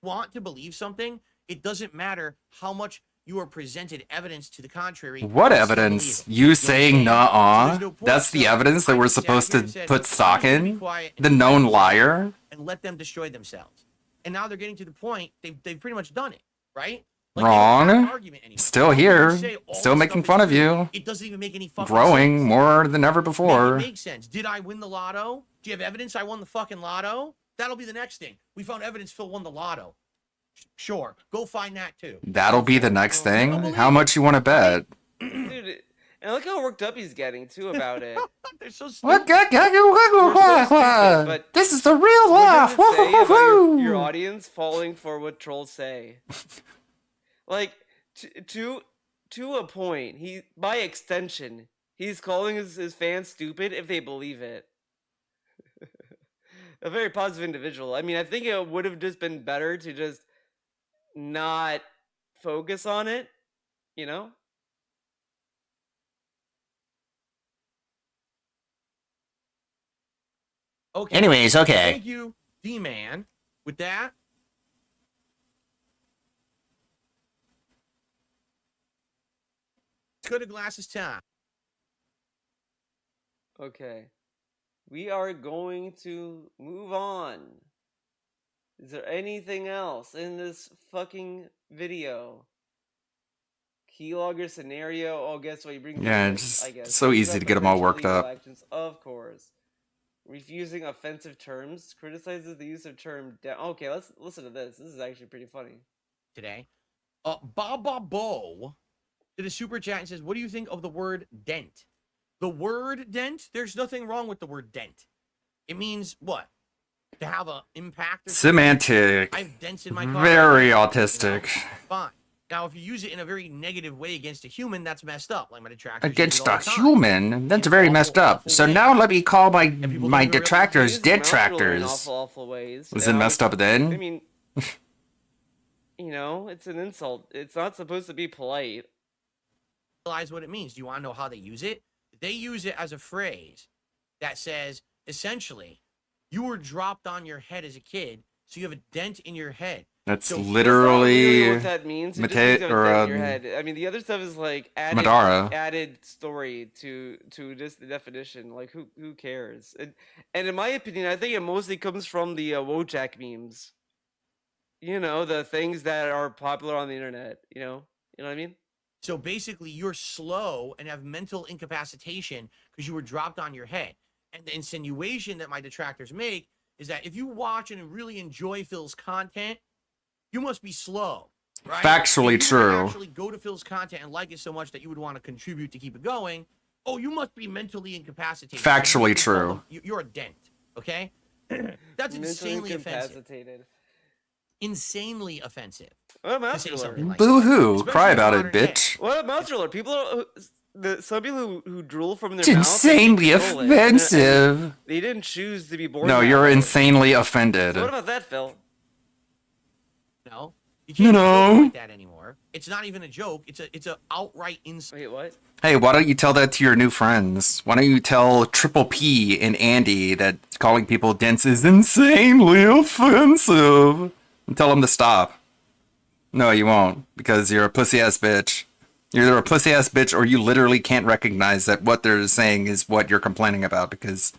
Want to believe something? It doesn't matter how much you are presented evidence to the contrary. What evidence? You saying nah? That's the evidence that we're supposed to put stock in? The known liar? And let them destroy themselves. And now they're getting to the point, they've pretty much done it, right? Like, wrong. Still here. Still making fun of you. It doesn't even make any fucking growing sense. More than ever before. Make it make sense. Did I win the lotto? Do you have evidence I won the fucking lotto? That'll be the next thing. We found evidence Phil won the lotto. Sure. Go find that too. That'll be the next thing? How much you want to bet? Dude, and look how worked up he's getting too about it. They're so stupid. But this is the real laugh. Your audience falling for what trolls say. Like to a point, he by extension, he's calling his fans stupid if they believe it. A very positive individual. I mean, I think it would have just been better to just not focus on it, you know? Okay. Anyways, okay. Thank you, D-Man. With that, let's go to Glasses time. Okay. We are going to move on. Is there anything else in this fucking video? Keylogger scenario. Oh, guess what? You bring. Yeah, it's just so easy to get them all worked up. Actions, of course. Refusing offensive terms. Criticizes the use of term. Okay, let's listen to this. This is actually pretty funny. Today, Baba Bo did a super chat and says, "What do you think of the word dent?" The word dent, there's nothing wrong with the word dent. It means what? To have an impact? Semantic. I have dents in my car. Very autistic. Fine. Now, if you use it in a very negative way against a human, that's messed up. Like my detractors. Against a human? That's very messed up. So now let me call my detractors detractors. Awful ways. Was it messed up then? I mean, you know, it's an insult. It's not supposed to be polite. Realize what it means. Do you want to know how they use it? They use it as a phrase that says, essentially, you were dropped on your head as a kid, so you have a dent in your head. That's So literally what that means. It just Mate means or in your head. I mean, the other stuff is like Madara. added story to just the definition. Like who cares? And in my opinion, I think it mostly comes from the Wojak memes. You know, the things that are popular on the internet. You know what I mean? So basically, you're slow and have mental incapacitation because you were dropped on your head. And the insinuation that my detractors make is that if you watch and really enjoy Phil's content, you must be slow, right? Factually if you would true. actually go to Phil's content and like it so much that you would want to contribute to keep it going. Oh, you must be mentally incapacitated. Factually true. You're a dent, okay? That's insanely offensive. Insanely offensive. What a to say muscular. something like Boo that. hoo! Especially Cry in about it, modern day. bitch. What a muscular. Some people who drool from their It's mouth. insanely control it. And offensive. They didn't choose to be born. No, that you're way. insanely offended. So what about that, Phil? No, you can't No. joke like that anymore. It's not even a joke. It's a outright insult. Wait, what? Hey, why don't you tell that to your new friends? Why don't you tell Triple P and Andy that calling people dense is insanely offensive? And tell them to stop. No, you won't, because you're a pussy-ass bitch. You're either a pussy-ass bitch or you literally can't recognize that what they're saying is what you're complaining about, because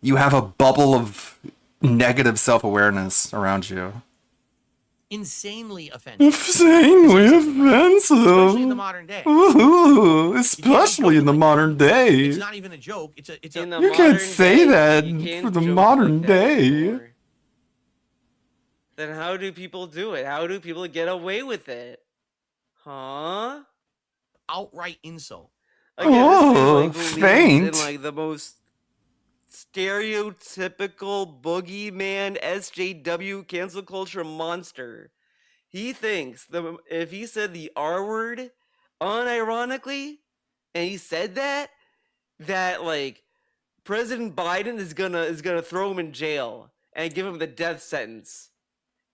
you have a bubble of negative self-awareness around you. Insanely offensive. Insanely offensive. Especially in the modern day. Ooh, especially in the modern day. It's not even a joke. It's a. You can't say that for the modern day. Then how do people do it? How do people get away with it? Huh? Outright insult. Again, Oh, this is, like, faint. in like the most stereotypical boogeyman SJW cancel culture monster. He thinks if he said the R word unironically, and he said that like President Biden is gonna throw him in jail and give him the death sentence.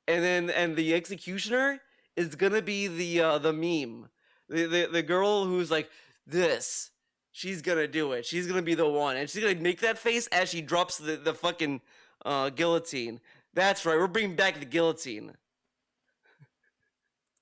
And the executioner is gonna be the meme. The girl who's like this. She's gonna do it. She's gonna be the one, and she's gonna make that face as she drops the fucking guillotine. That's right. We're bringing back the guillotine.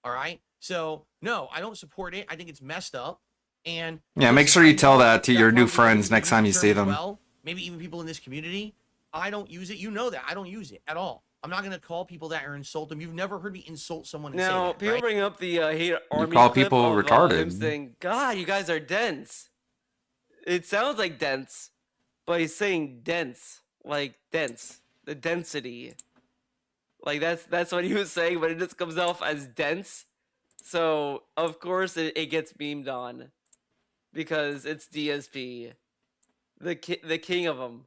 All right. So no, I don't support it. I think it's messed up. And Yeah, make sure you tell that to your new friends next time you see them. Well, maybe even people in this community. I don't use it. You know that I don't use it at all. I'm not gonna call people that or insult them. You've never heard me insult someone. And say Now that, people right? bring up the hate army. call clip people of, retarded. Him saying, "God, you guys are dense." It sounds like dense, but he's saying dense, like dense, the density. Like that's what he was saying, but it just comes off as dense. So of course it gets memed on, because it's DSP, the king of them.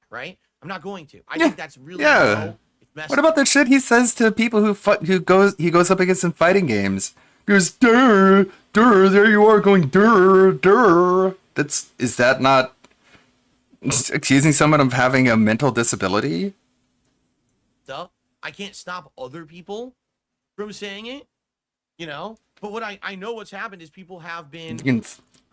Right? I'm not going to. I think that's really Yeah. low. It's messed What about the shit he says to people who goes up against in fighting games? He goes, "Durr, durr, there you are going durr, durr." Is that not accusing someone of having a mental disability? stuff. I can't stop other people from saying it, you know. But what I know what's happened is people have been You can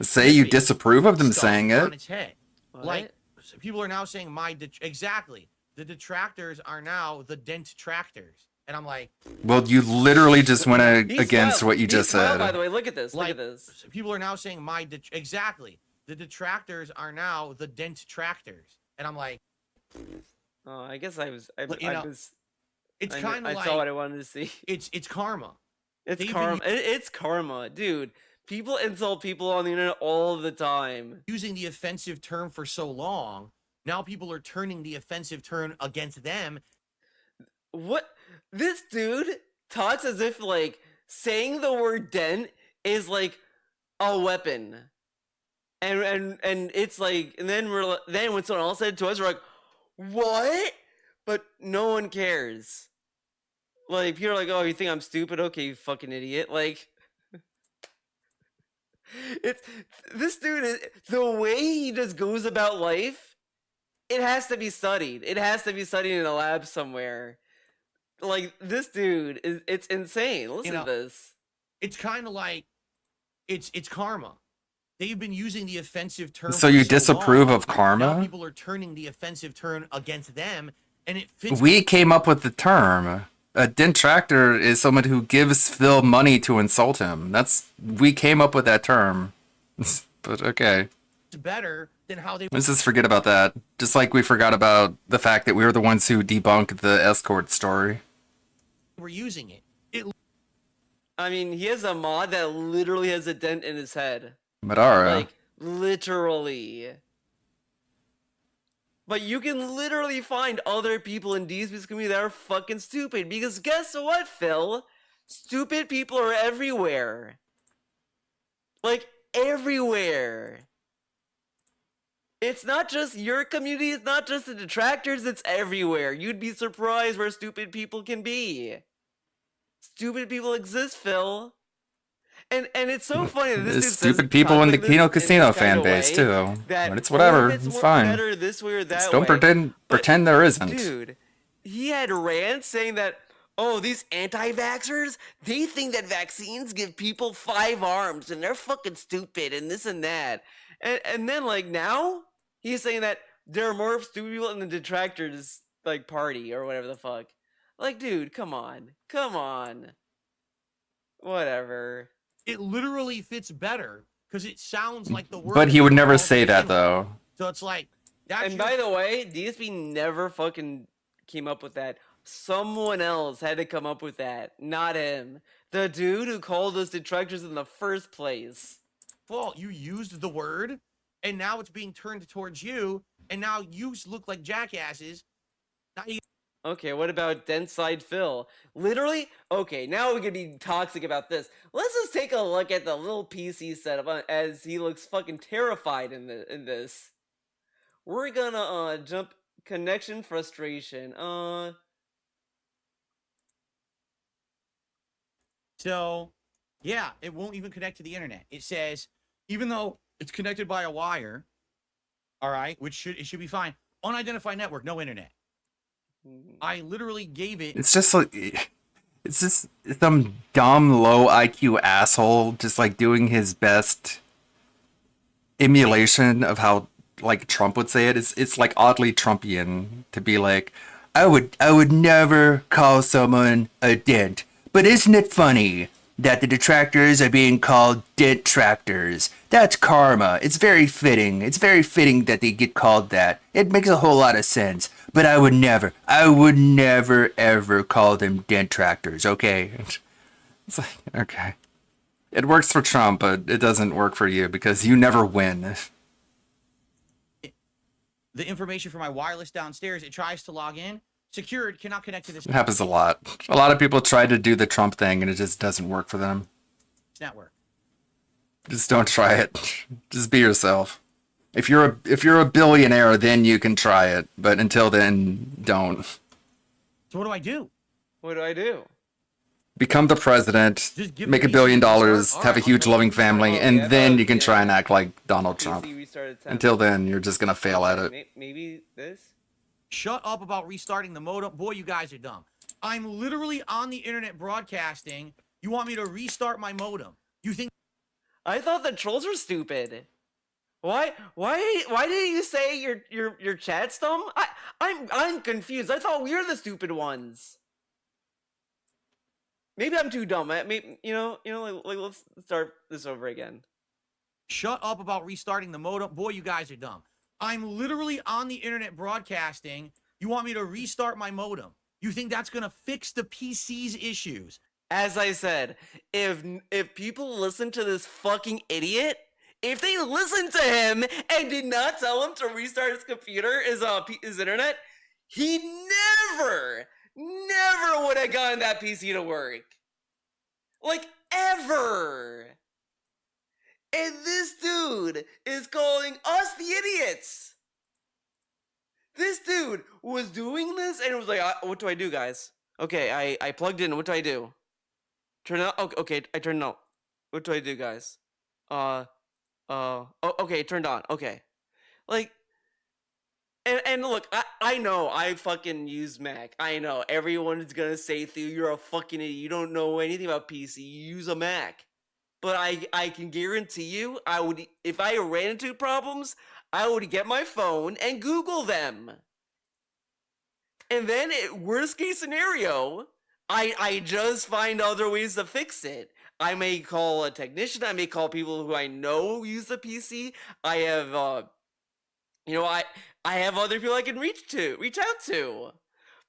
say you disapprove of them stuff saying on it. its head. What? Like people are now saying exactly. The detractors are now the dent tractors, and I'm like, Well, you literally just went He's against wild. what you He's just wild, said. by the way, look at this. like Look at this. people are now saying exactly. The detractors are now the dent tractors, and I'm like, Oh, I guess I was. I know, was. it's I kind of like saw what I wanted to see. it's karma. It's They've been karma. It's karma, dude. People insult people on the internet all the time. Using the offensive term for so long, now people are turning the offensive term against them. What? This dude talks as if like saying the word dent is like a weapon, and it's like, and then then when someone else said it to us, we're like, what? But no one cares. Like people are like, oh, you think I'm stupid? Okay, you fucking idiot. Like. It's this dude is the way he just goes about life. It has to be studied. It has to be studied in a lab somewhere. Like this dude it's insane. Listen to this. It's kind of like it's karma. They've been using the offensive term. So for you disapprove long. of karma? Now people are turning the offensive term against them, and it fits. We came up with the term. A detractor is someone who gives Phil money to insult him. We came up with that term. But okay. It's better than how they Let's just forget about that. Just like we forgot about the fact that we were the ones who debunked the escort story. were using it. I mean, he has a mod that literally has a dent in his head. Madara. Like, literally. But you can literally find other people in DSP's community that are fucking stupid. Because guess what, Phil? Stupid people are everywhere. Like, everywhere. It's not just your community, it's not just the detractors, it's everywhere. You'd be surprised where stupid people can be. Stupid people exist, Phil. And it's so funny that this There's dude stupid says people in the contact Kino this Casino this kind fan of base way too. that, But it's whatever. if It's more fine. better this way or that Just don't way. pretend there isn't. Dude, he had rants saying that, oh, these anti-vaxxers, they think that vaccines give people 5 arms and they're fucking stupid and this and that. And then, like, now, he's saying that there are more stupid people in the detractors, like, party or whatever the fuck. Like, dude, come on. Come on. Whatever. It literally fits better because it sounds like the word. But he that would they never all say that begin with. though. So it's like that's And by the way, DSP never fucking came up with that. Someone else had to come up with that, not him. The dude who called us detractors in the first place. fault. You used the word, and now it's being turned towards you, and now you look like jackasses. Now you Okay, what about Denside Phil? Literally? Okay, now we can be toxic about this. Let's just take a look at the little PC setup as he looks fucking terrified in this. We're gonna jump connection frustration. So, yeah, it won't even connect to the internet. It says, even though it's connected by a wire, all right, it should be fine. Unidentified network, no internet. I literally gave it. It's just like it's just some dumb low IQ asshole just like doing his best emulation of how like Trump would say it. It's like oddly Trumpian to be like, I would never call someone a dent, but isn't it funny that the detractors are being called dent tractors? That's karma. It's very fitting. It's very fitting that they get called that. It makes a whole lot of sense. But I would never ever call them dent tractors, okay? It's like, okay. It works for Trump, but it doesn't work for you because you never win. The information for my wireless downstairs, it tries to log in. Secured, cannot connect to this It happens a lot. A lot of people try to do the Trump thing and it just doesn't work for them. network. Just don't try it. Just be yourself. If you're a billionaire, then you can try it. But until then, don't. So what do I do? What do I do? Become the president, Just give make me $1 billion, all have a right, huge loving family, and yeah, then you can yeah. try and act like Donald Trump. PC restarted tab. Until then, you're just gonna fail at it. Maybe this? Shut up about restarting the modem. Boy, you guys are dumb. I'm literally on the internet broadcasting. You want me to restart my modem? You think I thought the trolls were stupid. Why did you say your chat's dumb? I'm confused. I thought we were the stupid ones. Maybe I'm too dumb. Maybe like let's start this over again. Shut up about restarting the modem. Boy, you guys are dumb. I'm literally on the internet broadcasting. You want me to restart my modem? You think that's going to fix the PC's issues? As I said, if people listen to this fucking idiot, if they listened to him and did not tell him to restart his computer, his internet, he never would have gotten that PC to work. Like, ever. And this dude is calling us the idiots. This dude was doing this and it was like, what do I do, guys? Okay, I plugged in. What do I do? Turn out. Okay, I turned out. What do I do, guys? Okay, turned on. Okay. Like, and look, I know I fucking use Mac. I know everyone's gonna say, Theo, you're a fucking idiot. You don't know anything about PC. You use a Mac. But I can guarantee you, I would, if I ran into problems, I would get my phone and Google them. And then, worst case scenario, I just find other ways to fix it. I may call a technician. I may call people who I know use the PC. I have, I have other people I can reach out to.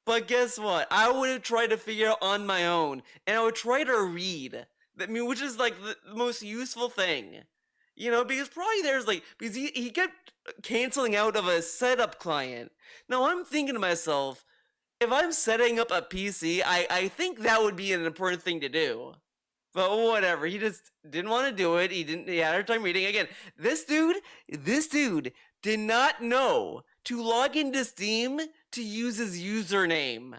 But guess what? I would have tried to figure out on my own, and I would try to read. Which is like the most useful thing, because probably because he kept canceling out of a setup client. Now I'm thinking to myself, if I'm setting up a PC, I think that would be an important thing to do. But whatever, he just didn't want to do it. He had a hard time reading. Again, this dude did not know to log into Steam to use his username.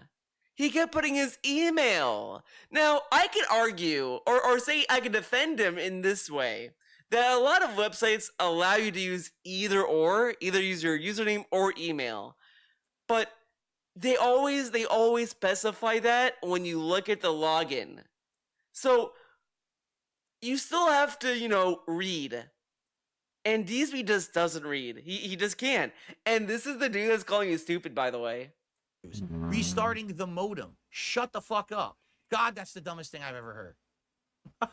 He kept putting his email. Now, I could argue, or say I could defend him in this way, that a lot of websites allow you to use either use your username or email. But they always specify that when you look at the login. So, you still have to, read. And DSP just doesn't read. He just can't. And this is the dude that's calling you stupid, by the way. Restarting the modem. Shut the fuck up. God, that's the dumbest thing I've ever heard.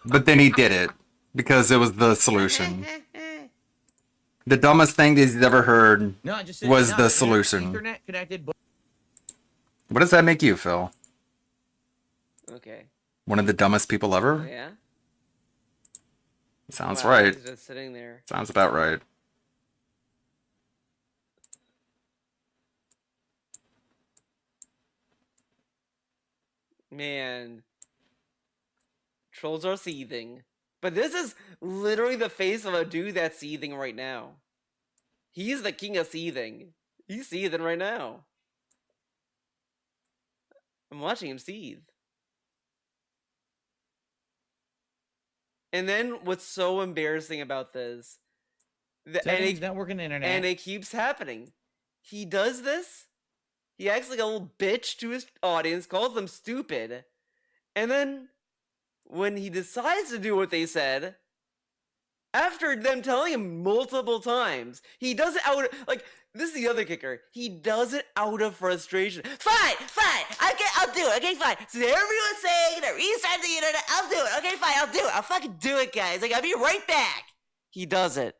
But then he did it because it was the solution. The dumbest thing that he's ever heard was the solution. Ethernet connected. What does that make you, Phil? Okay. One of the dumbest people ever? Yeah. Sounds Wow, right. he's just sitting there. Sounds about right. Man. Trolls are seething. But this is literally the face of a dude that's seething right now. He's the king of seething. He's seething right now. I'm watching him seethe. And then what's so embarrassing about this, network and internet. And it keeps happening. He does this. He acts like a little bitch to his audience, calls them stupid, and then when he decides to do what they said, after them telling him multiple times, he does it out this is the other kicker. He does it out of frustration. Fine. I'll do it. Okay, fine. So everyone's saying to restart the internet. I'll do it. Okay, fine. I'll do it. I'll fucking do it, guys. I'll be right back. He does it.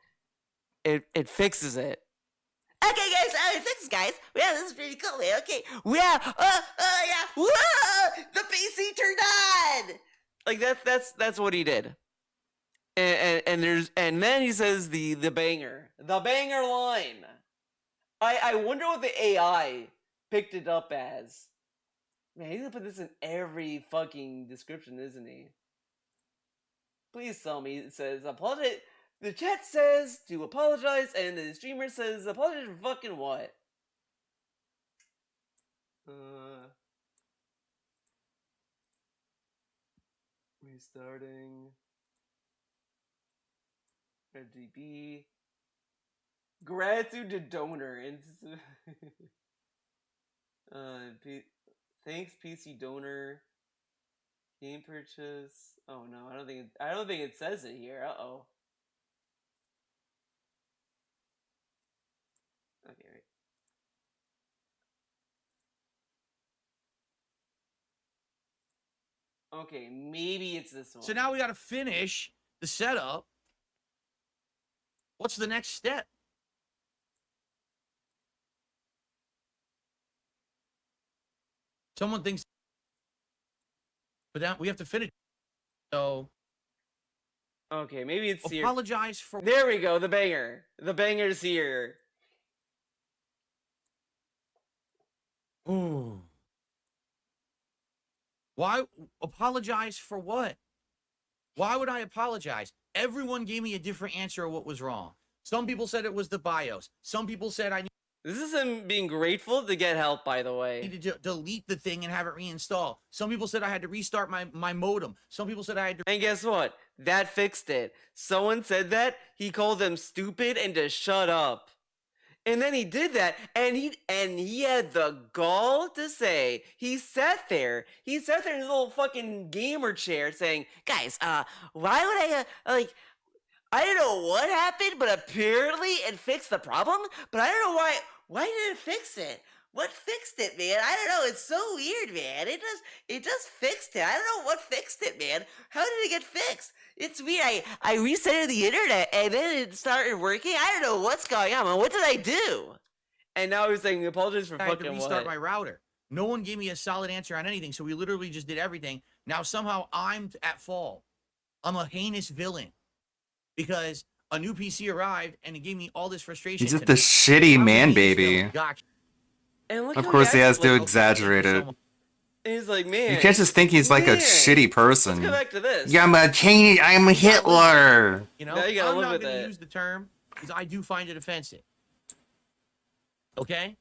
It fixes it. Okay, guys. It fixes, guys. Yeah, this is pretty cool, man. Okay. Yeah. Yeah. Whoa! The PC turned on. That's what he did. And then he says the banger line. I wonder what the AI picked it up as. Man, he's gonna put this in every fucking description, isn't he? Please tell me it says apologize. The chat says to apologize, and the streamer says apologize for fucking what? Restarting. RGB. Gratitude to donor. Thanks, PC donor. Game purchase. Oh no, I don't think it says it here. Uh-oh. Okay, right. Okay, maybe it's this one. So now we got to finish the setup. What's the next step? Someone thinks, but then we have to finish. So, okay, maybe it's here. Apologize for. There we go. The banger. The banger's here. Ooh. Why apologize for what? Why would I apologize? Everyone gave me a different answer of what was wrong. Some people said it was the BIOS. Some people said I need. This is him being grateful to get help, by the way. Needed to delete the thing and have it reinstalled. Some people said I had to restart my modem. Some people said I had to. And guess what? That fixed it. Someone said that. He called them stupid and to shut up. And then he did that, and he had the gall to say, he sat there in his little fucking gamer chair saying, guys, why would I don't know what happened, but apparently it fixed the problem, but I don't know why did it fix it? What fixed it, man? I don't know. It's so weird, man. It just fixed it. I don't know what fixed it, man. How did it get fixed? It's weird. I reset the internet and then it started working. I don't know what's going on, man. What did I do? And now he's saying apologies for I had to fucking restart what? my router. No one gave me a solid answer on anything, so we literally just did everything. Now somehow I'm at fault. I'm a heinous villain because a new PC arrived and it gave me all this frustration. He's just a shitty man baby. Gotcha. And look Of how course, he has acts to like, exaggerate it. and he's like, man. You can't just think he's like a man, shitty person. Let's go back to this. Yeah, I'm Hitler. You know, Now you gotta I'm live not with going to it. use the term because I do find it offensive. Okay?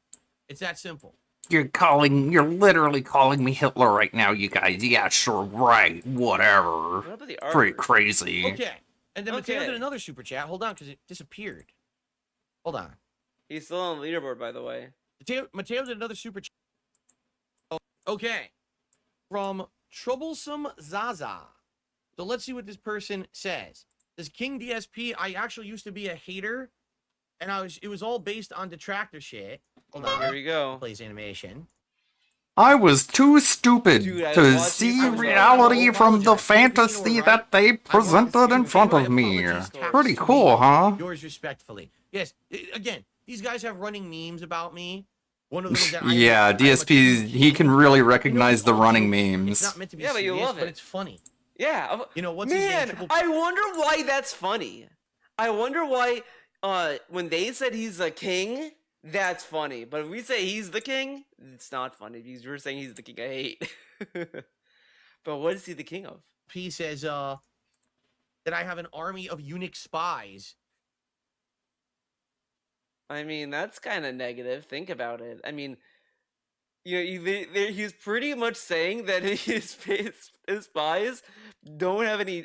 It's that simple. You're literally calling me Hitler right now, you guys. Yeah, sure, right, whatever. What about the Pretty art? crazy. Okay. And then Mateo did Okay. another super chat. Hold on, because it disappeared. Hold on. He's still on the leaderboard, by the way. Mateo did another super chat. Okay. From Troublesome Zaza. So let's see what this person says. This King DSP, I actually used to be a hater, and it was all based on detractor shit. Hold on. Here we go. Plays animation. I was too stupid Dude, I to watched see you- I was reality like, from the apologize. fantasy that they presented in front of me. Pretty cool, huh? Yours respectfully. Yes. Again, these guys have running memes about me. One of them is that Yeah, DSP, he can really recognize the running It's memes. not meant to be Yeah, but you serious, love but it. it's funny. Yeah. You know, what's his name? Man, Triple- I wonder why that's funny. I wonder why when they said he's a king, that's funny. But if we say he's the king, it's not funny because you're saying he's the king I hate. But what is he the king of? He says that I have an army of eunuch spies. I mean, that's kind of negative. Think about it. I mean, he's pretty much saying that his spies don't have any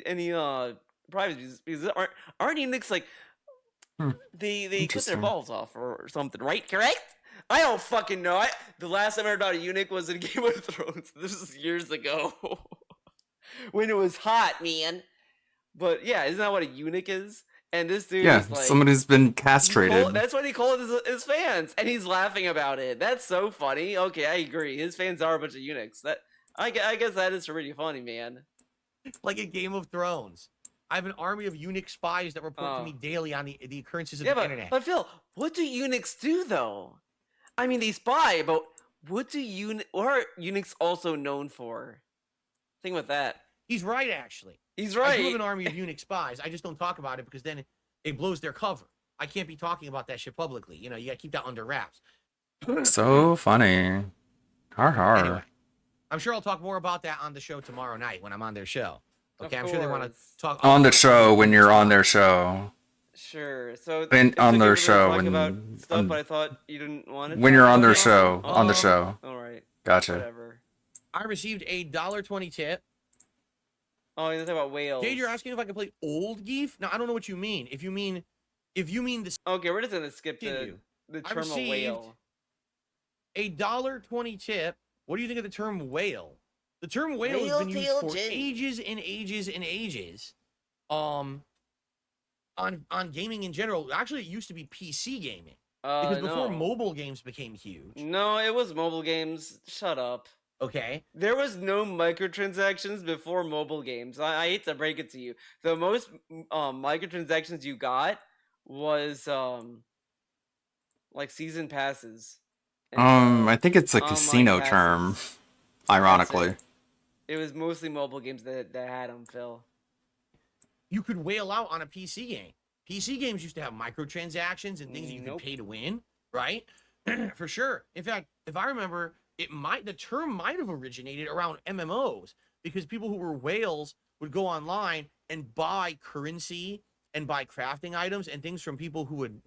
privacy because aren't eunuchs like they cut their Interesting. balls off or something, right? Correct? I don't fucking know. The last time I heard about a eunuch was in Game of Thrones. This is years ago when it was hot, man. But yeah, isn't that what a eunuch is? And this dude Yeah, is like someone who's been castrated. that's what he called his fans, and he's laughing about it. That's so funny. Okay, I agree. His fans are a bunch of eunuchs. I guess that is pretty funny, man. Like a Game of Thrones. I have an army of eunuch spies that report to me daily on the occurrences of the internet. But Phil, what do eunuchs do though? I mean, they spy, but what are eunuchs also known for? Think about that. He's right, actually. He's I right. do have an army of eunuch spies. I just don't talk about it because then it blows their cover. I can't be talking about that shit publicly. You know, you gotta keep that under wraps. So funny. Har har. Anyway, I'm sure I'll talk more about that on the show tomorrow night when I'm on their show. Okay, I'm sure they want to talk On the show when you're on their show. Sure. So And it's on like their you were show gonna talk when- about stuff, but I thought you didn't want to. When you're on their show. On the show. All right. Gotcha. Whatever. I received a $1.20 tip. Oh, you're talking about whales. Jade, you're asking if I can play old Geef? Now I don't know what you mean. If you mean the Okay, we're just gonna skip Continue. the I term of received whale. a $1.20 tip. What do you think of the term whale? The term whale has been used Whale for tail ages and ages and ages. On gaming in general. Actually, it used to be PC gaming. Because before No. mobile games became huge. No, it was mobile games. Shut up. Okay. There was no microtransactions before mobile games. I hate to break it to you. The most microtransactions you got was like season passes. I think it's a online casino passes. term. Ironically. It was mostly mobile games that had them, Phil. You could whale out on a PC game. PC games used to have microtransactions and things that you could pay to win, right? For sure. In fact, if I remember, the term might have originated around MMOs because people who were whales would go online and buy currency and buy crafting items and things from people who would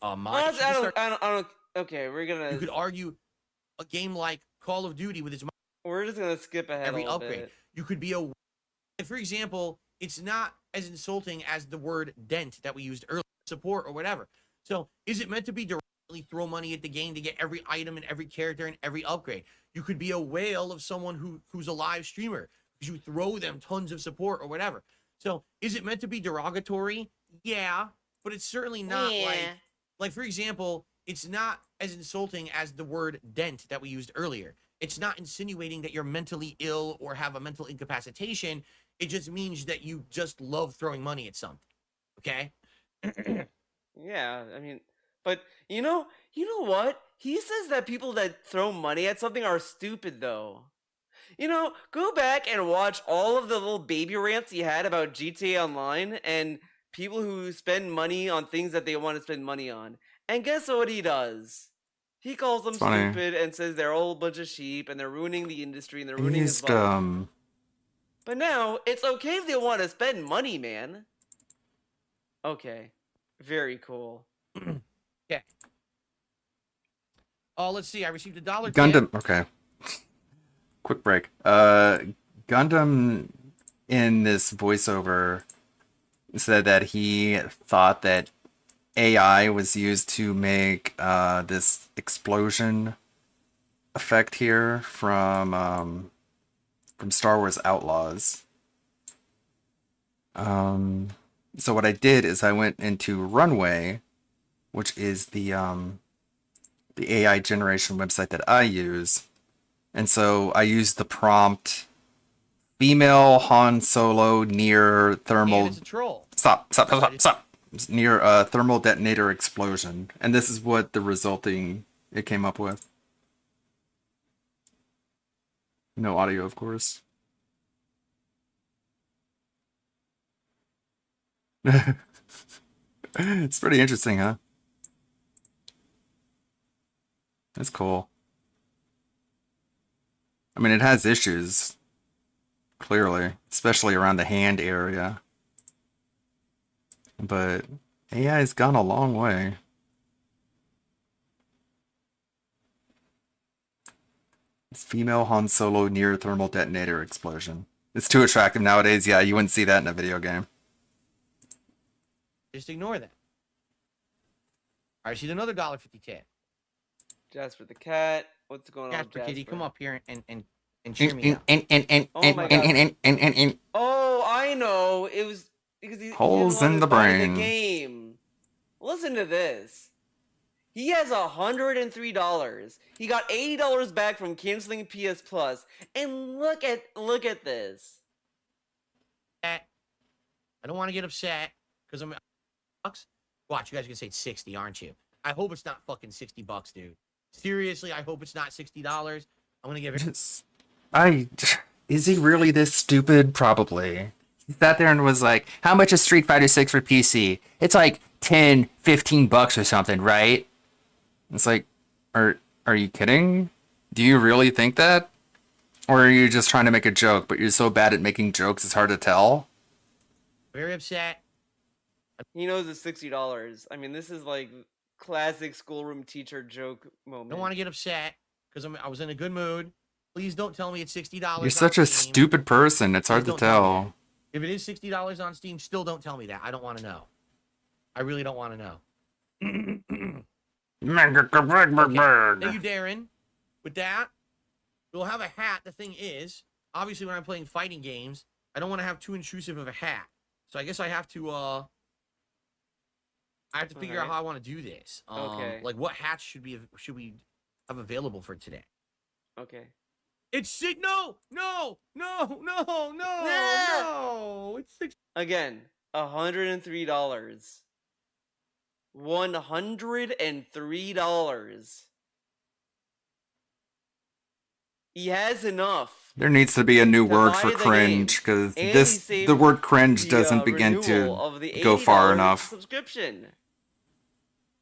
mod. I don't. Okay, we're gonna. You could argue a game like Call of Duty with its We're just gonna skip ahead every a little upgrade. bit. You could be for example, it's not as insulting as the word dent that we used earlier, support or whatever. So is it meant to be directly throw money at the game to get every item and every character and every upgrade? You could be a whale of someone who's a live streamer because you throw them tons of support or whatever. So is it meant to be derogatory? Yeah, but it's certainly not like for example, it's not as insulting as the word dent that we used earlier. It's not insinuating that you're mentally ill or have a mental incapacitation. It just means that you just love throwing money at something. Okay? Yeah, I mean, but you know what? He says that people that throw money at something are stupid, though. You know, go back and watch all of the little baby rants he had about GTA Online and people who spend money on things that they want to spend money on. And guess what he does? He calls them Funny. stupid and says they're all a bunch of sheep and they're ruining the industry and they're ruining his He's life. But now, it's okay if they want to spend money, man. Okay. Very cool. Yeah. Oh, let's see. I received $1. Gundam. Okay. Quick break. Gundam in this voiceover said that he thought that AI was used to make this explosion effect here from Star Wars Outlaws. So what I did is I went into Runway, which is the AI generation website that I use. And so I used the prompt female Han Solo near thermal. And it's a troll. Stop. Near thermal detonator explosion. And this is what the resulting it came up with. No audio, of course. It's pretty interesting, huh? That's cool. I mean, it has issues, clearly, especially around the hand area. But AI has gone a long way. It's female Han Solo near thermal detonator explosion. It's too attractive nowadays. Yeah, you wouldn't see that in a video game. Just ignore that. I received another $1.50 tip. Jasper the cat. What's going on, Jasper Kitty, come up here and Mm, cheer me up. Oh my god. Oh, I know. It was because he Holes didn't in want the to buy brain. The game. Listen to this. He has $103. He got $80 back from canceling PS Plus, and look at this. I don't want to get upset because I'm. Watch, you guys are gonna say it's 60, aren't you? I hope it's not fucking $60, dude. Seriously, I hope it's not $60. I'm gonna give it. Is he really this stupid? Probably. He sat there and was like, how much is Street Fighter 6 for PC? It's like $10-15 or something, right? It's like, are you kidding? Do you really think that? Or are you just trying to make a joke, but you're so bad at making jokes it's hard to tell? Very upset. He knows it's $60. I mean, this is like classic schoolroom teacher joke I moment. don't want to get upset because I was in a good mood. Please don't tell me it's $60. You're such a stupid person. It's hard to tell. If it is $60 on Steam, still don't tell me that. I don't want to know. I really don't want to know. Okay. Thank you, Darren. With that, we'll have a hat. The thing is, obviously, when I'm playing fighting games, I don't want to have too intrusive of a hat. So I guess I have to figure out how I want to do this. Okay. Like what hats should we have available for today? Okay. It's sick. No. It's six. Again, $103. $103. He has enough. There needs to be a new word for buy the cringe, game, because and he saved the word cringe the, doesn't begin renewal to of the go far $80 enough. Subscription.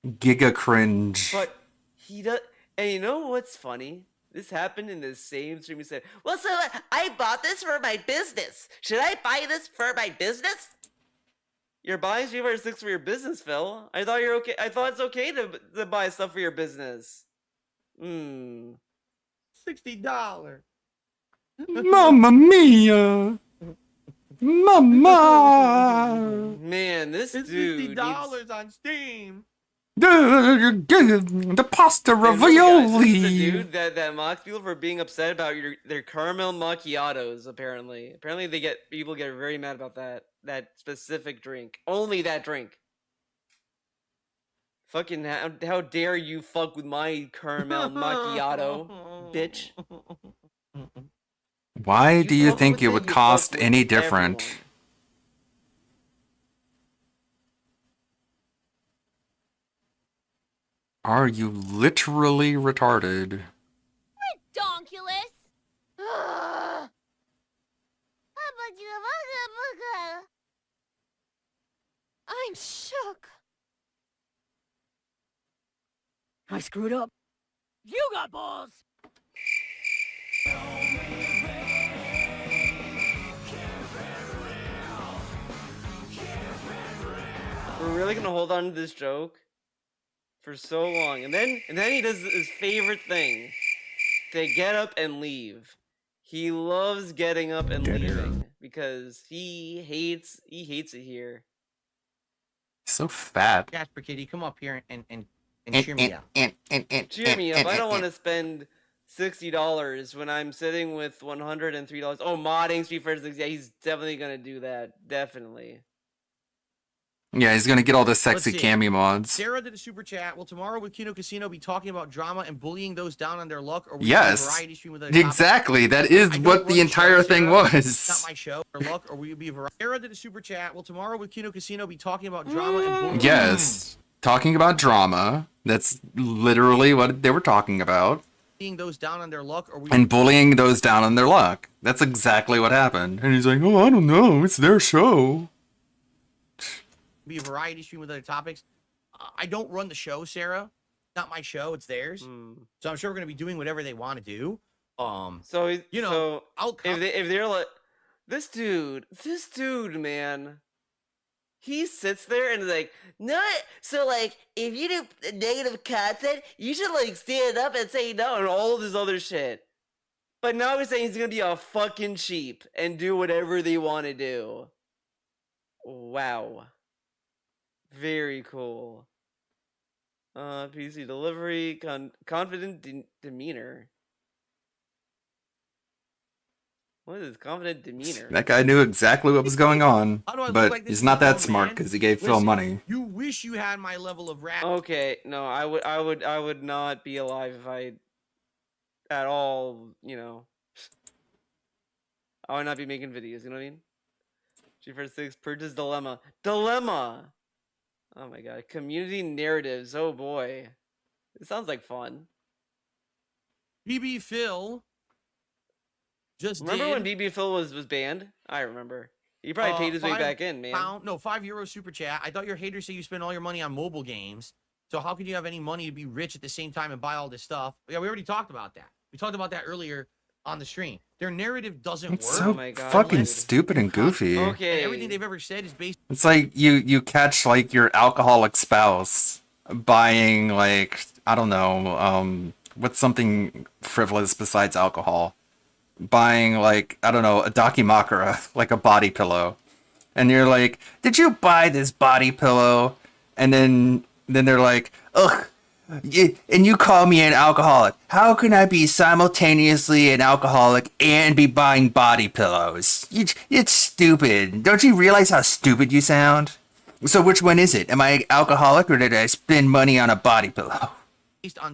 Giga cringe. But he does, and you know what's funny? This happened in the same stream. He said, "Well, so I bought this for my business. Should I buy this for my business?" You're buying Street Fighter 6 for your business, Phil. I thought you're okay. I thought it's okay to buy stuff for your business. $60. Mamma mia! Mama! Man, this It's dude. $60 on Steam. The pasta This is the ravioli! dude that mocks people for being upset about their caramel macchiatos. Apparently, people get very mad about that specific drink. Only that drink. Fucking how dare you fuck with my caramel macchiato, bitch. Why do you fuck think with it it, would you cost fuck with any different? everyone. Are you literally retarded? Donkulus. I'm shook. I screwed up. You got balls. We're really gonna hold on to this joke for so long, and then he does his favorite thing: to get up and leave. He loves getting up and leaving because he hates it here. So fat. Jasper Kitty, come up here and cheer me up. Cheer me up. I don't want to spend $60 when I'm sitting with $103. Oh, modding Street Fighter 6. Yeah, he's definitely gonna do that. Definitely. Yeah, he's gonna get all the sexy Let's see. cami mods. Sarah did a super chat. Will tomorrow with Kino Casino be talking about drama and bullying those down on their luck? Or will we do a Yes. variety stream with other topics? Exactly. That is what the entire thing It's was. not my show or luck, or will you be a variety? Sarah did a super chat. Will tomorrow with Kino Casino be talking about drama and bullying? Yes. Talking about drama. That's literally what they were talking about. Bullying those down on their luck, or And bullying those down on their luck. That's exactly what happened. And he's like, oh, I don't know. It's their show. be a variety stream with other topics. I don't run the show, Sarah. It's not my show, it's theirs. So I'm sure we're gonna be doing whatever they want to do. So you know, so I'll if they're like this dude, man, he sits there and is like, no. So like, if you do negative content, you should like stand up and say no and all of this other shit. But now he's saying he's gonna be a fucking sheep and do whatever they want to do. Wow. Very cool. PC delivery, confident demeanor. What is confident demeanor? That guy knew exactly what was going on, How do I look but like this he's not that grown smart man? because he gave Phil Listen, money. You wish you had my level of rap. Okay, no, I would not be alive if I at all, you know. I would not be making videos, you know what I mean? G46 purchase dilemma. Dilemma! Oh my god. Community narratives. Oh boy. It sounds like fun. BB Phil just remember did, when BB Phil was banned? I remember. He probably paid his way back in, man. €5 super chat. I thought your haters say you spend all your money on mobile games. So how could you have any money to be rich at the same time and buy all this stuff? Yeah, we already talked about that. We talked about that earlier on the stream. Their narrative doesn't It's work. so fucking stupid and goofy. Okay. And everything they've ever said is based. It's like you catch like your alcoholic spouse buying like, I don't know, what's something frivolous besides alcohol? Buying like, I don't know, a Dakimakura, like a body pillow. And you're like, did you buy this body pillow? And then they're like, ugh, and you call me an alcoholic. How can I be simultaneously an alcoholic and be buying body pillows? It's stupid. Don't you realize how stupid you sound? So which one is it? Am I alcoholic or did I spend money on a body pillow? Based on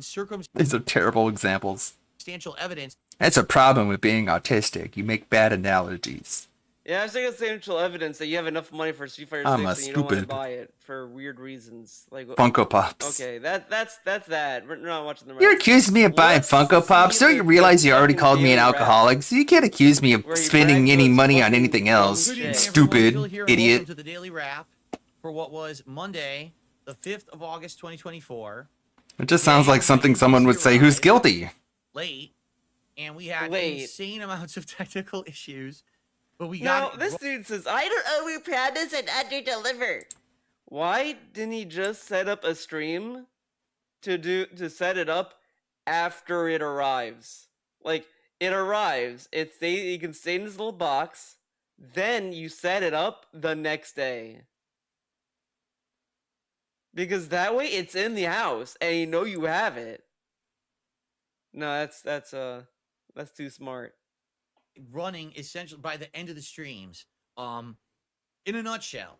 These are terrible examples. circumstantial evidence. That's a problem with being autistic. You make bad analogies. Yeah, I think it's substantial evidence that you have enough money for Street Fighter 6 I'm a and you don't want to stupid. buy it for weird reasons. Like Funko Pops. Okay, that's that. We're not watching the You're rest. accusing me of buying Funko Pops. Don't you realize you already called me an alcoholic? So you can't accuse me of spending any money on anything else. Good evening, Stupid everyone. Phil here, and idiot. Welcome to the Daily Wrap for what was Monday, the 5th of August, 2024. It just sounds like something someone would say who's guilty. Late, and we had Late. insane amounts of technical issues, but we No, got this dude says, I don't overpromise and underdeliver. Why didn't he just set up a stream to set it up after it arrives? Like, it arrives, you can stay in this little box, then you set it up the next day. Because that way it's in the house and you know you have it. No, that's too smart. running essentially by the end of the streams. In a nutshell,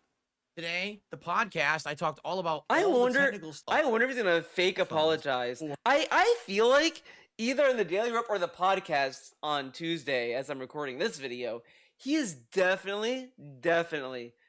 today, the podcast, I talked all about I all the wonder technical stuff. I wonder if he's gonna fake apologize. I feel like either in the Daily Rep or the podcast on Tuesday, as I'm recording this video, he is definitely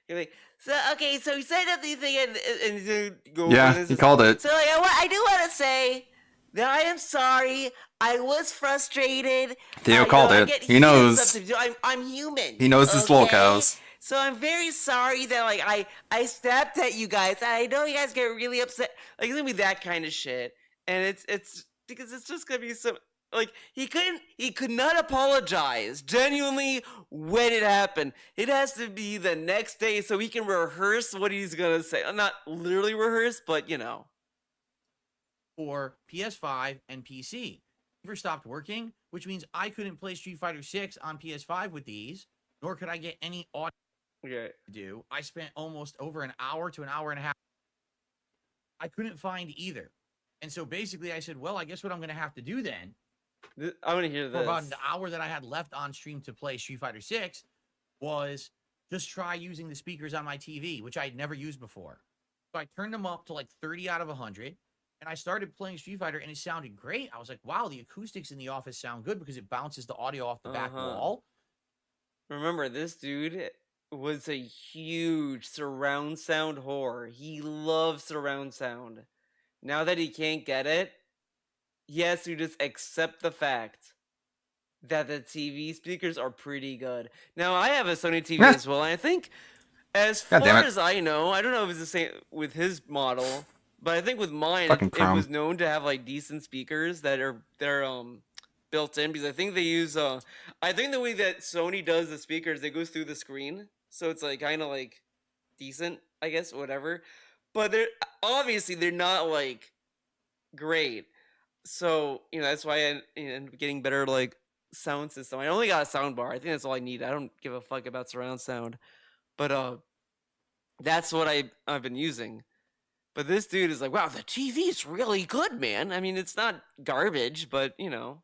like, so okay, so he said everything and he's go Yeah, he called it. So like, I do want to say that I am sorry. I was frustrated. Theo called it. He knows. I'm human. He knows his lolcows. So I'm very sorry that like I snapped at you guys. I know you guys get really upset. Like it's gonna be that kind of shit, and it's because it's just gonna be some like he could not apologize genuinely when it happened. It has to be the next day so he can rehearse what he's gonna say. Not literally rehearse, but you know. For PS5 and PC, never stopped working, which means I couldn't play Street Fighter 6 on PS5 with these, nor could I get any audio. Okay. Do I spent almost over an hour to an hour and a half. I couldn't find either, and so basically I said, well, I guess what I'm going to have to do then. I want to hear this. For about an hour that I had left on stream to play Street Fighter 6 was just try using the speakers on my TV, which I had never used before. So I turned them up to like 30 out of 100, and I started playing Street Fighter, and it sounded great. I was like, wow, the acoustics in the office sound good because it bounces the audio off the back wall. Remember, this dude was a huge surround sound whore. He loves surround sound. Now that he can't get it, he has to just accept the fact that the TV speakers are pretty good. Now, I have a Sony TV as well, and I think, as far as I know, I don't know if it's the same with his model, but I think with mine, it was known to have like decent speakers that are built in, because I think they use I think the way that Sony does the speakers, it goes through the screen, so it's like kind of like decent, I guess, whatever. But they're obviously not like great. So, you know, that's why I end up getting better like sound system. I only got a sound bar. I think that's all I need. I don't give a fuck about surround sound. But that's what I've been using. But this dude is like, wow, the TV's really good, man. I mean, it's not garbage, but you know.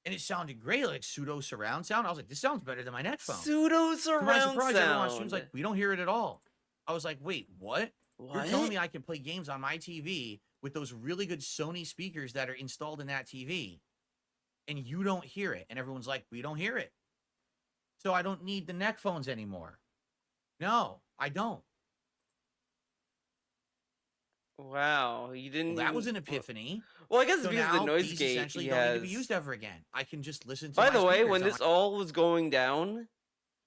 And it sounded great, like pseudo surround sound. I was like, this sounds better than my neck phone. Pseudo surround sound. Everyone on stream's like, we don't hear it at all. I was like, wait, what? You're telling me I can play games on my TV with those really good Sony speakers that are installed in that TV, and you don't hear it? And everyone's like, we don't hear it. So I don't need the neck phones anymore. No, I don't. Wow, you didn't. Well, that was an epiphany. Well, I guess so because now the noise these gate essentially he don't need has. to be used ever again. I can just listen to. By my the way, speakers when on this all was going down,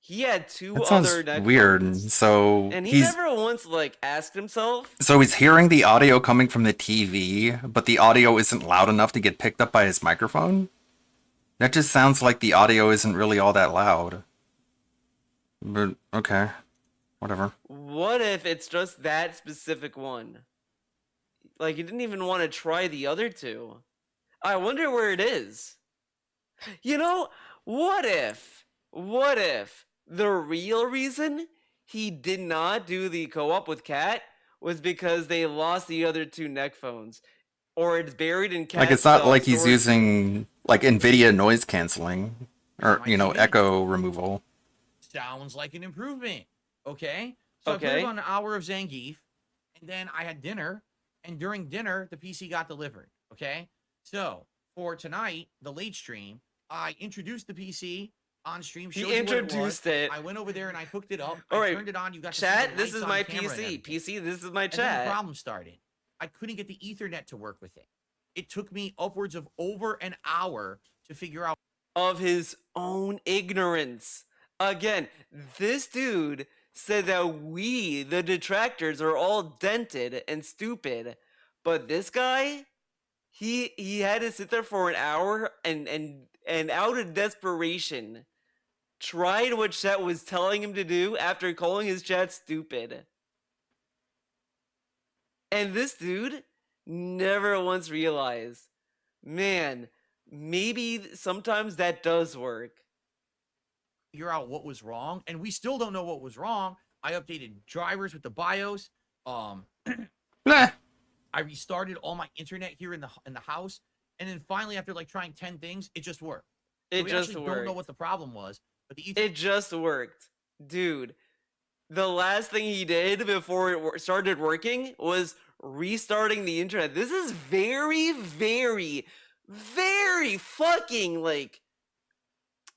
he had two That other sounds neck weird. phones, So and he he's never once like asked himself. so he's hearing the audio coming from the TV, but the audio isn't loud enough to get picked up by his microphone. That just sounds like the audio isn't really all that loud. But okay, whatever. What if it's just that specific one? Like, he didn't even want to try the other two. I wonder where it is. You know, what if the real reason he did not do the co-op with Kat was because they lost the other two neck phones? Or it's buried in Kat's Like it's not like he's storage. using like NVIDIA noise canceling or echo removal. Sounds like an improvement. Okay. So I put it on an hour of Zangief, and then I had dinner, and during dinner, the PC got delivered. Okay. So for tonight, the late stream, I introduced the PC on stream. He showed you what introduced was. it. I went over there and I hooked it up. All I right, turned it on. You got chat, to see the this is lights on my camera and PC. everything. PC, this is my And then chat. the problem started. I couldn't get the Ethernet to work with it. It took me upwards of over an hour to figure out. Of his own ignorance. Again, this dude said that we, the detractors, are all dented and stupid. But this guy, he had to sit there for an hour and out of desperation tried what chat was telling him to do after calling his chat stupid. And this dude never once realized, man, maybe sometimes that does work. Figure out what was wrong, and we still don't know what was wrong. I updated drivers with the BIOS. I restarted all my internet here in the house, and then finally, after like trying 10 things, it just worked. So It we just actually worked. don't know what the problem was, but the It just worked. Dude, the last thing he did before it started working was restarting the internet. This is very, very, very fucking, like,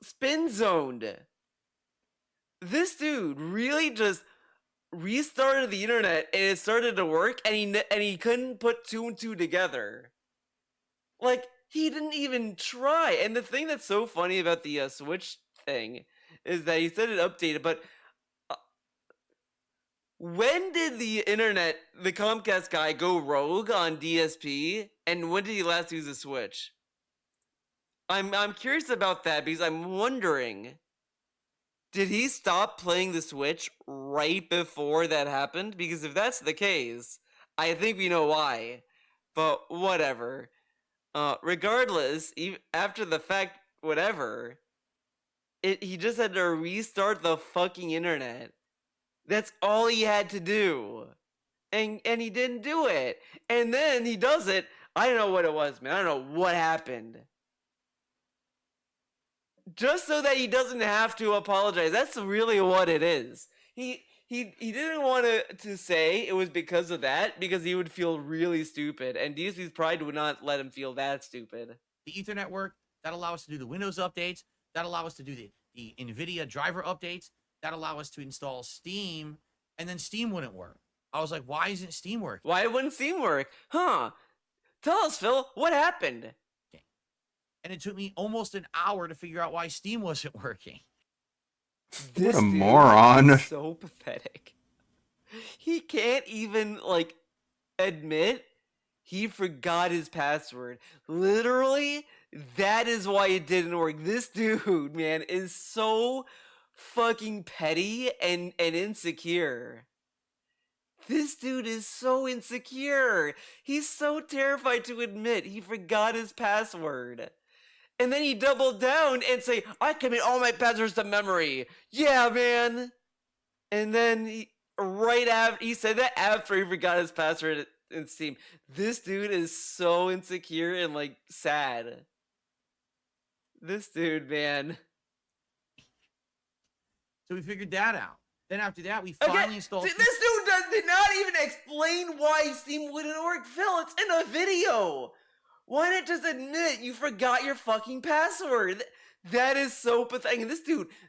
spin zoned. This dude really just restarted the internet and it started to work, and he couldn't put 2 and 2 together. Like, he didn't even try. And the thing that's so funny about the Switch thing is that he said it updated, but when did the internet, the Comcast guy, go rogue on DSP, and when did he last use a Switch? I'm curious about that, because I'm wondering, did he stop playing the Switch right before that happened? Because if that's the case, I think we know why. But whatever. Regardless, after the fact, whatever, he just had to restart the fucking internet. That's all he had to do. And he didn't do it. And then he does it. I don't know what it was, man. I don't know what happened. Just so that he doesn't have to apologize. That's really what it is. He didn't want to say it was because of that, because he would feel really stupid, and DSP's pride would not let him feel that stupid. The Ethernet work, that allow us to do the Windows updates, that allow us to do the NVIDIA driver updates, that allow us to install Steam, and then Steam wouldn't work. I was like, why isn't Steam working? Why wouldn't Steam work? Huh? Tell us, Phil, what happened? Okay. And it took me almost an hour to figure out why Steam wasn't working. What a moron. Is so pathetic. He can't even, like, admit he forgot his password. Literally, that is why it didn't work. This dude, man, is so fucking petty and insecure. This dude is so insecure. He's so terrified to admit he forgot his password. And then he doubled down and say, I commit all my passwords to memory. Yeah, man. And then he said that after he forgot his password in Steam. This dude is so insecure and, like, sad. This dude, man. So we figured that out. Then after that, we finally installed... This dude did not even explain why Steam wouldn't work. Phil, it's in a video. Why not just admit you forgot your fucking password? That is so pathetic. And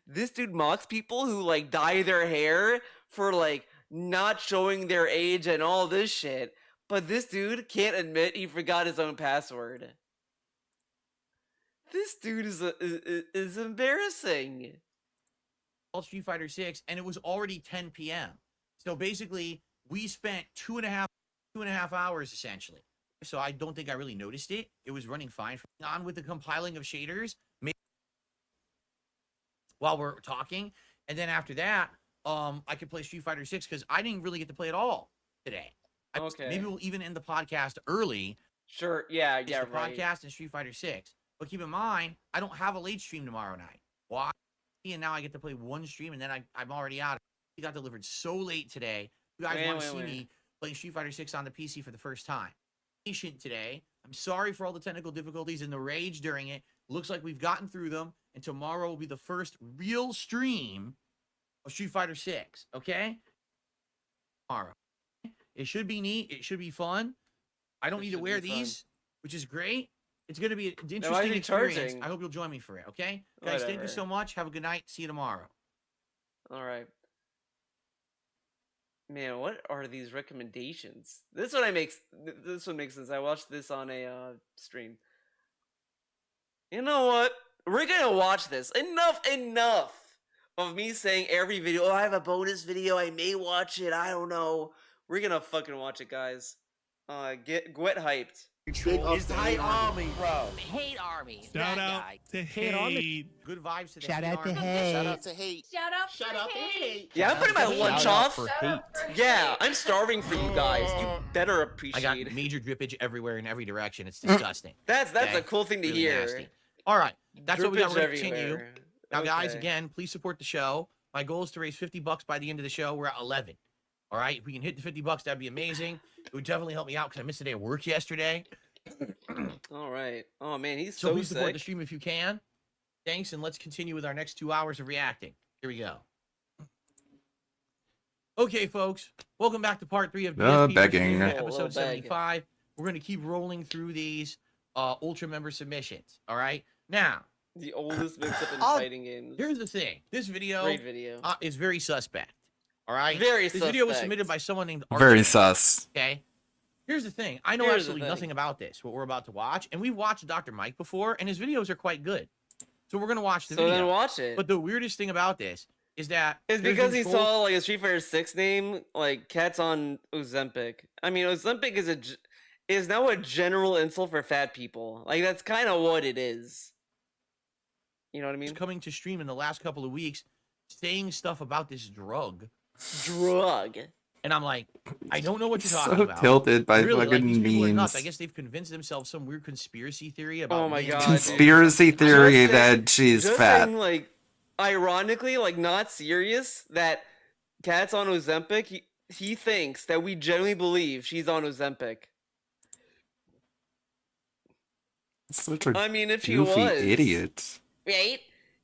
this dude mocks people who, like, dye their hair for, like, not showing their age and all this shit. But this dude can't admit he forgot his own password. This dude is embarrassing. Street Fighter 6, and it was already 10 p.m. So basically, we spent two and a half hours essentially. So I don't think I really noticed it. It was running fine. On with the compiling of shaders while we're talking, and then after that, I could play Street Fighter 6 because I didn't really get to play it all today. Okay. Maybe we'll even end the podcast early. Sure. Yeah. The podcast and Street Fighter 6. But keep in mind, I don't have a late stream tomorrow night. Why? And now I get to play one stream, and then I'm already out. It got delivered so late today. You guys want to see me playing Street Fighter 6 on the PC for the first time. Patient today. I'm sorry for all the technical difficulties and the rage during it. Looks like we've gotten through them, and tomorrow will be the first real stream of Street Fighter 6. Okay? Tomorrow. It should be neat. It should be fun. I don't need to wear these, which is great. It's going to be an interesting experience. I hope you'll join me for it, okay? Guys, thank you so much. Have a good night. See you tomorrow. All right. Man, what are these recommendations? This one makes sense. I watched this on a stream. You know what? We're going to watch this. Enough of me saying every video, oh, I have a bonus video. I may watch it. I don't know. We're going to fucking watch it, guys. Get hyped. It's Hate Army, bro. Hate Army. Shout out to Hate. Good vibes to the Shout out to Army. Hate. Shout out to Hate. Shout out to hate. Yeah, I'm putting my lunch off. Yeah, I'm starving for you guys. You better appreciate I got it. major drippage everywhere in every direction. It's disgusting. That's a cool thing to Really hear. nasty. All right, that's what we got. Drippage We're gonna continue. everywhere. Now, guys, Okay. again, please support the show. My goal is to raise $50 by the end of the show. We're at 11. All right, if we can hit the $50, that'd be amazing. It would definitely help me out because I missed a day of work yesterday. All right. Oh man, he's So so please support sick. the stream if you can. Thanks, and let's continue with our next 2 hours of reacting. Here we go. Okay, folks, welcome back to part 3 of DSP begging. episode 75. We're going to keep rolling through these Ultra member submissions. All right, now the oldest mix-up in fighting games. Here's the thing: this video, Great video. Is very suspect. All right, Very This video was suspect. submitted by someone named Very Archie. sus. Okay. Here's the thing: I know Here's the absolutely thing. nothing about this. What we're about to watch, and we've watched Dr. Mike before, and his videos are quite good. So we're gonna watch the So video. then watch it. But the weirdest thing about this is that It's there's because been he trolls- saw like a Street Fighter 6 name, like Cats on Ozempic. I mean, Ozempic is now a general insult for fat people. Like that's kind of what it is. You know what I mean? coming to stream in the last couple of weeks, saying stuff about this drug. And I'm like, I don't know what you're talking So about. tilted by Really, fucking these people are memes. nuts. I guess they've convinced themselves some weird conspiracy theory about. Oh my me. God. Conspiracy theory Just that she's just fat. saying, like, ironically, like not serious, that Cat's on Ozempic. He thinks that we genuinely believe she's on Ozempic. Such a I mean, if she goofy was, idiot. right?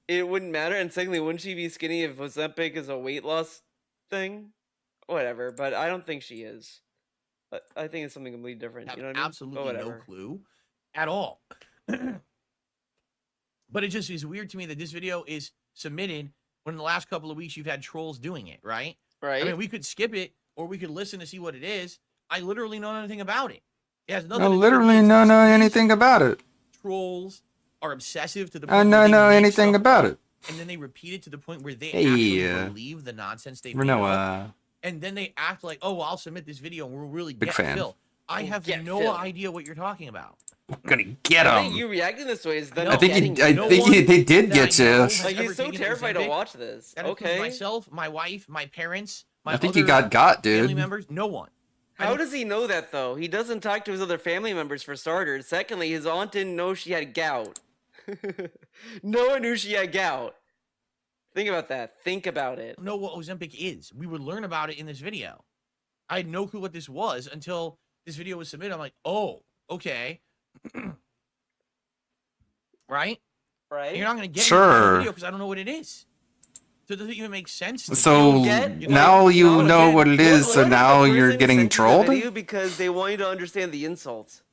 It wouldn't matter. And secondly, wouldn't she be skinny if Ozempic is a weight loss thing? Whatever, but I don't think she is. I think it's something completely different. Have You know what I mean? absolutely But no whatever. clue at all. But it just is weird to me that this video is submitted when in the last couple of weeks you've had trolls doing it, right? Right. I mean, we could skip it or we could listen to see what it is. I literally know anything about it. It has nothing I to do with literally me. don't know anything about it. Trolls are obsessive to the I point don't where they know make anything stuff about up, it. and then they repeat it to the point where they Hey, actually believe the nonsense they made up. Renoa. And then they act like, oh, well, I'll submit this video and we'll really Big get fan. Phil. I have Get no Phil. idea what you're talking about. Gonna get I think him. you reacting this way is them I think getting he, I you. think they did that get I know you. has Like ever he's so taken terrified to Ozempic. watch this. That includes Okay. myself, my wife, my parents, my I think you other got, family dude. members. No one. How does he know that though? He doesn't talk to his other family members for starters. Secondly, his aunt didn't know she had gout. No one knew she had gout. Think about that. Think about it. Know what Ozempic is. We would learn about it in this video. I had no clue what this was until this video was submitted. I'm like, oh, okay. Right? Right? And you're not going to get Sure. into the video because I don't know what it is. So it doesn't even make sense. to me. So now you know what it is, so now you're getting trolled? Because they want you to understand the insults.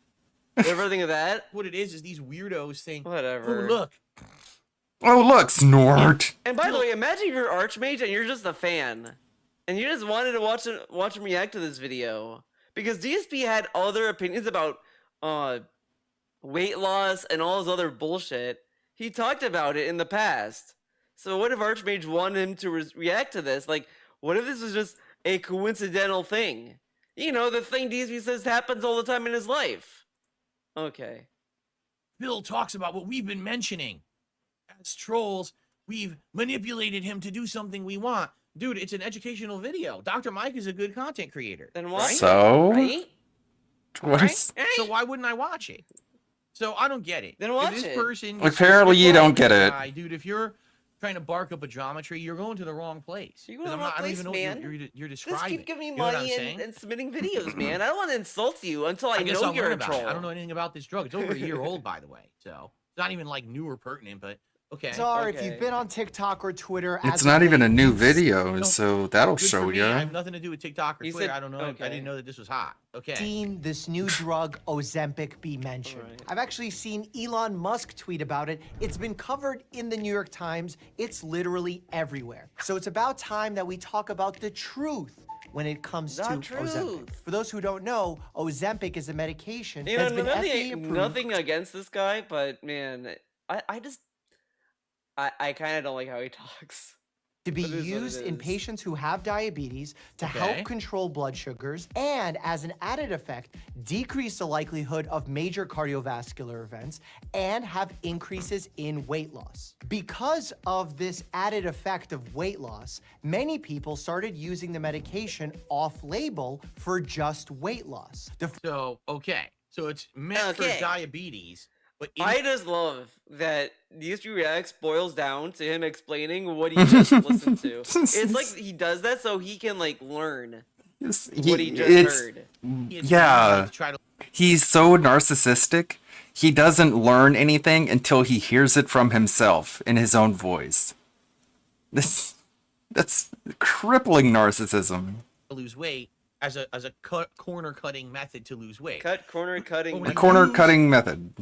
Ever think of that? What it is these weirdos think, Whatever. oh, look. Oh, look, Snort. And by the way, imagine if you're Archmage and you're just a fan, and you just wanted to watch him react to this video because DSP had other opinions about weight loss and all his other bullshit. He talked about it in the past. So what if Archmage wanted him to react to this? Like, what if this was just a coincidental thing? You know, the thing DSP says happens all the time in his life. Okay. Bill talks about what we've been mentioning. As trolls, we've manipulated him to do something we want. Dude, it's an educational video. Dr. Mike is a good content creator. Then watch So? Right? What is- So why wouldn't I watch it? So I don't get it. Then watch if this it. person, Apparently you don't get it. Guy, dude, if you're trying to bark up a geometry, you're going to the wrong place. You're going to the 'Cause wrong I don't place, even know man. what you're Just describing. keep giving me You know what I'm money saying? and submitting videos, man. I don't want to insult you until I, guess know I'll you're learn a about troll. it. I don't know anything about this drug. It's over a year old, by the way. So it's not even like new or pertinent, but okay. Czar, if you've been on TikTok or Twitter, It's as not of even a late, new we've video, so that'll Good for show me. I you. have nothing to do with TikTok or You Twitter. said- I don't know. okay. I didn't know that this was hot. Okay. seen this new drug Ozempic be mentioned. I've actually seen Elon Musk tweet about it. It's been covered in the New York Times. It's literally everywhere. So it's about time that we talk about the truth when it comes to Ozempic. For those who don't know, Ozempic is a medication You that's know, been FDA nothing, approved. nothing against this guy, but man, I kind of don't like how he talks. To be It is what it used in is. patients who have diabetes to Okay. help control blood sugars and, as an added effect, decrease the likelihood of major cardiovascular events and have increases in weight loss. Because of this added effect of weight loss, many people started using the medication off-label for just weight loss. So it's meant for Okay. diabetes, but I just love that DSP Reacts boils down to him explaining what he just listened to. It's like he does that so he can like learn what he just it's heard. yeah. He's so narcissistic. He doesn't learn anything until he hears it from himself in his own voice. This That's crippling narcissism. lose weight as a corner cutting method to lose weight. Corner cutting. A corner cutting method.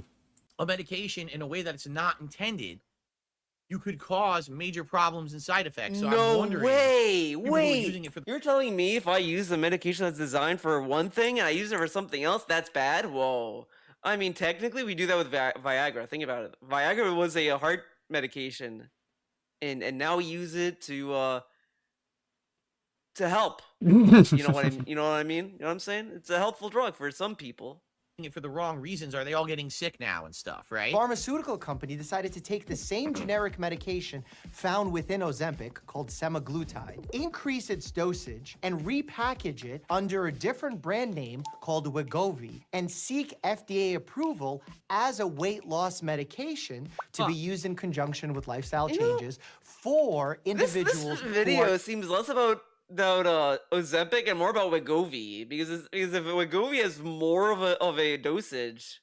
A medication in a way that it's not intended, you could cause major problems and side effects. So I'm No wondering, way! people who are Wait, using it for you're telling me if I use a medication that's designed for one thing and I use it for something else, that's bad? Whoa. I mean, technically, we do that with Viagra. Think about it. Viagra was a heart medication, and now we use it to help. You know what I mean? You know what I mean? You know what I'm saying? It's a helpful drug for some people. it for the wrong reasons. Are they all getting sick now and stuff, right? Pharmaceutical company decided to take the same generic medication found within Ozempic called semaglutide, increase its dosage, and repackage it under a different brand name called Wegovy, and seek FDA approval as a weight loss medication to be used in conjunction with lifestyle changes for individuals. This video seems less about Ozempic and more about Wegovy, because if Wegovy has more of a dosage,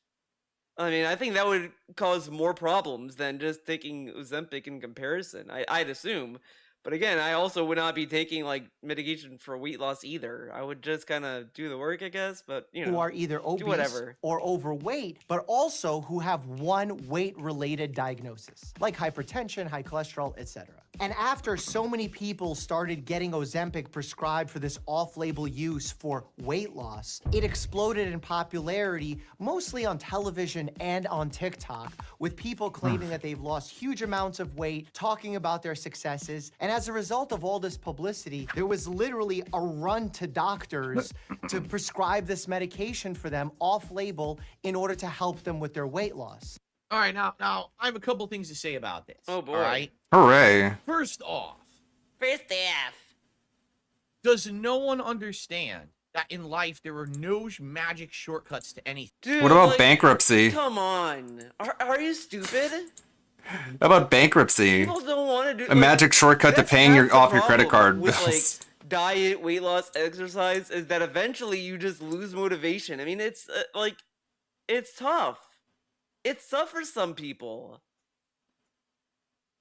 I mean, I think that would cause more problems than just taking Ozempic in comparison. I'd assume, but again, I also would not be taking like medication for weight loss either. I would just kind of do the work, I guess. But you know, who are either obese or overweight, but also who have one weight-related diagnosis, like hypertension, high cholesterol, etc. And after so many people started getting Ozempic prescribed for this off-label use for weight loss, it exploded in popularity, mostly on television and on TikTok, with people claiming that they've lost huge amounts of weight, talking about their successes. And as a result of all this publicity, there was literally a run to doctors to prescribe this medication for them off-label in order to help them with their weight loss. All right, now I have a couple things to say about this. Oh boy! All right. Hooray! First off, F. Does no one understand that in life there are no magic shortcuts to anything? Dude, What about bankruptcy? Come on, are you stupid? How about bankruptcy? People don't want to do A magic shortcut to paying off your credit card with bills. like diet, weight loss, exercise is that eventually you just lose motivation. I mean, it's it's tough. It's tough for some people.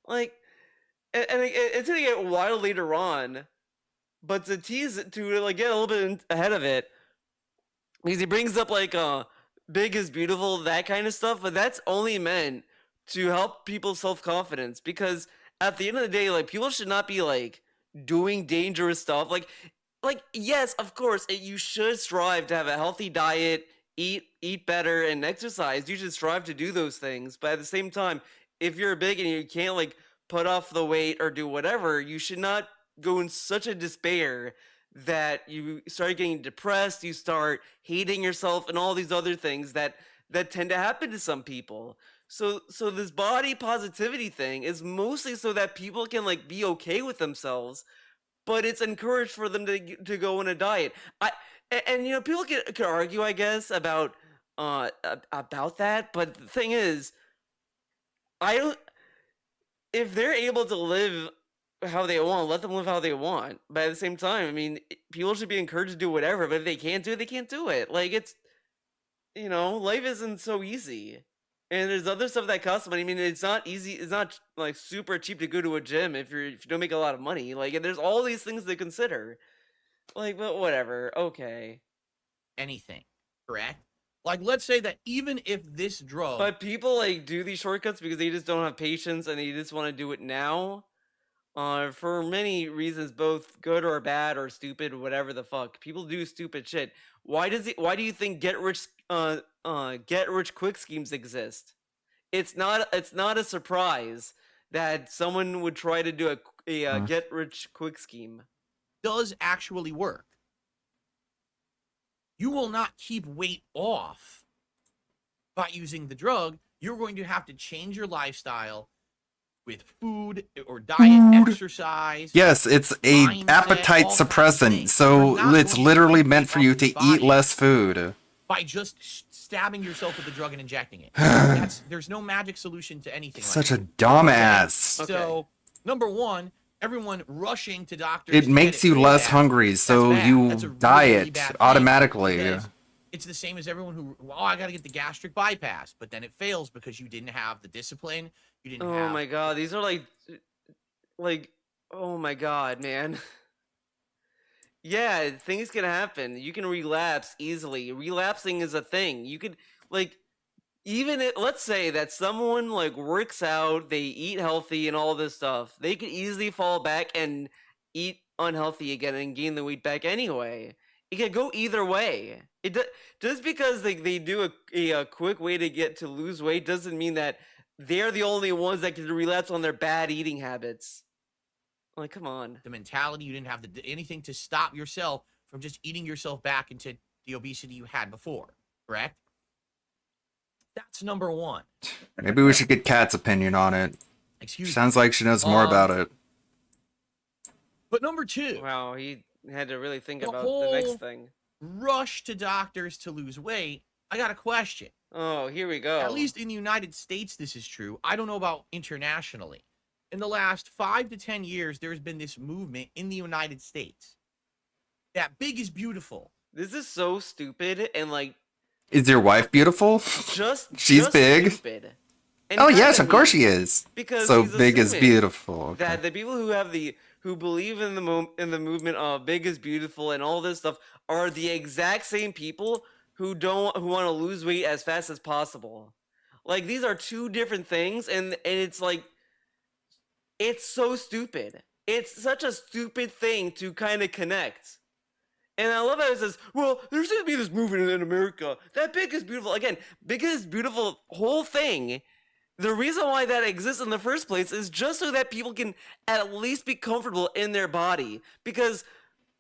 Like, and it's gonna get wild later on, but to tease it, to like get a little bit ahead of it, because he brings up like big is beautiful, that kind of stuff, but that's only meant to help people's self-confidence, because at the end of the day, like, people should not be like doing dangerous stuff. Like yes, of course, you should strive to have a healthy diet, eat better, and exercise. You should strive to do those things, but at the same time, if you're big and you can't like put off the weight or do whatever, you should not go in such a despair that you start getting depressed, you start hating yourself, and all these other things that tend to happen to some people. So this body positivity thing is mostly so that people can like be okay with themselves, but it's encouraged for them to go on a diet. And you know, people could argue, I guess, about that, but the thing is, if they're able to live how they want, let them live how they want. But at the same time, I mean, people should be encouraged to do whatever, but if they can't do it, they can't do it. Like, it's, you know, life isn't so easy. And there's other stuff that costs money. I mean, it's not easy. It's not like super cheap to go to a gym if you don't make a lot of money. Like, there's all these things to consider. Like, but whatever. Okay. Anything, correct? Like, let's say that even if this drug... But people, like, do these shortcuts because they just don't have patience and they just want to do it now. For many reasons, both good or bad or stupid, whatever the fuck. People do stupid shit. Why do you think get rich quick schemes exist? It's not a surprise that someone would try to do a get rich quick scheme. Does actually work. You will not keep weight off by using the drug. You're going to have to change your lifestyle with food or diet, exercise. Yes, it's a mindset, appetite all suppressant, so it's literally meant for you to eat less food. By just stabbing yourself with the drug and injecting it. There's no magic solution to anything. Such like a dumbass. So, number one, everyone rushing to doctors. It makes you less hungry, so you diet automatically. It's the same as everyone who, I got to get the gastric bypass, but then it fails because you didn't have the discipline. You didn't have... Oh my god, these are like Oh my god, man. Yeah, things can happen. You can relapse easily. Relapsing is a thing. You could like let's say that someone like works out, they eat healthy and all this stuff. They could easily fall back and eat unhealthy again and gain the weight back anyway. It could go either way. Just because they do a quick way to get to lose weight doesn't mean that they're the only ones that can relapse on their bad eating habits. Like, come on. The mentality, you didn't have anything to stop yourself from just eating yourself back into the obesity you had before, correct? That's number one. Maybe we should get Kat's opinion on it. Excuse me. Sounds like she knows more about it. But number two. Wow, he had to really think about whole the next thing. Rush to doctors to lose weight. I got a question. Oh, here we go. At least in the United States, this is true. I don't know about internationally. In the last 5 to 10 years, there's been this movement in the United States that big is beautiful. This is so stupid and like. Is your wife beautiful? She's big. Stupid. Oh yes, of course she is. Because so he's big is assuming beautiful. Okay. That the people who believe in the movement of big is beautiful and all this stuff are the exact same people who want to lose weight as fast as possible. Like these are two different things, and it's like. It's so stupid. It's such a stupid thing to kind of connect. And I love how it says, well, there seems to be this movement in America that big is beautiful. Again, big is beautiful whole thing. The reason why that exists in the first place is just so that people can at least be comfortable in their body. Because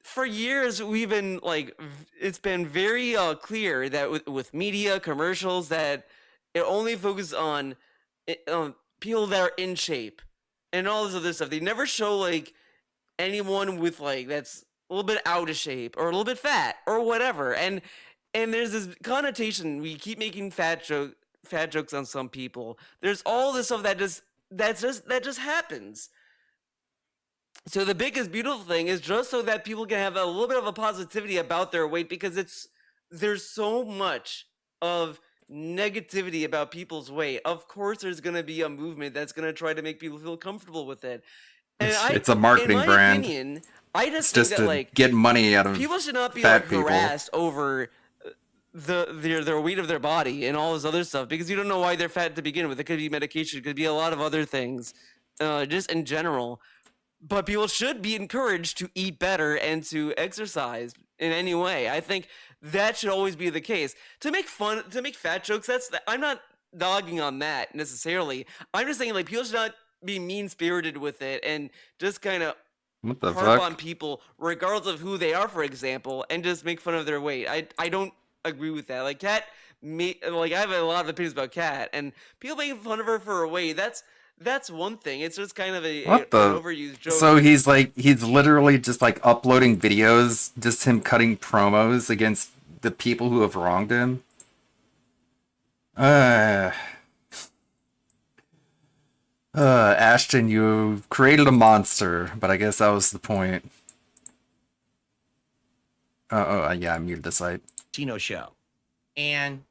for years we've been like, it's been very clear that with media, commercials, that it only focuses on people that are in shape. And all this other stuff. They never show like anyone with like that's a little bit out of shape or a little bit fat or whatever. And there's this connotation. We keep making fat jokes on some people. There's all this stuff that just happens. So the biggest beautiful thing is just so that people can have a little bit of a positivity about their weight, because there's so much of negativity about people's weight. Of course there's going to be a movement that's going to try to make people feel comfortable with it. And it's a marketing in my brand. Opinion, I just it's think just that to like get money out of people should not be fat like people. harassed over their weight of their body and all this other stuff, because you don't know why they're fat to begin with. It could be medication, it could be a lot of other things, just in general. But people should be encouraged to eat better and to exercise in any way. I think that should always be the case. To make fat jokes, I'm not dogging on that necessarily. I'm just saying like people should not be mean-spirited with it and just kind of harp on people regardless of who they are, for example, and just make fun of their weight. I don't agree with that. Like Kat, I have a lot of opinions about Kat, and people making fun of her for her weight. That's one thing. It's just kind of an overused joke. So he's literally just like uploading videos, just him cutting promos against the people who have wronged him. Ashton, you created a monster, but I guess that was the point. Yeah, I muted the site. Chino show. And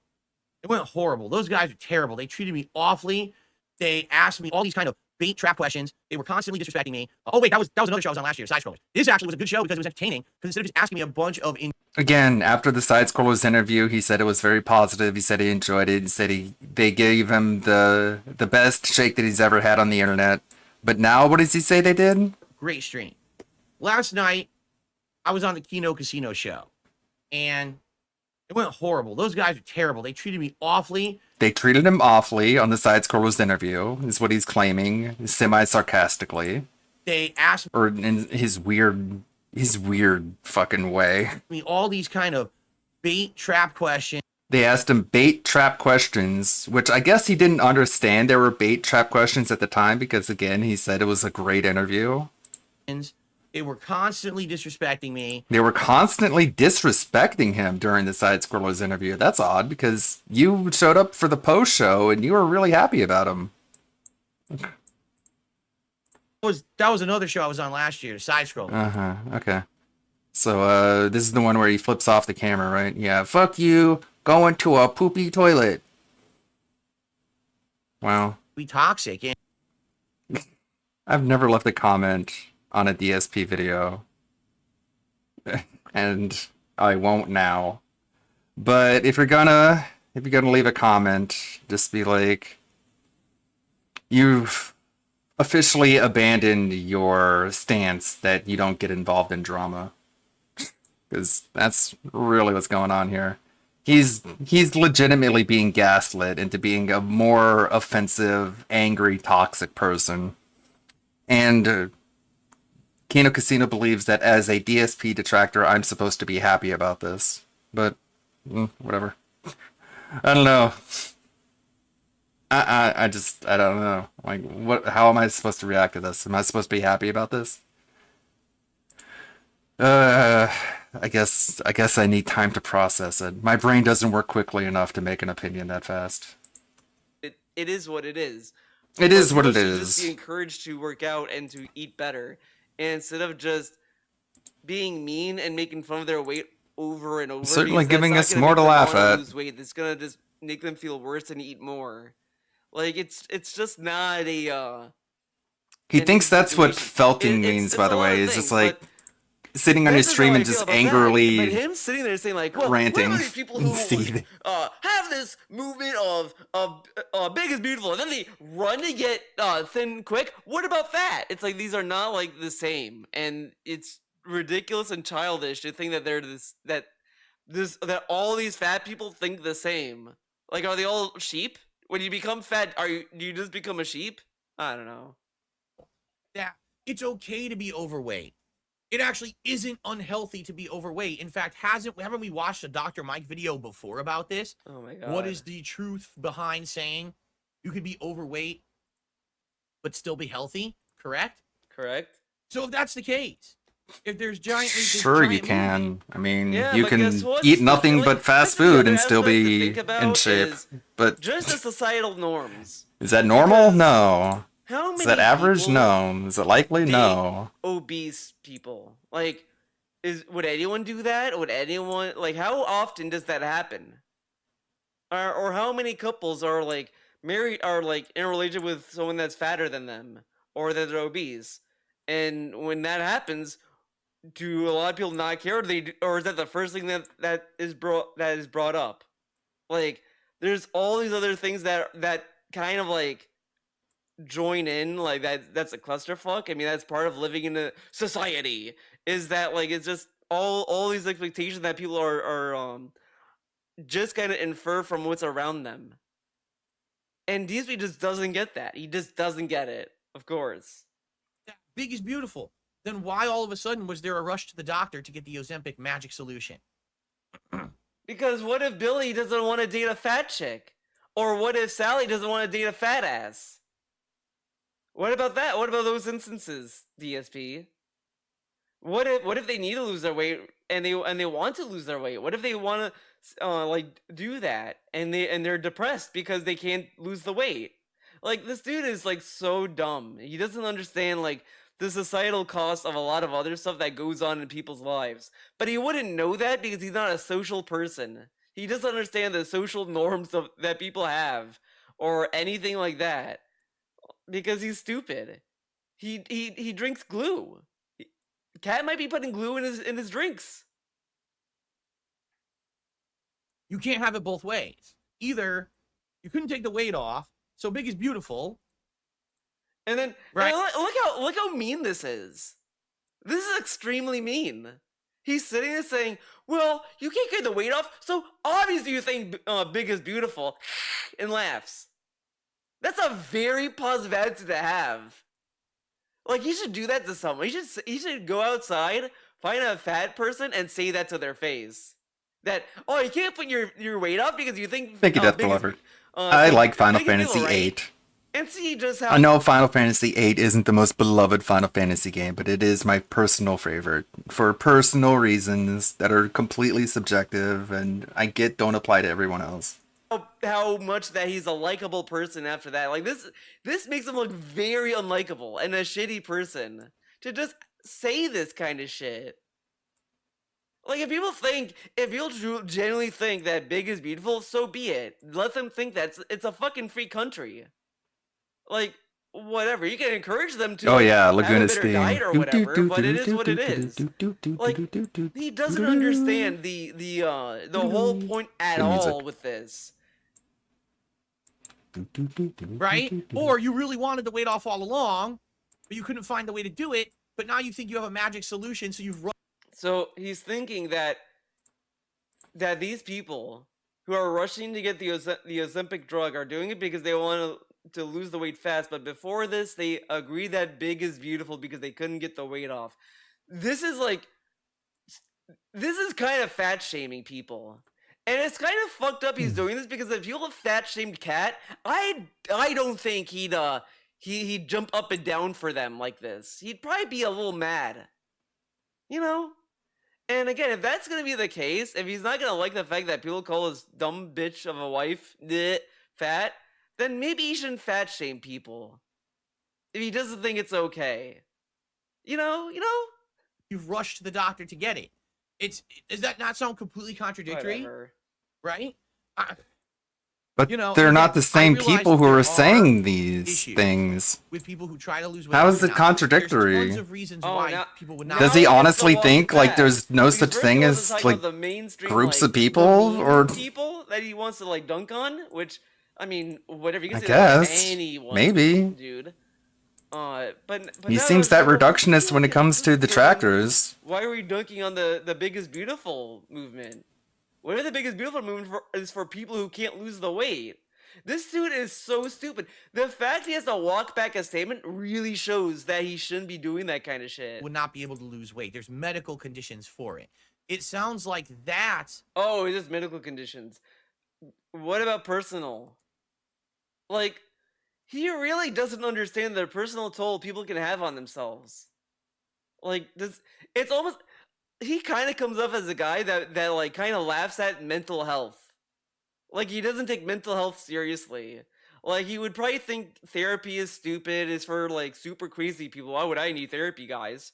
it went horrible. Those guys are terrible. They treated me awfully. They asked me all these kind of bait trap questions. They were constantly disrespecting me. Oh wait, that was another show I was on last year, Side Scrollers. This actually was a good show because it was entertaining. Because instead of just asking me a bunch of Again, after the Side Scrollers interview, he said it was very positive. He said he enjoyed it. He said they gave him the best shake that he's ever had on the internet. But now, what does he say they did? Great stream. Last night, I was on the Kino Casino show, and it went horrible. Those guys are terrible. They treated me awfully. They treated him awfully on the Side Scrollers interview, is what he's claiming, semi-sarcastically. They asked or in his weird fucking way. Me all these kind of bait trap questions. They asked him bait trap questions, which I guess he didn't understand there were bait trap questions at the time, because again, he said it was a great interview. They were constantly disrespecting me. They were constantly disrespecting him during the Side Scrollers interview. That's odd, because you showed up for the post show and you were really happy about him. That was another show I was on last year, Side Scrollers. Okay. So this is the one where he flips off the camera, right? Yeah, fuck you, going to a poopy toilet. Wow. Be toxic. I've never left a comment on a DSP video. And I won't now. But if you're gonna leave a comment, just be like, you've officially abandoned your stance that you don't get involved in drama. Because that's really what's going on here. He's legitimately being gaslit into being a more offensive, angry, toxic person. And Kino Casino believes that as a DSP detractor, I'm supposed to be happy about this. But, whatever. I don't know. I don't know. Like, how am I supposed to react to this? Am I supposed to be happy about this? I guess I need time to process it. My brain doesn't work quickly enough to make an opinion that fast. It is what it is. It is what it People should is. Just be encouraged to work out and to eat better, and instead of just being mean and making fun of their weight over and over. Certainly because giving that's us not gonna more make to them laugh wanna at. Lose weight. It's gonna just make them feel worse and eat more. Like it's just not a. He an thinks easy that's what situation. felting It's- means, it's by a the lot of way. Is things, just like but sitting on your this is stream how I and feel just about that. angrily But him sitting there saying like, well, ranting what about these people and who seething. have this movement of big is beautiful, and then they run to get thin quick? What about that? It's like these are not like the same, and it's ridiculous and childish to think that they're that all these fat people think the same. Like, are they all sheep? When you become fat, do you just become a sheep? I don't know. Yeah, it's okay to be overweight. It actually isn't unhealthy to be overweight. In fact, haven't we watched a Dr. Mike video before about this? Oh my god. What is the truth behind saying you could be overweight but still be healthy? Correct? Correct. So if that's the case, if there's giant Sure you can. I mean, Yeah, you but can guess what? eat nothing but fast food and still aspect to be think about in shape. is But just the societal norms. is that normal? No. How Is many that average? people No. Is it likely? date No. obese people? Like, would anyone do that? Would anyone, like, how often does that happen? Or how many couples are like married, are like in a relationship with someone that's fatter than them or that they're obese? And when that happens, do a lot of people not care? Or is that the first thing that is brought up? Like, there's all these other things that kind of like join in, like that's a clusterfuck. I mean, that's part of living in a society, is that like it's just all these expectations that people are just kind of infer from what's around them. And DSP just doesn't get that. He just doesn't get it, of course. Big is beautiful. Then why all of a sudden was there a rush to the doctor to get the Ozempic magic solution? Because what if Billy doesn't want to date a fat chick? Or what if Sally doesn't want to date a fat ass? What about that? What about those instances, DSP? What if they need to lose their weight and they want to lose their weight? What if they want to like do that and they're depressed because they can't lose the weight? Like, this dude is like so dumb. He doesn't understand like the societal cost of a lot of other stuff that goes on in people's lives. But he wouldn't know that because he's not a social person. He doesn't understand the social norms that people have or anything like that because he's stupid. He drinks glue. Cat might be putting glue in his drinks. You can't have it both ways. Either you couldn't take the weight off, so Big is beautiful. And then right. And look how mean this is. This is extremely mean. He's sitting there saying, "Well, you can't get the weight off, so obviously you think Big is beautiful," and laughs. That's a very positive attitude to have. Like, you should do that to someone. You should go outside, find a fat person, and say that to their face. That, oh, you can't put your weight up because you think. Thank you, Death Beloved. I like Final Fantasy VIII. And see just how. I know Final Fantasy VIII isn't the most beloved Final Fantasy game, but it is my personal favorite for personal reasons that are completely subjective, and I get don't apply to everyone else. How much that he's a likable person after that. Like, this makes him look very unlikable and a shitty person to just say this kind of shit. Like, if people genuinely think that Big is beautiful, so be it. Let them think that it's a fucking free country. Like, whatever. You can encourage them to. Oh yeah, have Laguna's a better theme. diet or whatever, but it is what it is. Like he doesn't understand the whole point at Good music. all with this. Right? Or you really wanted the weight off all along, but you couldn't find the way to do it. But now you think you have a magic solution, so you've run. So he's thinking that these people who are rushing to get the Ozempic drug are doing it because they want to lose the weight fast. But before this, they agree that big is beautiful because they couldn't get the weight off. This is kind of fat shaming people. And it's kind of fucked up he's doing this because if you have fat shamed Cat, I don't think he'd jump up and down for them like this. He'd probably be a little mad. You know? And again, if that's gonna be the case, if he's not gonna like the fact that people call his dumb bitch of a wife fat, then maybe he shouldn't fat shame people. If he doesn't think it's okay. You know? You've rushed to the doctor to get it. Does that not sound completely contradictory? Whatever. Right? But You know, they're again, not the I same realize people who there are are saying these issues things. with people who try to lose weight. How is every it now and then. contradictory? There's tons of reasons why people would not. Does he honestly think like there's no such thing as like the mainstream, groups like, of people or people that he wants to like dunk on? Which I mean, whatever you can I say that about guess anyone, maybe dude. But he now seems there's that several reductionist when it comes to detractors. Why are we dunking on the biggest beautiful movement? What if the biggest beautiful movement is for people who can't lose the weight? This dude is so stupid. The fact he has to walk back a statement really shows that he shouldn't be doing that kind of shit. Would not be able to lose weight. There's medical conditions for it. It sounds like that. Oh, it's just medical conditions. What about personal? Like, he really doesn't understand the personal toll people can have on themselves. Like, it's almost, he kind of comes off as a guy that like kind of laughs at mental health. Like, he doesn't take mental health seriously. Like, he would probably think therapy is stupid, is for like super crazy people. Why would I need therapy, guys?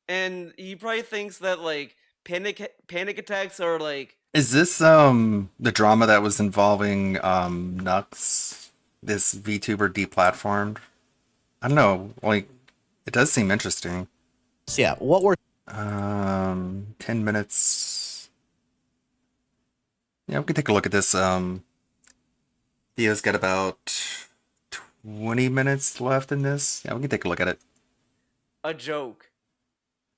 And he probably thinks that like panic attacks are like. Is this the drama that was involving Nux, this VTuber deplatformed? I don't know. Like, it does seem interesting. So yeah, what we're 10 minutes. Yeah, we can take a look at this. Theo's got about 20 minutes left in this. Yeah, we can take a look at it A joke.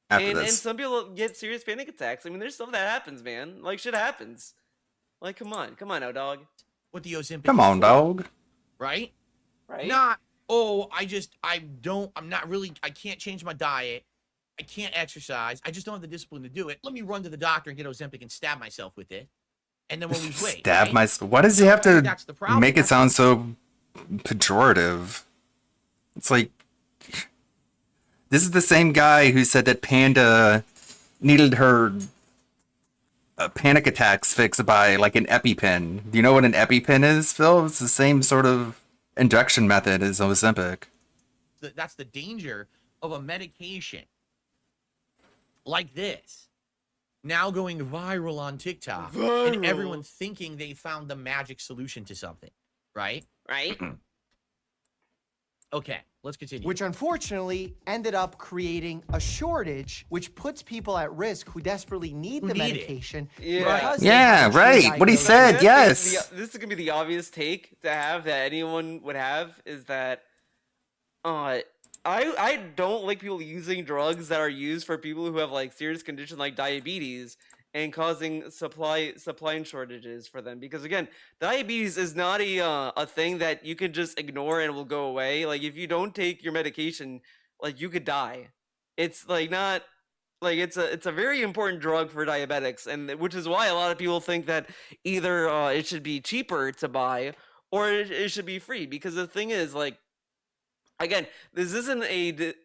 after And this. some people get serious panic attacks. I mean, there's stuff that happens, man. Like, shit happens. Like, come on now, dog. What the Ozempic Come is on, for, dog. Right? Right? Not, I'm not really, I can't change my diet. I can't exercise. I just don't have the discipline to do it. Let me run to the doctor and get Ozempic and stab myself with it. And then we'll lose weight. Stab right? myself. Why does he have to That's the problem. make it sound so pejorative? It's like, this is the same guy who said that Panda needed her panic attacks fixed by like an EpiPen. Do you know what an EpiPen is, Phil? It's the same sort of injection method as Ozempic. That's the danger of a medication like this now going viral on TikTok and everyone thinking they found the magic solution to something, right? Right. Okay, let's continue. Which unfortunately ended up creating a shortage, which puts people at risk who desperately need the need it. medication. Yeah. because they Yeah, have a true right. What he diagnosis. said, yes. This is gonna be the obvious take to have that anyone would have is that, I don't like people using drugs that are used for people who have like serious conditions like diabetes and causing supply shortages for them, because again, diabetes is not a thing that you can just ignore and will go away. Like, if you don't take your medication, like, you could die. It's like not like it's a very important drug for diabetics, and which is why a lot of people think that either it should be cheaper to buy or it should be free, because the thing is, like, again, this isn't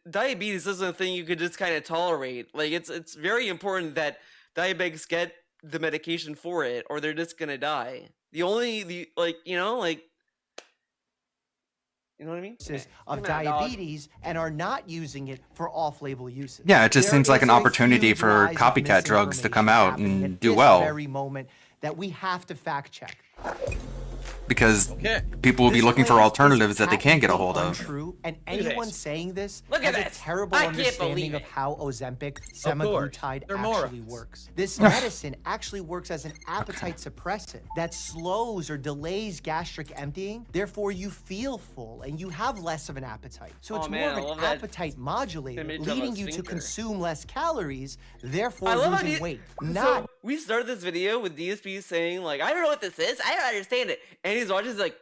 diabetes isn't a thing you could just kind of tolerate. Like, it's very important that diabetics get the medication for it, or they're just gonna die. You know what I mean? Of diabetes and are not using it for off-label uses. Yeah, it just There seems like is an a opportunity huge for rise of copycat drugs to come misinformation out happening and at do this well. very moment that we have to fact check. because people will be looking for alternatives that they can't get a hold of. Untrue, and Look at anyone this. saying this Look at has this. a terrible I can't understanding believe of it. how Ozempic Of course. semaglutide They're actually morons. works. This medicine actually works as an appetite suppressant that slows or delays gastric emptying. Therefore, you feel full and you have less of an appetite. So it's Oh, man, I more love of an that appetite modulator, image of a leading you to sphincter. consume less calories, therefore I love how losing he- weight. So Not we started this video with DSP saying like, I don't know what this is. I don't understand it. And he's watching like,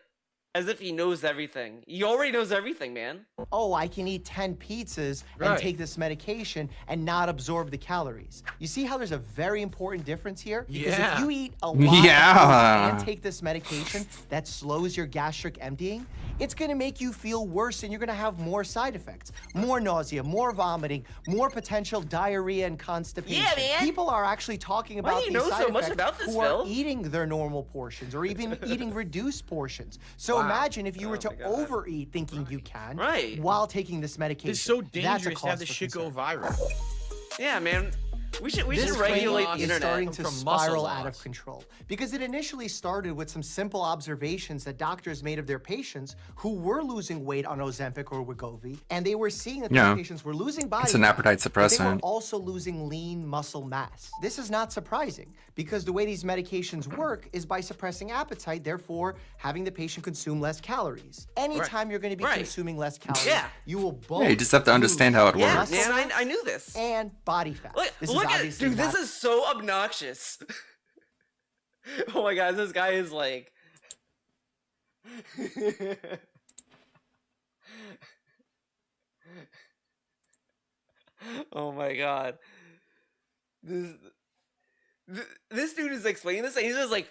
as if he knows everything. He already knows everything, man. oh, I can eat 10 pizzas and Right. take this medication and not absorb the calories. You see how there's a very important difference here? Because Yeah. if you eat a lot of Yeah. food and take this medication that slows your gastric emptying, it's gonna make you feel worse and you're gonna have more side effects. More nausea, more vomiting, more potential diarrhea and constipation. Yeah, man. People are actually talking Why do about you these know side so much effects about this, who are Phil? eating their normal portions or even eating reduced portions. So Wow. imagine if you were Oh to my God. overeat thinking you can Right. while taking this medication. It's so That's a dangerous to have cause this for shit go concern. viral. Yeah, man. We should This regulate trend the is internet. starting to From muscle spiral out loss. of control because it initially started with some simple observations that doctors made of their patients who were losing weight on Ozempic or Wegovy, and they were seeing that Yeah. these patients were losing body It's an fat, appetite but they were suppressant. also losing lean muscle mass. This is not surprising because the way these medications work is by suppressing appetite, therefore having the patient consume less calories. Anytime you're going to be Right. consuming less calories, Yeah. you will both Yeah, you just have to understand how it Yeah, works. man, I knew this. and body fat. Look, This look is at obviously dude. This not- is so obnoxious. Oh my god, this guy is like. Oh my god. This dude is explaining this and he's just like,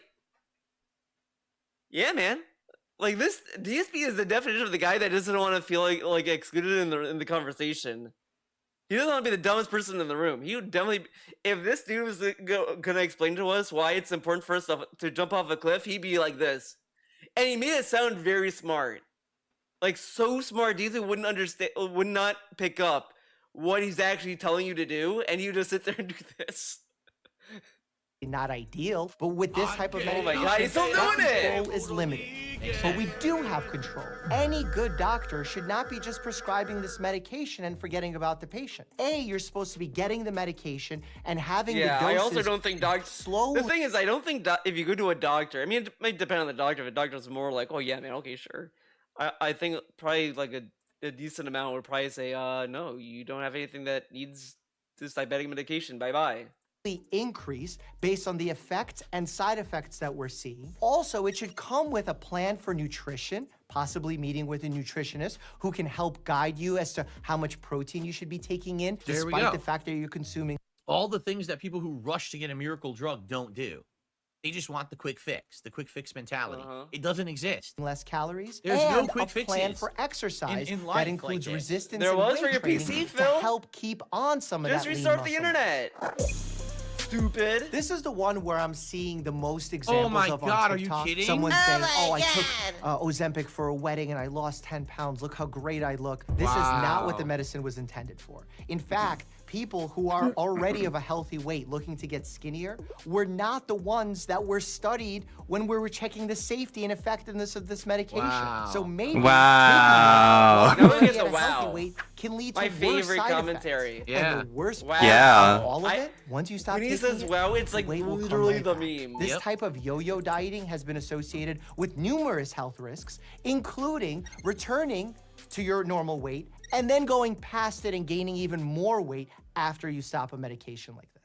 yeah, man. Like this DSP is the definition of the guy that doesn't want to feel like excluded in the conversation. He doesn't want to be the dumbest person in the room. He would definitely, if this dude was gonna explain to us why it's important for us to jump off a cliff, he'd be like this, and he made it sound very smart, like so smart. DSP wouldn't understand, would not pick up what he's actually telling you to do, and you just sit there and do this. not ideal, but with this type of Oh my medication, God, he's still that doing it! control is limited. But we do have control. Any good doctor should not be just prescribing this medication and forgetting about the patient. You're supposed to be getting the medication and having Yeah, the I doses also don't think slow. The thing is, I don't think if you go to a doctor, I mean, it might depend on the doctor. If a doctor's more like, oh yeah, man, okay, sure. I think probably like a decent amount would probably say, no, you don't have anything that needs this diabetic medication. Bye bye. increase based on the effects and side effects that we're seeing. Also, it should come with a plan for nutrition, possibly meeting with a nutritionist who can help guide you as to how much protein you should be taking in, There we despite go. the fact that you're consuming All the things that people who rush to get a miracle drug don't do. They just want the quick fix mentality. It doesn't exist. less calories. There's and no quick a plan fixes for exercise in that life includes like this. resistance There and was weight for your training PC, to Phil. help keep on some of Just that lean restart the muscle. internet. Stupid. This is the one where I'm seeing the most examples my of on God, are you TikTok. kidding? Someone Oh saying, my "Oh, I took Ozempic for a wedding and I lost 10 pounds. Look how great I look." This is not what the Wow. medicine was intended for. In fact, people who are already of a healthy weight looking to get skinnier were not the ones that were studied when we were checking the safety and effectiveness of this medication. Wow. So maybe Wow. taking it No one gets at a a healthy wow. weight can lead to My worse favorite side commentary. effects. Yeah. And the worst Wow. part Yeah. of all of I- it, once you stop When he taking says it, wow, it's like weight will come literally right the back. meme. This Yep. type of yo-yo dieting has been associated with numerous health risks, including returning to your normal weight and then going past it and gaining even more weight after you stop a medication like this.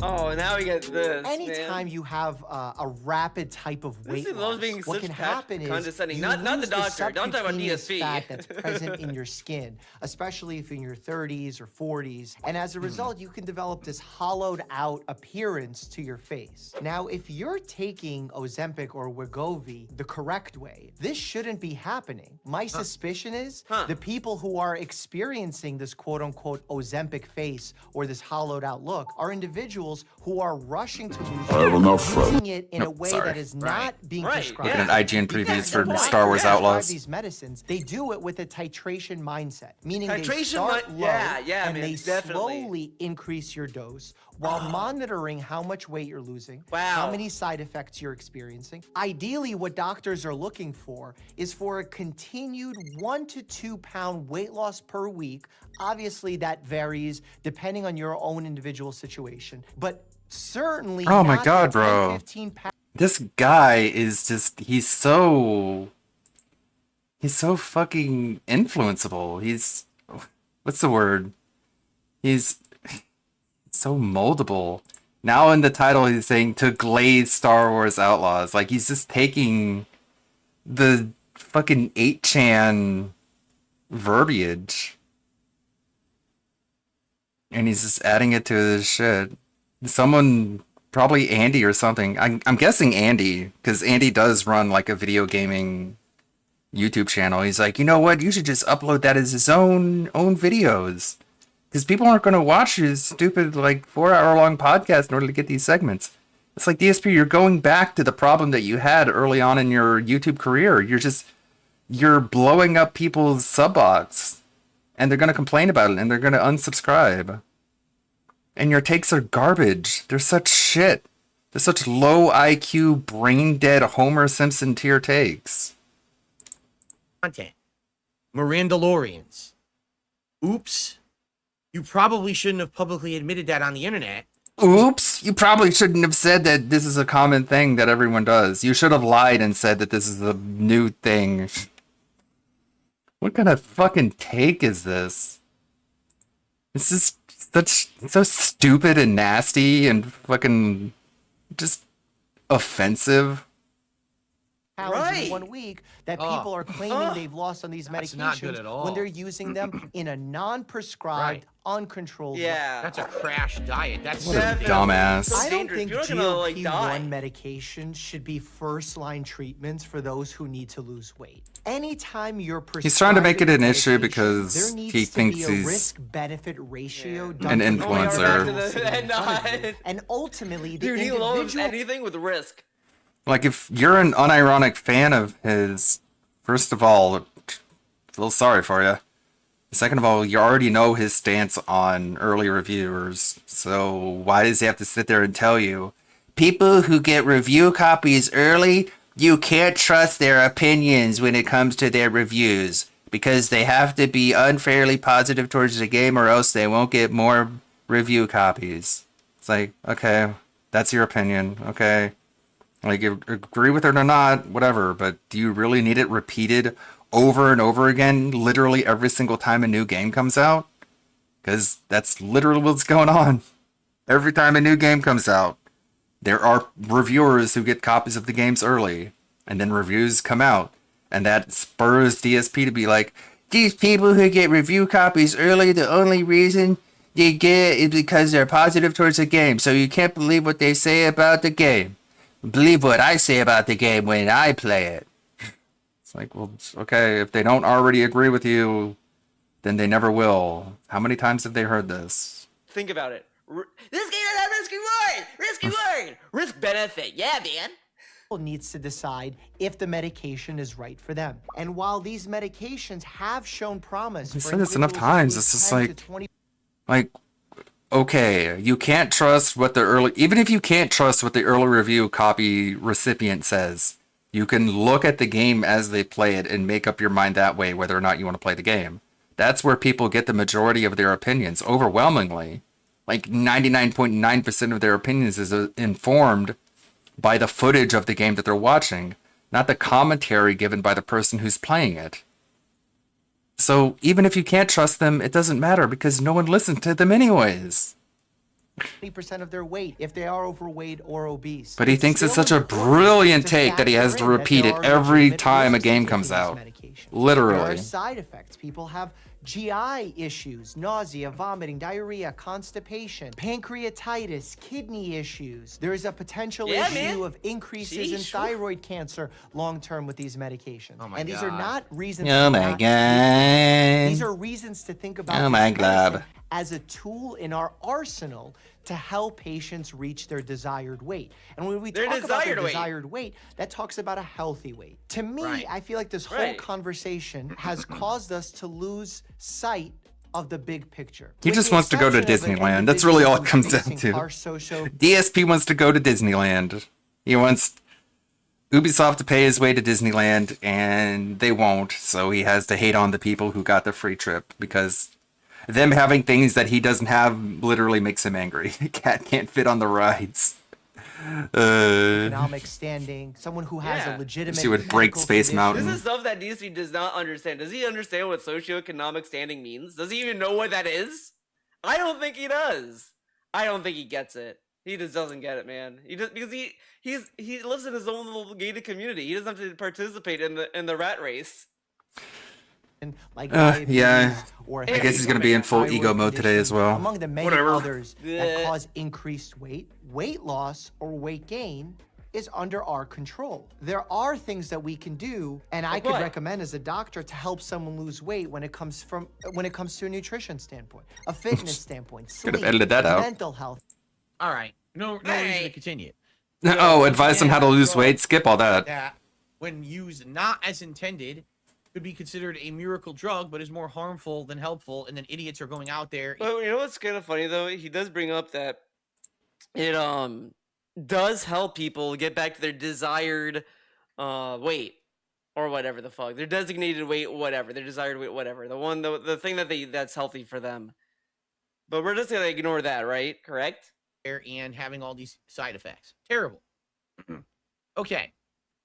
Oh, now we get this. Anytime man. you have a rapid type of This weight dude loss, loves being what such can happen is condescending. you Not the lose doctor. Don't talk about subcutaneous DSP. fat that's present in your skin, especially if in your 30s or 40s. And as a result, you can develop this hollowed out appearance to your face. Now, if you're taking Ozempic or Wegovy the correct way, this shouldn't be happening. My suspicion is the people who are experiencing this quote unquote Ozempic face or this hollowed out look are individuals individuals who are rushing to lose I have enough friends. using it in a Nope, way sorry. that is not being prescribed. Looking at IGN previews for When they Star Wars prescribe Outlaws. These medicines, they do it with a titration mindset, meaning they Titration start mi- low yeah, and man, they definitely. slowly increase your dose while monitoring how much weight you're losing, Wow. how many side effects you're experiencing. Ideally, what doctors are looking for is for a continued 1 to 2 pound weight loss per week. Obviously, that varies depending on your own individual situation, but certainly Oh my not God, the 10, bro. 15 pounds. This guy is just, he's so fucking influenceable. He's, what's the word? He's so moldable. Now in the title, he's saying to glaze Star Wars Outlaws. Like, he's just taking the fucking 8chan verbiage and he's just adding it to his shit. Someone, probably Andy or something. I'm guessing Andy, because Andy does run like a video gaming YouTube channel. He's like, you know what? You should just upload that as his own videos. Because people aren't going to watch his stupid, like, 4-hour-long podcast in order to get these segments. It's like, DSP, you're going back to the problem that you had early on in your YouTube career. You're blowing up people's sub box. And they're going to complain about it, and they're going to unsubscribe. And your takes are garbage. They're such shit. They're such low IQ, brain-dead Homer Simpson tier takes. Content. Mirandalorians. Oops. You probably shouldn't have publicly admitted that on the internet. Oops, you probably shouldn't have said that this is a common thing that everyone does. You should have lied and said that this is a new thing. What kind of fucking take is this? This is so stupid and nasty and fucking just offensive. Pounds in 1 week that people are claiming they've lost on these That's not good medications at all. when they're using them in a non-prescribed, uncontrolled way. That's a crash diet. That's What a dumbass. I don't dangerous. think You're not gonna, like, die. GLP-1 medication should be first-line treatments for those who need to lose weight. Anytime you're He's trying to make it an prescribing issue medication, because there needs he to thinks be a he's risk-benefit ratio an done to the influencer. individual sitting in front of you. And ultimately, the Dude, he loves individual anything with risk. Like, if you're an unironic fan of his, first of all, feel sorry for you. Second of all, you already know his stance on early reviewers, so why does he have to sit there and tell you, people who get review copies early, you can't trust their opinions when it comes to their reviews, because they have to be unfairly positive towards the game or else they won't get more review copies. It's like, okay, that's your opinion, okay? Like, agree with it or not, whatever, but do you really need it repeated over and over again, literally every single time a new game comes out? Because that's literally what's going on. Every time a new game comes out, there are reviewers who get copies of the games early, and then reviews come out, and that spurs DSP to be like, these people who get review copies early, the only reason they get it is because they're positive towards the game, so you can't believe what they say about the game. Believe what I say about the game when I play it. It's like, well, okay, if they don't already agree with you, then they never will. How many times have they heard this? Think about it. This game doesn't have risk reward! Risk reward! Risk benefit, yeah, man. Needs to decide if the medication is right for them. And while these medications have shown promise, We for said this enough individuals times. who It's just 10 to like, 20 okay, you can't trust what the early, even if you can't trust what the early review copy recipient says, you can look at the game as they play it and make up your mind that way whether or not you want to play the game. That's where people get the majority of their opinions, overwhelmingly. Like 99.9% of their opinions is informed by the footage of the game that they're watching, not the commentary given by the person who's playing it. So even if you can't trust them, it doesn't matter because no one listens to them anyways. 20% of their weight if they are overweight or obese. But he thinks it's such a brilliant take that he has to repeat it every time a game comes out. There Literally. are side effects. People have GI issues, nausea, vomiting, diarrhea, constipation, pancreatitis, kidney issues. There is a potential issue of increases in thyroid cancer long-term with these medications. Oh my and these are God. not reasons Oh to my not use them. God. These are reasons to think about Oh my this God. medicine as a tool in our arsenal to help patients reach their desired weight. And when we talk about their desired weight, that talks about a healthy weight. To me, I feel like this whole conversation has caused us to lose sight of the big picture. He just wants to go to Disneyland. That's really all it comes down to. DSP wants to go to Disneyland. He wants Ubisoft to pay his way to Disneyland, and they won't. So he has to hate on the people who got the free trip because them having things that he doesn't have literally makes him angry. Cat can't fit on the rides. Economic standing, someone who has a legitimate. She would break Space Mountain. This is stuff that DSP does not understand. Does he understand what socioeconomic standing means? Does he even know what that is? I don't think he does. I don't think he gets it. He just doesn't get it, man. He just because he lives in his own little gated community. He doesn't have to participate in the rat race. Like yeah, I guess he's gonna be in full ego mode today as well. Among the many others that cause increased weight loss or weight gain is under our control. There are things that we can do, and I could recommend as a doctor to help someone lose weight when it comes to a nutrition standpoint, a fitness standpoint, sleep, Could have edited that out. mental health. All right, no reason to continue. Oh, advice on how to lose weight. Skip all that. That, when used not as intended, could be considered a miracle drug, but is more harmful than helpful, and then idiots are going out there. But you know what's kind of funny though? He does bring up that it does help people get back to their desired weight or whatever the fuck, their designated weight, whatever, their desired weight, whatever, the thing that's healthy for them. But we're just gonna ignore that, right? Correct? And having all these side effects, terrible. Okay.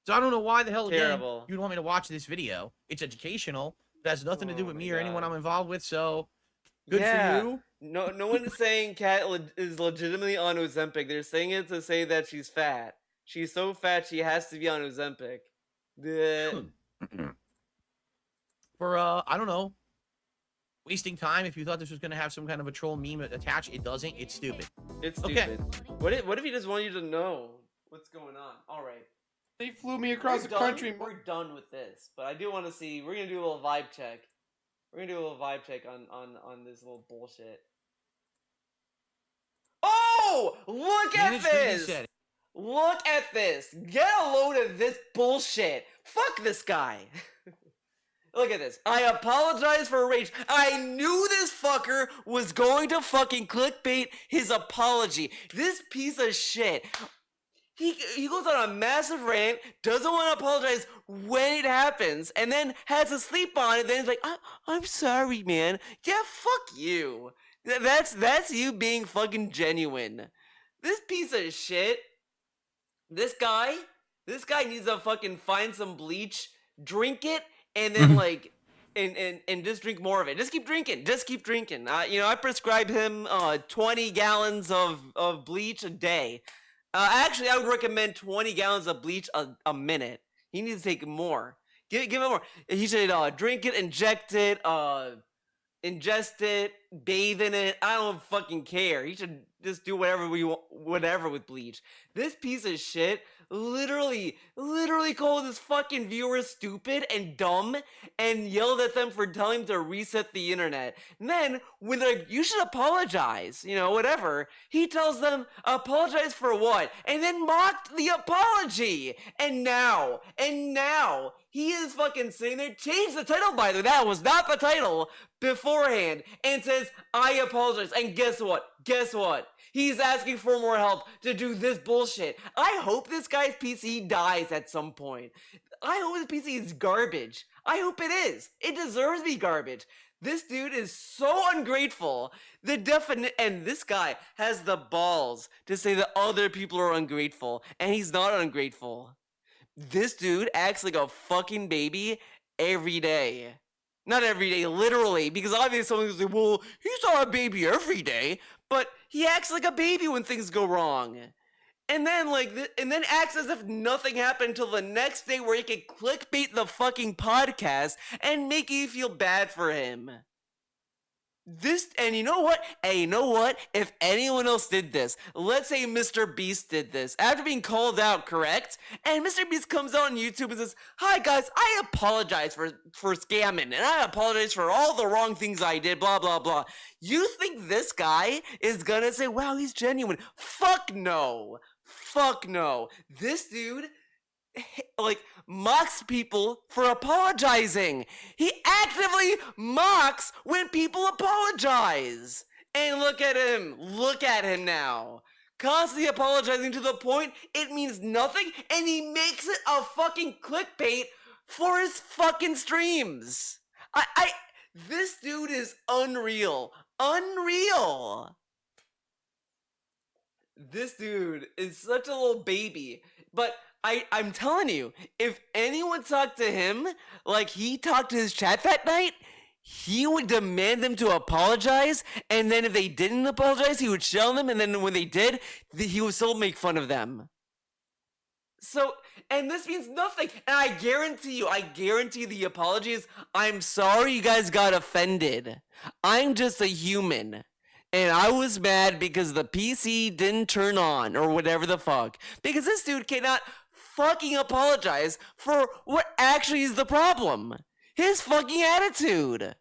So I don't know why the hell again you'd want me to watch this video. It's educational. It has nothing to do with me or anyone I'm involved with. So good for you. No one is saying Kat is legitimately on Ozempic. They're saying it to say that she's fat. She's so fat she has to be on Ozempic. For I don't know, wasting time. If you thought this was gonna have some kind of a troll meme attached, it doesn't. It's stupid. It's stupid. Okay. What if he just wanted you to know what's going on? All right. They flew me across the country. We're done with this, but I do want to see. We're gonna do a little vibe check. We're gonna do a little vibe check on this little bullshit. Oh, look at this! Look at this! Get a load of this bullshit. Fuck this guy. Look at this. I apologize for rage. I knew this fucker was going to fucking clickbait his apology. This piece of shit. He goes on a massive rant, doesn't want to apologize when it happens, and then has to sleep on it. Then he's like, "I'm sorry, man." Yeah, fuck you. That's you being fucking genuine. This piece of shit. This guy needs to fucking find some bleach, drink it, and then like, and just drink more of it. Just keep drinking. I prescribe him 20 gallons of bleach a day. Actually, I would recommend 20 gallons of bleach a minute. He needs to take more. Give him more. He should drink it, inject it, ingest it, bathe in it. I don't fucking care. He should just do whatever with bleach. This piece of shit literally called his fucking viewers stupid and dumb and yelled at them for telling him to reset the internet. And then when they're like, you should apologize, whatever, he tells them, apologize for what? And then mocked the apology. And now he is fucking sitting there, changed the title, by the way, that was not the title beforehand, and says, I apologize. And guess what? He's asking for more help to do this bullshit. I hope this guy's PC dies at some point. I hope his PC is garbage. I hope it is. It deserves to be garbage. This dude is so ungrateful. And this guy has the balls to say that other people are ungrateful, and he's not ungrateful. This dude acts like a fucking baby every day. Not every day, literally, because obviously someone's like, well, he's not a baby every day, but he acts like a baby when things go wrong. And then acts as if nothing happened until the next day where he can clickbait the fucking podcast and make you feel bad for him. And you know what? Hey, you know what? If anyone else did this, let's say Mr. Beast did this, after being called out, correct? And Mr. Beast comes out on YouTube and says, "Hi guys, I apologize for scamming, and I apologize for all the wrong things I did, blah, blah, blah." You think this guy is gonna say, "Wow, he's genuine"? Fuck no. Fuck no. This dude, like, mocks people for apologizing. He actively mocks when people apologize. And look at him now. Constantly apologizing to the point it means nothing, and he makes it a fucking clickbait for his fucking streams. This dude is unreal. Unreal. This dude is such a little baby. But I'm telling you, if anyone talked to him like he talked to his chat that night, he would demand them to apologize, and then if they didn't apologize, he would shell them, and then when they did, he would still make fun of them. So, and this means nothing, and I guarantee the apology is, "I'm sorry you guys got offended. I'm just a human. And I was mad because the PC didn't turn on," or whatever the fuck. Because this dude cannot fucking apologize for what actually is the problem. His fucking attitude.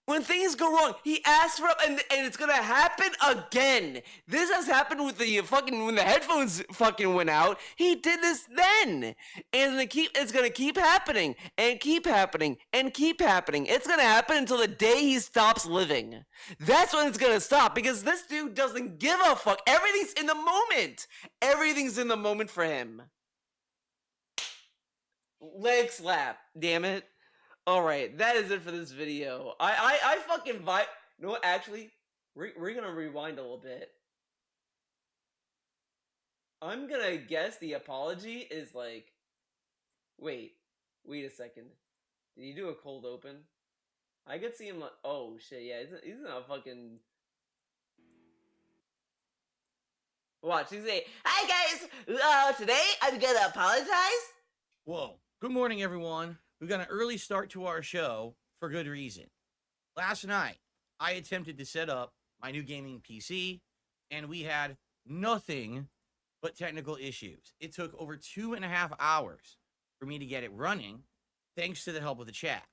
When things go wrong, he asks for help, and it's gonna happen again. This has happened with the fucking, when the headphones fucking went out, he did this then. And it's gonna keep happening, and keep happening, and keep happening. It's gonna happen until the day he stops living. That's when it's gonna stop, because this dude doesn't give a fuck. Everything's in the moment. Everything's in the moment for him. Leg slap, damn it. Alright, that is it for this video. I fucking vibe. You know what, actually, we're gonna rewind a little bit. I'm gonna guess the apology is like, wait a second. Did he do a cold open? I could see him like, oh shit, yeah, he's in a fucking... Watch, he's saying, "Hi guys, today I'm gonna apologize." Whoa. Good morning, everyone. We got an early start to our show for good reason. Last night, I attempted to set up my new gaming PC, and we had nothing but technical issues. It took over 2.5 hours for me to get it running, thanks to the help of the chat.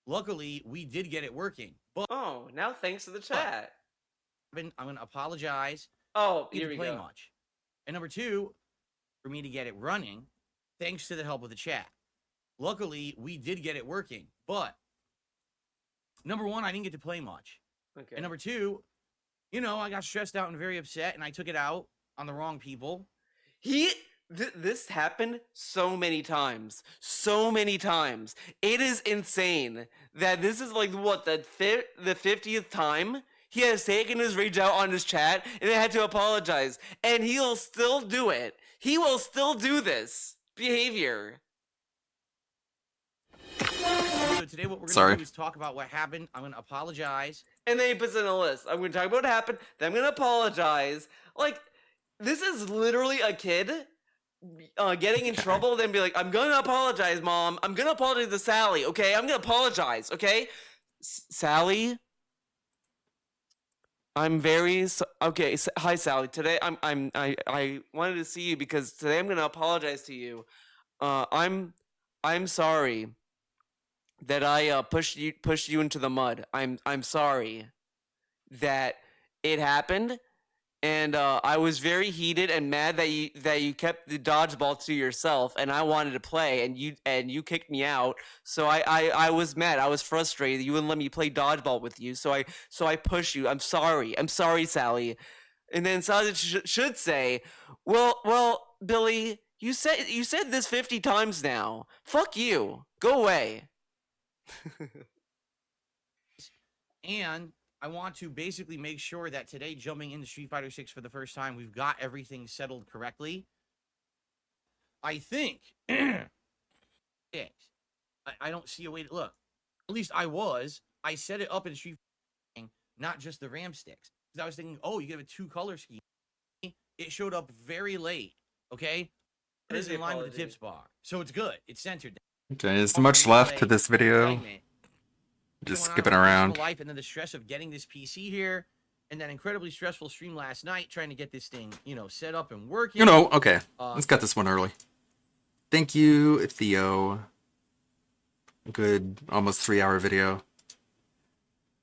Luckily, we did get it working. But oh, now thanks to the chat. I'm going to apologize. Oh, here we go. Much. And number two, for me to get it running, thanks to the help of the chat. Luckily, we did get it working, but number one, I didn't get to play much. Okay. And number two, you know, I got stressed out and very upset, and I took it out on the wrong people. This happened so many times. So many times. It is insane that this is like, what, the 50th time he has taken his rage out on his chat and then had to apologize. And he'll still do it. He will still do this behavior. So today what we're going to do is talk about what happened. I'm going to apologize. And then he puts in a list. I'm going to talk about what happened, then I'm going to apologize. Like, this is literally a kid getting in trouble, then be like, "I'm going to apologize, Mom. I'm going to apologize to Sally, okay? I'm going to apologize, okay? Sally? I'm very... okay, hi, Sally. Today, I wanted to see you because today I'm going to apologize to you. I'm sorry that I pushed you into the mud. I'm sorry that it happened, and I was very heated and mad that you kept the dodgeball to yourself, and I wanted to play, and you kicked me out. So I was mad. I was frustrated. You wouldn't let me play dodgeball with you. So I pushed you. I'm sorry, Sally. And then Sally should say, well, Billy, you said this 50 times now. Fuck you. Go away. And I want to basically make sure that today, jumping into Street Fighter 6 for the first time, we've got everything settled correctly. I think I don't see a way to look. At least I set it up in Street Fighter, not just the RAM sticks. Because I was thinking, oh, you get a 2-color scheme. It showed up very late. Okay, it is in line with the tips bar, so it's good. It's centered. There's much left to this video. Just going on skipping in my personal around. life, and then the stress of getting this PC here, and that incredibly stressful stream last night trying to get this thing, set up and working. Okay. Let's get this one early. Thank you, Theo. Good, almost 3-hour video.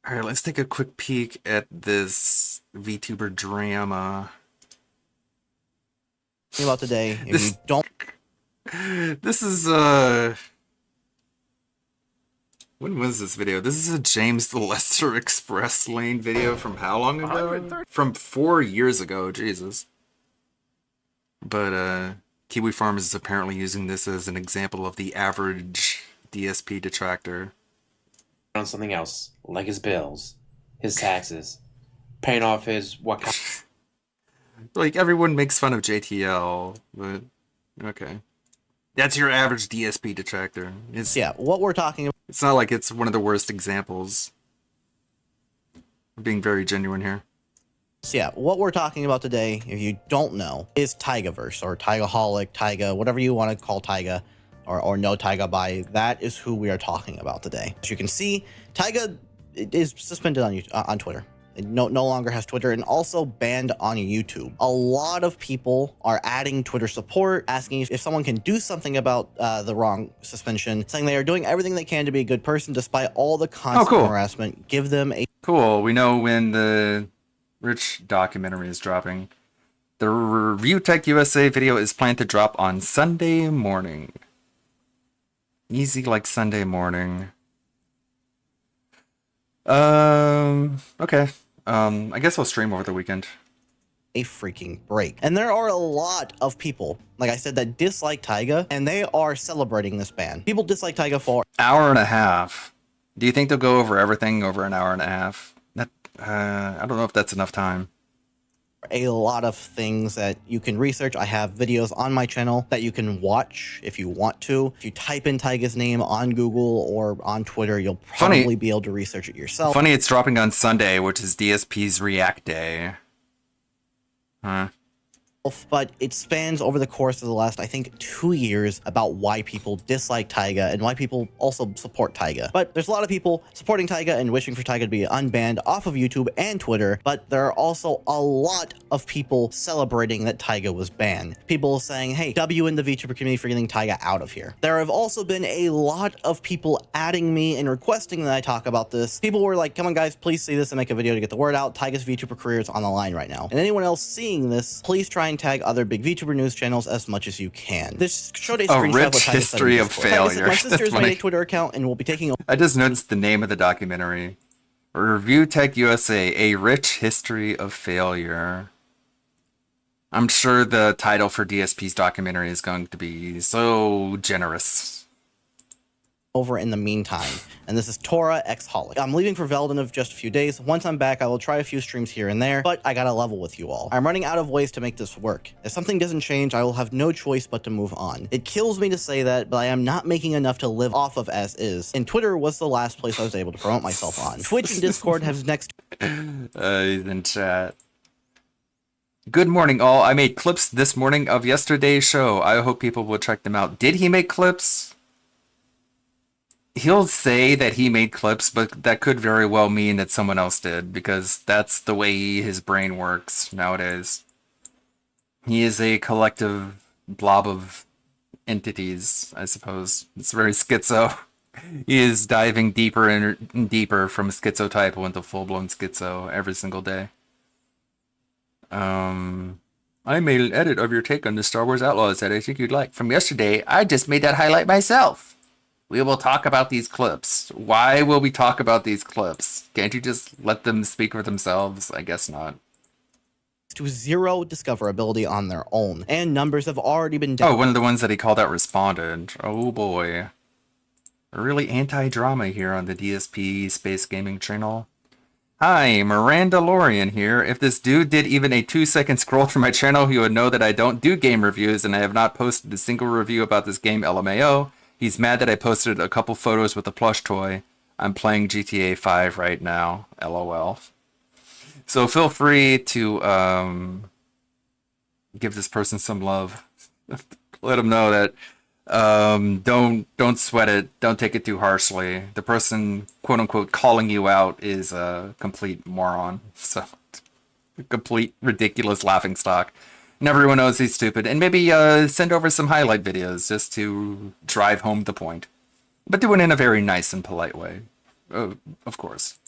All right, let's take a quick peek at this VTuber drama. About today, if you don't. This is when was this video? This is a James the Lesser Express Lane video from how long ago? From 4 years ago, Jesus. But Kiwi Farms is apparently using this as an example of the average DSP detractor. On something else, like his bills, his taxes, paying off his Like, everyone makes fun of JTL, but okay. That's your average DSP detractor. It's, what we're talking about. It's not like it's one of the worst examples. I'm being very genuine here. So what we're talking about today, if you don't know, is Taigaverse or Taigaholic, Taiga, whatever you want to call Taiga, or know Taiga by. That is who we are talking about today. As you can see, Taiga is suspended on Twitter. It no longer has Twitter, and also banned on YouTube. A lot of people are adding Twitter support, asking if someone can do something about the wrong suspension, saying they are doing everything they can to be a good person despite all the constant harassment. Give them a... Cool. We know when the Rich documentary is dropping. The Review Tech USA video is planned to drop on Sunday morning. Easy like Sunday morning. Okay. I guess I'll stream over the weekend. A freaking break. And there are a lot of people, like I said, that dislike Taiga, and they are celebrating this ban. People dislike Taiga for hour and a half. Do you think they'll go over everything over an hour and a half? That I don't know if that's enough time. A lot of things that you can research. I have videos on my channel that you can watch if you want to. If you type in Taiga's name on Google or on Twitter, you'll probably be able to research it yourself. Funny, it's dropping on Sunday, which is DSP's React Day. Huh. But it spans over the course of the last, I think, 2 years about why people dislike Taiga and why people also support Taiga. But there's a lot of people supporting Taiga and wishing for Taiga to be unbanned off of YouTube and Twitter. But there are also a lot of people celebrating that Taiga was banned. People saying, hey, W in the VTuber community for getting Taiga out of here. There have also been a lot of people adding me and requesting that I talk about this. People were like, come on guys, please see this and make a video to get the word out. Taiga's VTuber career is on the line right now. And anyone else seeing this, please try and tag other big VTuber news channels as much as you can. This showed a screenshot rich of what Taiga said in history of Discord. failure. My sister's made a Twitter account and will be taking. I just noticed the name of the documentary. Review Tech USA: A Rich History of Failure. I'm sure the title for DSP's documentary is going to be so generous. Over in the meantime, and this is Tora X Holic. I'm leaving for Veldon of just a few days. Once I'm back, I will try a few streams here and there, but I gotta level with you all. I'm running out of ways to make this work. If something doesn't change, I will have no choice but to move on. It kills me to say that, but I am not making enough to live off of as is. And Twitter was the last place I was able to promote myself on. Twitch and Discord have next. He's in chat. Good morning, all. I made clips this morning of yesterday's show. I hope people will check them out. Did he make clips? He'll say that he made clips, but that could very well mean that someone else did, because that's the way his brain works nowadays. He is a collective blob of entities, I suppose. It's very schizo. He is diving deeper and deeper from schizotype into full-blown schizo every single day. I made an edit of your take on the Star Wars Outlaws that I think you'd like. From yesterday, I just made that highlight myself. We will talk about these clips. Why will we talk about these clips? Can't you just let them speak for themselves? I guess not. To zero discoverability on their own, and numbers have already been. Oh, one of the ones that he called out responded. Oh boy. Really anti-drama here on the DSP Space Gaming channel. Hi, Miranda Lorian here. If this dude did even a 2-second scroll through my channel, he would know that I don't do game reviews and I have not posted a single review about this game, LMAO. He's mad that I posted a couple photos with a plush toy. I'm playing GTA 5 right now. LOL. So feel free to give this person some love. Let him know that Don't sweat it. Don't take it too harshly. The person, quote unquote, calling you out is a complete moron. So, a complete ridiculous laughingstock. And everyone knows he's stupid. And maybe send over some highlight videos just to drive home the point. But do it in a very nice and polite way. Of course.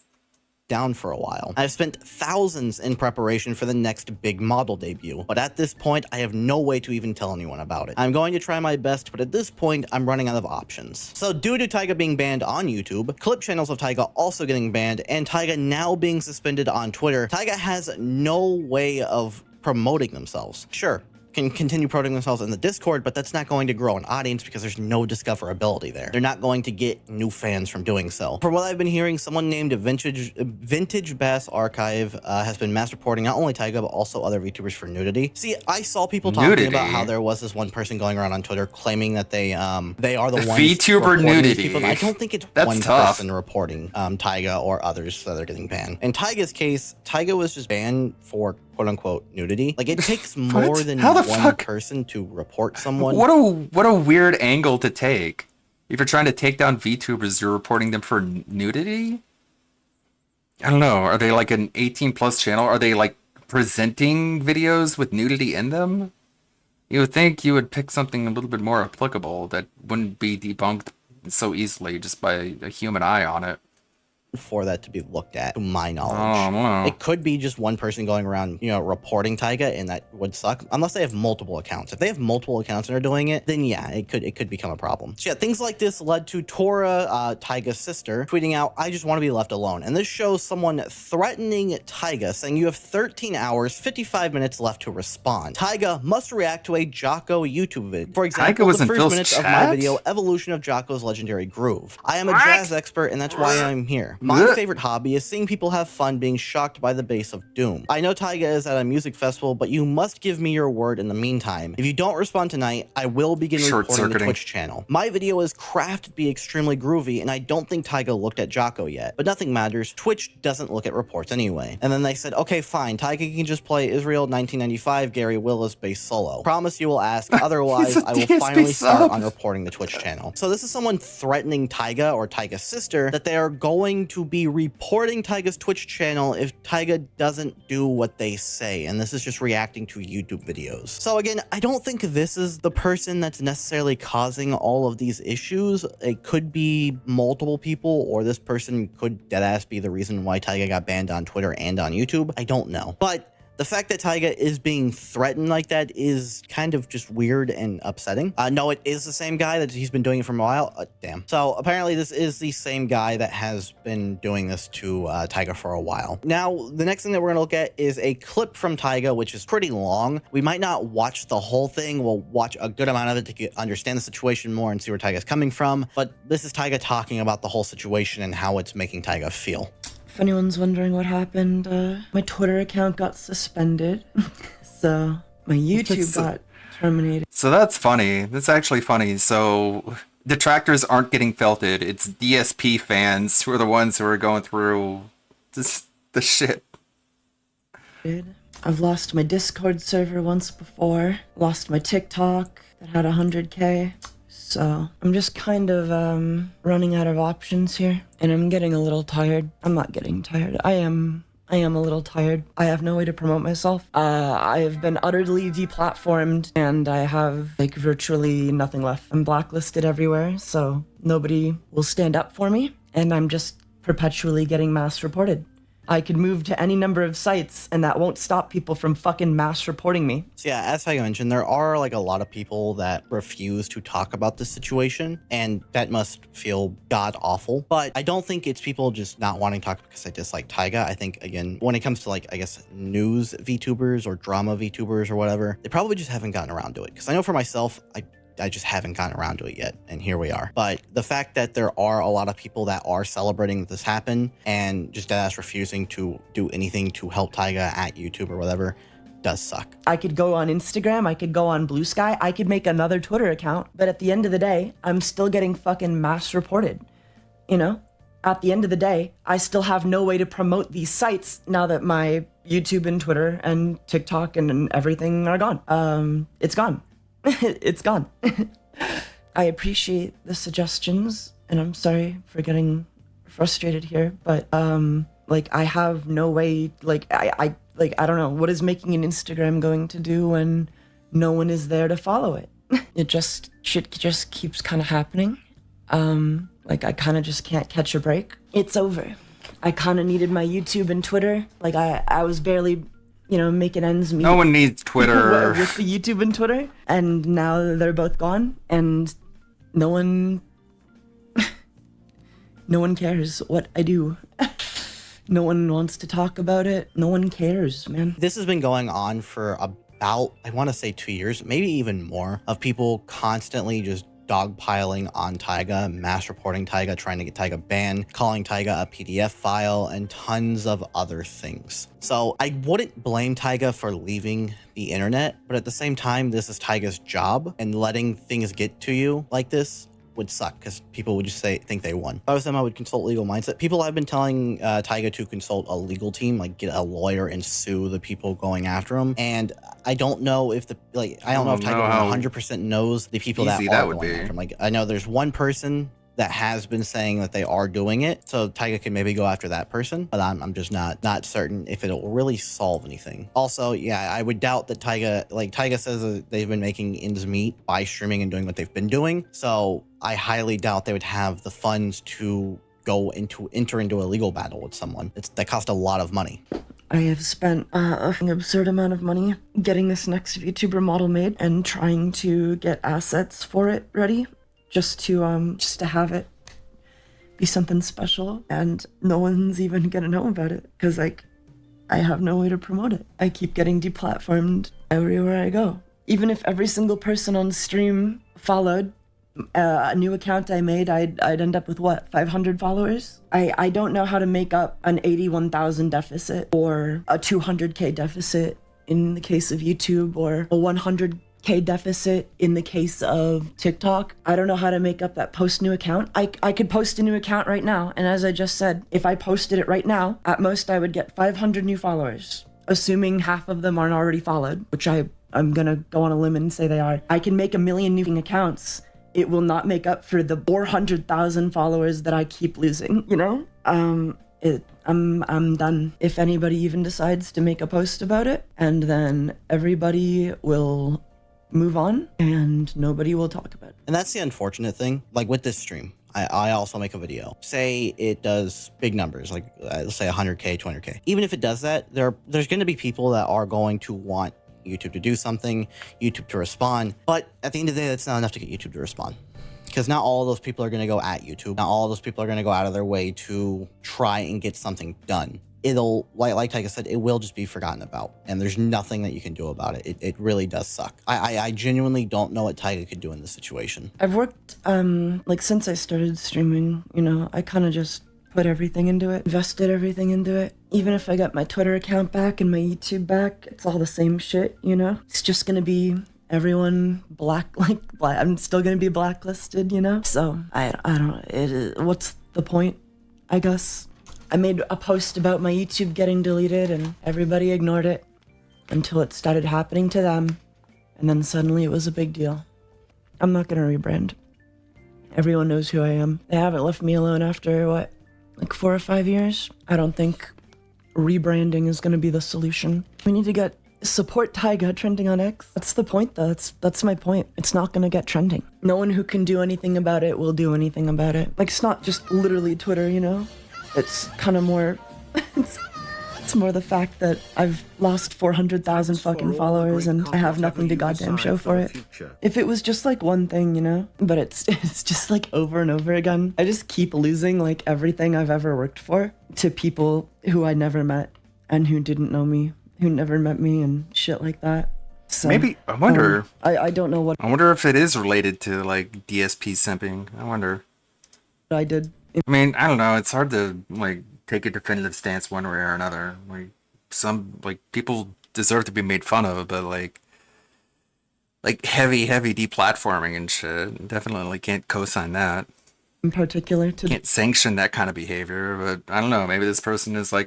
Down for a while. I've spent thousands in preparation for the next big model debut, but at this point, I have no way to even tell anyone about it. I'm going to try my best, but at this point, I'm running out of options. So due to Taiga being banned on YouTube, clip channels of Taiga also getting banned, and Taiga now being suspended on Twitter, Taiga has no way of promoting themselves. Sure, can continue promoting themselves in the Discord, but that's not going to grow an audience because there's no discoverability there. They're not going to get new fans from doing so. From what I've been hearing, someone named Vintage Bass Archive has been mass reporting not only Taiga, but also other VTubers for nudity. See, I saw people talking about how there was this one person going around on Twitter claiming that they are the ones VTuber nudity. People. I don't think it's one person reporting Taiga or others that are getting banned. In Taiga's case, Taiga was just banned for quote-unquote nudity. Like, it takes more than one person to report someone. What a weird angle to take. If you're trying to take down VTubers, you're reporting them for nudity? I don't know. Are they like an 18+ channel? Are they like presenting videos with nudity in them? You would think you would pick something a little bit more applicable that wouldn't be debunked so easily just by a human eye on it. For that to be looked at, to my knowledge. It could be just one person going around, reporting Taiga, and that would suck, unless they have multiple accounts. If they have multiple accounts and are doing it, then yeah, it could become a problem. So yeah, things like this led to Tora, Taiga's sister, tweeting out, "I just want to be left alone." And this shows someone threatening Taiga, saying you have 13 hours, 55 minutes left to respond. Taiga must react to a Jocko YouTube video. For example, the first minutes of my video, Evolution of Jocko's Legendary Groove. I am a jazz expert, and that's why I'm here. My favorite hobby is seeing people have fun being shocked by the bass of doom. I know Taiga is at a music festival, but you must give me your word in the meantime. If you don't respond tonight, I will begin reporting the Twitch channel. My video is crafted to be extremely groovy, and I don't think Taiga looked at Jocko yet. But nothing matters, Twitch doesn't look at reports anyway. And then they said, okay, fine, Taiga can just play Israel 1995 Gary Willis bass solo. Promise you will ask, otherwise I will finally start on reporting the Twitch channel. So this is someone threatening Taiga or Taiga's sister that they are going to be reporting Taiga's Twitch channel if Taiga doesn't do what they say, and this is just reacting to YouTube videos. So again, I don't think this is the person that's necessarily causing all of these issues. It could be multiple people, or this person could deadass be the reason why Taiga got banned on Twitter and on YouTube. I don't know. But the fact that Taiga is being threatened like that is kind of just weird and upsetting. No, it is the same guy that he's been doing it for a while. Damn. So apparently this is the same guy that has been doing this to Taiga for a while. Now, the next thing that we're gonna look at is a clip from Taiga, which is pretty long. We might not watch the whole thing. We'll watch a good amount of it to understand the situation more and see where Taiga's coming from. But this is Taiga talking about the whole situation and how it's making Taiga feel. If anyone's wondering what happened, my Twitter account got suspended, so my YouTube got terminated. So that's funny. That's actually funny. So detractors aren't getting felted. It's DSP fans who are the ones who are going through the shit. I've lost my Discord server once before, lost my TikTok that had 100K. So I'm just kind of running out of options here, and I'm getting a little tired. I'm not getting tired. I am a little tired. I have no way to promote myself. I have been utterly deplatformed, and I have like virtually nothing left. I'm blacklisted everywhere, so nobody will stand up for me, and I'm just perpetually getting mass reported. I could move to any number of sites, and that won't stop people from fucking mass reporting me. So yeah, as I mentioned, there are like a lot of people that refuse to talk about this situation, and that must feel god awful. But I don't think it's people just not wanting to talk because they dislike Taiga. I think, again, when it comes to like, I guess, news VTubers or drama VTubers or whatever, they probably just haven't gotten around to it. Because I know for myself, I just haven't gotten around to it yet, and here we are. But the fact that there are a lot of people that are celebrating that this happened and just deadass refusing to do anything to help Taiga at YouTube or whatever does suck. I could go on Instagram, I could go on Blue Sky, I could make another Twitter account, but at the end of the day, I'm still getting fucking mass reported, you know? At the end of the day, I still have no way to promote these sites now that my YouTube and Twitter and TikTok and everything are gone. It's gone. It's gone. I appreciate the suggestions, and I'm sorry for getting frustrated here, but like I have no way, like I don't know what is making an Instagram going to do when no one is there to follow it. Shit just keeps kind of happening. Like I kind of just can't catch a break. It's over. I kind of needed my YouTube and Twitter. Like I was barely, making ends meet. No one needs Twitter. With the YouTube and Twitter, and now they're both gone, and no one cares what I do. No one wants to talk about it. No one cares, man. This has been going on for about, I want to say 2 years, maybe even more, of people constantly just dogpiling on Taiga, mass reporting Taiga, trying to get Taiga banned, calling Taiga a PDF file, and tons of other things. So I wouldn't blame Taiga for leaving the internet, but at the same time, this is Taiga's job, and letting things get to you like this would suck because people would just think they won. If I was them, I would consult Legal Mindset. People have been telling Taiga to consult a legal team, like get a lawyer and sue the people going after him. And I don't know if I don't know if Taiga 100% knows the people that are going after him. Like I know there's one person that has been saying that they are doing it, so Taiga can maybe go after that person, but I'm just not certain if it'll really solve anything. Also, yeah, I would doubt that Taiga says that they've been making ends meet by streaming and doing what they've been doing, so I highly doubt they would have the funds to enter into a legal battle with someone. That cost a lot of money. I have spent an absurd amount of money getting this next VTuber model made and trying to get assets for it ready. Just to have it be something special, and no one's even gonna know about it because I have no way to promote it. I keep getting deplatformed everywhere I go. Even if every single person on stream followed a new account I made, I'd end up with 500 followers. I don't know how to make up an 81,000 deficit or a 200k deficit in the case of YouTube, or a 100k deficit in the case of TikTok. I don't know how to make up that post new account. I could post a new account right now, and as I just said, if I posted it right now, at most I would get 500 new followers, assuming half of them aren't already followed, which I'm gonna go on a limb and say they are. I can make 1 million new accounts. It will not make up for the 400,000 followers that I keep losing, I'm done. If anybody even decides to make a post about it, and then everybody will move on and nobody will talk about it. And that's the unfortunate thing. Like with this stream, I also make a video. Say it does big numbers, like let's say 100k, 200k. Even if it does that, there's going to be people that are going to want YouTube to do something, YouTube to respond. But at the end of the day, that's not enough to get YouTube to respond. Because not all of those people are going to go at YouTube. Not all of those people are going to go out of their way to try and get something done. It'll, like Taiga said, it will just be forgotten about. And there's nothing that you can do about it. It really does suck. I genuinely don't know what Taiga could do in this situation. I've worked, since I started streaming, I kind of just put everything into it, invested everything into it. Even if I got my Twitter account back and my YouTube back, it's all the same shit, It's just going to be everyone I'm still going to be blacklisted, So I don't, what's the point, I guess? I made a post about my YouTube getting deleted and everybody ignored it until it started happening to them. And then suddenly it was a big deal. I'm not going to rebrand. Everyone knows who I am. They haven't left me alone after 4 or 5 years? I don't think rebranding is going to be the solution. We need to support Taiga trending on X. That's the point, though. That's my point. It's not going to get trending. No one who can do anything about it will do anything about it. It's not just literally Twitter, It's kind of more... It's more the fact that I've lost 400,000 fucking followers and I have nothing to goddamn show for it. If it was just one thing, but it's just over and over again. I just keep losing everything I've ever worked for to people who I never met and who didn't know me, who never met me and shit like that. So, maybe, I wonder. I don't know what. I wonder if it is related to DSP simping. I wonder. I did. I mean, I don't know. It's hard to take a definitive stance one way or another. Some people deserve to be made fun of, but heavy deplatforming and shit, definitely can't co-sign that. In particular, can't sanction that kind of behavior. But I don't know. Maybe this person is a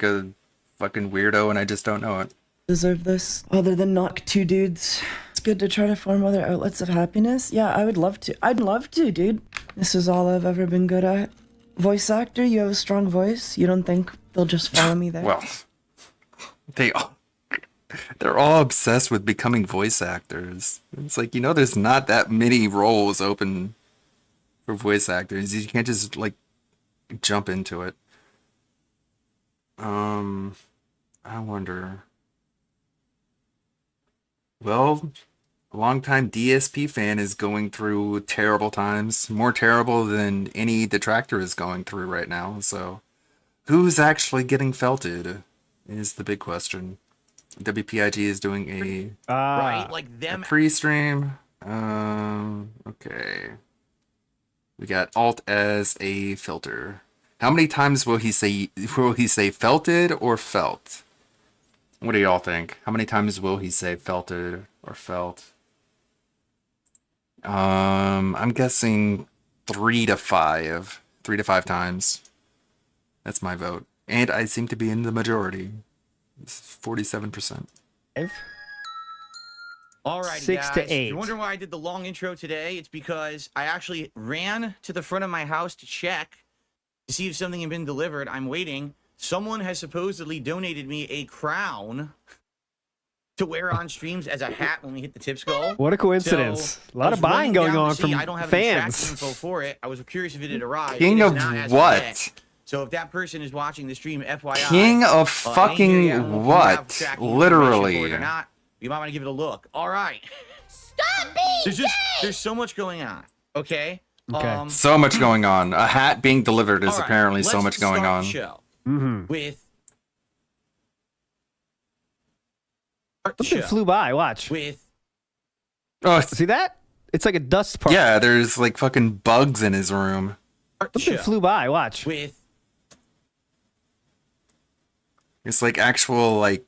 fucking weirdo, and I just don't know it. Deserve this, other than knock two dudes. It's good to try to form other outlets of happiness. Yeah, I would love to. I'd love to, dude. This is all I've ever been good at. Voice actor, you have a strong voice. You don't think they'll just follow me there? Well, they're all obsessed with becoming voice actors. It's like, there's not that many roles open for voice actors. You can't just like jump into it. I wonder. Well, a longtime DSP fan is going through terrible times, more terrible than any detractor is going through right now. So, who's actually getting felted is the big question. WPIG is doing a right, like them. a pre-stream. Okay. We got Alt as a filter. How many times will he say felted or felt? What do y'all think? How many times will he say felted or felt? I'm guessing 3 to 5. 3 to 5 times. That's my vote. And I seem to be in the majority. It's 47%. Alright, 6 guys. to If 8. you're wondering why I did the long intro today, it's because I actually ran to the front of my house to check to see if something had been delivered. I'm waiting. Someone has supposedly donated me a crown to wear on streams as a hat when we hit the tips goal. What a coincidence. So, A lot I was of buying running going down to on see. from I don't have any tracking fans. info for it. I was curious if it had arrived. King It is of not as of what? yet. So if that person is watching the stream, FYI. King of I don't know fucking if you have what? tracking information Literally. for it or not. You might want to give it a look. All right. Stop being There's so much going on. Okay. Okay. So much going on. A hat being delivered is all right, apparently so let's much going start on. the show Mm-hmm. with Something flew by. Watch. with Oh, See that? It's like a dust particle. yeah, there's like fucking bugs in his room. Something flew by. Watch. with It's like actual like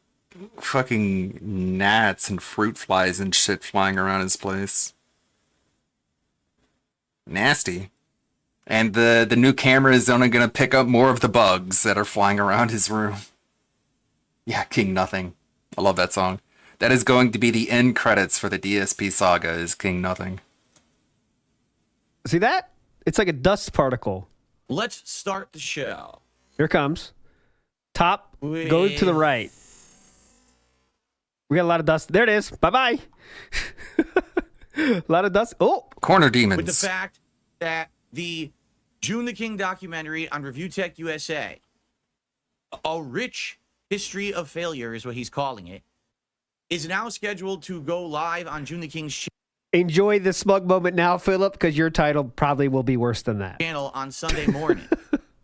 fucking gnats and fruit flies and shit flying around his place. Nasty. And the new camera is only gonna pick up more of the bugs that are flying around his room. Yeah, King Nothing. I love that song. That is going to be the end credits for the DSP saga is King Nothing. See that? It's like a dust particle. let's start the show. Here it comes. Top. Go to the right. We got a lot of dust. There it is. Bye-bye. A lot of dust. Oh. Corner Demons. With the fact that the June the King documentary on Review Tech USA, a rich history of failure is what he's calling it, is now scheduled to go live on June the King's Enjoy the smug moment now, Philip, because your title probably will be worse than that. channel on Sunday morning.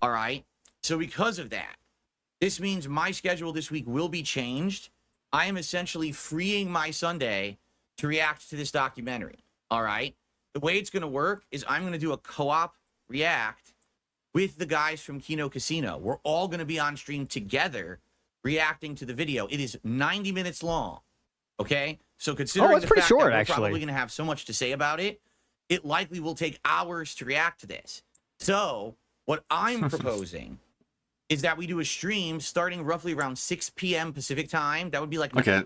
All right. So because of that, this means my schedule this week will be changed. I am essentially freeing my Sunday to react to this documentary. All right. The way it's going to work is I'm going to do a co-op react with the guys from Kino Casino. We're all going to be on stream together reacting to the video. It is 90 minutes long. Okay. So considering that's the pretty fact short, that we're actually. probably going to have so much to say about it, it likely will take hours to react to this. So what I'm proposing is that we do a stream starting roughly around 6 p.m. Pacific time. That would be like Okay.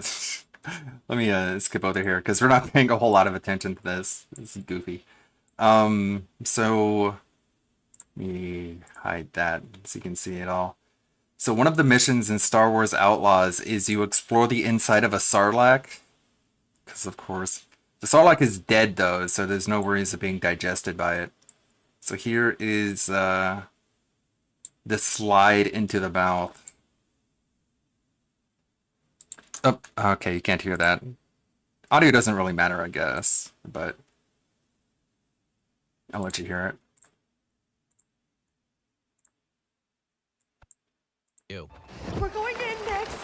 Let me skip over here because we're not paying a whole lot of attention to this. This is goofy. So let me hide that so you can see it all. So one of the missions in Star Wars Outlaws is you explore the inside of a Sarlacc. Because of course, the Sarlacc is dead though, so there's no worries of being digested by it. So here is the slide into the mouth. Oh, okay, you can't hear that. Audio doesn't really matter, I guess, but I'll let you hear it. Ew. We're going to index.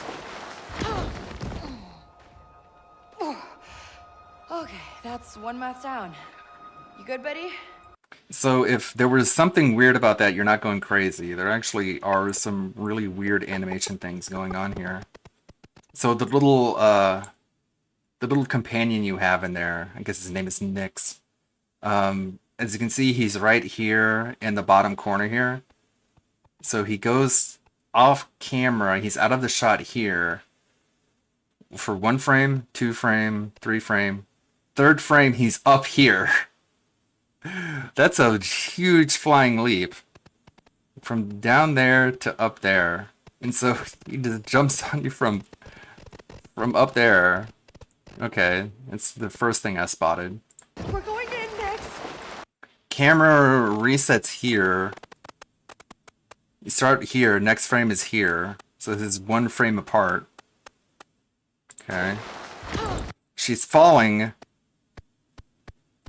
Okay, that's one math down. You good, buddy? So if there was something weird about that, you're not going crazy. There actually are some really weird animation things going on here. So the little companion you have in there, I guess his name is Nyx. As you can see, he's right here in the bottom corner here. So he goes off camera. He's out of the shot here for 1 frame, 2 frame, 3 frame, third frame, he's up here. That's a huge flying leap. From down there to up there. And so he just jumps on you from up there. Okay, it's the first thing I spotted. We're going in next. Camera resets here. You start here, next frame is here. So this is one frame apart. Okay. She's falling.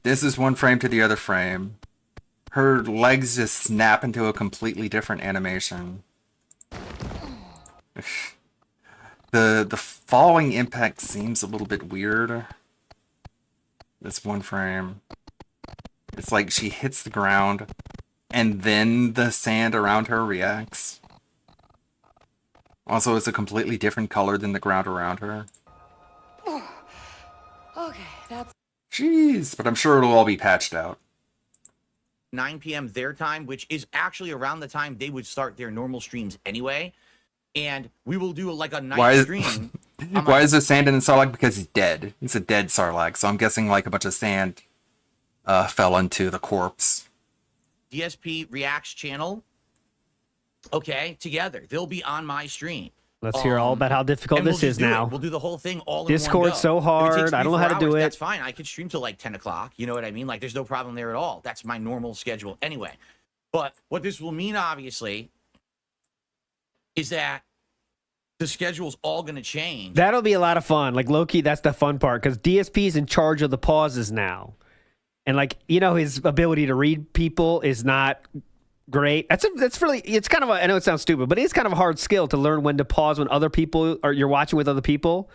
This is one frame to the other frame. Her legs just snap into a completely different animation. The falling impact seems a little bit weird. This one frame. It's like she hits the ground and then the sand around her reacts. Also, it's a completely different color than the ground around her. Okay, that's. Jeez, but I'm sure it'll all be patched out. 9 p.m. their time, which is actually around the time they would start their normal streams anyway. And we will do like a night stream. Why is there sand in the Sarlacc? Because he's dead. He's a dead Sarlacc, so I'm guessing like a bunch of sand fell into the corpse. DSP Reacts channel. Okay, together. They'll be on my stream. Let's hear all about how difficult this is now. We'll do the whole thing all in one go. Discord's so hard. I don't know how to do it. That's fine. I could stream till like 10 o'clock. You know what I mean? Like, there's no problem there at all. That's my normal schedule anyway. But what this will mean, obviously, is that the schedule's all going to change. That'll be a lot of fun. Like, low-key, that's the fun part, because DSP is in charge of the pauses now. And, like, you know, his ability to read people is not great. That's really, it's kind of a, I know it sounds stupid, but it's kind of a hard skill to learn when to pause when other people, or you're watching with other people.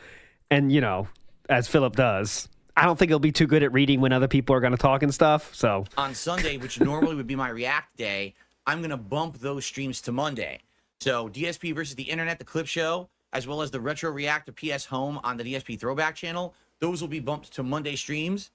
And, you know, as Philip does, I don't think he'll be too good at reading when other people are going to talk and stuff. So on Sunday, which normally would be my React day, I'm going to bump those streams to Monday. So DSP versus the Internet, the clip show, as well as the Retro React to PS Home on the DSP Throwback channel, those will be bumped to Monday streams.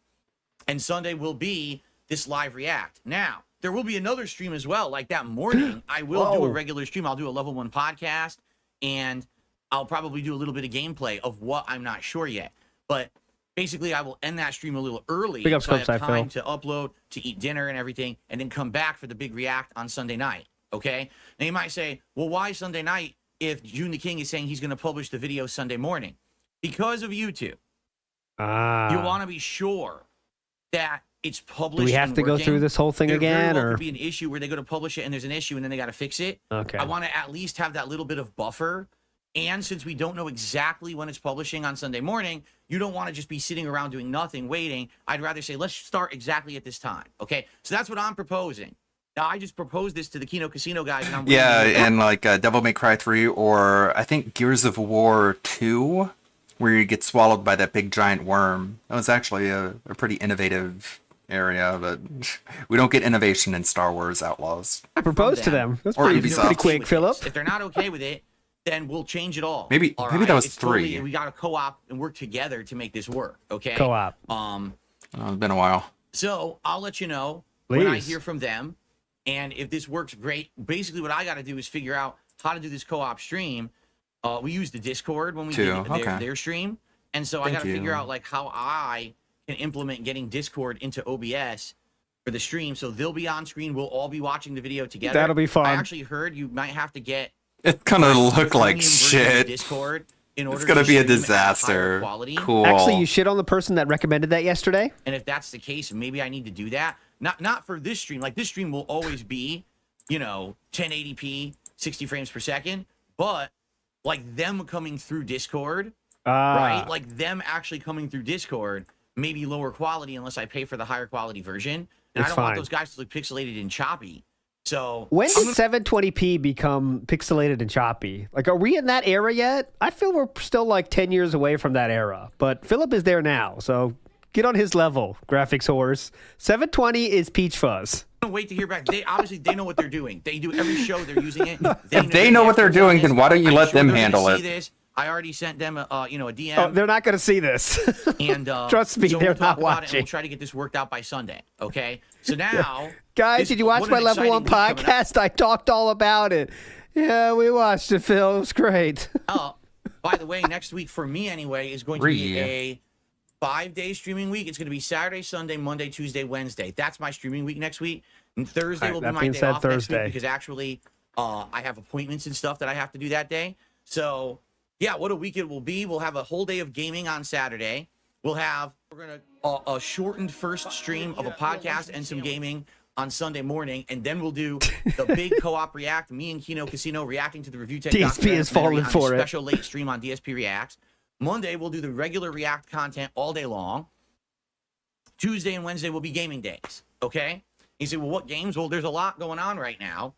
And Sunday will be this live React. Now, there will be another stream as well. Like that morning, I will do a regular stream. I'll do a level 1 podcast, and I'll probably do a little bit of gameplay of what I'm not sure yet. But basically, I will end that stream a little early so I have time to upload, to eat dinner and everything, and then come back for the big React on Sunday night. Okay? Now, you might say, well, why Sunday night if June the King is saying he's going to publish the video Sunday morning? Because of YouTube. You want to be sure that it's published. Do we have to go through this whole thing again? Or could be an issue where they go to publish it and there's an issue and then they got to fix it. Okay. I want to at least have that little bit of buffer. And since we don't know exactly when it's publishing on Sunday morning, you don't want to just be sitting around doing nothing, waiting. I'd rather say, let's start exactly at this time. Okay. So that's what I'm proposing. Now, I just proposed this to the Kino Casino guys. And I'm and like Devil May Cry 3 or I think Gears of War 2, where you get swallowed by that big giant worm. That was actually a pretty innovative area, but we don't get innovation in Star Wars Outlaws. I proposed to them. That's pretty quick, Philip. If they're not okay with it, then we'll change it all. Maybe that was 3. Totally, we got to co-op and work together to make this work. Okay. Co-op. It's been a while. So I'll let you know when I hear from them, and if this works, great. Basically, what I got to do is figure out how to do this co-op stream. We use the Discord when we do their stream, and so I got to figure out like how I can implement getting Discord into OBS for the stream. So they'll be on screen. We'll all be watching the video together. That'll be fun. I actually heard you might have to get. It's gonna look like shit. Discord in order it's gonna to be a stream at disaster. higher quality. Cool. Actually, you shit on the person that recommended that yesterday. And if that's the case, maybe I need to do that. Not for this stream. Like this stream will always be, 1080p, 60 frames per second. But like them coming through Discord, right? Like them actually coming through Discord, maybe lower quality unless I pay for the higher quality version. And I don't want those guys to look pixelated and choppy. So when did 720p become pixelated and choppy? Like, are we in that era yet? I feel we're still like 10 years away from that era. But Philip is there now, so get on his level, graphics horse. 720 is peach fuzz. I'm gonna wait to hear back. They know what they're doing. They do every show. They're using it. If they know what they're doing, then why don't you let them handle it? This. I already sent them a DM. Oh, they're not going to see this. And trust me, so they're we'll talk not about it watching. and we'll try to get this worked out by Sunday. Okay. So now, guys, did you watch my Level 1 podcast? I talked all about it. Yeah, we watched it, Phil. It was great. By the way, next week for me anyway is going to be 5-day streaming week. It's going to be Saturday, Sunday, Monday, Tuesday, Wednesday. That's my streaming week next week. And Thursday will be my day off next week because actually I have appointments and stuff that I have to do that day. So, yeah, what a week it will be. We'll have a whole day of gaming on Saturday. We're going to a shortened first stream of a podcast and some gaming on Sunday morning, and then we'll do the big co-op react. Me and Kino Casino reacting to the Review Tech DSP is falling for it. Special late stream on DSP Reacts. Monday we'll do the regular React content all day long. Tuesday and Wednesday will be gaming days. Okay. You say, well, what games? Well, there's a lot going on right now.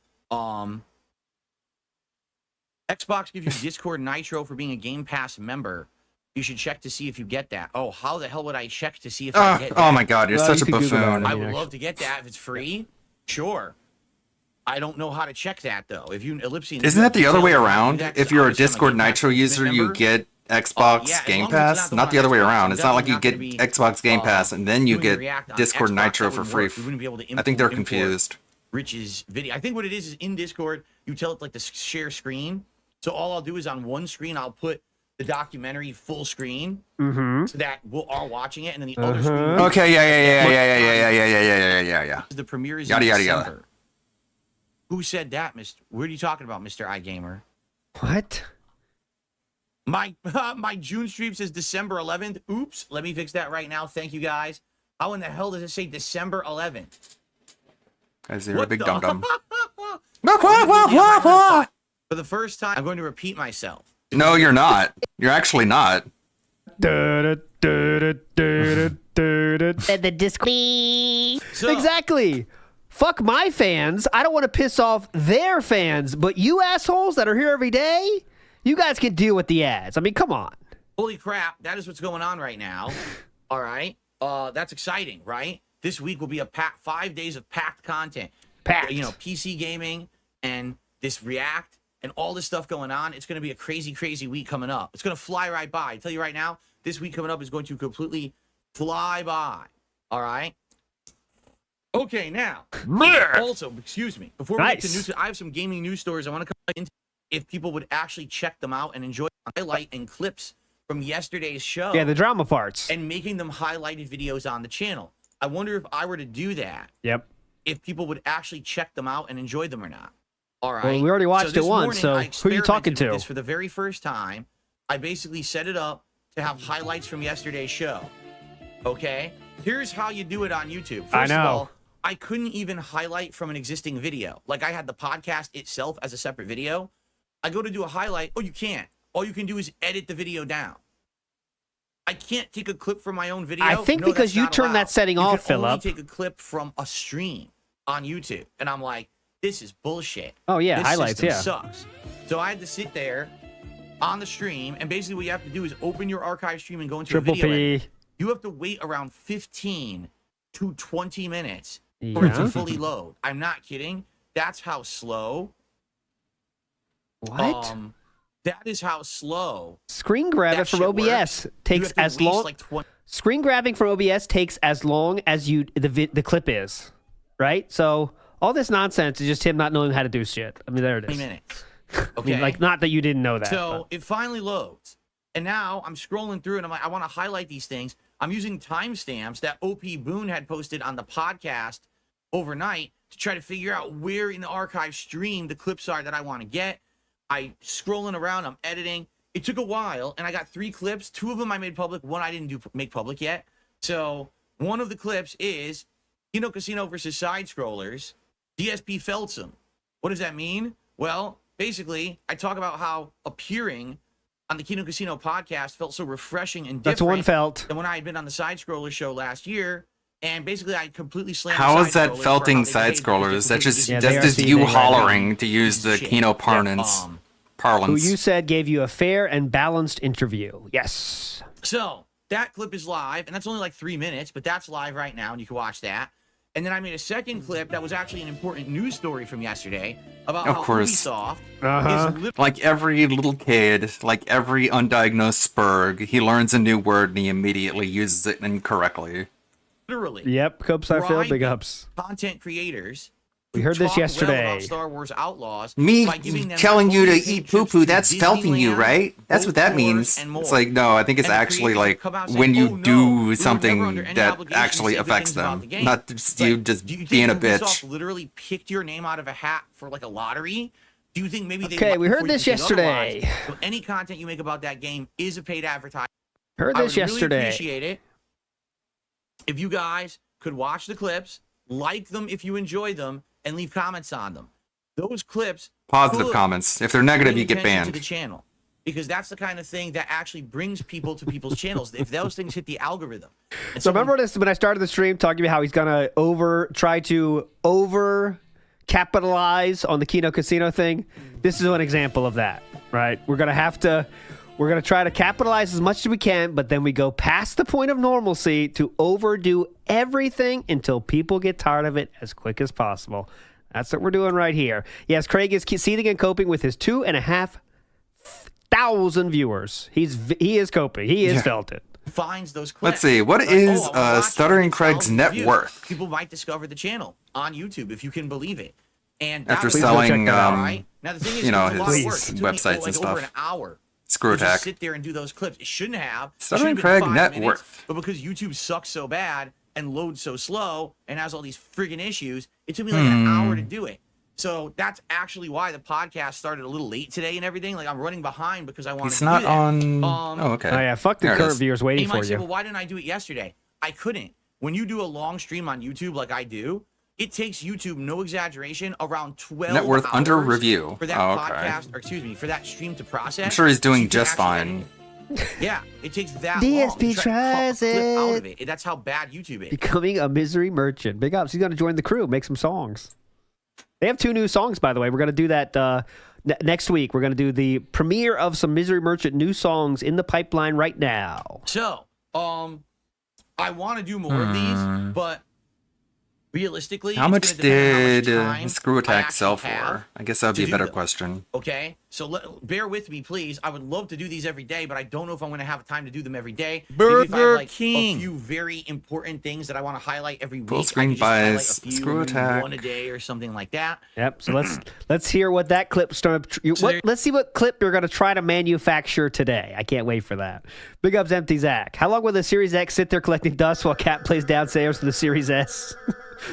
Xbox gives you Discord Nitro for being a Game Pass member. You should check to see if you get that. Oh, how the hell would I check to see if I get that? Oh my God, you're such a buffoon. I would love to get that if it's free. Sure. I don't know how to check that though. If you Ellipsian, isn't that the other way around? If you're a Discord Nitro user, you get Xbox Game Pass. Not the other way around. It's not like you get Xbox Game Pass and then you get Discord Nitro for free. I think they're confused. Rich's video. I think what it is in Discord, you tell it like to share screen. So all I'll do is on one screen, I'll put the documentary full screen so that we're all watching it, and then the other screen. Okay, yeah. The premiere is yada in yada December. yada. Who said that, Mr.? What are you talking about, Mr. iGamer? What? My June stream says December 11th. Oops. Let me fix that right now. Thank you, guys. How in the hell does it say December 11th? Guys, you're a big dum dum. For the first time, I'm going to repeat myself. No, you're not. You're actually not. The Discord. Exactly. Fuck my fans. I don't want to piss off their fans, but you assholes that are here every day, you guys can deal with the ads. I mean, come on. Holy crap. That is what's going on right now. All right. That's exciting, right? This week will be 5 days of packed content. Packed. You know, PC gaming and this React and all this stuff going on. It's going to be a crazy, crazy week coming up. It's going to fly right by. I tell you right now, this week coming up is going to completely fly by. All right. Okay, now. Also, excuse me. Before we get to news, I have some gaming news stories I want to come into. If people would actually check them out and enjoy highlight and clips from yesterday's show. Yeah, the drama parts. And making them highlighted videos on the channel. I wonder if I were to do that. Yep. If people would actually check them out and enjoy them or not. All right. Well, we already watched it once, so who are you talking to? This for the very first time. I basically set it up to have highlights from yesterday's show. Okay? Here's how you do it on YouTube. First of all, I couldn't even highlight from an existing video. Like I had the podcast itself as a separate video. I go to do a highlight. Oh, you can't. All you can do is edit the video down. I can't take a clip from my own video. I think because you turned that setting off, Philip. You can only take a clip from a stream on YouTube. And I'm like, this is bullshit. Oh, yeah, this highlights, system yeah. sucks. So I had to sit there on the stream, and basically what you have to do is open your archive stream and go into Triple a video. P. Edit. You have to wait around 15 to 20 minutes for it to fully load. I'm not kidding. That's how slow. What? That is how slow. Screen grab it from OBS takes as long. Screen grabbing from OBS takes as long as the clip is, right? So all this nonsense is just him not knowing how to do shit. I mean, there it is. 20 minutes. Okay. Okay. I mean, like, not that you didn't know that. So it finally loads. And now I'm scrolling through and I'm like, I want to highlight these things. I'm using timestamps that OP Boone had posted on the podcast overnight to try to figure out where in the archive stream the clips are that I want to get. I scrolling around, I'm editing. It took a while, and I got 3 clips. 2 of them I made public. 1 I didn't make public yet. So one of the clips is Kino Casino versus Side Scrollers. DSP Feltsum. What does that mean? Well, basically, I talk about how appearing on the Kino Casino podcast felt so refreshing and different. That's one felt. Than when I had been on the Side Scroller show last year. And basically, I completely slammed. How is that felting side scrollers? That's just you hollering to use the Kino parlance. Who you said gave you a fair and balanced interview. Yes. So that clip is live, and that's only like 3 minutes, but that's live right now, and you can watch that. And then I made a second clip that was actually an important news story from yesterday about how Ubisoft is like every little kid, like every undiagnosed spurg, he learns a new word and he immediately uses it incorrectly. literally. Yep, cups I feel, big ups. Content creators We heard this talk well yesterday. about Star Wars Outlaws Me by giving them telling you to unlimited eat trips poo-poo, to that's felting you, Disneyland, right? That's what that boat means. tours, and It's more. like, no, I think it's And the actually creators like come out and say, when you "Oh, no, we do were never under something any that obligation to actually say good affects things about them, the game." not just But you just do you think being a Ubisoft bitch. literally picked your name out of a hat for like a lottery? Do you think maybe they Okay, looked we heard before you this did yesterday. otherwise? So any content you make about that game is a paid advertisement. Heard I this would really yesterday. appreciate it if you guys could watch the clips, like them if you enjoy them, and leave comments on them. Those clips Positive could comments. If they're negative, bring you get attention to banned. the channel, because that's the kind of thing that actually brings people to people's channels. If those things hit the algorithm. And So remember this when I started the stream talking about how he's gonna try to over capitalize on the Kino Casino thing. This is an example of that, right? We're gonna try to capitalize as much as we can, but then we go past the point of normalcy to overdo everything until people get tired of it as quick as possible. That's what we're doing right here. Yes, Craig is seething and coping with his 2,500 viewers. He is coping. He is felt it. Finds those clips. Let's see. What Like, is I wanna watch Stuttering it. Craig's Thousands of net views. worth? People might discover the channel on YouTube if you can believe it. And After that was- selling, right? Now the thing is, you know, it's a lot of his work. It took me, websites and like, stuff. over an hour. Screw to just attack. sit there and do those clips. It shouldn't have. It Stuttering should have been Craig 5 net minutes, worth. But because YouTube sucks so bad and loads so slow and has all these friggin' issues, it took me like an hour to do it. So that's actually why the podcast started a little late today and everything. Like I'm running behind because I wanted He's to not do that. on. Um, Oh, okay. Oh yeah, fuck the There it current is. viewers waiting you might for say, you. well, why didn't I do it yesterday? I couldn't. When you do a long stream on YouTube like I do, it takes YouTube, no exaggeration, around 12 Net worth under hours review. for that Oh, okay. podcast, or excuse me, for that stream to process. I'm sure he's So doing you can just actually fine. Yeah, it takes that DSP long to try to cut a tries clip out of it. it. That's how bad YouTube is. Becoming a misery merchant. Big ups. He's going to join the crew, make some songs. They have 2 new songs, by the way. We're going to do that next week. We're going to do the premiere of some Misery Merchant new songs in the pipeline right now. So, I want to do more of these, but realistically, How it's much gonna depend on did how much time Screw I Attack actually sell have for? I guess that would be to a do better them. question. Okay, so bear with me, please. I would love to do these every day, but I don't know if I'm going to have time to do them every day. Maybe if I have, Burger like, King. a few very important things that I want to highlight every week. Full I screen could just highlight buys, a few, Screw maybe Attack. one a day or something like that. Yep. So let's hear what that clip let's see what clip you're going to try to manufacture today. I can't wait for that. Big ups, Empty Zach. How long will the Series X sit there collecting dust while Cat plays downstairs to the Series S?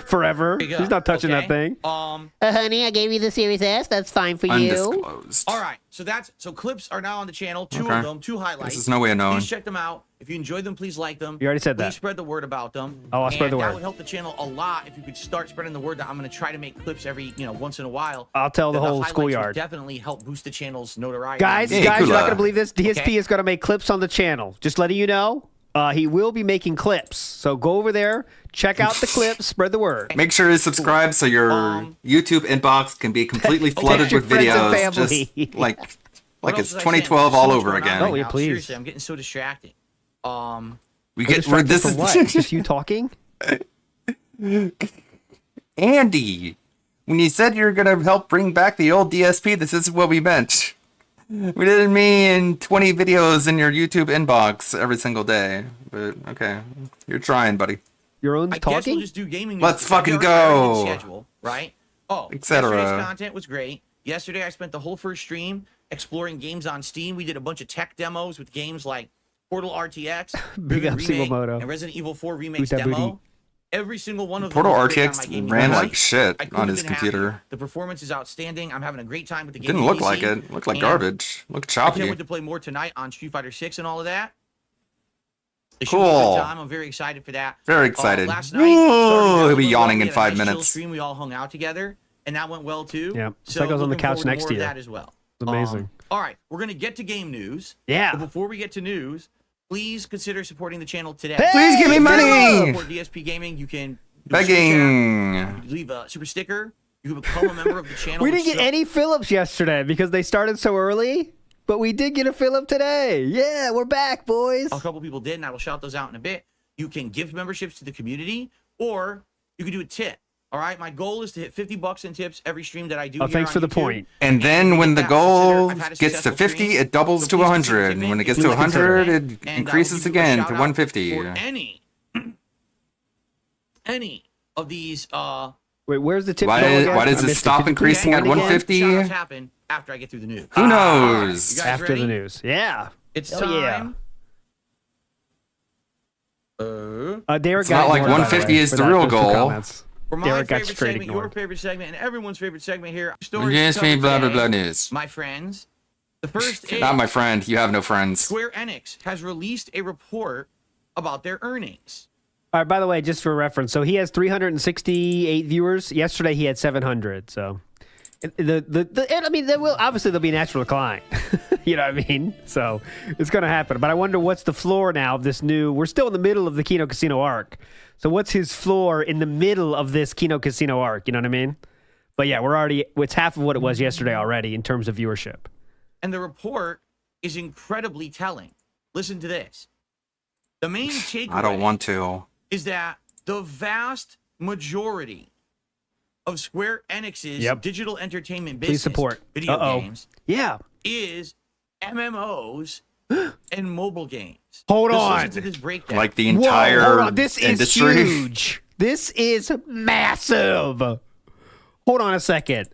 Forever. There you go. He's not touching that thing. Honey, I gave you the Series S. That's fine for you. Undisclosed. All right, so clips are now on the channel. Two Okay. of them, 2 highlights. This is no way of knowing. Please check them out. If you enjoyed them, please like them. You already said Please that. spread the word about them. Oh, I'll spread the And word. That would help the channel a lot if you could start spreading the word that I'm going to try to make clips every, once in a while. I'll tell the Then whole highlights schoolyard. would definitely help boost the channel's notoriety. Guys, you're not going to believe this. DSP is going to make clips on the channel. Just letting you know. He will be making clips. So go over there, check out the clips, spread the word. Make sure to subscribe so your YouTube inbox can be completely flooded your with friends and videos, family. just like What it's else was I saying? 2012 There's so all much over going on again. right Oh, yeah, now. please. Seriously, I'm getting so distracted. We get Distracted this from is what? Just you talking? Andy. When you said you're gonna help bring back the old DSP, this is what we meant. We didn't mean 20 videos in your YouTube inbox every single day. But okay, you're trying, buddy. Your own I guess we'll just do gaming news. Let's because fucking we already did go. Schedule, right? Oh, Etc. yesterday's content was great. Yesterday, I spent the whole first stream exploring games on Steam. We did a bunch of tech demos with games like Portal RTX, Big Riven up, Single Remake, Moto. and Resident Evil 4 Remake's Boot that demo. booty. Every single one of Portal them was great on RTX my gaming ran device. like shit I couldn't on have his been happier. computer. The performance is outstanding. I'm having a great time with the game. Didn't look like it. It looked like garbage. Looked I can't choppy. wait to play more tonight on Street Fighter 6 and all of that. It should be a Cool. good time. I'm very excited for that. Very excited. Last night, Ooh, he'll be we yawning in had a 5 nice chill minutes. Stream, we all hung out together, and that went well too. Yeah. So Psycho's on the looking couch forward to next more to of you. that as well. It's amazing. All right, we're gonna get to game news. Yeah. But before we get to news, please consider supporting the channel today. Hey, Please give me money! Support DSP Gaming. You can do a Begging. super chat, you leave a super sticker. You can become a member of the channel. We which didn't get so- any Phillips yesterday because they started so early, but we did get a Phillip today. Yeah, we're back, boys. A couple people did, and I will shout those out in a bit. You can give memberships to the community, or you can do a tip. All right, my goal is to hit $50 in tips every stream that I do. Oh, here thanks on for the YouTube. point. And then when the I've goal had a gets to successful 50, stream, it doubles so to please consider 100. tipping. And when it gets You to can consider 100, it. it And increases we'll give you a again to shout-out 150. For any of these What Wait, where's the tip? Why does it stop increasing at 150? Shoutouts happen after I get through the news. Who knows? You guys After ready? the news. Yeah. It's Hell yeah. time. Derek It's not like 150 is the real goal. For my Derek got favorite straight segment, ignored. your favorite segment, and everyone's favorite segment here. Yes, Stories blah, blah, today, blah news. My friends. The first is Not my friend. You have no friends. Square Enix has released a report about their earnings. All right, by the way, just for reference, so he has 368 viewers. Yesterday he had 700. So and I mean, there'll be a natural decline. You know what I mean? So it's going to happen. But I wonder what's the floor now of this new. We're still in the middle of the Kino Casino arc. So what's his floor in the middle of this Kino Casino arc? You know what I mean? But yeah, it's half of what it was yesterday already in terms of viewership. And the report is incredibly telling. Listen to this. The main takeaway I don't want to. is that the vast majority of Square Enix's digital entertainment business, Please support. video games, Yeah. is MMOs and mobile games. Hold Just on. listen to this breakdown. Like the entire Hold on. This industry. is huge. This is massive. Hold on a second.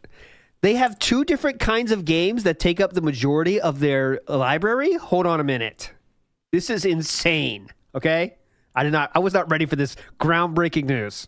They have two different kinds of games that take up the majority of their library. Hold on a minute. This is insane. Okay? I was not ready for this groundbreaking news.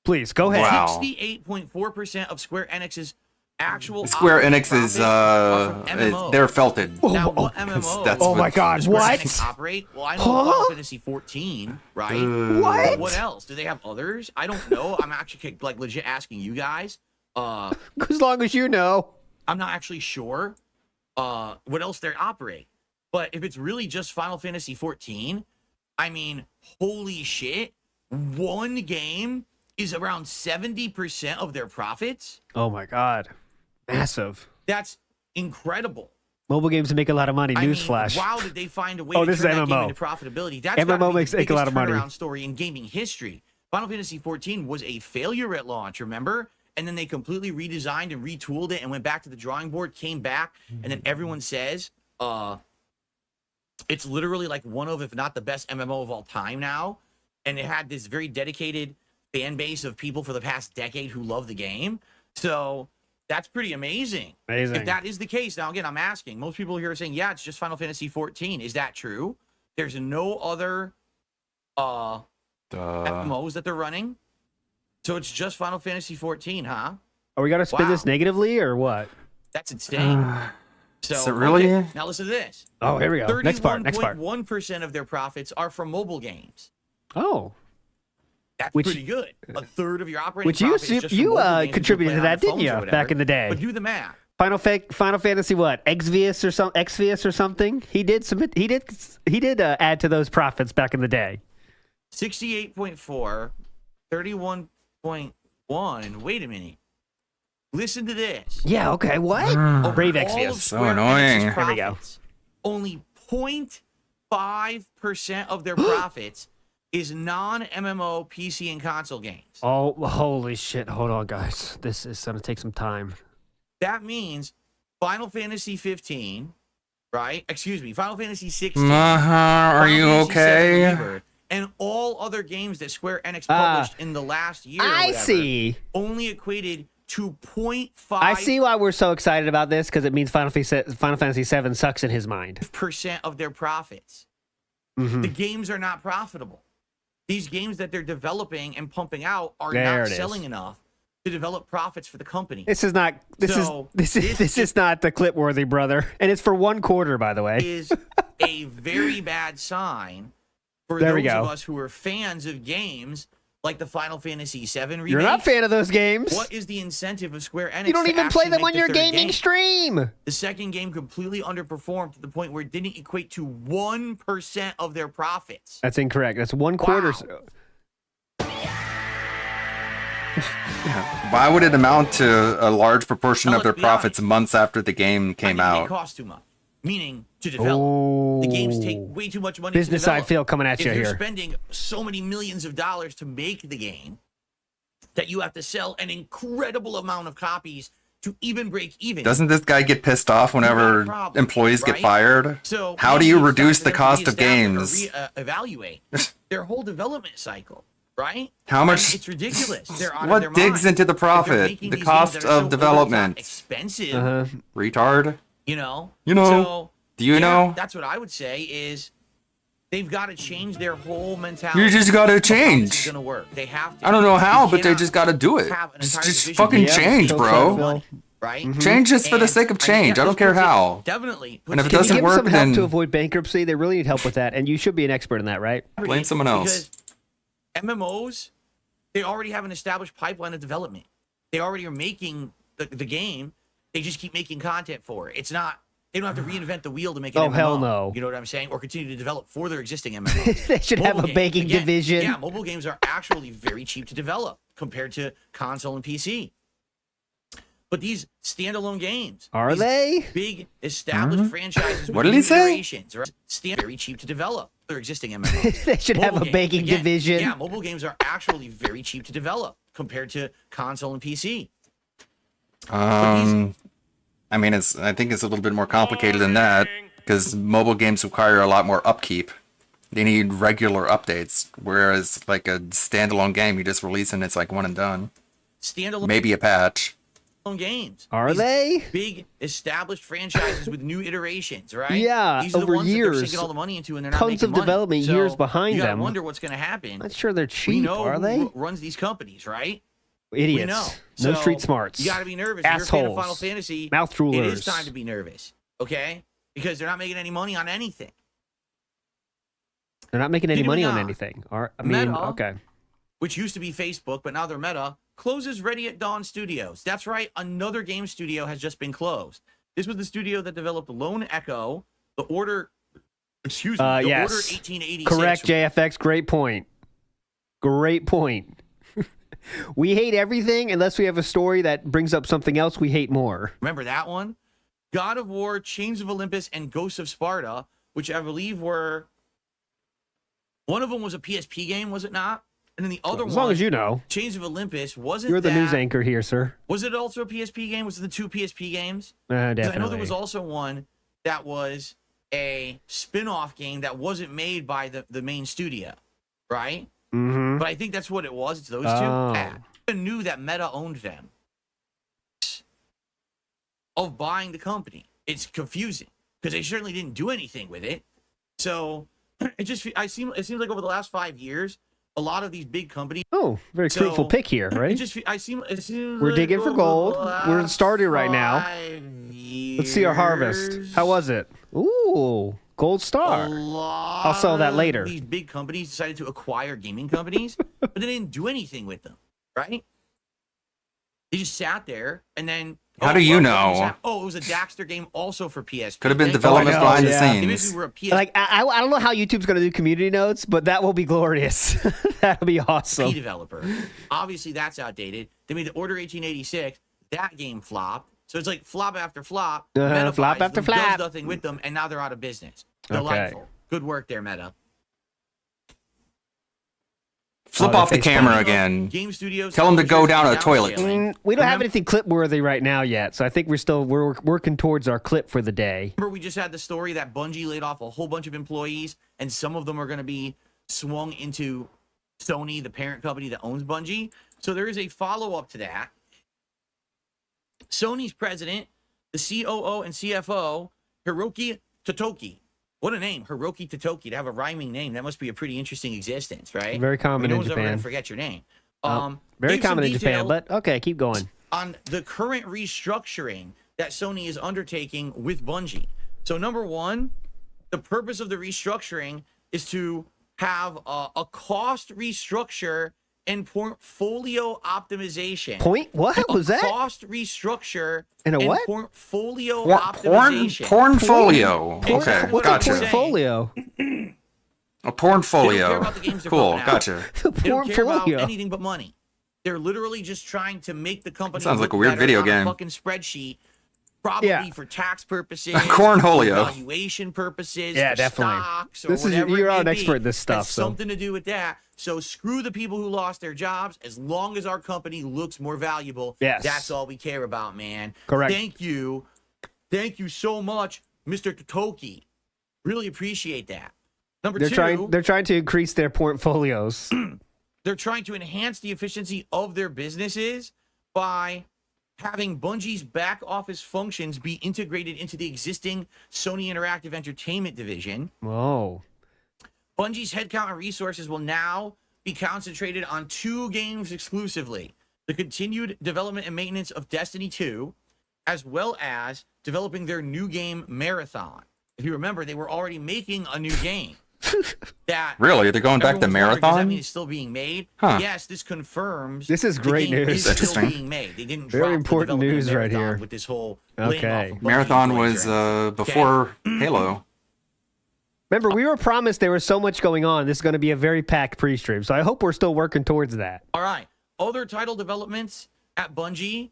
Please go ahead. Wow. 68.4% of Square Enix's actual Square operating Enix is profit are from MMOs. they're felted. Now, what MMOs? Oh my God! Square What? Enix operate? Well, I know Final Fantasy 14, right? What? What else? Do they have others? I don't know. I'm actually like legit asking you guys. As long as you know. I'm not actually sure what else they operate. But if it's really just Final Fantasy 14, I mean, holy shit. One game is around 70% of their profits. Oh my God. Massive. That's incredible. Mobile games make a lot of money. I mean, Newsflash. wow, did they find a way Oh, to this turn is that game MMO. into profitability? That's MMO gotta be makes the a biggest lot of money. turnaround story in gaming history. Final Fantasy 14 was a failure at launch, remember? And then they completely redesigned and retooled it and went back to the drawing board, came back, and then everyone says it's literally like one of, if not the best MMO of all time now. And it had this very dedicated fan base of people for the past decade who love the game. So that's pretty amazing. Amazing. If that is the case, now again, I'm asking. Most people here are saying, yeah, it's just Final Fantasy 14. Is that true? There's no other MMOs that they're running. So it's just Final Fantasy 14, huh? Are we going to spin this negatively or what? That's insane. So, Is it really? okay, now listen to this. Oh, here we go. Next part. 31.1% of their profits are from mobile games. Oh. That's Which- pretty good. A third of your operating Which you profit is just from mobile games contributed you're to playing that, on didn't your phones or you, back whatever. in the day? But do the math. Final Fantasy what? Exvius or something? He did add to those profits back in the day. 68.4, 31.1. Wait a minute. Listen to this. Yeah, okay. What? Brave Exvius. So annoying. Here we go. Only 0.5% of their profits is non-MMO PC and console games. Oh, holy shit. Hold on, guys. This is going to take some time. That means Final Fantasy 15, right? Excuse me, Final Fantasy 16. Are you Final Fantasy VII okay? Rebirth, and all other games that Square Enix published in the last year or I whatever see. only equated to 0.5% I see why we're so excited about this, because it means Final Fantasy VII sucks in his mind. of their profits. Mhm. The games are not profitable. These games that they're developing and pumping out are There not it is. selling enough to develop profits for the company. This is not. This is not the clip worthy, brother. And it's for 1 quarter, by the way. Is a very bad sign for There we those go. of us who are fans of games like the Final Fantasy VII remake. You're not a fan of those games. What is the incentive of Square Enix? You don't to even play actually them make on the your third gaming game? stream. The second game completely underperformed to the point where it didn't equate to 1% of their profits. That's incorrect. That's 1 quarter. Why would it amount to a large proportion Now, of their let's be honest. profits months after the game came It out? costs too much. Meaning to develop. The games take way too much money Business to develop. side feel coming at if you you're here. spending so many millions of dollars to make the game that you have to sell an incredible amount of copies to even break even. Doesn't this guy get pissed off whenever problem, employees get right? fired? So How do maybe you it's reduce time the for them to cost of reestablish or games? evaluate their whole development cycle. right? How much? It's ridiculous. They're out of What their digs mind. into the If they're profit? making The these cost games that are of so development. expensive, Retard. you know. You know. So, Do you yeah, know? That's what I would say is they've got to change their whole mentality. You just gotta of how this is change. gonna work. They have to. I don't know how, You but they cannot just gotta do it. have an Just entire division fucking be change, focused bro. on money, right? Change just for the And sake of I think change. that I don't puts care it- how. Definitely. And if it Can you doesn't give them work, some help then to avoid bankruptcy? They really need help with that, and you should be an expert in that, right? blame someone else. Because MMOs, they already have an established pipeline of development. They already are making the game. They just keep making content for it. It's not. They don't have to reinvent the wheel to make an Oh, MMO. hell no. You know what I'm saying? Or continue to develop for their existing MMOs. They should have Mobile a games, banking again, division. Yeah, mobile games are actually very cheap to develop compared to console and PC. But these standalone games Are these they? big established franchises? What with did he new say? iterations are very cheap to develop. Their existing MMOs. They should have Mobile a games, banking again, division. Yeah, mobile games are actually very cheap to develop compared to console and PC. I mean, I think it's a little bit more complicated than that because mobile games require a lot more upkeep. They need regular updates, whereas like a standalone game, you just release and it's like one and done. Standalone Maybe a patch. games. Are These they? big established franchises with new iterations, right? Yeah, These are the over ones that they're years. sinking all the money into, and they're not Tons making of money. development So years behind you gotta them. wonder what's going to happen. Not sure they're We cheap, know are who they? runs these companies, right? Idiots. We know. No So, street smarts. You got to be nervous. If you're a fan of Assholes. Final Fantasy, Mouth it droolers. is time to be nervous, okay? Because they're not making any money on anything. They're not making any money on Meta. anything. I mean, Meta. okay. Which used to be Facebook, but now they're Meta, closes Ready at Dawn Studios. That's right, another game studio has just been closed. This was the studio that developed Lone Echo, The Order, excuse me, The Yes. Order 1886. Correct, JFX. Great point. Great point. We hate everything unless we have a story that brings up something else we hate more. Remember that one? God of War, Chains of Olympus, and Ghosts of Sparta, which I believe were... One of them was a PSP game, was it not? And then the other one... As long as you know. Chains of Olympus, wasn't You're the that... news anchor here, sir. Was it also a PSP game? Was it the two PSP games? 'Cause I know Definitely. there was also one that was a spin-off game that wasn't made by the main studio, right? Mm-hmm. But I think that's what it was. It's those two. Oh. I knew that Meta owned them. Of buying the company. It's confusing because they certainly didn't do anything with it. So it seems like over the last 5 years, a lot of these big companies. Oh, very So, fruitful pick here, right? It seems We're like digging for over gold. the We're last starting right now. 5 Let's see our harvest. How was it? Ooh, gold star. I'll sell that later. These big companies decided to acquire gaming companies, but they didn't do anything with them, right? They just sat there and then. How do you know? It was a Daxter game also for PSP. Could have been Thank development God. behind the They scenes. basically were a PSP Like I don't know how YouTube's gonna do community notes, but that will be glorious. That'll be awesome. developer. Obviously, that's outdated. They made the Order 1886. That game flopped. So it's like flop after flop. Meta flop buys after them, flop. Does nothing with them, and now they're out of business. Okay. Delightful. Good work there, Meta. Flip Oh, off the face camera palm. again. Game studios. Tell him to go down a toilet. We don't have anything clip worthy right now yet, so I think we're working towards our clip for the day. Remember, we just had the story that Bungie laid off a whole bunch of employees, and some of them are going to be swung into Sony, the parent company that owns Bungie. So there is a follow-up to that. Sony's president, the COO and CFO, Hiroki Totoki. What a name, Hiroki Totoki, to have a rhyming name. That must be a pretty interesting existence, right? Very common no in one's ever Japan. going to forget your name. Very gave some common in Japan, detail but okay, keep going. on the current restructuring that Sony is undertaking with Bungie. So number one, the purpose of the restructuring is to have a cost restructure and portfolio optimization. What was that? Cost restructure And a what? portfolio Porn, optimization. pornfolio. Okay, What's gotcha. a portfolio? A pornfolio. They don't care about the games they're Cool, pumping out. gotcha. They don't care about Portfolio. anything but money. They're literally just trying to make the company Sounds like look a weird better video on game. a fucking spreadsheet, probably Yeah. for tax purposes, Cornholio. valuation purposes, Yeah, for definitely. stocks, or This is whatever you're it may an expert be. at this stuff. Has So something to do with that. So screw the people who lost their jobs. As long as our company looks more valuable, Yes. that's all we care about, man. Correct. Thank you so much, Mr. Totoki. Really appreciate that. Number two. they're trying to increase their portfolios. they're trying to enhance the efficiency of their businesses by having Bungie's back office functions be integrated into the existing Sony Interactive Entertainment division. Whoa. Bungie's headcount and resources will now be concentrated on 2 games exclusively: the continued development and maintenance of Destiny 2, as well as developing their new game Marathon. If you remember, they were already making a new game. That really? They're going back to Marathon? Does that mean it's still being made? Huh. Yes, this confirms. This is great the game news. Is still Interesting. being made. They didn't Very drop important the development news of right Marathon here. with this whole Okay. Marathon was before Halo. Remember, we were promised there was so much going on. This is going to be a very packed pre-stream, so I hope we're still working towards that. All right. Other title developments at Bungie,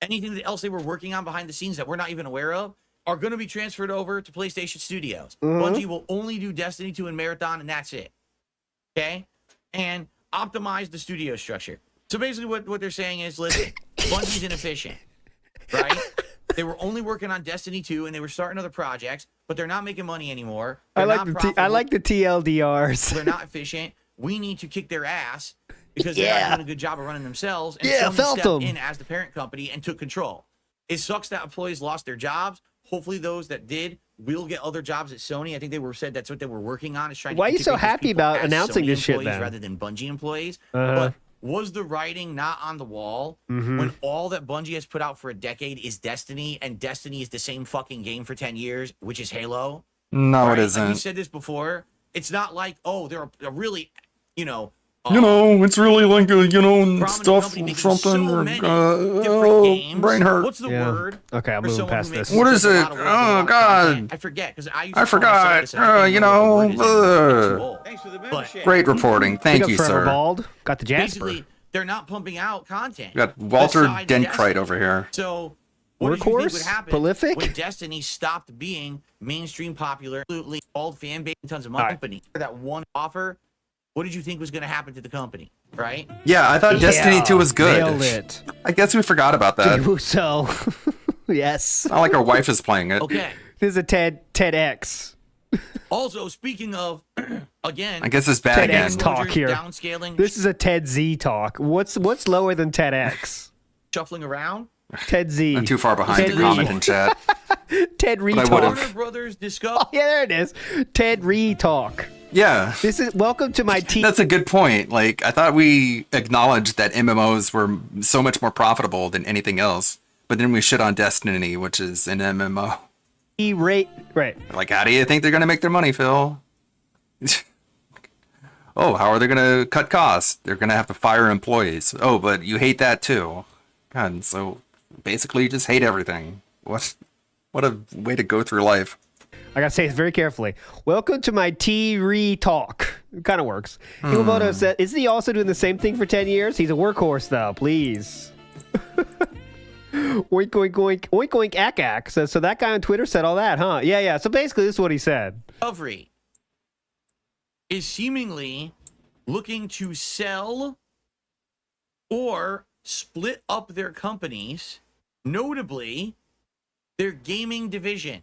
anything else they were working on behind the scenes that we're not even aware of, are going to be transferred over to PlayStation Studios. Bungie will only do Destiny 2 and Marathon, and that's it. Okay? And optimize the studio structure. So basically what they're saying is, listen, Bungie's inefficient, right? They were only working on Destiny 2, and they were starting other projects, but they're not making money anymore. I They're like not I like the TLDRs. They're not efficient. We need to kick their ass because they're not doing a good job of running themselves. And Sony felt stepped them. in as the parent company and took control. It sucks that employees lost their jobs. Hopefully those that did will get other jobs at Sony. I think they were said that's what they were working on, is trying to Why are you so integrate those happy people about as announcing Sony this shit employees then? rather than Bungie employees. Uh-huh. But was the writing not on the wall when all that Bungie has put out for a decade is Destiny, and Destiny is the same fucking game for 10 years, which is Halo? No, Right? it Like isn't. you said this before. It's not like, oh, they're a really, it's really like prominent stuff company making something. so many different games. brain hurt. What's the Yeah. word? Okay, I'm for moving someone past who makes this. What is a it? lot of work, a lot Oh of God! content? I forget because I used to I call myself forgot. this, and I can't remember what the word is anymore. I'm too old. Thanks for the But membership. Great reporting. Thank Big up you, Forever sir. Bald. Got the Jasper. basically, they're not pumping out content. We got Walter besides Denkrite Destiny. over here. So, what did you think would Workhorse? happen Prolific? when Destiny stopped being mainstream popular, absolutely all fan base, and tons of All right. money? That one offer, what did you think was going to happen to the company? Right? Yeah, I thought Destiny Yeah, 2 was good. nailed it. I guess we forgot about that. So, yes. Not like our wife is playing it. Okay. This is a TEDx. Also, speaking of, again, I guess it's bad again. TEDx talk here. Downscaling, This is a Ted Z talk. What's lower than TEDx? shuffling around. Ted Z. I'm too far behind Ted to Reed. comment in chat. Ted Reed But I talk. would've. Warner Brothers Discovery. Yeah, there it is. Ted Reed talk. Yeah. This is welcome to my team. That's a good point. Like, I thought we acknowledged that MMOs were so much more profitable than anything else, but then we shit on Destiny, which is an MMO. Right. Like, how do you think they're going to make their money, Phil? Oh, how are they going to cut costs? They're going to have to fire employees. Oh, but you hate that too. God, so basically you just hate everything. What a way to go through life. I gotta say this very carefully. Welcome to my T-Re talk. It kind of works. Iwamoto said, isn't he also doing the same thing for 10 years? He's a workhorse, though. Please. Oink, oink, oink. Oink, oink, ack, ack. So that guy on Twitter said all that, huh? Yeah. So basically, this is what he said. Discovery is seemingly looking to sell or split up their companies, notably their gaming division.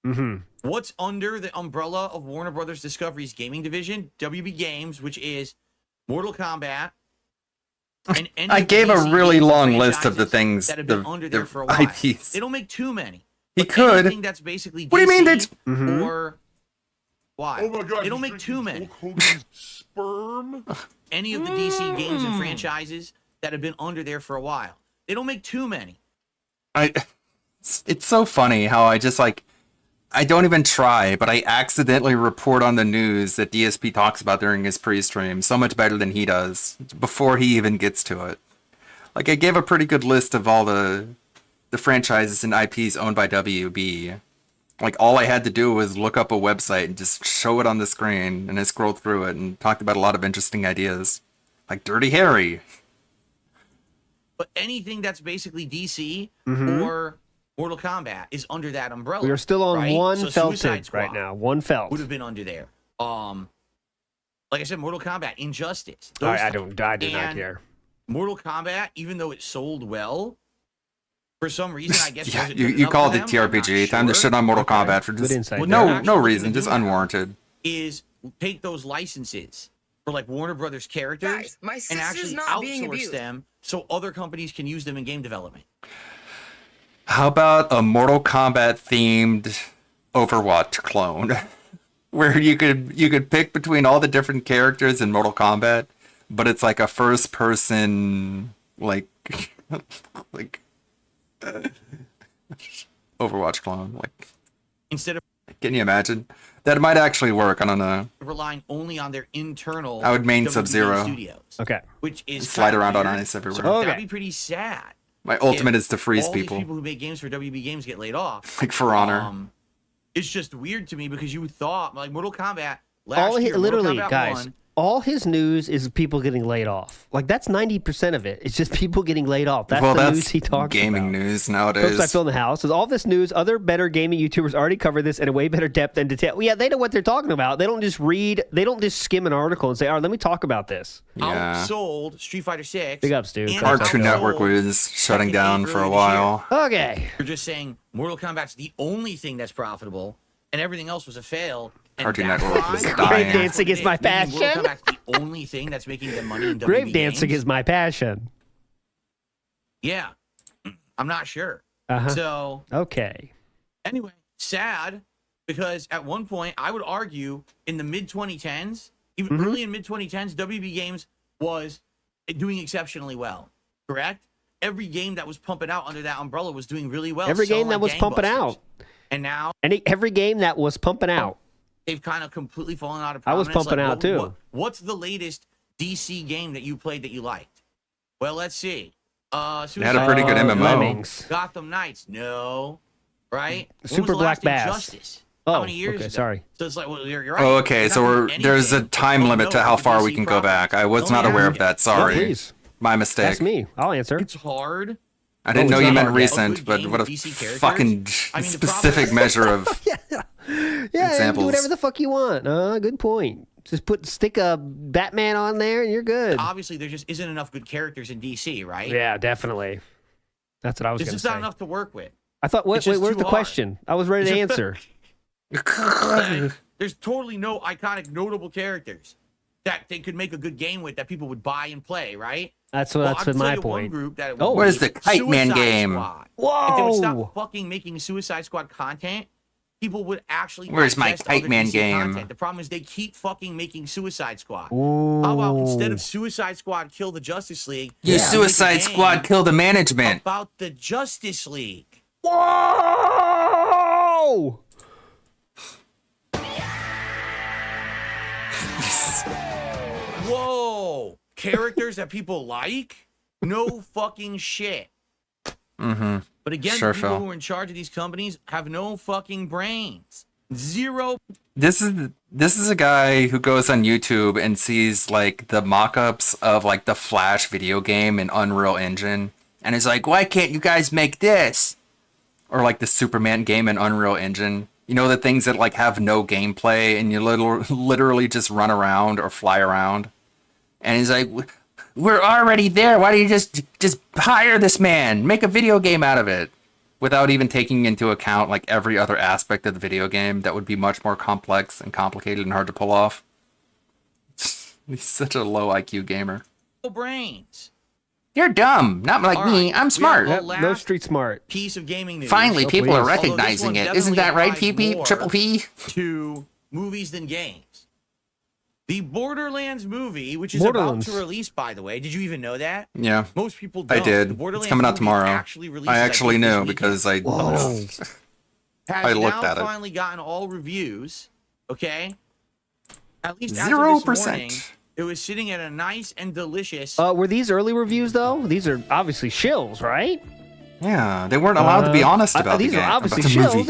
Mm-hmm. What's under the umbrella of Warner Brothers Discovery's gaming division? WB Games, which is Mortal Kombat. And any I of the gave a DC really games long list of the franchises things, that have been under there for a while. IPs. They don't make too many. He But could. anything that's basically What do you mean DC that- or why? Oh my God, they don't he's make too many. Sperm. Any of the DC games and franchises that have been under there for a while. They don't make too many. It's so funny how I don't even try, but I accidentally report on the news that DSP talks about during his pre-stream so much better than he does before he even gets to it. Like, I gave a pretty good list of all the franchises and IPs owned by WB. Like, all I had to do was look up a website and just show it on the screen, and I scrolled through it and talked about a lot of interesting ideas. Like Dirty Harry. But anything that's basically DC Mhm. or Mortal Kombat is under that umbrella. We are still on right? one So Felted Suicide Squad right now. One felt. would have been under there. Like I said, Mortal Kombat, Injustice. I do not And care. Mortal Kombat, even though it sold well, for some reason, I guess. Yeah, wasn't you good enough called for it them, I'm not TRPG. Time to sure. shit on Mortal Okay. Kombat for Good just insight well, there. no Actually, reason, what just they're doing now unwarranted. Is take those licenses for like Warner Brothers characters Guys, my and sister's actually not being outsource abused. them so other companies can use them in game development. How about a Mortal Kombat themed Overwatch clone? Where you could pick between all the different characters in Mortal Kombat, but it's like a first person like Overwatch clone. Like, instead of can you imagine? That might actually work. I don't know. relying only on their internal I would main WWE Sub-Zero. studios. Okay. Which is Slide kinda around on weird. ice everywhere. So Okay. that'd be pretty sad. My ultimate if is to freeze all people. These people who make games for WB Games get laid off. Like For Honor. It's just weird to me because you thought like Mortal Kombat All last year, Mortal literally, Kombat guys. 1, All his news is people getting laid off. Like that's 90% of it. It's just people getting laid off. That's well, the that's news he talks gaming about. news Folks, I nowadays. fill in the house. With all this news, other better gaming YouTubers already cover this in a way better depth and detail. Yeah, they know what they're talking about. They don't just read. They don't just skim an article and say, "All right, let me talk about this." outsold Street Fighter 6. Big ups, dude. and Cartoon outsold Network was shutting down for a while. Okay. You're just saying Mortal Kombat's the only thing that's profitable, and everything else was a fail. And Cartoon that's Network why- was that's dying. what Dancing it is my Maybe Mortal passion. Kombat's the only thing that's making them money in Grave WB dancing games. is my passion. Yeah, I'm not sure. Uh-huh. So Okay. anyway, sad because at one point I would argue in the mid 2010s, even Mm-hmm. early in mid 2010s, WB Games was doing exceptionally well. Correct? Every game that was pumping out under that umbrella was doing really well. Every game selling that was like pumping gangbusters. out. And now Every game that was pumping out. they've kind of completely fallen out of I was prominence. pumping out, too. What's the latest DC game that you played that you liked? Well, let's see. They had a pretty good MMO. Lemmings. Gotham Knights. No. Right? When was Super the last Black Bass. Injustice? Oh, How many years okay, ago? sorry. So it's like, well, you're right. Oh, okay. You're So not doing there's a anything. time Oh, limit no, to how the far we DC can go properties. back. I was Don't not ask aware of me. that. Sorry. please. My mistake. That's me. I'll answer. It's hard. I didn't know it's you not meant hard yet. recent, A good but game what a with DC characters? fucking I mean, the problem specific is- measure of Yeah, you can examples. do whatever the fuck you want. Good point. Just stick a Batman on there and you're good. Obviously, there just isn't enough good characters in DC, right? Yeah, definitely. That's what I was There's going to just say. not enough to work with. I thought, It's wait, just where's too the hard. question? I was ready to It's just- answer. There's totally no iconic, notable characters that they could make a good game with that people would buy and play, right? That's Well, that's I can been tell my you one point. group that it Oh, would Where's be the Kite Man Suicide game? Squad. Whoa! If they would stop fucking making Suicide Squad content, people would actually. Where's my digest Kite other Man DC game? Content. The problem is they keep fucking making Suicide Squad. Ooh. How about instead of Suicide Squad kill the Justice League? You make a Suicide game Squad kill the management. about the Justice League. Whoa! Whoa! Characters that people like? No fucking shit. Mm-hmm. But again, Sure, the people Phil. who are in charge of these companies have no fucking brains. Zero. This is a guy who goes on YouTube and sees like the mock-ups of like the Flash video game in Unreal Engine, and is like, "Why can't you guys make this?" Or like the Superman game in Unreal Engine. You know, the things that like have no gameplay and you literally just run around or fly around. And he's like, "We're already there. Why do you just hire this man? Make a video game out of it." Without even taking into account like every other aspect of the video game that would be much more complex and complicated and hard to pull off. He's such a low IQ gamer. Brains. You're dumb, not like All me. right, I'm we smart. have the No last street smart. piece of gaming news. Finally, Oh, people are please. recognizing Although it. this Isn't one that right, definitely PP? applies Triple P? to movies than games. The Borderlands movie, which is about Borderlands. to release, by the way, did you even know that? Yeah, Most people I don't. did. The It's Borderlands coming out movie tomorrow. actually releases, I actually think, this knew weekend. because I Has I looked now at it. finally gotten all reviews. Okay, at least 0%. It was sitting at a nice and delicious. Were these early reviews though? These are obviously shills, right? Yeah, they weren't allowed to be honest about these the game. are obviously about the shills. movie.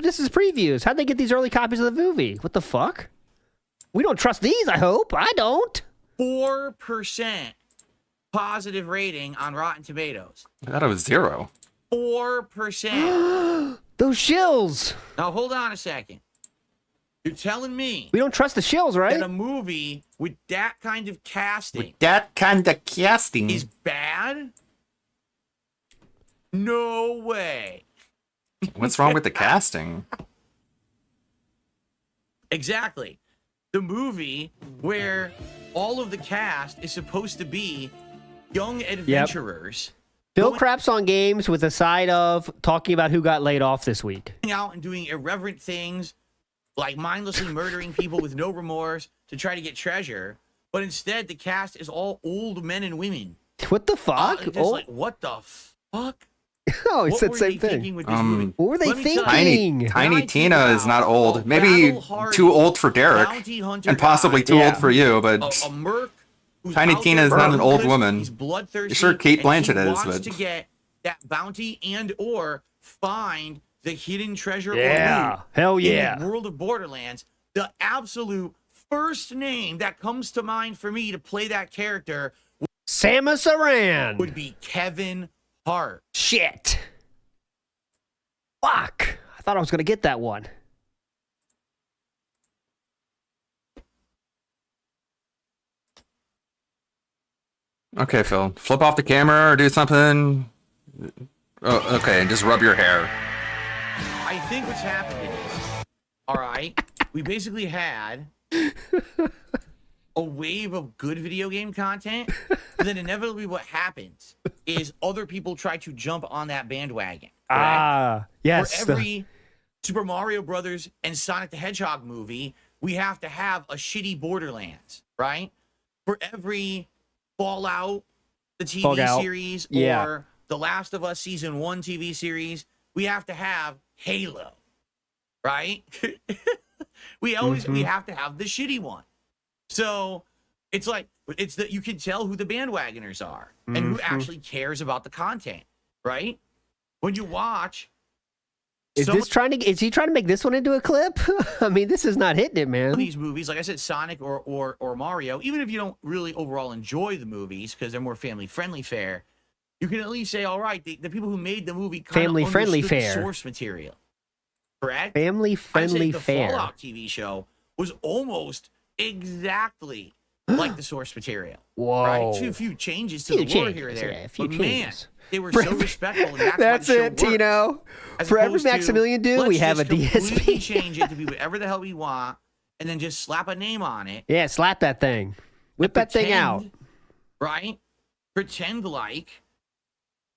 This is previews. How'd they get these early copies of the movie? What the fuck? We don't trust these. I hope. I don't. 4% positive rating on Rotten Tomatoes. I thought it was 0. 4%. Those shills. Now hold on a second. You're telling me We don't trust the shills, right? that a movie with that kind of casting That kind of casting. is bad? No way. What's wrong with the casting? Exactly. the movie where all of the cast is supposed to be young adventurers. Phil craps on games with a side of talking about who got laid off this week. Out and doing irreverent things like mindlessly murdering people with no remorse to try to get treasure, but instead the cast is all old men and women. What the fuck? Just like, what the fuck? Oh, it's What that were same they thinking thing. with this movie? What were they Let me tell thinking? you, Tiny Tina is not old. Maybe too old for Derek, and possibly too old for you. But a merc who's Tiny out Tina there is not an old because woman. he's bloodthirsty, Sure, Kate and he Blanchett is, wants but to get that bounty and or find the hidden treasure. Yeah. or loot Hell in yeah. the world of Borderlands. The absolute first name that comes to mind for me to play that character, Samus Aran, would be Kevin Hart. Shit. Fuck. I thought I was going to get that one. okay, Phil, flip off the camera or do something. Oh, okay, just rub your hair. I think what's happened is, all right, we basically had a wave of good video game content, but then inevitably what happens is other people try to jump on that bandwagon. Ah, yes. For every Super Mario Brothers and Sonic the Hedgehog movie, we have to have a shitty Borderlands, right? For every Fallout, the TV Fallout. series, Yeah. or The Last of Us Season 1 TV series, we have to have Halo, right? we have to have the shitty one. So it's like, it's that you can tell who the bandwagoners are and who actually cares about the content, right? When you watch, Is he trying to make this one into a clip? I mean, this is not hitting it, man. these movies, like I said, Sonic or Mario, even if you don't really overall enjoy the movies because they're more family friendly fare, you can at least say, all right, the people who made the movie kind Family of friendly understood the fare. source material, correct? Family friendly I'd say fare. The Fallout TV show was almost exactly like the source material. Whoa. Right? A few changes to Few the lore changes, here or there. yeah, a few but changes. man, they were so respectful. And that's, That's why the show it, Tino. worked. As For every opposed to, Maximilian dude, we let's have a just completely DSP. change it to be whatever the hell we want, and then just slap a name on it. Yeah, slap that thing. Whip that thing out. Pretend, right? Pretend like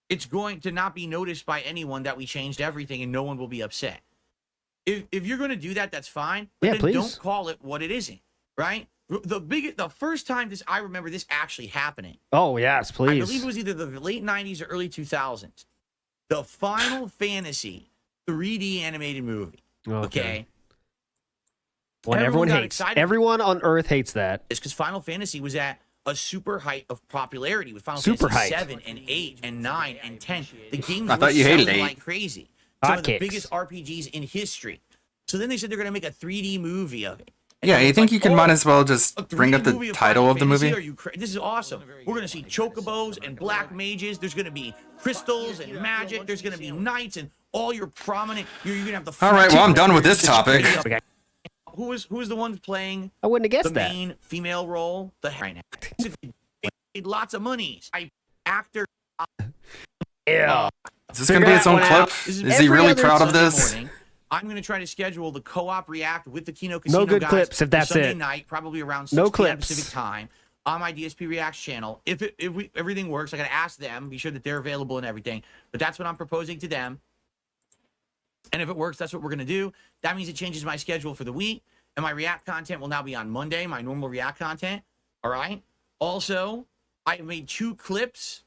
it's going to not be noticed by anyone that we changed everything and no one will be upset. If you're going to do that, that's fine. But Yeah, then please. don't call it what it isn't, right? The first time I remember this actually happening, Oh, yes, I please. believe it was either the late 90s or early 2000s. The Final Fantasy 3D animated movie. Okay. One Everyone everyone got hates. excited. Everyone on Earth hates that. It's because Final Fantasy was at a super height of popularity with Final Super Fantasy height. 7 and 8 and 9 and 10. The games I were thought you hated selling 8. like crazy. Some of the Hotcakes. biggest RPGs in history. So then they said they're going to make a 3D movie of it. And Yeah, I you was think like, you can oh, might as well just a bring up 3D the movie title Final of the Fantasy? movie? Are you this is awesome. We're going to see chocobos and black mages. There's going to be crystals and magic. There's going to be knights and all your prominent. You're going to have the. All right, well, I'm done with this topic. Who is the one playing? I wouldn't have the guessed that. main female role. The right now. Made lots of money. Actor. Yeah. Is this going to be its own clip? Is he really proud of this? Morning, I'm going to try to schedule the co-op react with the Kino Casino No good guys clips if for that's Sunday it. night, probably around 6 No p.m. clips. Pacific time on my DSP Reacts channel. If everything works, I got to ask them, be sure that they're available and everything. But that's what I'm proposing to them. And if it works, that's what we're going to do. That means it changes my schedule for the week. And my React content will now be on Monday, my normal React content. All right. Also, I made 2 clips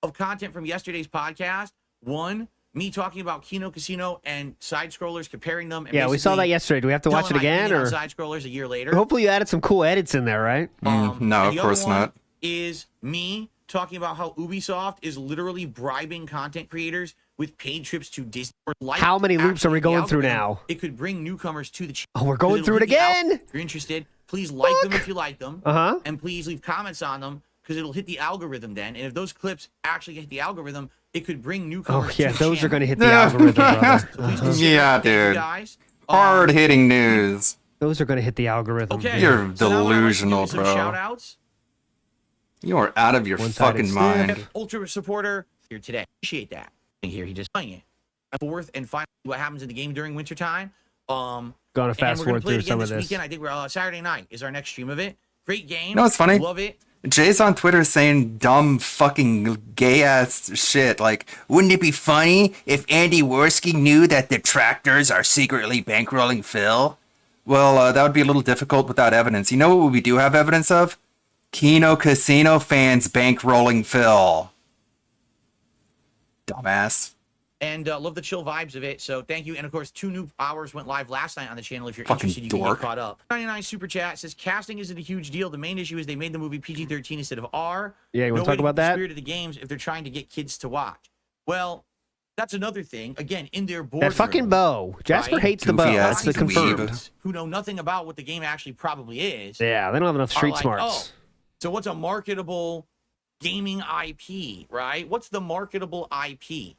of content from yesterday's podcast. One, me talking about Kino Casino and side scrollers, comparing them. And Yeah, we saw that basically yesterday. Do we have to watch it telling my again? opinion on Or side scrollers a year later? hopefully you added some cool edits in there, right? No, And of the course other one not. is me talking about how Ubisoft is literally bribing content creators with paid trips to Disney. How many loops are we going through now? It could bring newcomers to the channel. Oh, we're going through it again? If you're interested, please like them if you like them. Uh-huh. And please leave comments on them because it'll hit the algorithm then. And if those clips actually hit the algorithm, it could bring newcomers Oh, yeah, to the those are channel. going to hit the algorithm, brother. So please consider Yeah, it. Thank you, dude. guys. Hard-hitting news. Those are going to hit the algorithm. Okay. You're So now what I'd like to do delusional, is some bro. Shout-outs. You are out of your One-sided fucking mind. Ultra supporter here today. Appreciate that. Here he just playing it. Fourth and finally, what happens in the game during wintertime? Gonna fast and we're forward play it through again some this of this. weekend. I think we're Saturday night is our next stream of it. Great game. You know what's funny? Love it. Jay's on Twitter saying dumb fucking gay ass shit like, wouldn't it be funny if Andy Worski knew that the Tractors are secretly bankrolling Phil? Well, that would be a little difficult without evidence. You know what we do have evidence of? Keno Casino fans bankrolling Phil. Dumbass. And love the chill vibes of it. So thank you. And of course, 2 new hours went live last night on the channel. If you're Fucking interested, you can dork. get caught up. 99 super chat says casting isn't a huge deal. The main issue is they made the movie PG-13 instead of R. Yeah, you want to talk about The that? spirit of the games if they're trying to get kids to watch. Well, that's another thing. Again, in their board. That fucking bow. Jasper right? hates the bow. Goofy That's ass the confirmed. dweeb. Who know nothing about what the game actually probably is. Yeah, they don't have enough are street like, smarts. Oh, so what's a marketable gaming IP, right? What's the marketable IP?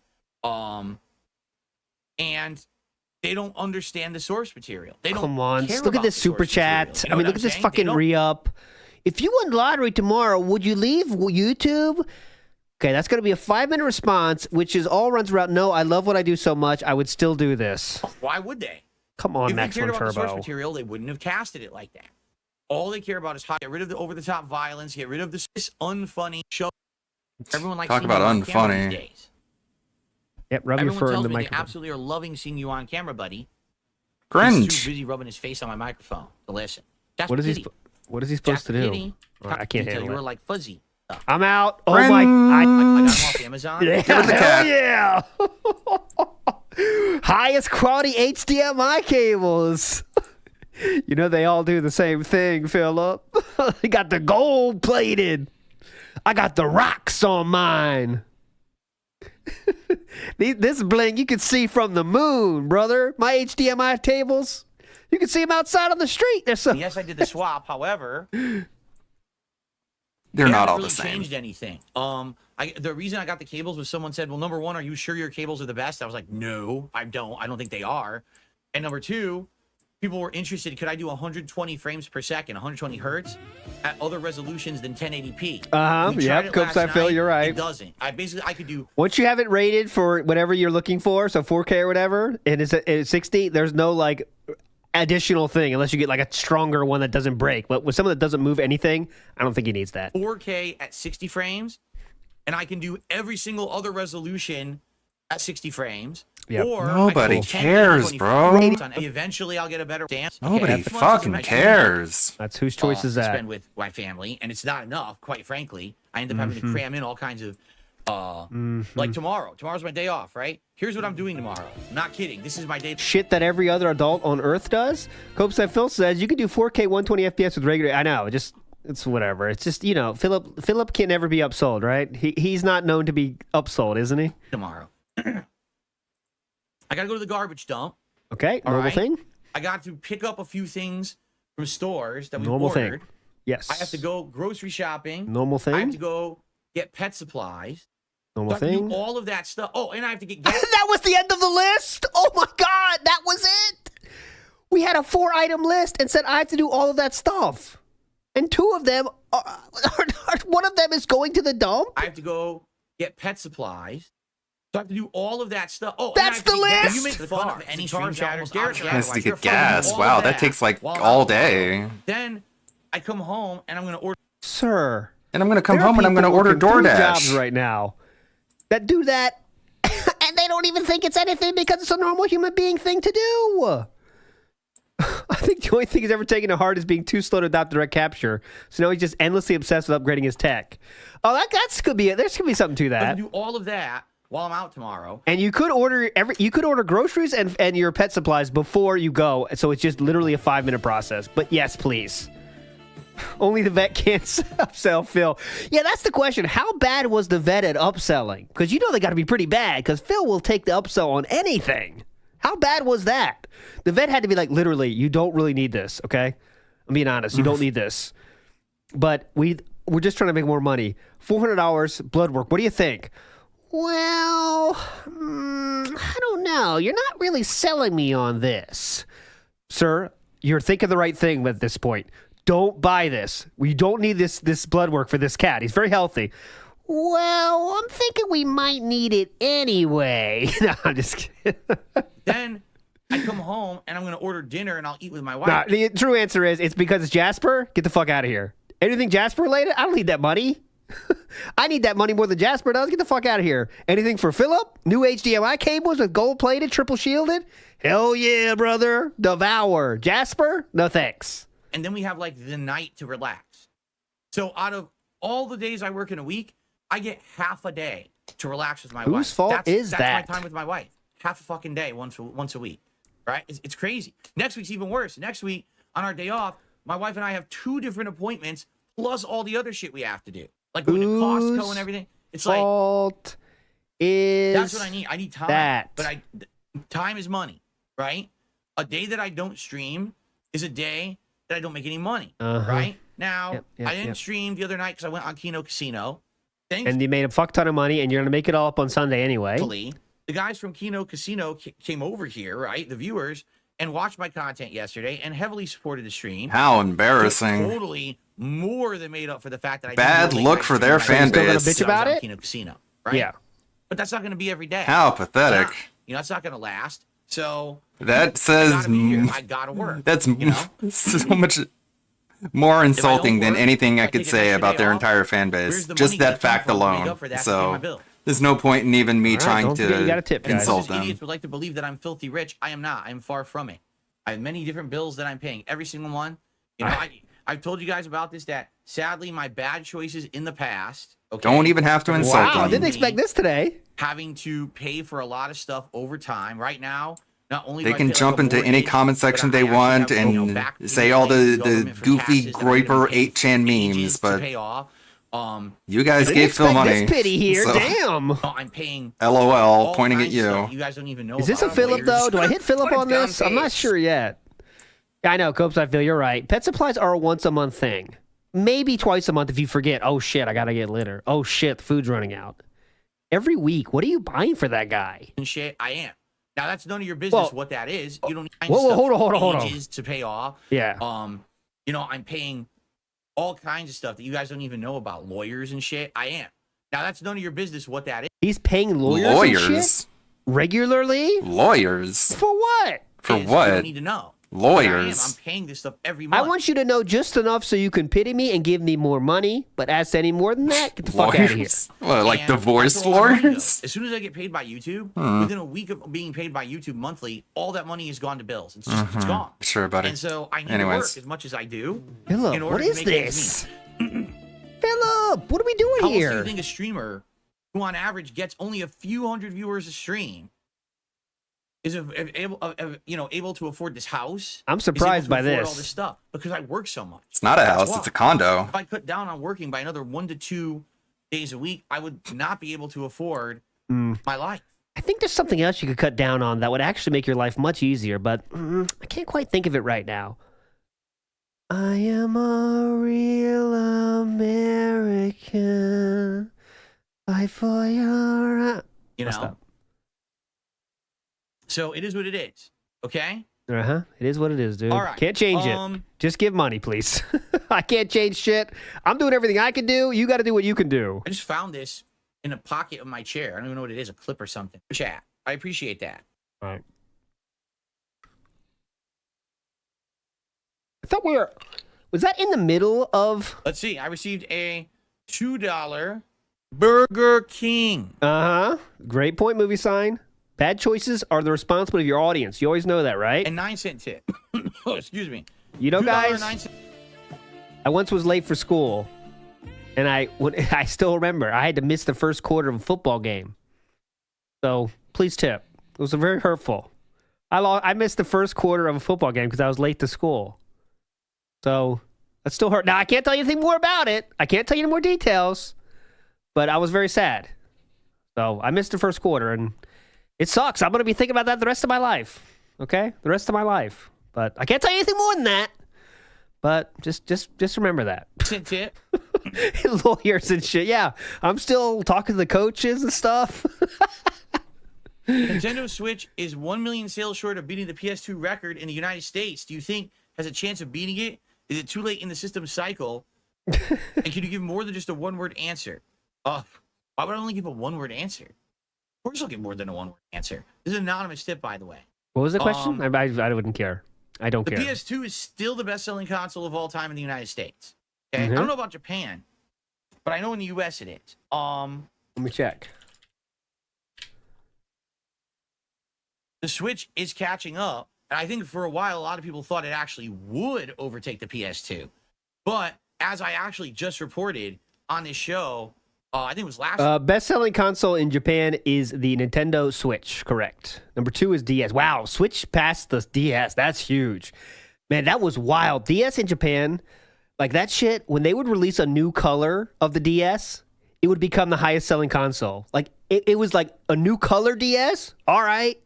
And they don't understand the source material. They don't Come on, care look at about this the super source material. chat. You know I mean, what look I'm at this saying? They fucking don't- re-up. If you won lottery tomorrow, would you leave YouTube? Okay, that's going to be a 5-minute response, which is all runs around, no, I love what I do so much, I would still do this. Why would they? Come on, If they Maximum cared about the source Turbo. material, they wouldn't have casted it like that. All they care about is how get rid of the over-the-top violence, get rid of this unfunny show. Everyone likes Talk seeing about you on camera unfunny. these days. Yep, rub your Everyone fur in tells the me they microphone. absolutely are loving seeing you on camera, buddy. He's Cringe. too busy rubbing his face on my microphone to listen. That's What is pity. What is he supposed to do? Kitty. Oh, I can't Until handle you were it. like fuzzy. I'm out. Oh Cringe. my! I got him off Amazon. Yeah, Give it the hell yeah! Highest quality HDMI cables. You know they all do the same thing, Philip. They got the gold plated. I got the rocks on mine. This bling you can see from the moon, brother. My HDMI tables, you can see them outside on the street. They're so. Yes, I did the swap. However, They're they not haven't all really the same. changed anything. The reason I got the cables was someone said, "Well, number one, are you sure your cables are the best?" I was like, "No, I don't. I don't think they are." And number two, people were interested. Could I do 120 frames per second, 120 hertz, at other resolutions than 1080p? We tried Yep. it Coops, last I feel night. you're right. It doesn't. I could do. Once you have it rated for whatever you're looking for, so 4K or whatever, and it's 60, there's no like additional thing unless you get like a stronger one that doesn't break. But with someone that doesn't move anything, I don't think he needs that. 4K at 60 frames, and I can do every single other resolution at 60 frames. Yep. Or Nobody I can do 10, cares, 20 bro. frames on- Eventually, I'll get a better stance. Nobody Okay, fucking months is cares. That's whose choice is to that? spend with my family, and it's not enough, quite frankly. I end up having to cram in all kinds of, like tomorrow. Tomorrow's my day off, right? Here's what I'm doing tomorrow. I'm not kidding. This is my day. Shit that every other adult on Earth does. Copes that Phil says you can do 4K 120 FPS with regular. I know, it's whatever. It's just Philip can never be upsold, right? He's not known to be upsold, isn't he? Tomorrow. I gotta go to the garbage dump. Okay, All normal right? thing. I got to pick up a few things from stores that we Normal thing. ordered. Yes. I have to go grocery shopping. Normal I have thing. to go get pet supplies. Normal So I have to thing. do all of that stuff. Oh, and I have to get gas. That was the end of the list. Oh my God, that was it. We had a 4-item list and said I have to do all of that stuff, and two of them one of them is going to the dump. I have to go get pet supplies. So I have to do all of that stuff. Oh, That's the list. You make fun of any stream chatters. Derek Has to Jaguar, get gas. Wow, that takes like all day. Then I come home and I'm going to order. Sir. And I'm gonna come There are home and I'm gonna people order working 3 DoorDash. jobs right now that do that, and they don't even think it's anything because it's a normal human being thing to do. I think the only thing he's ever taken to heart is being too slow to adopt direct capture. So now he's just endlessly obsessed with upgrading his tech. Oh, that's could be it. There's could be something to I have that. to do all of that while I'm out tomorrow. And you could order groceries and your pet supplies before you go. So it's just literally a 5-minute process. But yes, please. Only the vet can't upsell Phil. Yeah, that's the question. How bad was the vet at upselling? Because you know they got to be pretty bad, because Phil will take the upsell on anything. How bad was that? The vet had to be like, literally, you don't really need this, okay? I'm being honest. You don't need this. But we're just trying to make more money. $400, blood work. What do you think? Well, I don't know. You're not really selling me on this. Sir, you're thinking the right thing at this point. Don't buy this. We don't need this blood work for this cat. He's very healthy. Well, I'm thinking we might need it anyway. No, I'm just kidding. Then I I come home and I'm gonna order dinner and I'll eat with my wife. Nah, the true answer is it's because it's Jasper. Get the fuck out of here. Anything Jasper related? I don't need that money. I need that money more than Jasper does. Get the fuck out of here. Anything for Philip? New HDMI cables with gold plated, triple shielded? Hell yeah, brother. Devour. Jasper? No thanks. And then we have like the night to relax. So out of all the days I work in a week, I get half a day to relax with my wife. Whose fault is that's that? my time with my wife. Half a fucking day, once a week. Right? It's crazy. Next week's even worse. Next week, on our day off, my wife and I have 2 different appointments plus all the other shit we have to do. Like going to Costco and everything. It's fault is that's what I need. I need time. that. But time is money, right? A day that I don't stream is a day that I don't make any money, right? Now, I didn't stream the other night because I went on Kino Casino. And you made a fuck ton of money, and you're going to make it all up on Sunday anyway. Thankfully, the guys from Kino Casino came over here, right? The viewers, and watched my content yesterday and heavily supported the stream. How embarrassing. Totally more than made up for the fact that I Bad look for their fan base. Bitch about it? Kino Casino, right? Yeah. But that's not going to be every day. How pathetic. It's not going to last. So That says I gotta work. That's so much more insulting than anything I could say about their entire fan base. Just that fact alone. So there's no point in even me trying to insult them. Idiots would like to believe that I'm filthy rich. I am not. I am far from it. I have many different bills that I'm paying. Every single one. I've told you guys about this, that sadly my bad choices in the past. Okay, don't even have to insult them. I didn't expect this today. Having to pay for a lot of stuff over time. Right now, not only they can jump into any comment section they want and say all the goofy Groiper 8chan memes, but you guys gave Phil money. This pity here, so. Damn. I'm paying. LOL, pointing at you. You guys don't even know. Is this a Philip though? Do I hit Philip on this? I'm not sure yet. I know, Copes, I feel you're right. Pet supplies are a once a month thing. Maybe twice a month if you forget, oh shit, I gotta get litter. Oh shit, the food's running out. Every week, what are you buying for that guy? And shit, I am. Now that's none of your business what that is. You don't need hold on. To pay off. Yeah. I'm paying all kinds of stuff that you guys don't even know about. Lawyers and shit. I am. Now that's none of your business what that is. He's paying lawyers and shit? Regularly? Lawyers? For what? For You what? don't need to know. Lawyers. I'm paying this stuff every month. I want you to know just enough so you can pity me and give me more money, but as to any more than that, get the fuck out of here. What, like divorce lawyers? As soon as I get paid by YouTube, Hmm. within a week of being paid by YouTube monthly, all that money is gone to bills. It's just it's gone. Sure, buddy. And so I need to work as much as I do. Philip, in order what to is make this? Philip, what are we doing How here? else do you think a streamer who on average gets only a few hundred viewers a stream is able to afford this house? I'm surprised by afford this. all this stuff because I work so much. It's not a That's house, why. it's a condo. If I cut down on working by another 1 to 2 days a week, I would not be able to afford my life. I think there's something else you could cut down on that would actually make your life much easier, but I can't quite think of it right now. I am a real American. Fight for your... You know? So it is what it is. Okay? Uh-huh. It is what it is, dude. All right. Can't change it. Just give money, please. I can't change shit. I'm doing everything I can do. You got to do what you can do. I just found this in a pocket of my chair. I don't even know what it is, a clip or something. Chat. I appreciate that. All right. I thought we were... Was that in the middle of... Let's see. I received a $2 Burger King. Uh-huh. Great point, movie sign. Bad choices are the responsibility of your audience. You always know that, right? And 9-cent tip. Oh, excuse me. You know, guys, $2.09. I once was late for school, and I still remember I had to miss the first quarter of a football game. So please tip. It was very hurtful. I missed the first quarter of a football game because I was late to school. So that still hurt. Now, I can't tell you anything more about it. I can't tell you any more details, but I was very sad. So I missed the first quarter, and it sucks. I'm going to be thinking about that the rest of my life. Okay? The rest of my life. But I can't tell you anything more than that. But just remember that. Tip. Lawyers and shit. Yeah. I'm still talking to the coaches and stuff. Nintendo Switch is 1 million sales short of beating the PS2 record in the United States. Do you think has a chance of beating it? Is it too late in the system cycle? And can you give more than just a one-word answer? Why would I only give a one-word answer? Of course I'll give more than a one-word answer. This is an anonymous tip, by the way. What was the question? I wouldn't care. I don't The care. PS2 is still the best-selling console of all time in the United States. Okay, I Mhm. don't know about Japan, but I know in the US it is. Let me check. The Switch is catching up, and I think for a while a lot of people thought it actually would overtake the PS2. But as I actually just reported on this show, I think it was last. Best-selling console in Japan is the Nintendo Switch. Correct. Number 2 is DS. Wow, Switch passed the DS. That's huge, man. That was wild. DS in Japan, like that shit. When they would release a new color of the DS, it would become the highest-selling console. Like it was like a new color DS. All right,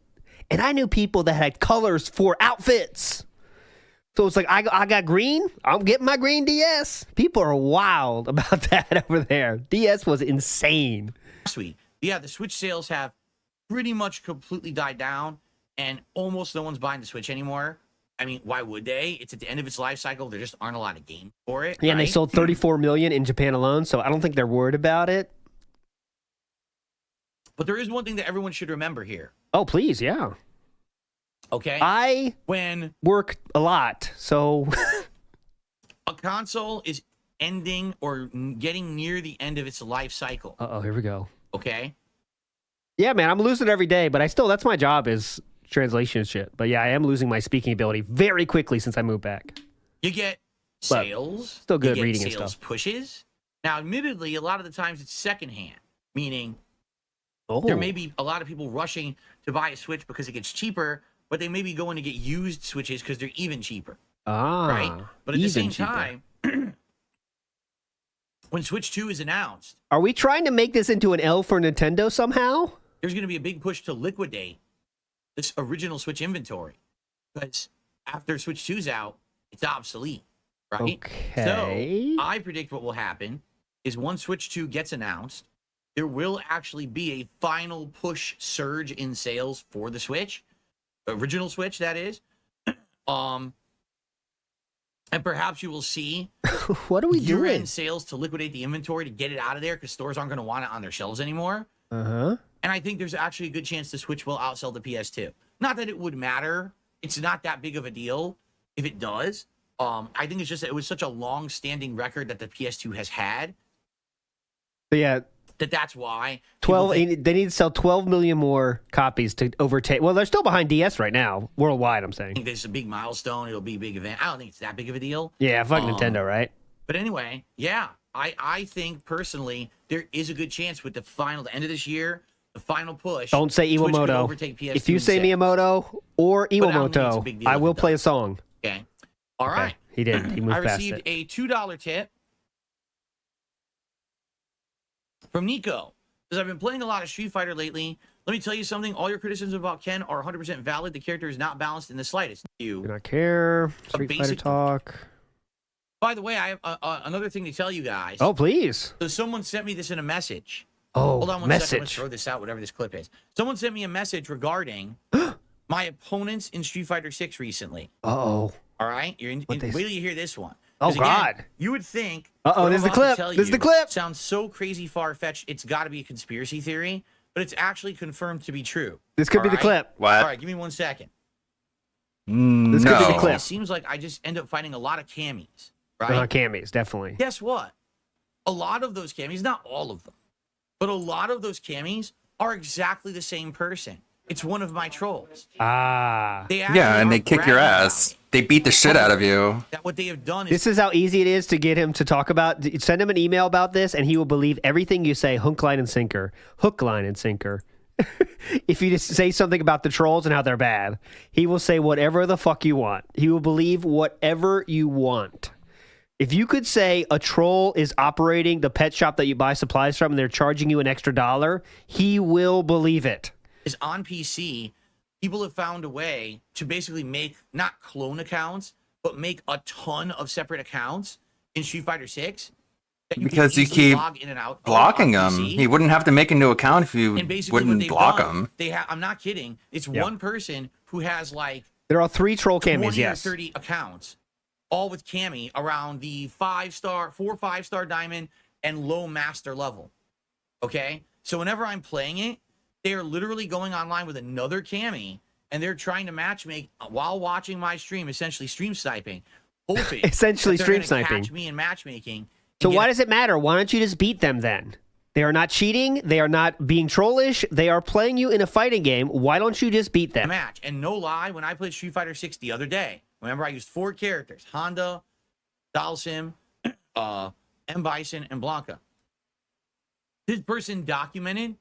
and I knew people that had colors for outfits. So it's like, I got green. I'm getting my green DS. People are wild about that over there. DS was insane. Sweet. Yeah, the Switch sales have pretty much completely died down, and almost no one's buying the Switch anymore. I mean, why would they? It's at the end of its life cycle. There just aren't a lot of games for it. Yeah, and they right? sold 34 million in Japan alone, so I don't think they're worried about it. But there is one thing that everyone should remember here. Oh, please, yeah. Okay? I work a lot, so... A console is ending or getting near the end of its life cycle. Uh-oh, here we go. Okay? Yeah, man, I'm losing every day, but that's my job is translation shit. But yeah, I am losing my speaking ability very quickly since I moved back. You get But sales. still good you get reading and sales stuff. pushes. Now, admittedly, a lot of the times it's secondhand, meaning Oh. there may be a lot of people rushing to buy a Switch because it gets cheaper, but they may be going to get used Switches because they're even cheaper. Ah, Right? But at the even same cheaper. time, when Switch 2 is announced, Are we trying to make this into an L for Nintendo somehow? there's going to be a big push to liquidate this original Switch inventory. Because after Switch 2's out, it's obsolete, right? Okay. So I predict what will happen is once Switch 2 gets announced, there will actually be a final push surge in sales for the Switch, original Switch, that is. And perhaps you will see what are we doing? year-end sales to liquidate the inventory to get it out of there because stores aren't going to want it on their shelves anymore. Uh-huh. And I think there's actually a good chance the Switch will outsell the PS2. Not that it would matter. It's not that big of a deal if it does. I think it's just that it was such a long-standing record that the PS2 has had But yeah, that's why. 12. They need to sell 12 million more copies to overtake. Well, they're still behind DS right now, worldwide. I'm I saying. think this is a big milestone. It'll be a big event. I don't think it's that big of a deal. Yeah, fuck Nintendo, right? But anyway, yeah, I think personally there is a good chance with the end of this year, the final push. Don't say Switch could Iwamoto. overtake PS2 If you in say sales. Miyamoto or But I don't think it's a Iwamoto, big deal I if will it play a song. Okay. All right. He did. He moved I past received it. a $2 tip from Nico. Says, I've been playing a lot of Street Fighter lately. Let me tell you something. All your criticisms about Ken are 100% valid. The character is not balanced in the slightest. Do not care. Street Fighter basic- talk. By the way, I have another thing to tell you guys. Oh, please. So someone sent me this in a message. Oh, Hold on one second. Let's message. throw this out, whatever this clip is. Someone sent me a message regarding my opponents in Street Fighter 6 recently. Uh-oh. All right? Wait till you hear this one. 'Cause Oh, God. You would think. Uh-oh, what there's I'm the about to clip. tell There's you the clip. Sounds so crazy far-fetched. It's got to be a conspiracy theory, but it's actually confirmed to be true. This could be All the clip. What? All right, give me 1 second. This could be the No. clip. It seems like I just end up fighting a lot of camis, right? Camis, definitely. Guess what? A lot of those camis, not all of them, but a lot of those camis are exactly the same person. It's one of my trolls. Ah. They actually Yeah, and are they kick your bragging ass. They beat the shit out of you. that what they have done is This is how easy it is to get him to talk about. Send him an email about this, and he will believe everything you say. Hook, line, and sinker. Hook, line, and sinker. If you just say something about the trolls and how they're bad, he will say whatever the fuck you want. He will believe whatever you want. If you could say a troll is operating the pet shop that you buy supplies from and they're charging you an extra $1, he will believe it. is on PC, people have found a way to basically make not clone accounts, but make a ton of separate accounts in Street Fighter 6. that can Because you easily keep log in and out blocking on him. PC. He wouldn't have to make a new account if you And basically what wouldn't they've block done, him. they have. I'm not kidding. It's Yeah. one person who has like There are 3 troll 20 camis, yes. or 30 accounts, all with Cammy around the 4 5-star diamond and low master level. Okay, so whenever I'm playing it, they are literally going online with another Cammy and they're trying to matchmake while watching my stream, essentially stream sniping, hoping Essentially that they're stream gonna sniping. catch me in matchmaking. So why does it matter? Why don't you just beat them then? They are not cheating. They are not being trollish. They are playing you in a fighting game. Why don't you just beat them? Match. And no lie, when I played Street Fighter 6 the other day, remember I used 4 characters: Honda, Dalsim, M. Bison, and Blanca. This person documented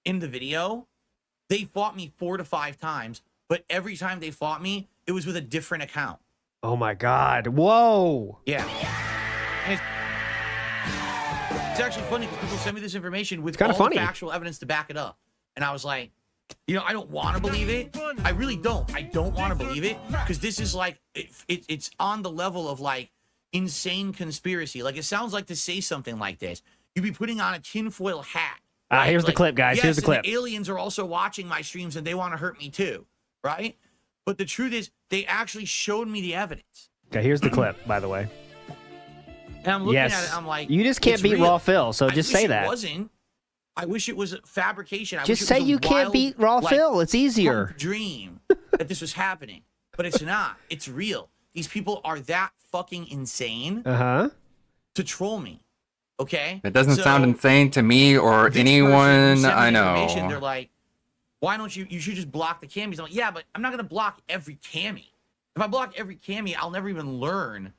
in the video, they fought me 4 to 5 times, but every time they fought me, it was with a different account. Oh my God. Whoa. Yeah. And it's actually funny because people send me this information with kinda all funny. the factual evidence to back it up. And I was like, I don't want to believe it. I really don't. I don't want to believe it because this is like, it's on the level of like insane conspiracy. Like it sounds like to say something like this, you'd be putting on a tinfoil hat. Right? Here's the Like, clip, guys. Yes, Here's the and clip. aliens are also watching my streams and they want to hurt me too, right? But the truth is, they actually showed me the evidence. Okay, here's the clip, by the way. And I'm looking Yes. at it, I'm like, You just can't it's beat real. Raw Phil, so I just wish say it that. wasn't. I wish it was a fabrication. I Just wish it say was a you can't wild, beat Raw like, Phil. It's easier. hope dream that this was happening, but it's not. It's real. These people are that fucking insane Uh-huh. to troll me. Okay? It doesn't So, sound insane to me or this person who anyone sent me I the information, know. They're like, why don't you should just block the camis. I'm like, yeah, but I'm not going to block every cami. If I block every cami, I'll never even learn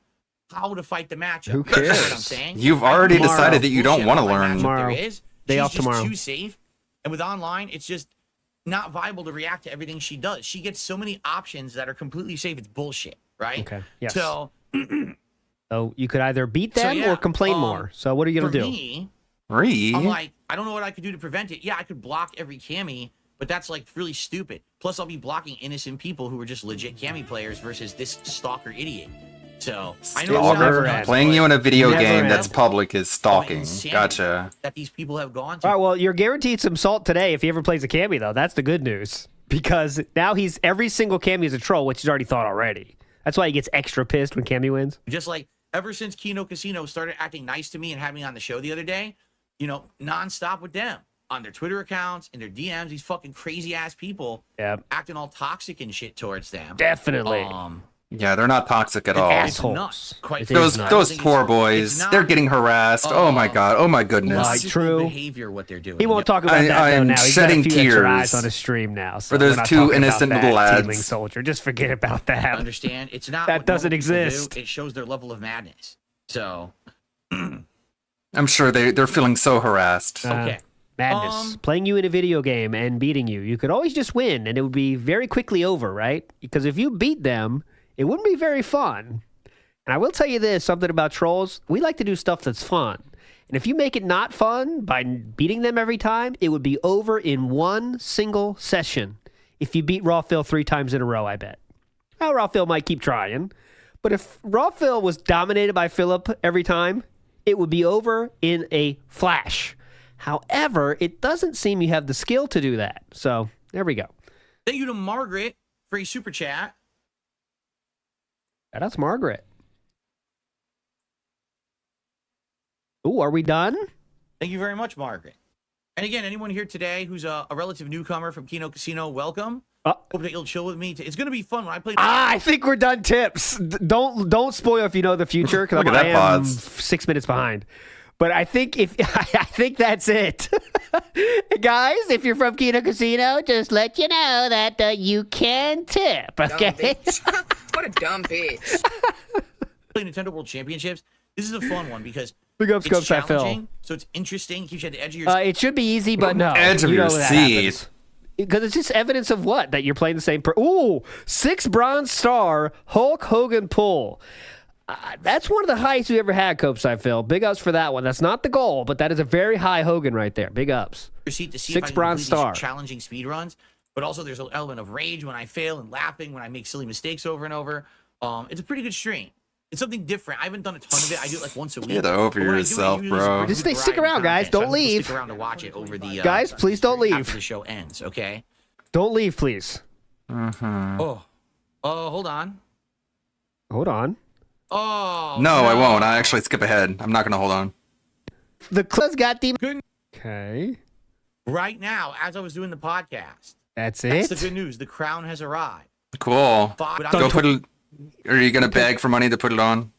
how to fight the matchup. Who You know cares? what I'm saying? You've I already don't know decided that you don't bullshit wanna all my learn. matchup Tomorrow. There is. Day She's off just tomorrow. too safe. And with online, it's just not viable to react to everything she does. She gets so many options that are completely safe. It's bullshit, right? Okay. Yes. So So you could either beat So, them yeah, or complain more. So what are you for gonna do? me, Re? I'm like, I don't know what I could do to prevent it. Yeah, I could block every cami, but that's like really stupid. Plus, I'll be blocking innocent people who are just legit cami players versus this stalker idiot. So I know it sounds Stalker? nuts, Playing but you in a video Never game end. that's public is stalking. insanity Gotcha. that these people have gone to. All right, well, you're guaranteed some salt today if he ever plays a cami, though. That's the good news. Because now every single cami is a troll, which he's already thought already. That's why he gets extra pissed when cami wins. Just like ever since Kino Casino started acting nice to me and had me on the show the other day, nonstop with them on their Twitter accounts, in their DMs, these fucking crazy ass people acting all toxic and shit towards them. Definitely. Yeah, they're not toxic at all. It's nuts. Quite Those frankly. those I think poor it's boys, not- they're getting harassed. Oh my god. Oh my goodness. Like, true. behavior what they're doing. He won't talk about that though I'm now. He's shedding got a few extra tears eyes on his stream now. So for those we're not two talking about innocent that, little lads. Teaming soldier. Just forget about that. Understand? It's not That what normal doesn't people do. exist. It shows their level of madness. So I'm sure they're feeling so harassed. okay. Madness. Playing you in a video game and beating you. You could always just win and it would be very quickly over, right? Because if you beat them, it wouldn't be very fun. And I will tell you this, something about trolls. We like to do stuff that's fun. And if you make it not fun by beating them every time, it would be over in one single session. If you beat Raw Phil 3 times in a row, I bet. Well, Raw Phil might keep trying. But if Raw Phil was dominated by Philip every time, it would be over in a flash. However, it doesn't seem you have the skill to do that. So there we go. Thank you to Margaret for a super chat. That's Margaret. Ooh, are we done? Thank you very much, Margaret. And again, anyone here today who's a relative newcomer from Kino Casino, welcome. Hope that you'll chill with me. It's going to be fun when I play. I think we're done tips. Don't spoil if you know the future because Look at I that am pause. 6 minutes behind. But I think I think that's it. Guys, if you're from Kino Casino, just let you know that you can tip, okay? What a dumb bitch. Play Nintendo World Championships. This is a fun one because Big ups, it's Scopes, I fell. challenging, so it's interesting. Keeps you at the edge of your It should be easy, but no. Edge of You know your that seat. happens. Because it's just evidence of what? That you're playing the same Ooh, 6 bronze star Hulk Hogan pull. That's one of the highest we ever had, Copes, I feel. Big ups for that one. That's not the goal, but that is a very high Hogan right there. Big ups. seat to see 6 if I can bronze complete star. these challenging speed runs. But also, there's an element of rage when I fail and laughing when I make silly mistakes over and over. It's a pretty good stream. It's something different. I haven't done a ton of it. I do it like once a week. Get over But when I do it, yourself, usually bro. it's Just good stick variety around, guys. content, Don't so I'm gonna leave. Stick around to watch it over the Guys, please don't leave. after the show ends. Okay. Don't leave, please. Oh, hold on. Hold on. Oh No, I won't. I actually skip ahead. I'm not gonna hold on. The close got the. Okay. Right now, as I was doing the podcast, That's That's it. the good news. The crown has arrived. Cool. But Go put it. Are you gonna beg for money to put it on?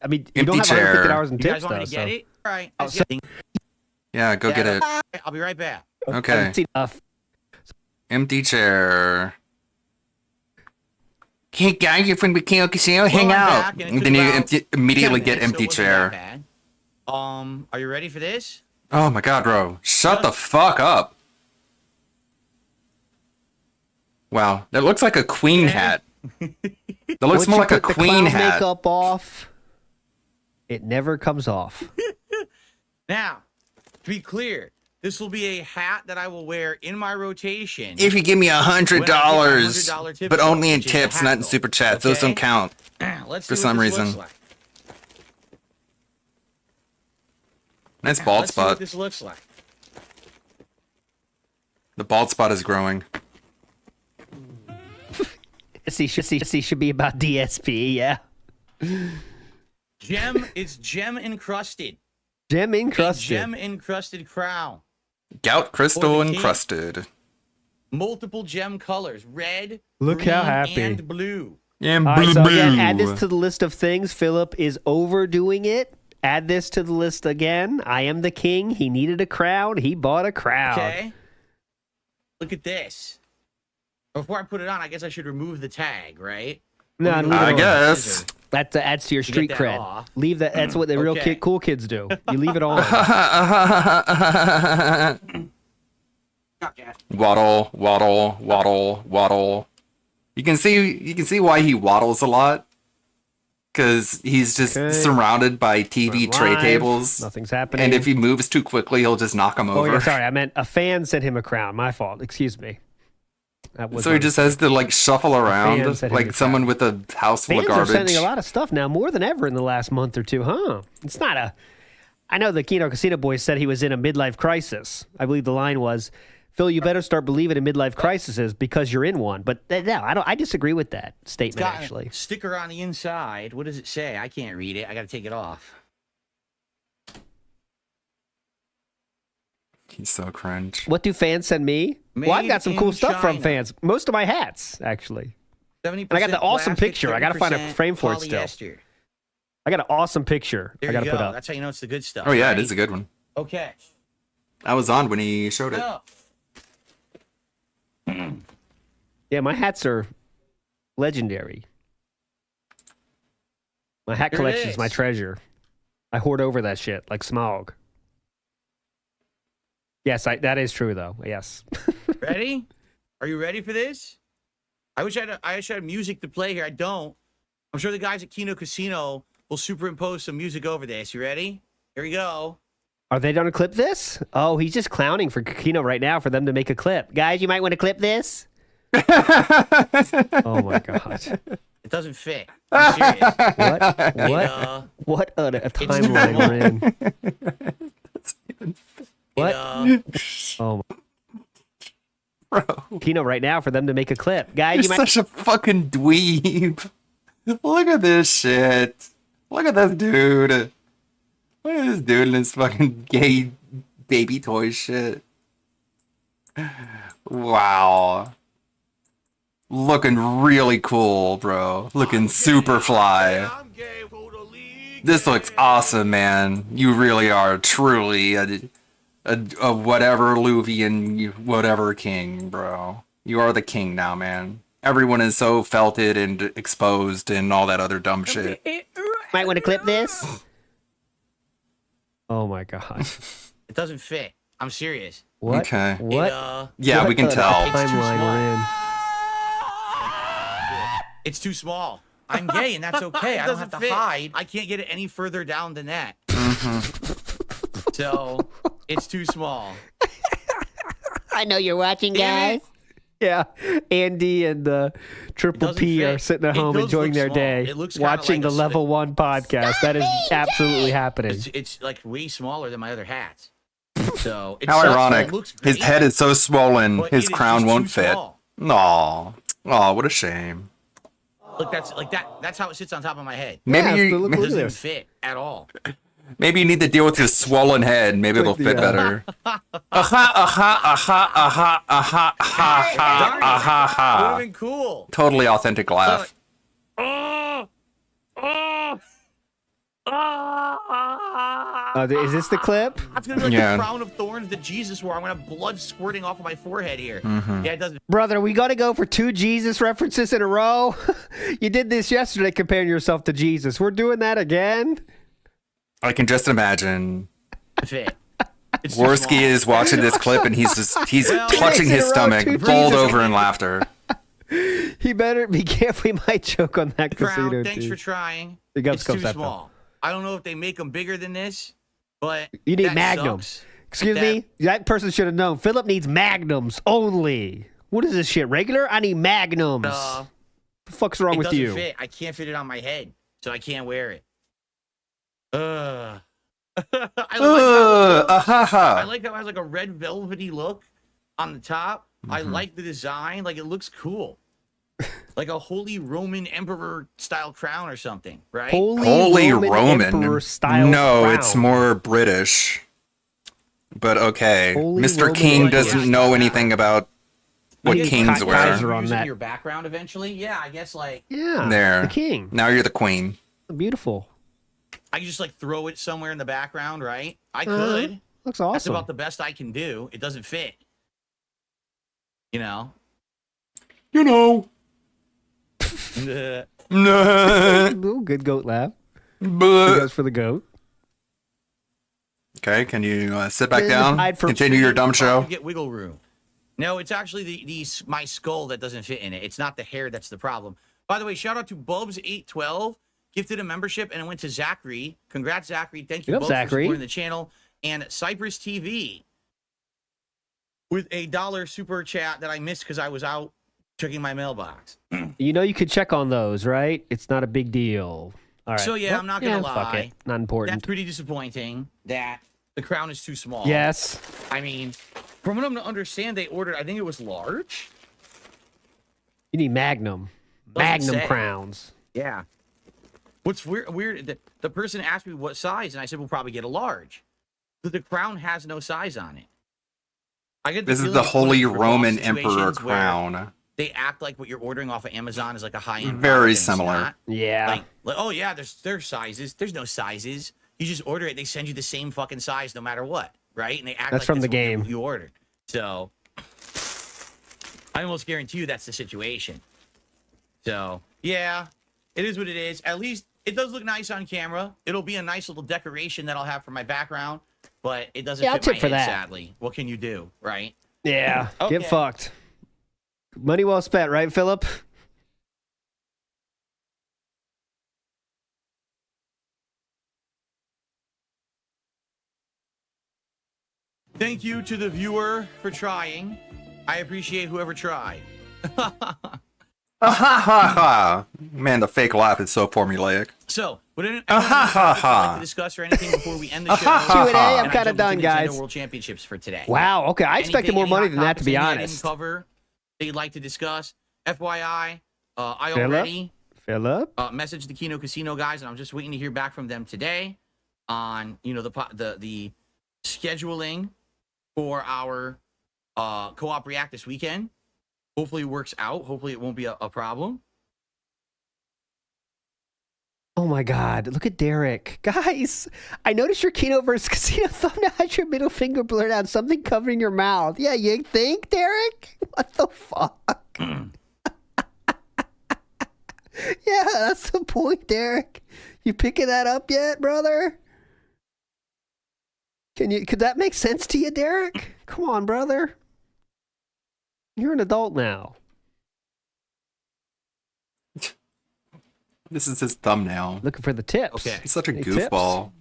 I mean, you Empty don't have chair. $150 in You tips guys want me though. to get So. it? All right. Yeah, go get it. I'll be right back. Okay. Empty chair. Hey guys, you're from the Kino Casino. Hang I'm out. back, and it And took then you about immediately 10 get minutes, so empty it wasn't that chair. bad. Are you ready for this? Oh my god, bro. Shut the fuck up. Wow, that looks like a queen hat. That looks Once more you like a put the queen clown hat. makeup off, it never comes off. Now, to be clear, this will be a hat that I will wear in my rotation. If you give me $100, $100 tip but bill, only in which is the tips, hat not in bill, super chats. Those don't okay? count Let's for see some what this reason. looks like. Nice bald Let's see what spot. this looks like. The bald spot is growing. See, should be about DSP, yeah. It's gem encrusted. Gem encrusted. Gem encrusted crown. Gout crystal For the king. encrusted. Multiple gem colors: red, Look green, how happy. and blue. Yeah, All right, so again, add this to the list of things. Philip is overdoing it. Add this to the list again. I am the king. He needed a crown. He bought a crown. Okay. Look at this. Before I put it on, I guess I should remove the tag, right? No, Let me leave it I on. guess. That adds to your To get street that cred. off. Leave that. That's what the real Okay. cool kids do. You leave it on. Waddle, waddle, waddle, waddle. You can see why he waddles a lot. Cause he's just Okay. surrounded by TV We're tray live. tables. Nothing's happening. And if he moves too quickly, he'll just knock him Oh, over. yeah, sorry. I meant a fan sent him a crown. My fault. Excuse me. That was So he my just has to like shuffle around fan sent him like a someone with a house full Fans of are garbage. sending a lot of stuff now, more than ever in the last month or two, huh? It's not a. I know the Kino Casino boys said he was in a midlife crisis. I believe the line was, "Phil, you better start believing in midlife crises because you're in one." But no, I don't. I disagree with that It's statement. got Actually, a sticker on the inside. What does it say? I can't read it. I got to take it off. He's so cringe. what do fans send me? Well, I've Made got some cool in stuff from China. fans. Most of my hats, actually. 70% And I got the awesome plastic, picture. I got to find a 30% frame for it still. polyester. I got an awesome picture. There I got you to go. put up. That's how you know it's the good stuff. Oh yeah, right? it is a good one. Okay. I was on when he showed it. So, Yeah, my hats are legendary. My hat Here it collection is my is. treasure. I hoard over that shit like smog. Yes, that is true though. Yes. ready? Are you ready for this? I wish I had music to play here. I don't. I'm sure the guys at Kino Casino will superimpose some music over this. You ready? Here we go. Are they gonna clip this? Oh, he's just clowning for Kino right now for them to make a clip. Guys, you might want to clip this. Oh my god. It doesn't fit. I'm serious. What a timeline we're in. What? Oh my. Bro. Kino right now for them to make a clip. Guys, You're you might such a fucking dweeb. Look at this shit. Look at this dude. Look at this dude and his fucking gay baby toy shit. Wow. Looking really cool, bro. Looking super fly. This looks awesome, man. You really are truly a whatever Luvian, whatever king, bro. You are the king now, man. Everyone is so felted and exposed and all that other dumb shit. might want to clip this. Oh my god. It doesn't fit. I'm serious. What? Okay. What? Yeah, we can What tell. timeline we're in. It's too small. I'm gay, and that's okay. I don't have to hide. I can't get it any further down than that. So it's too small. I know you're watching, guys. Yeah, Andy and Triple doesn't P fit. are sitting at It home does enjoying look their small. day, It looks kinda watching like the a Level 1 podcast. That is absolutely happening. It's like way smaller than my other hats. So it How sucks, but ironic. It looks His great. head is so swollen, But his it is crown just won't too fit. small. Aw. Aw, what a shame. Look, that's how it sits on top of my head. Maybe Yeah, you- look It at doesn't even this. fit at all. Maybe you need to deal with your swollen head. Maybe it'll fit better. Would have been cool. Totally authentic laugh. Is this the clip? That's gonna be like the crown of thorns that Jesus wore. I'm gonna have blood squirting off of my forehead here. Yeah, it doesn't. Brother, we got to go for 2 Jesus references in a row. You did this yesterday comparing yourself to Jesus. We're doing that again? I can just imagine. Fit. Worski is watching this clip and he's clutching his stomach, bowled over in laughter. He better be careful. He might choke on that Crown, casino. thanks for trying. Big ups, It's too Concepto. small. I don't know if they make them bigger than this, but You need that magnums. sucks. Excuse me? That person should have known. Philip needs magnums only. What is this shit? Regular? I need magnums. The fuck's wrong it with doesn't you? fit. I can't fit it on my head, so I can't wear it. I like how it has like a red velvety look on the top. I like the design. Like it looks cool. Like a Holy Roman Emperor style crown or something, right? Holy Roman. Emperor style No, crown. it's more British. But okay. Holy Mr. Roman King Emperor. doesn't know anything about what I guess kings you wear. use it in your background eventually. Yeah, I guess like There. the king. Now you're the queen. Beautiful. I can just like throw it somewhere in the background, right? I could. Looks awesome. That's about the best I can do. It doesn't fit. You know. Ooh, good goat laugh. Good goes for the goat. Okay, can you sit back Then down? hide for- Continue your dumb show. Get wiggle room. No, it's actually my skull that doesn't fit in it. It's not the hair that's the problem. By the way, shout out to Bubs812, gifted a membership, and it went to Zachary. Congrats, Zachary. Thank you Yep, both Zachary. for supporting the channel. And Cypress TV with a $1 super chat that I missed because I was out checking my mailbox. You know you could check on those, right? It's not a big deal. All right. So yeah, I'm not gonna lie. Fuck it. Not important. That's pretty disappointing that the crown is too small. Yes. I mean, from what I'm to understand, they ordered, I think it was large. You need Magnum. Doesn't Magnum say. crowns. Yeah. What's weird the person asked me what size, and I said we'll probably get a large. But the crown has no size on it. I get This is feeling the it's one of Holy those Roman situations Emperor where crown. They act like what you're ordering off of Amazon is like a high-end. Very product, and it's similar. not. Yeah. Like, oh yeah, there's sizes. There's no sizes. You just order it. They send you the same fucking size no matter what, right? And they act That's like from the what game. you ordered. So I almost guarantee you that's the situation. So yeah, it is what it is. At least it does look nice on camera. It'll be a nice little decoration that I'll have for my background, but it doesn't Yeah, I'll fit my tip for head, that. sadly. What can you do, right? Yeah. Okay. Get fucked. Money well spent, right, Philip? Thank you to the viewer for trying. I appreciate whoever tried. Man, the fake laugh is so formulaic. So, would anyone like to discuss or anything before we end the show? Q&A, I'm And I kinda jump into done, Nintendo guys. World Championships for today. Wow, okay, I expected more Any money hot than that, to be topics, anything I honest. didn't cover that you'd like to discuss? FYI, I Philip? already Philip? messaged the Kino Casino guys, and I'm just waiting to hear back from them today on the scheduling for our co-op react this weekend. Hopefully it works out. Hopefully it won't be a problem. Oh my God, look at Derek. Guys, I noticed your Kino vs. Casino thumbnail has your middle finger blurred out, something covering your mouth. Yeah, you think, Derek? What the fuck? Yeah, that's the point, Derek. You picking that up yet, brother? Could that make sense to you, Derek? Come on, brother. You're an adult now. This is his thumbnail. Looking for the tips. Okay. He's such a Any goofball.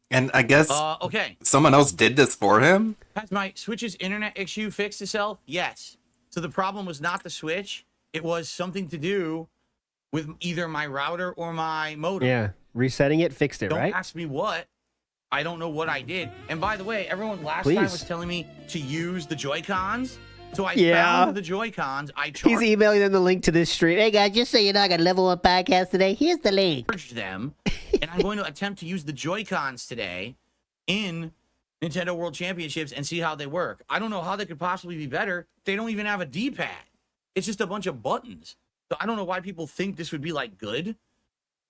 And I guess Okay. someone else did this for him. Has my Switch's internet issue fixed itself? Yes. So the problem was not the Switch. It was something to do with either my router or my modem. Yeah, resetting it fixed it, Don't right? ask me what. I don't know what I did. And by the way, everyone last Please. time was telling me to use the Joy-Cons. So I Yeah. found the Joy-Cons. I He's emailing them the link to this stream. Hey guys, just so you know, I got a level 1 podcast today. Here's the link. charged them And I'm going to attempt to use the Joy-Cons today in Nintendo World Championships and see how they work. I don't know how they could possibly be better. They don't even have a D-pad. It's just a bunch of buttons. So I don't know why people think this would be like good,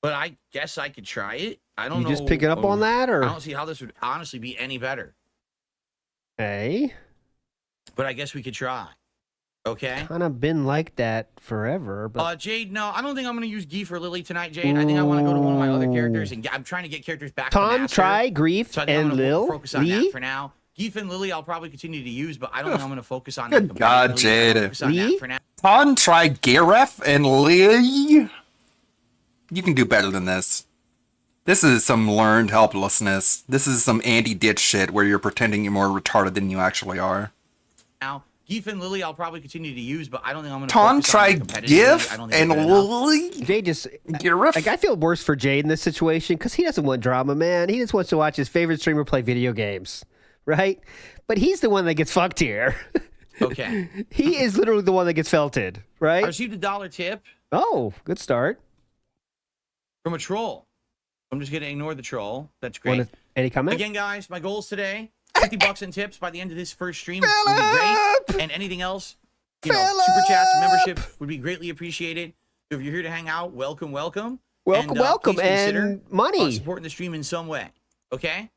but I guess I could try it. I don't know. You just picking up on that, or I don't see how this would honestly be any better. Hey, but I guess we could try. Okay. Kind of been like that forever. But Jade, no, I don't think I'm going to use Gee for Lily tonight, Jade. I think I want to go to one of my other characters, and I'm trying to get characters back. Tom, try Grief, so I think and I'm gonna Lil. focus on Lee? that for now. Geef and Lily, I'll probably continue to use, but I don't think I'm going to focus on Good that. God, Jade. Lee? For now. Ton, try Gareth and Lee. You can do better than this. This is some learned helplessness. This is some Andy Ditch shit where you're pretending you're more retarded than you actually are. Now, Geef and Lily, I'll probably continue to use, but I don't think I'm going to Ton, focus try on that competitively. GIF I don't think and it's good enough. Lily. Jade just like I feel worse for Jade in this situation because he doesn't want drama, man. He just wants to watch his favorite streamer play video games, right? But he's the one that gets fucked here. Okay. He is literally the one that gets felted, right? I received a $1 tip Oh, good start. from a troll. I'm just going to ignore the troll. That's great. Any comment? Again, guys, my goals today, $50 in tips by the end of this first stream would be great. And anything else, super chats, membership would be greatly appreciated. So if you're here to hang out, welcome. Welcome, and, welcome, please consider, and money. supporting the stream in some way. Okay?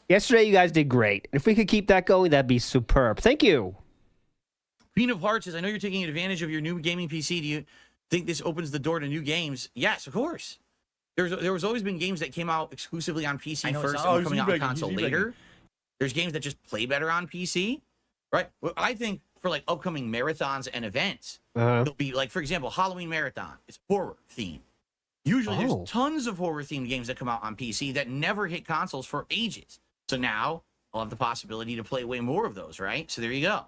Yesterday, you guys did great. If we could keep that going, that'd be superb. Thank you. Queen of Hearts says, I know you're taking advantage of your new gaming PC. Do you think this opens the door to new games? Yes, of course. There was always been games that came out exclusively on PC first and were coming out on console later. There's games that just play better on PC, right? Well, I think for like upcoming marathons and events, it'll be like, for example, Halloween Marathon. It's horror themed. Usually there's tons of horror themed games that come out on PC that never hit consoles for ages. So now I'll have the possibility to play way more of those, right? So there you go.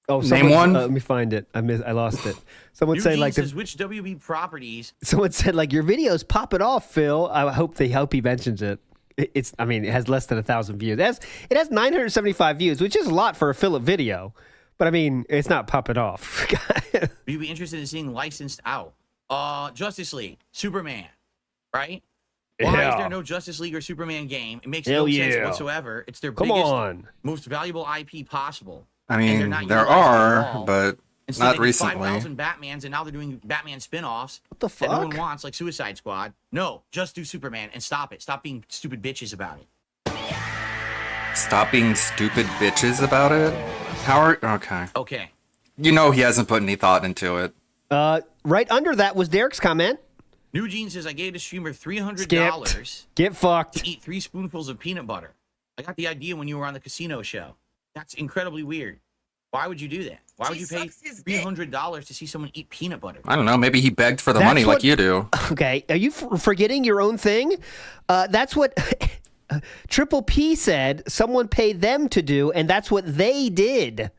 Oh, Name one. Let me find it. I like this. Someone Eugene said like says, which WB properties? Someone said like your videos popping off, Phil. I hope he mentions it. It has less than 1,000 views. It has 975 views, which is a lot for a Philip video. But I mean, it's not popping off. Would you be interested in seeing licensed out? Justice League, Superman, right? Why is there no Justice League or Superman game? It makes no sense whatsoever. It's their biggest, most valuable IP possible. I mean, there are, but not recently. 5,000 Batmans, and now they're doing Batman spin-offs the that no one wants, like Suicide Squad. No, just do Superman and stop it. Stop being stupid bitches about it. Stop being stupid bitches about it? Okay. Okay. You know he hasn't put any thought into it. Right under that was Derek's comment. New Gene says, I gave the streamer $300 Get fucked. to eat 3 spoonfuls of peanut butter. I got the idea when you were on the casino show. That's incredibly weird. Why would you do that? Why would you pay $300 to see someone eat peanut butter? I don't know. Maybe he begged for the money like you do. Okay. Are you forgetting your own thing? That's what Triple P said someone paid them to do, and that's what they did.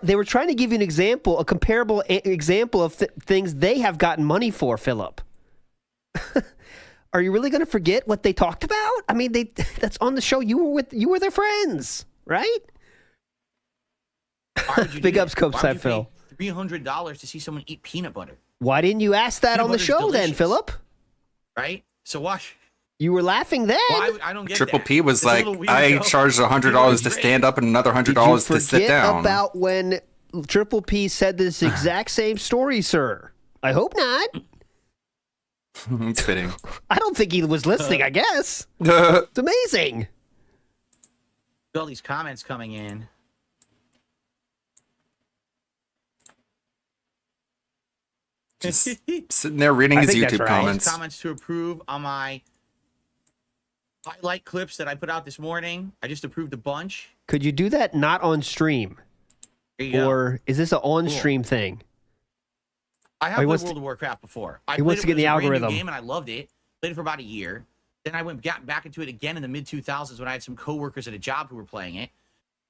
They were trying to give you an example, a comparable example of things they have gotten money for, Philip. Are you really going to forget what they talked about? I mean, that's on the show. You were their friends, right? Big ups, Copeside Phil. $300 to see someone eat peanut butter. Why didn't you ask that on the show then, Philip? Right? So watch. You were laughing then. Well, I don't get Triple that. P was It's a like, little weird, I though. charged $100 to stand up and another $100 to sit down. About when Triple P said this exact same story, sir. I hope not. It's fitting. I don't think he was listening, I guess. It's amazing. All these comments coming in. Just sitting there reading his YouTube comments. Comments to approve on my highlight clips that I put out this morning. I just approved a bunch. Could you do that not on stream? There you go. Or is this an on-stream thing? I have played World of Warcraft before. He wants to get in the algorithm. Game and I loved it. Played it for about a year. Then I got back into it again in the mid-2000s when I had some coworkers at a job who were playing it.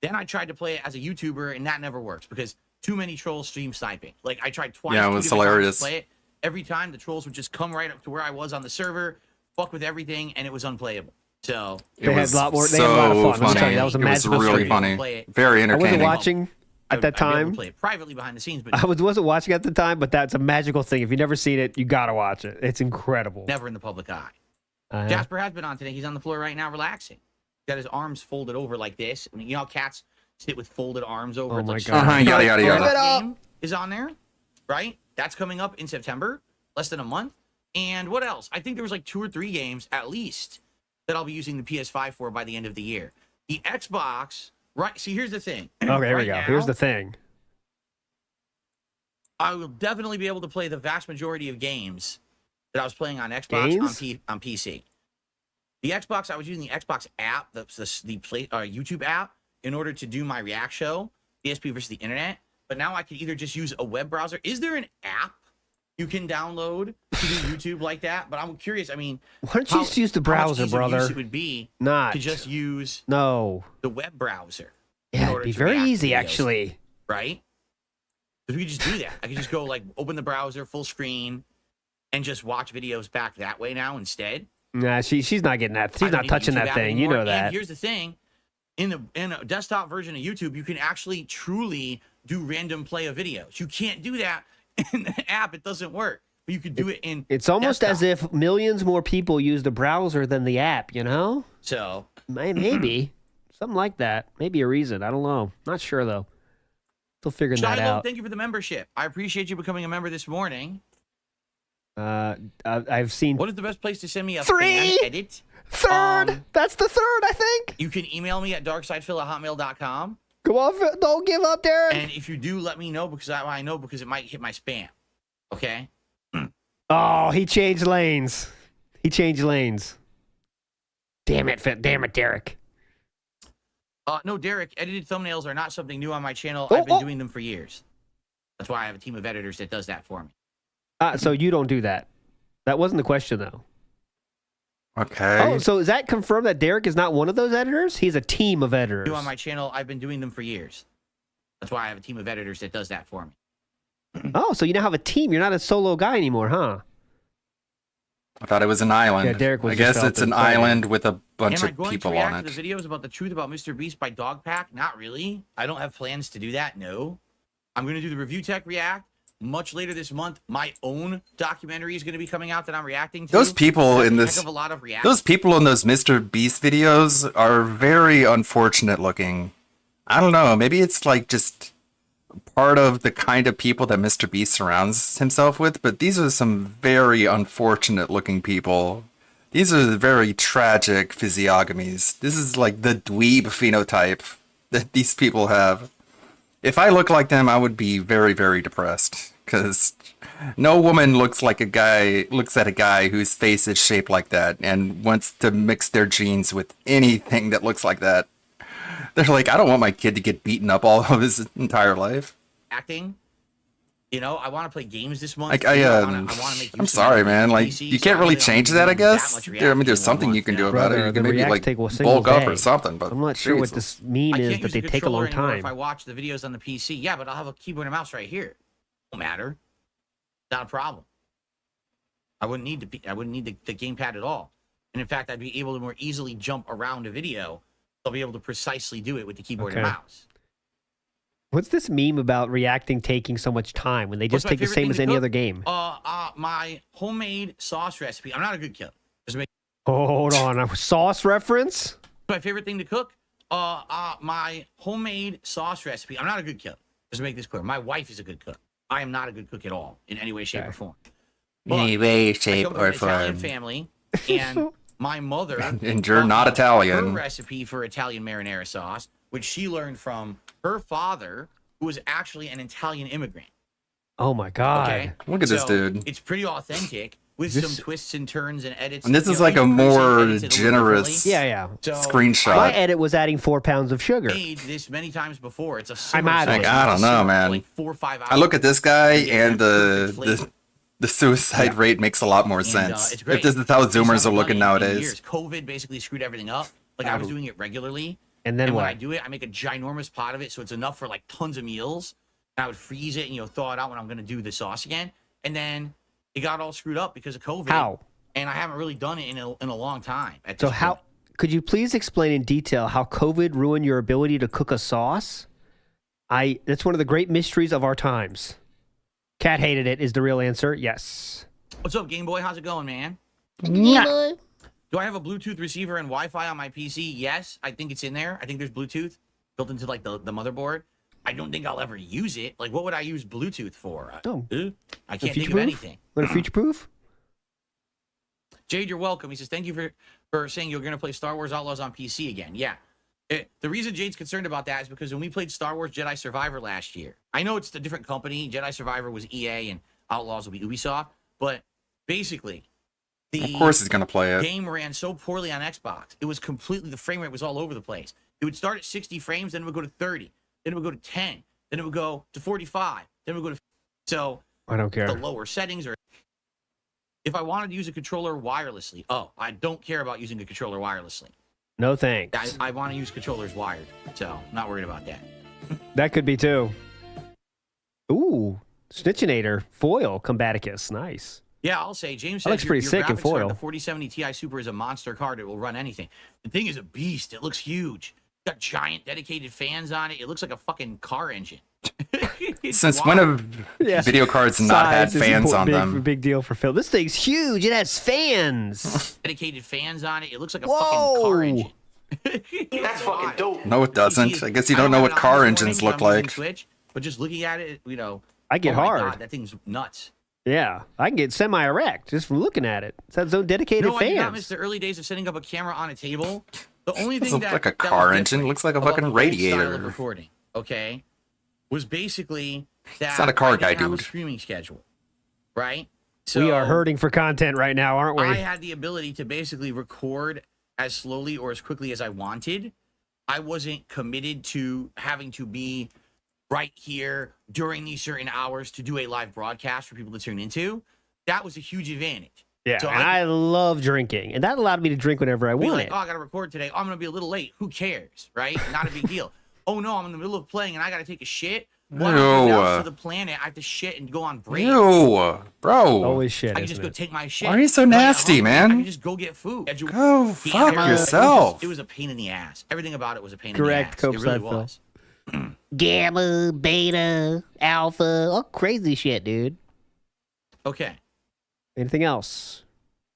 Then I tried to play it as a YouTuber, and that never works because too many trolls stream sniping. Like, I tried twice. Yeah, it was hilarious. To play it. Every time, the trolls would just come right up to where I was on the server, fuck with everything, and it was unplayable. So They had a lot of fun. Let me tell you, that was a It was really funny. Very entertaining. I wasn't watching. at that I'd be able to time. play it privately behind the scenes, but I wasn't watching at the time, but that's a magical thing. If you've never seen it, you gotta watch it. It's incredible. never in the public eye. Uh, Jasper has been on today. He's on the floor right now, relaxing. He's got his arms folded over like this. I mean, you know how cats sit with folded arms over? Oh It's my like God. Yada, yada, yada. Game is on there, right? That's coming up in September, less than a month. And what else? I think there was like 2 or 3 games at least that I'll be using the PS5 for by the end of the year. The Xbox, right? See, here's the thing. Okay, here we Right go. now, Here's the thing. I will definitely be able to play the vast majority of games that I was playing on Xbox on PC. The Xbox, I was using the Xbox app, the YouTube app, in order to do my React show, DSP versus the internet. But now I can either just use a web browser. Is there an app you can download to do YouTube like that? But I'm curious. I mean, why don't you just use the browser, brother? It would be not to just use the web browser. Yeah, it'd be very easy actually. Right? Because we could just do that. I could just go like open the browser full screen and just watch videos back that way now instead. Nah, she's not getting that. She's not touching that thing. You know that. And here's the thing. In a desktop version of YouTube, you can actually truly do random play of videos. You can't do that in the app. It doesn't work. But you can do it in It's almost desktop. as if millions more people use the browser than the app, you know? So maybe something like that. Maybe a reason. I don't know. Not sure though. Still figuring that Shiloh, out. thank you for the membership. I appreciate you becoming a member this morning. I've seen What is the best place to send me a 3, fan edit? third. That's the third, I think. You can email me at darksidefil@hotmail.com. Come on, Phil, don't give up, Derek. And if you do, let me know because I know because it might hit my spam. Okay. Oh, he changed lanes. Damn it, Derek. No, Derek, edited thumbnails are not something new on my channel. I've been doing them for years. That's why I have a team of editors that does that for me. So you don't do that. That wasn't the question though. Okay. Oh, so is that confirmed that Derek is not one of those editors? He's a team of editors. On my channel, I've been doing them for years. That's why I have a team of editors that does that for me. Oh, so you now have a team. You're not a solo guy anymore, huh? I thought it was an island. Yeah, Derek was I guess just it's an helping. island with a bunch Am I of going people to react on to it. the videos about the truth about Mr. Beast by Dogpack? Not really. I don't have plans to do that. No. I'm going to do the Review Tech React much later this month. My own documentary is going to be coming out that I'm reacting to. Those people in There's this, a heck of a lot of react- those people in those Mr. Beast videos are very unfortunate looking. I don't know. Maybe it's like just part of the kind of people that Mr. Beast surrounds himself with. But these are some very unfortunate looking people. These are very tragic physiognomies. This is like the dweeb phenotype that these people have. If I look like them, I would be very, very depressed. Because no woman looks at a guy whose face is shaped like that and wants to mix their genes with anything that looks like that. They're like, I don't want my kid to get beaten up all of his entire life. acting. You know, I want to play games this month. Like I wanna make I'm use of sorry, my man. Like, PC, you so can't I really don't change do that, I that guess. much I mean, there's reacting in something one you can month do now. about it. Brother, You the can maybe React like take a single bulk up day. or something. But I'm not sure what Jesus. this mean I is, can't but use they the take a long controller anymore time. if I watch the videos on the PC. Yeah, but I'll have a keyboard and mouse right here. Won't matter. Not a problem. I wouldn't need the gamepad at all. And in fact, I'd be able to more easily jump around a video. I'll be able to precisely do it with the keyboard and Okay. mouse. What's this meme about reacting taking so much time when they just What's my take the favorite same thing as to any cook? other game? My homemade sauce recipe. I'm not a good killer. Hold on, a sauce reference? My favorite thing to cook. My homemade sauce recipe. I'm not a good cook. Just to make this clear, my wife is a good cook. I am not a good cook at all in any way, shape, or form. Any way, I shape, come from or an Italian form. family, and my mother And you're taught not me Italian. Her recipe for Italian marinara sauce, which she learned from her father, who was actually an Italian immigrant. Oh my god! Okay, Look at this So dude. It's pretty authentic with This- some twists and turns and edits. And this You is know, like each a person more edits it a little generous differently. Yeah. So screenshot. My edit was adding 4 pounds of sugar. made this many times before. It's a I'm summer out of sauce. it. Like, I don't It's know, summer for man. like 4 or 5 hours. I look at this guy You get and that perfect flavor. the suicide rate makes a lot more And, sense. it's great. If this is how It's Zoomers not are looking done in nowadays. years. COVID basically screwed everything up. Like I was doing it regularly, And then when what? I do it, I make a ginormous pot of it, so it's enough for like tons of meals. And I would freeze it and thaw it out when I'm going to do the sauce again. And then it got all screwed up because of COVID. How? And I haven't really done it in a long time. At So this how? point. Could you please explain in detail how COVID ruined your ability to cook a sauce? That's one of the great mysteries of our times. Cat hated it is the real answer. Yes. What's up, Game Boy? How's it going, man? Yeah. Do I have a Bluetooth receiver and Wi-Fi on my PC? Yes, I think it's in there. I think there's Bluetooth built into like the motherboard. I don't think I'll ever use it. Like, what would I use Bluetooth for? I can't think of anything. What a future proof? Jade, you're welcome. He says, thank you for saying you're going to play Star Wars Outlaws on PC again. Yeah. The reason Jade's concerned about that is because when we played Star Wars Jedi Survivor last year, I know it's a different company. Jedi Survivor was EA and Outlaws will be Ubisoft. But basically, of course he's going to play it. Game ran so poorly on Xbox. It was completely, the frame rate was all over the place. It would start at 60 frames, then it would go to 30. Then it would go to 10. Then it would go to 45. Then it would go to... So, I don't care. The lower settings are... If I wanted to use a controller wirelessly... Oh, I don't care about using a controller wirelessly. No thanks. I want to use controllers wired. So, not worried about that. That could be too. Ooh. Snitchinator. Foil. Combaticus. Nice. Yeah, I'll say. James That says looks pretty your sick in graphics card, foil. The 4070 Ti Super is a monster card. It will run anything. The thing is a beast. It looks huge. It's got giant dedicated fans on it. It looks like a fucking car engine. Since when have video cards not had Size is fans on big, them? Big deal for Phil. This thing's huge. It has fans. Dedicated fans on it. It looks like a fucking car engine. That's fucking dope. No, it doesn't. I guess you don't know what car engines look like. Switch, but just looking at it, you know, I get oh my hard. God, that thing's nuts. Yeah, I can get semi-erect just from looking at it. It's got its own dedicated No, I did not fans. miss the early days of setting up a camera on a table. The only thing Doesn't that look like a that car was engine. It different looks like a about fucking the old style of radiator. recording, okay, was basically that It's not a car I guy, didn't have a dude. streaming schedule, right? We are hurting for content right now, aren't we? I had the ability to basically record as slowly or as quickly as I wanted. I wasn't committed to having to be right here during these certain hours to do a live broadcast for people to tune into. That was a huge advantage. Yeah, So and I love drinking, and that allowed me to drink whenever I be want like, it. oh, I got to record today. Oh, I'm going to be a little late. Who cares, right? Not a big deal. Oh, no, I'm in the middle of playing, and I got to take a shit. One No. to the planet, I have to shit and go on break. Ew, bro. Always shit. I can just go take my shit. Why are you so When I get nasty, hungry, man? I can just go get food. Go fuck yourself. It was a pain in the ass. Everything about it was a pain Correct, in the ass. It really Cope was. Gamma, beta, alpha, all crazy shit, dude. Okay. Anything else?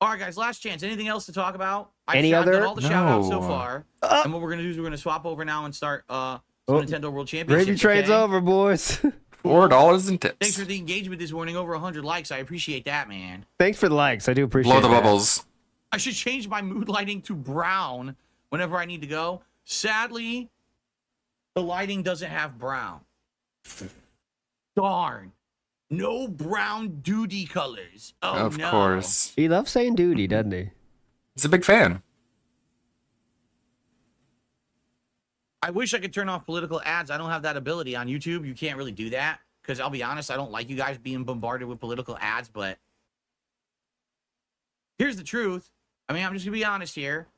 All right, guys. Last chance. Anything else to talk about? Any I've done other? all the shout outs so No. far. And what we're gonna do is we're gonna swap over now and start some Nintendo World Championship. Gravy train's okay? over, boys. $4 in tips. Thanks for the engagement this morning. Over 100 likes. I appreciate that, man. Thanks for the likes. I do appreciate Blow the that. bubbles. I should change my mood lighting to brown whenever I need to go. Sadly, the lighting doesn't have brown. Darn. No brown duty colors. Oh, Of no. course. He loves saying duty, doesn't he? He's a big fan. I wish I could turn off political ads. I don't have that ability on YouTube. You can't really do that because I'll be honest, I don't like you guys being bombarded with political ads, but here's the truth. I mean, I'm just going to be honest here.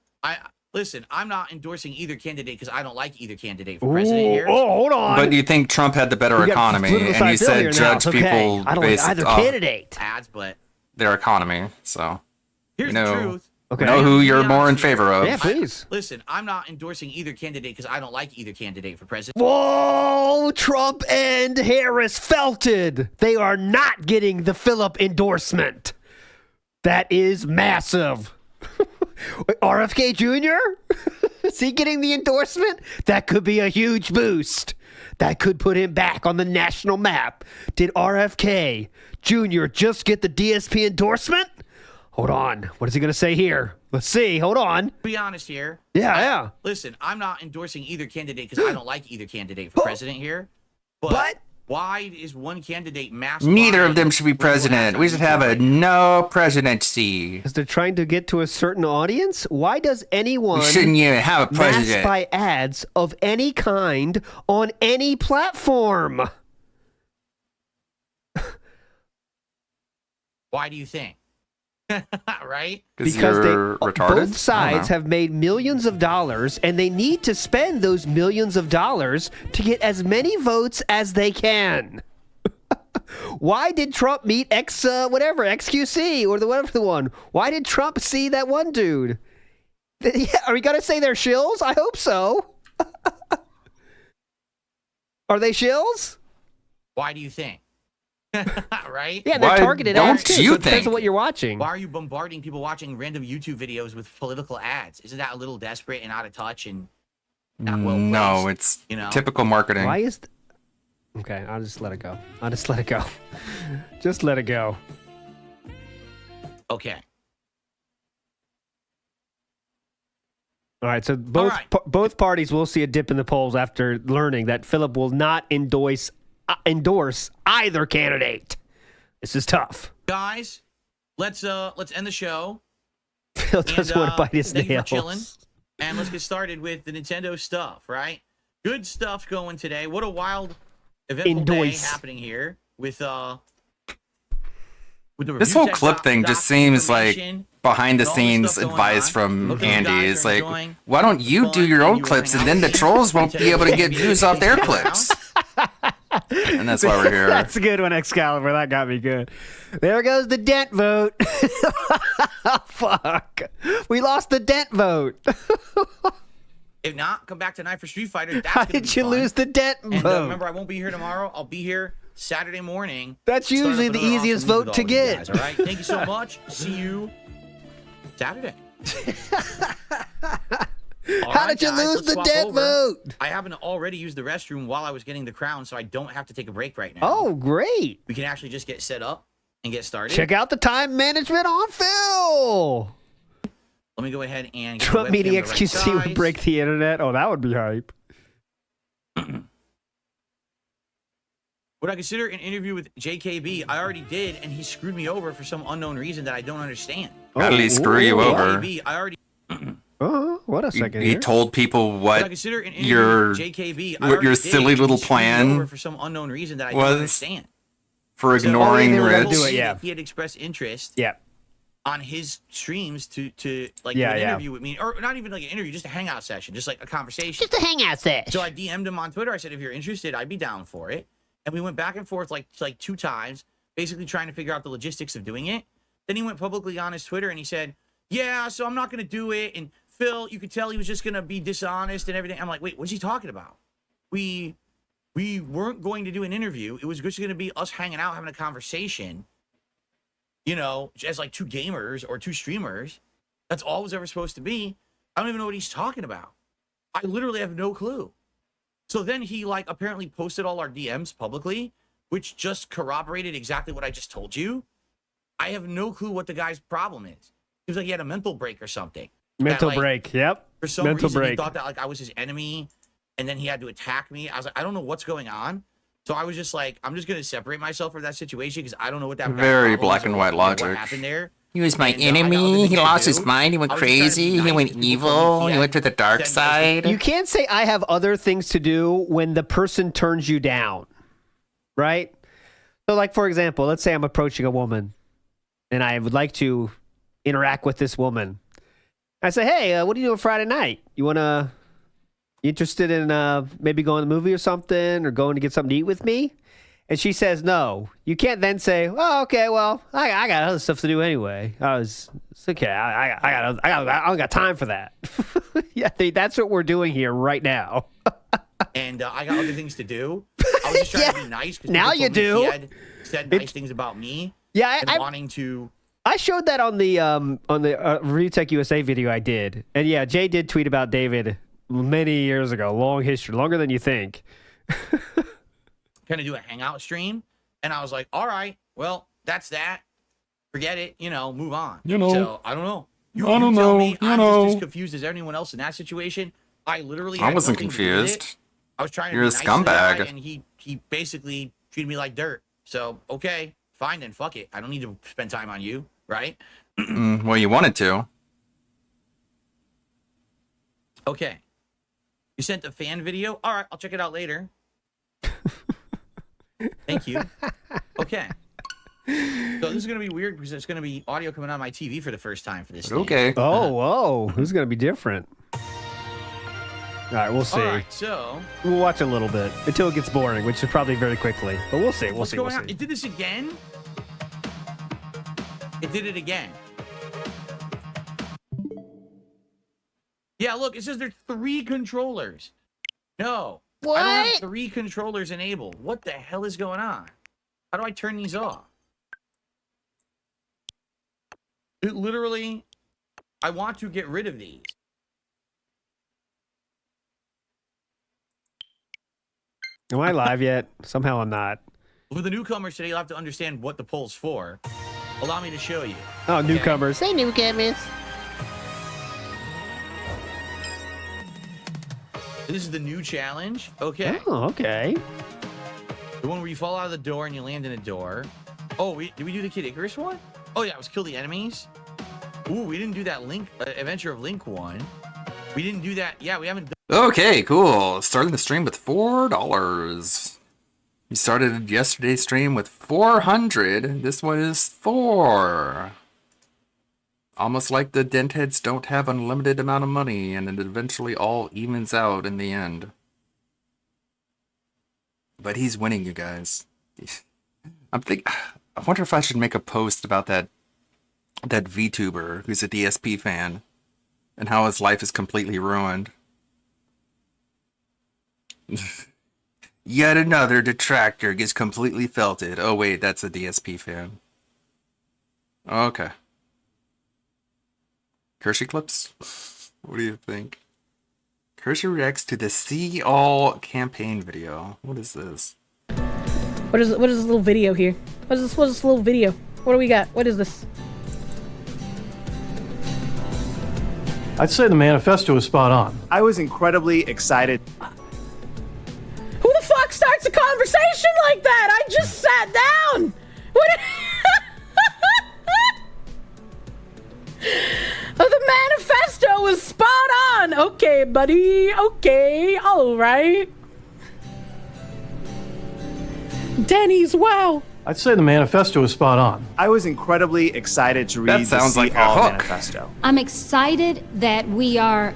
Listen, I'm not endorsing either candidate because I don't like either candidate for president here. Oh, hold on. But you think Trump had the better We got economy, political and you side bill said here now. judge It's okay. people I don't like based either off candidate. Ads, but their economy. So here's you know, the truth. Okay. know who you're more in favor of. Yeah, please. Listen, I'm not endorsing either candidate because I don't like either candidate for president. Whoa, Trump and Harris felted. They are not getting the Phillip endorsement. That is massive. RFK Jr.? Is he getting the endorsement? That could be a huge boost. That could put him back on the national map. Did RFK Jr. just get the DSP endorsement? Hold on. What is he going to say here? Let's see. Hold on. Be honest here. Yeah. Listen, I'm not endorsing either candidate because I don't like either candidate for president here. But why is one candidate masked? Neither of them should be president. We should have a no presidency. Because they're trying to get to a certain audience? Why does anyone We shouldn't even have a president. mask by ads of any kind on any platform? Why do you think? Right? Because you're retarded? both sides have made millions of dollars, and they need to spend those millions of dollars to get as many votes as they can. Why did Trump meet XQC or whatever the one? Why did Trump see that one dude? Yeah, are we gonna say they're shills? I hope so. Are they shills? Why do you think? Right? Yeah, they're targeted ads too. So it depends on what you're watching. Why are you bombarding people watching random YouTube videos with political ads? Isn't that a little desperate and out of touch and not well placed? No, it's typical marketing. Why is? Okay, I'll just let it go. I'll just let it go. Just let it go. Okay. All right, so both parties will see a dip in the polls after learning that Philip will not endorse either candidate. This is tough. Guys, let's end the show. Phil doesn't want to bite his thank you for nails. chilling. And let's get started with the Nintendo stuff, right? Good stuff going today. What a wild, eventful day happening here with the This whole clip thing just seems like behind the scenes advice from Andy. It's like, why don't you do your own clips and then the trolls won't be able to get views off their clips? And that's why we're here. That's a good one, Excalibur. That got me good. There goes the dent vote. Fuck. We lost the dent vote. If not, come back tonight for Street Fighter. That's How did you lose the dent and, vote? Remember, I won't be here tomorrow. I'll be here Saturday morning. That's usually the easiest vote to get. Guys, all right? Thank you so much. See you Saturday. How did you lose the dent vote? I happen to already use the restroom while I was getting the crown, so I don't have to take a break right now. Oh, great. We can actually just get set up and get started. Check out the time management on Phil. Let me go ahead and get Trump the meeting webcam the right XQC would size. break the internet. Oh, that would be hype. Would I consider an interview with JKB? I already did, and he screwed me over for some unknown reason that I don't understand. How did he screw you over? JKB, I already. Oh, what a second. You told people Would I what consider an interview your with JKB? I what your already silly did, little and he screwed me plan over for some unknown reason that I don't was understand. for So, ignoring they were gonna Rich. do it, yeah. He had expressed interest. Yeah. On his streams to like Yeah, do an yeah. interview with me, or not even like an interview, just a hangout session, just like a conversation. Just a hangout session. So I DM'd him on Twitter. I said, if you're interested, I'd be down for it. And we went back and forth like 2 times, basically trying to figure out the logistics of doing it. Then he went publicly on his Twitter and he said, yeah, so I'm not going to do it. And Phil, you could tell he was just going to be dishonest and everything. I'm like, wait, what's he talking about? We weren't going to do an interview. It was just going to be us hanging out, having a conversation, you know, as like 2 gamers or 2 streamers. That's all it was ever supposed to be. I don't even know what he's talking about. I literally have no clue. So then he like apparently posted all our DMs publicly, which just corroborated exactly what I just told you. I have no clue what the guy's problem is. He was like he had a mental break or something. Mental That, like, break. Yep. For some Mental reason, he break. thought that like I was his enemy, and then he had to attack me. I was like, I don't know what's going on. So I was just like, I'm just gonna separate myself from that situation because I don't know what that guy's Very problem black is and or white what logic. happened there. He was my And, I got other enemy. things He to lost his do. mind. He went I was just trying to be crazy. He nice went to people evil. who He had went to the dark said nice side. You can't say I have other things to do when the person turns you down, right? So, like, for example, let's say I'm approaching a woman and I would like to interact with this woman. I say, hey, what are you doing Friday night? You interested in maybe going to the movie or something or going to get something to eat with me? And she says no. You can't then say, "Oh, okay. Well, I got other stuff to do anyway. It's okay. I don't got time for that." Yeah, that's what we're doing here right now. And I got other things to do. I was just trying to be nice. 'Cause Now people you told me do. He had said nice things about me. Yeah, and wanting to. I showed that on the Review Tech USA video I did, and yeah, Jay did tweet about David many years ago. Long history, longer than you think. Kind of do a hangout stream, and I was like, all right, well, that's that. Forget it, move on. So I don't know. You tell me. I'm just as confused as anyone else in that situation. I literally I had wasn't nothing to do with it. confused. I was trying to You're be a nice to the guy, scumbag. and he basically treated me like dirt. So okay, fine then, fuck it. I don't need to spend time on you, right? Well, you wanted to. Okay. You sent the fan video? All right, I'll check it out later. Thank you. Okay. So this is going to be weird because it's going to be audio coming on my TV for the first time for this thing. Okay. Oh, whoa. Who's going to be different? All right, we'll see. All right, so We'll watch a little bit until it gets boring, which is probably very quickly. But we'll see. We'll what's see. going We'll on? see. It did this again? It did it again. Yeah, look, it says there's 3 controllers. No. I don't have 3 controllers enabled. What the hell is going on? How do I turn these off? It literally, I want to get rid of these. Am I live yet? Somehow I'm not. For the newcomers today, you'll have to understand what the poll's for. Allow me to show you. Oh, newcomers. Say newcomers. This is the new challenge. Okay. Oh, okay. The one where you fall out of the door and you land in a door. Oh, did we do the Kid Icarus one? Oh, yeah, it was kill the enemies. Ooh, we didn't do that Link, Adventure of Link one. We didn't do that. Yeah, we haven't done. Okay, cool. Starting the stream with $4. We started yesterday's stream with 400. This one is 4. Almost like the dentheads don't have unlimited amount of money, and it eventually all evens out in the end. But he's winning, you guys. I wonder if I should make a post about that VTuber who's a DSP fan and how his life is completely ruined. Yet another detractor gets completely felted. Oh wait, that's a DSP fan. Okay. Kershey clips? What do you think? Kershey reacts to the See All campaign video. What is this? What is this little video here? What is this little video? What do we got? What is this? I'd say the manifesto is spot on. I was incredibly excited. Who the fuck starts a conversation like that? I just sat down. What? The manifesto was spot on. Okay, buddy. Okay, all right. Denny's, wow. I'd say the manifesto is spot on. I was incredibly excited to read the See All manifesto. I'm excited that we are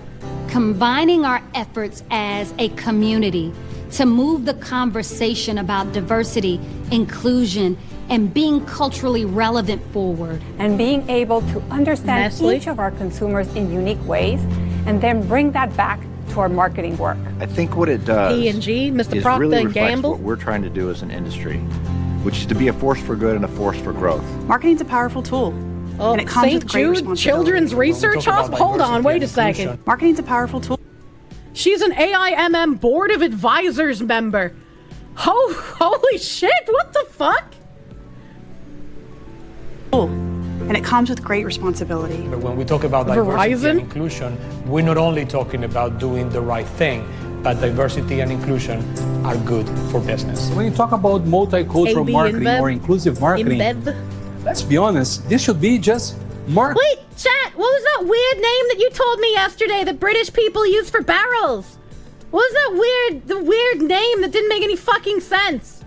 combining our efforts as a community to move the conversation about diversity, inclusion, and being culturally relevant forward. And being able to understand each of our consumers in unique ways and then bring that back to our marketing work. I think what it does P&G, Mr. is Procter really and reflects Gamble. what we're trying to do as an industry, which is to be a force for good and a force for growth. Marketing's a powerful tool. Oh, and it comes St. with great Jude responsibility. Children's Research Hospital. Hold on, wait a second. Marketing's a powerful tool. She's an AIMM Board of Advisors member. Holy shit, what the fuck? And it comes with great responsibility. But when we talk about diversity Verizon? and inclusion, we're not only talking about doing the right thing, but diversity and inclusion are good for business. When you talk about multicultural AB marketing InBev? or inclusive marketing, let's be honest, this should be just marketing. Wait, chat, what was that weird name that you told me yesterday that British people use for barrels? What was that weird name that didn't make any fucking sense?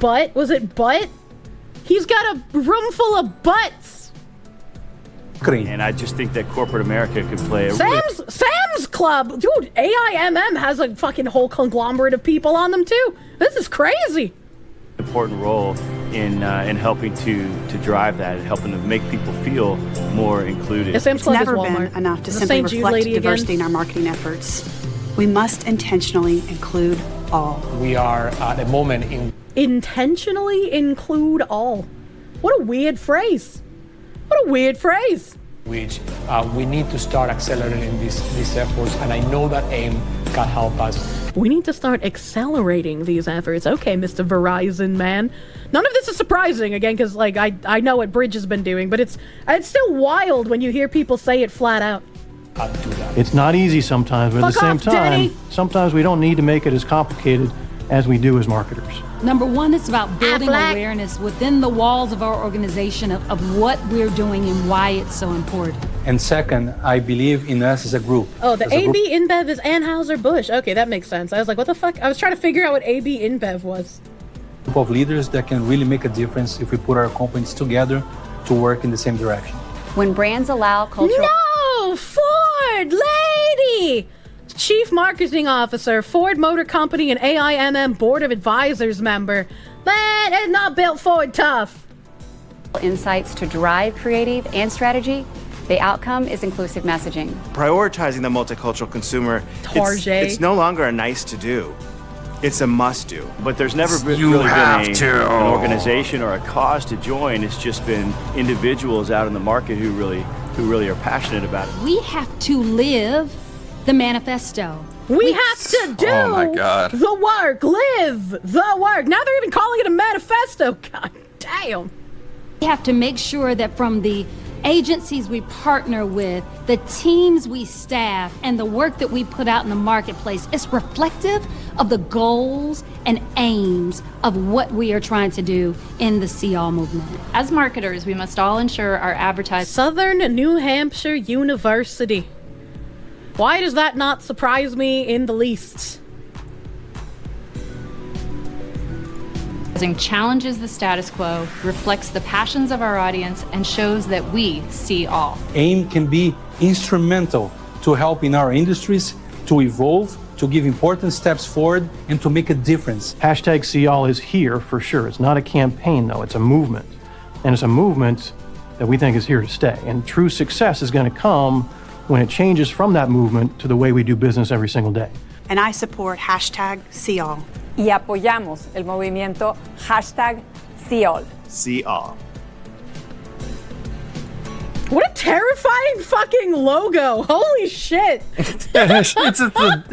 Butt? Was it butt? He's got a room full of butts. And I just think that corporate America could play a Sam's Club! Dude, AIMM has a fucking whole conglomerate of people on them too. This is crazy. important role in helping to drive that and helping to make people feel more included. It's never been enough to simply reflect diversity in our marketing efforts. We must intentionally include all. We are at a moment in Intentionally include all. What a weird phrase. What a weird phrase. which we need to start accelerating these efforts, and I know that AIM can help us. We need to start accelerating these efforts. Okay, Mr. Verizon man. None of this is surprising, again, because like I know what Bridge has been doing, but it's still wild when you hear people say it flat out. It's not easy sometimes, but at the same time, sometimes we don't need to make it as complicated as we do as marketers. Number one, it's about building awareness within the walls of our organization of what we're doing and why it's so important. And second, I believe in us as a group. Oh, the AB InBev is Anheuser-Busch. Okay, that makes sense. I was like, what the fuck? I was trying to figure out what AB InBev was. Group of leaders that can really make a difference if we put our companies together to work in the same direction. When brands allow cultural... No! Ford! Lady! Chief Marketing Officer, Ford Motor Company and AIMM Board of Advisors member. Man, it's not built Ford tough. Insights to drive creative and strategy, The outcome is inclusive messaging. Prioritizing the multicultural consumer, it's no longer a nice to do. It's a must do. But there's never really been an organization or a cause to join. It's just been individuals out in the market who really are passionate about it. We have to live the manifesto. We have to do the work, live the work. Now they're even calling it a manifesto. God damn. We have to make sure that from the agencies we partner with, the teams we staff, and the work that we put out in the marketplace is reflective of the goals and aims of what we are trying to do in the See All movement. As marketers, we must all ensure our advertising. Southern New Hampshire University. Why does that not surprise me in the least? Challenges the status quo, reflects the passions of our audience, and shows that we see all. AIM can be instrumental to helping our industries to evolve, to give important steps forward, and to make a difference. Hashtag See All is here for sure. It's not a campaign, though. It's a movement. And it's a movement that we think is here to stay. And true success is going to come when it changes from that movement to the way we do business every single day. And I support hashtag See All. Y apoyamos el movimiento hashtag See All. See All. What a terrifying fucking logo. Holy shit. It's just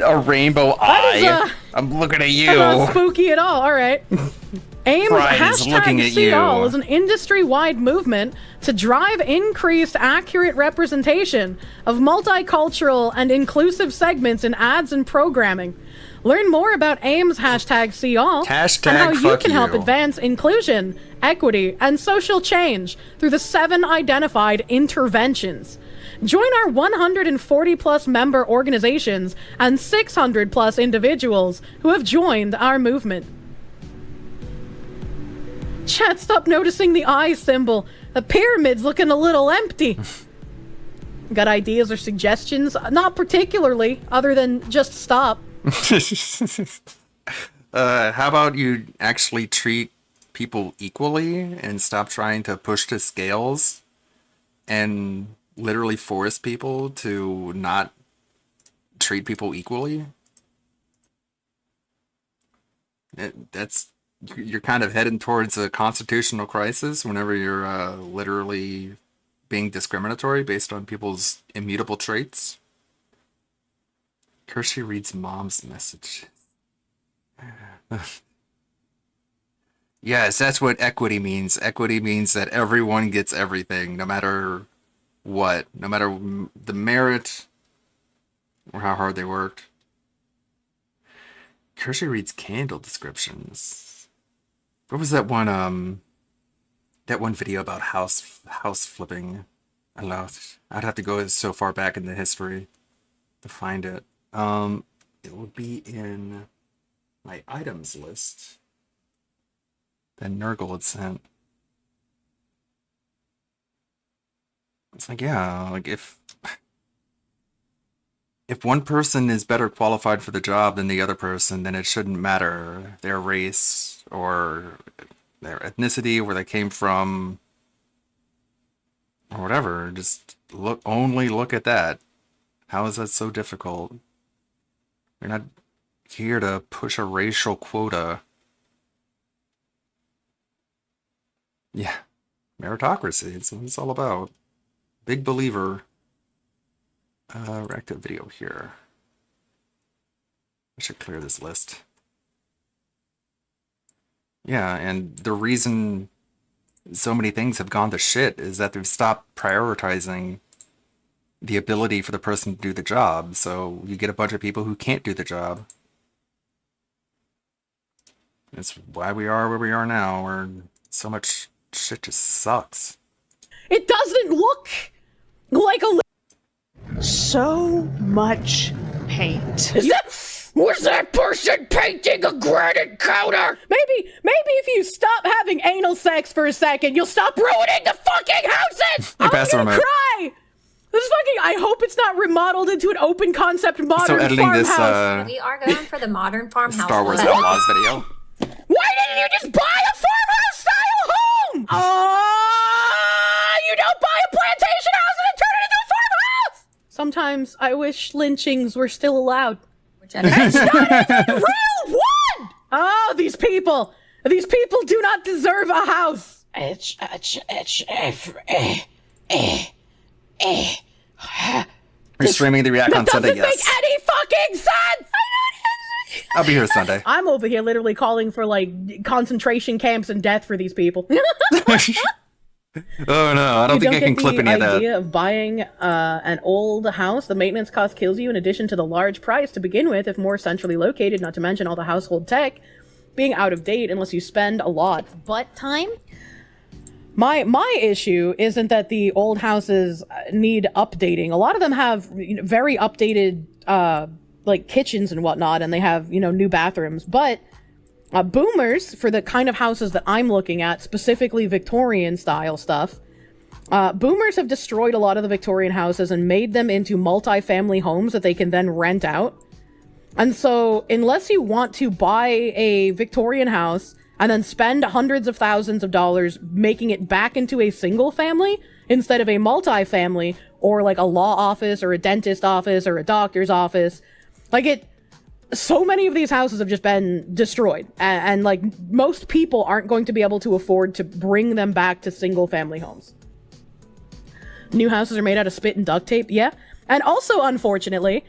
a rainbow eye. I'm looking at you. That's not spooky at all. All right. AIM's hashtag See All is an industry-wide movement to drive increased accurate representation of multicultural and inclusive segments in ads and programming. Learn more about AIM's hashtag See All and how you can help advance inclusion, equity, and social change through the 7 identified interventions. Join our 140-plus member organizations and 600-plus individuals who have joined our movement. Chat, stop noticing the eye symbol. The pyramid's looking a little empty. Got ideas or suggestions? Not particularly, other than just stop. How about you actually treat people equally and stop trying to push to scales and literally force people to not treat people equally? You're kind of heading towards a constitutional crisis whenever you're literally being discriminatory based on people's immutable traits. Kershey reads mom's message. Yes, that's what equity means. Equity means that everyone gets everything, no matter what. No matter the merit or how hard they worked. Kershey reads candle descriptions. What was that one video about house flipping? I'd have to go so far back in the history to find it. It would be in my items list that Nurgle had sent. It's like, yeah, like if one person is better qualified for the job than the other person, then it shouldn't matter their race or their ethnicity, where they came from, or whatever. Just only look at that. How is that so difficult? You're not here to push a racial quota. Yeah, meritocracy. It's what it's all about. Big believer. Reactive video here. I should clear this list. Yeah, and the reason so many things have gone to shit is that they've stopped prioritizing the ability for the person to do the job. So you get a bunch of people who can't do the job. That's why we are where we are now, where so much shit just sucks. It doesn't look like a... So much paint. Was that person painting a granite counter? Maybe if you stop having anal sex for a second, you'll stop ruining the fucking houses! I'm gonna cry! This is fucking... I hope it's not remodeled into an open concept modern farmhouse. We are going for the modern farmhouse. Star Wars Outlaws video. Why didn't you just buy a farmhouse-style home? You don't buy a plantation house and then turn it Sometimes I wish lynchings were still allowed. It's not even real! What? Oh, these people! These people do not deserve a house! You're streaming the React on Sunday, That doesn't make any fucking sense! I'll be here Sunday. I'm over here literally calling for, like, concentration camps and death for these people. Oh no, I don't think I can clip any of The that. idea of buying an old house, the maintenance cost kills you in addition to the large price to begin with, if more centrally located, not to mention all the household tech being out of date unless you spend a lot. But time? My issue isn't that the old houses need updating. A lot of them have very updated like kitchens and whatnot, and they have new bathrooms. But boomers, for the kind of houses that I'm looking at, specifically Victorian style stuff, boomers have destroyed a lot of the Victorian houses and made them into multi-family homes that they can then rent out. And so, unless you want to buy a Victorian house and then spend hundreds of thousands of dollars making it back into a single family instead of a multi-family, or like a law office or a dentist office or a doctor's office, so many of these houses have just been destroyed, and like most people aren't going to be able to afford to bring them back to single family homes. New houses are made out of spit and duct tape, yeah. And also, unfortunately,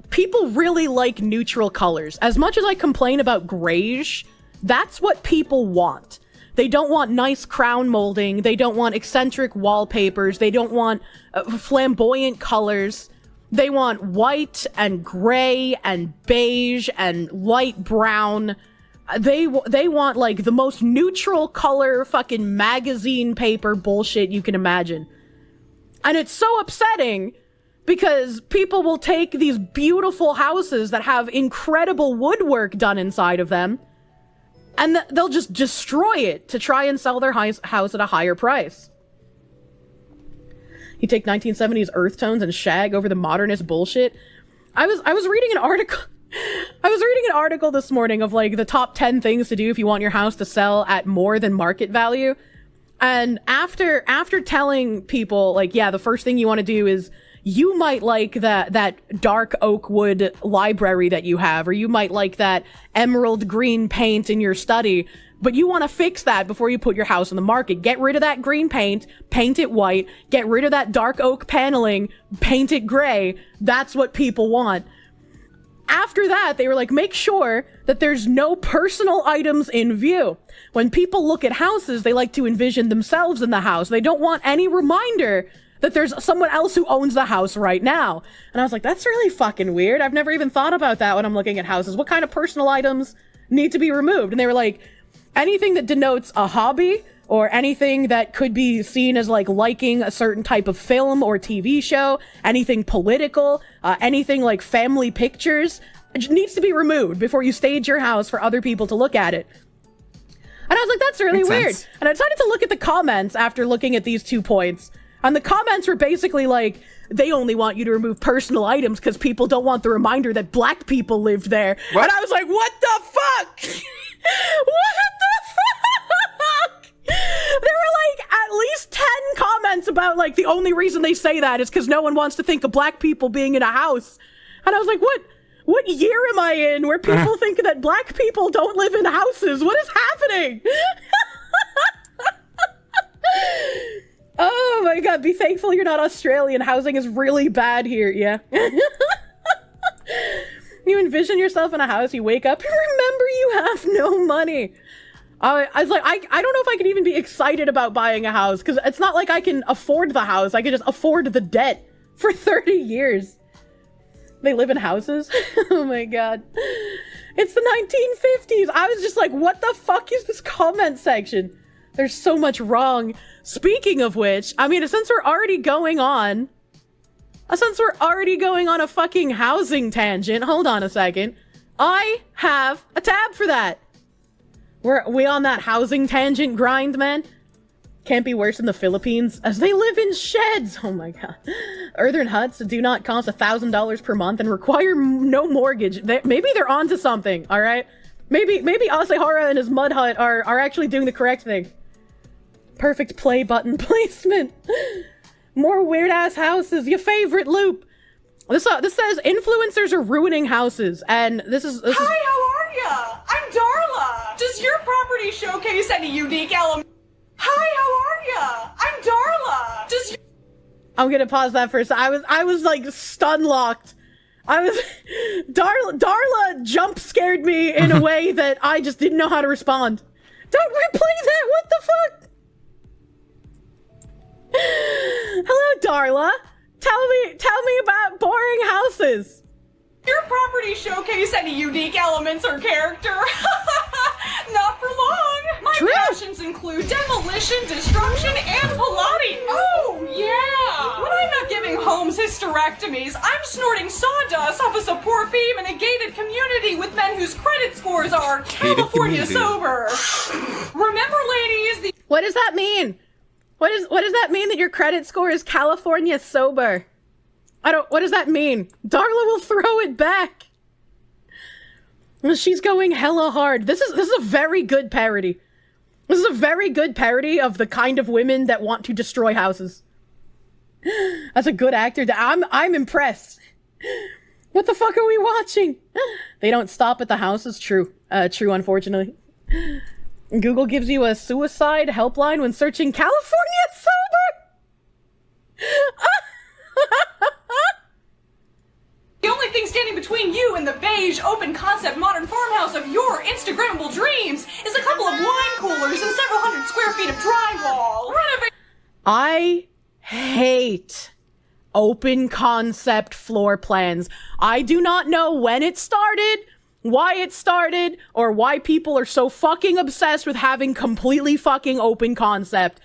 people really like neutral colors. As much as I complain about grayish, that's what people want. They don't want nice crown molding, they don't want eccentric wallpapers, they don't want flamboyant colors. They want white and gray and beige and light brown. They want like the most neutral color fucking magazine paper bullshit you can imagine. And it's so upsetting because people will take these beautiful houses that have incredible woodwork done inside of them and they'll just destroy it to try and sell their house at a higher price. You take 1970s earth tones and shag over the modernist bullshit. I was reading an article. I was reading an article this morning of like the top 10 things to do if you want your house to sell at more than market value. And after telling people like, yeah, the first thing you want to do is you might like that dark oak wood library that you have, or you might like that emerald green paint in your study. But you want to fix that before you put your house on the market. Get rid of that green paint, paint it white, get rid of that dark oak paneling, paint it gray. That's what people want. After that, they were like, make sure that there's no personal items in view. When people look at houses, they like to envision themselves in the house. They don't want any reminder that there's someone else who owns the house right now. And I was like, that's really fucking weird. I've never even thought about that when I'm looking at houses. What kind of personal items need to be removed? And they were like, anything that denotes a hobby or anything that could be seen as like liking a certain type of film or TV show, anything political, anything like family pictures, it needs to be removed before you stage your house for other people to look at it. And I was like, that's really weird. And I decided to look at the comments after looking at these 2 points. And the comments were basically like, they only want you to remove personal items because people don't want the reminder that black people lived there. What? And I was like, what the fuck? What the fuck? There were like at least 10 comments about like the only reason they say that is because no one wants to think of black people being in a house. And I was like, what year am I in where people think that black people don't live in houses? What is happening? Oh my god, be thankful you're not Australian. Housing is really bad here, yeah. You envision yourself in a house, you wake up, remember you have no money. I was like, I don't know if I can even be excited about buying a house, because it's not like I can afford the house, I can just afford the debt for 30 years. They live in houses? Oh my god. It's the 1950s. I was just like, what the fuck is this comment section? There's so much wrong. Speaking of which, I mean, since we're already going on a fucking housing tangent, hold on a second. I have a tab for that. We on that housing tangent grind, man? Can't be worse than the Philippines, as they live in sheds. Oh my god. Earthen huts do not cost $1,000 per month and require no mortgage. Maybe they're onto something, alright? Maybe Asahara and his mud hut are actually doing the correct thing. Perfect play button placement. More weird ass houses. Your favorite loop. This says influencers are ruining houses, and this is. Hi, how are ya? I'm Darla. Does your property showcase any unique element? Hi, how are ya? I'm Darla. Does I'm gonna pause that for a second. I was like stun locked. Darla jump scared me in a way that I just didn't know how to respond. Don't replay that. What the fuck? Hello, Darla. Tell me about boring houses. your property showcase any unique elements or character? Not for long. My passions include demolition, destruction, and Pilates. Oh, yeah. When I'm not giving homes hysterectomies, I'm snorting sawdust off a support beam in a gated community with men whose credit scores are California sober. Remember, ladies, What does that mean? What does that mean that your credit score is California sober? What does that mean? Darla will throw it back. She's going hella hard. This is a very good parody. This is a very good parody of the kind of women that want to destroy houses. That's a good actor. I'm impressed. What the fuck are we watching? They don't stop at the houses. True, unfortunately. Google gives you a suicide helpline when searching California sober. the only thing standing between you and the beige, open-concept modern farmhouse of your Instagrammable dreams is a couple of wine coolers and several hundred square feet of drywall. I hate open concept floor plans. I do not know when it started, why it started, or why people are so fucking obsessed with having completely fucking open concept.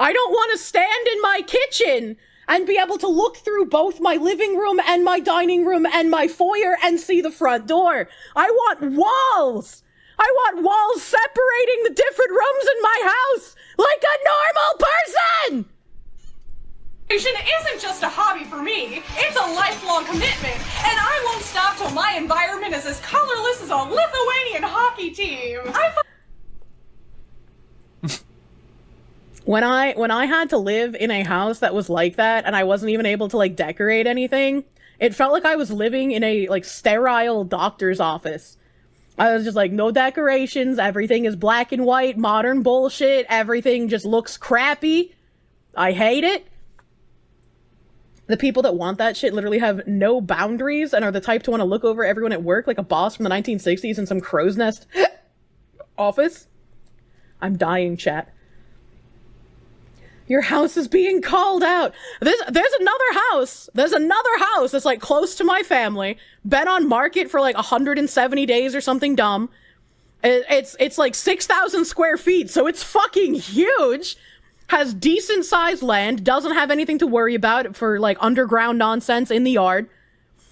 I don't want to stand in my kitchen and be able to look through both my living room and my dining room and my foyer and see the front door. I want walls. I want walls separating the different rooms in my house like a normal person. Isn't just a hobby for me, it's a lifelong commitment, and I won't stop till my environment is as colorless as a Lithuanian hockey team. When I had to live in a house that was like that and I wasn't even able to like decorate anything, it felt like I was living in a like sterile doctor's office. I was just like, no decorations, everything is black and white, modern bullshit, everything just looks crappy. I hate it. The people that want that shit literally have no boundaries and are the type to want to look over everyone at work like a boss from the 1960s in some crow's nest office. I'm dying, chat. Your house is being called out. There's another house. There's another house that's like close to my family. Been on market for like 170 days or something dumb. It's like 6,000 square feet, so it's fucking huge. Has decent sized land, doesn't have anything to worry about for like underground nonsense in the yard.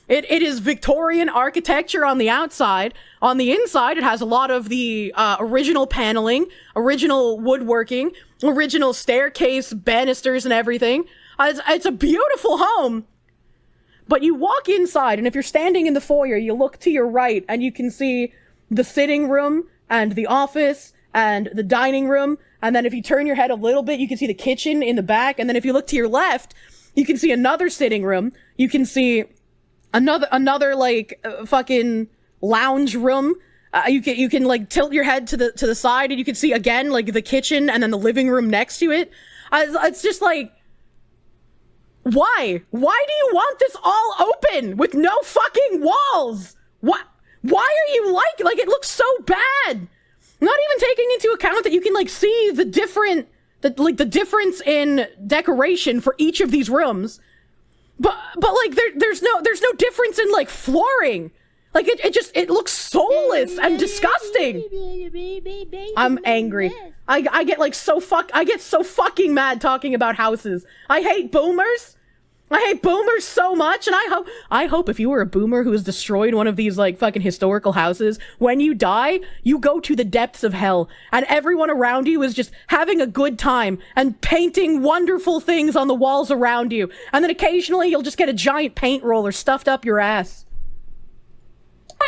It is Victorian architecture on the outside. On the inside, it has a lot of the original paneling, original woodworking, original staircase, banisters and everything. It's a beautiful home. But you walk inside, and if you're standing in the foyer, you look to your right, and you can see the sitting room, and the office, and the dining room. And then if you turn your head a little bit, you can see the kitchen in the back. And then if you look to your left, you can see another sitting room. You can see another like fucking lounge room. You can like tilt your head to the side, and you can see again like the kitchen and then the living room next to it. It's just like, why? Why do you want this all open with no fucking walls? What? Why are you like it looks so bad? Not even taking into account that you can like see the difference in decoration for each of these rooms. But like there's no difference in like flooring. Like it looks soulless and disgusting. I'm angry. I get so fucking mad talking about houses. I hate boomers. I hate boomers so much, and I hope if you were a boomer who has destroyed one of these like fucking historical houses, when you die, you go to the depths of hell, and everyone around you is just having a good time and painting wonderful things on the walls around you, and then occasionally you'll just get a giant paint roller stuffed up your ass.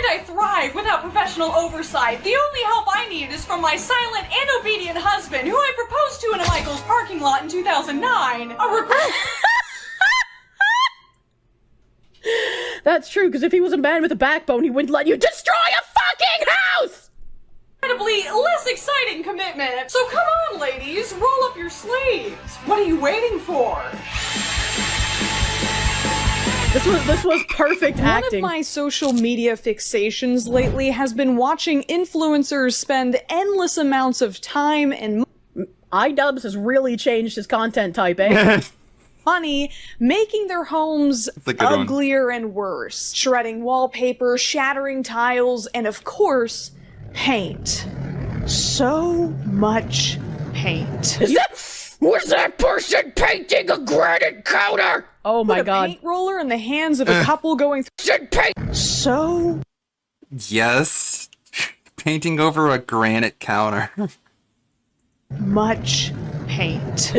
I thrive without professional oversight. The only help I need is from my silent and obedient husband, who I proposed to in a Michael's parking lot in 2009. A regret. That's true, because if he was a man with a backbone, he wouldn't let you destroy a fucking house! Incredibly less exciting commitment. So come on, ladies, roll up your sleeves. What are you waiting for? This was perfect acting. One of my social media fixations lately has been watching influencers spend endless amounts of time and iDubbbz has really changed his content type, eh? money making their homes uglier and worse. Shredding wallpaper, shattering tiles, and of course, paint. So much paint. Was that person painting a granite counter? Oh my god. A paint roller in the hands of a couple going through paint. So yes. Painting over a granite counter. Much paint.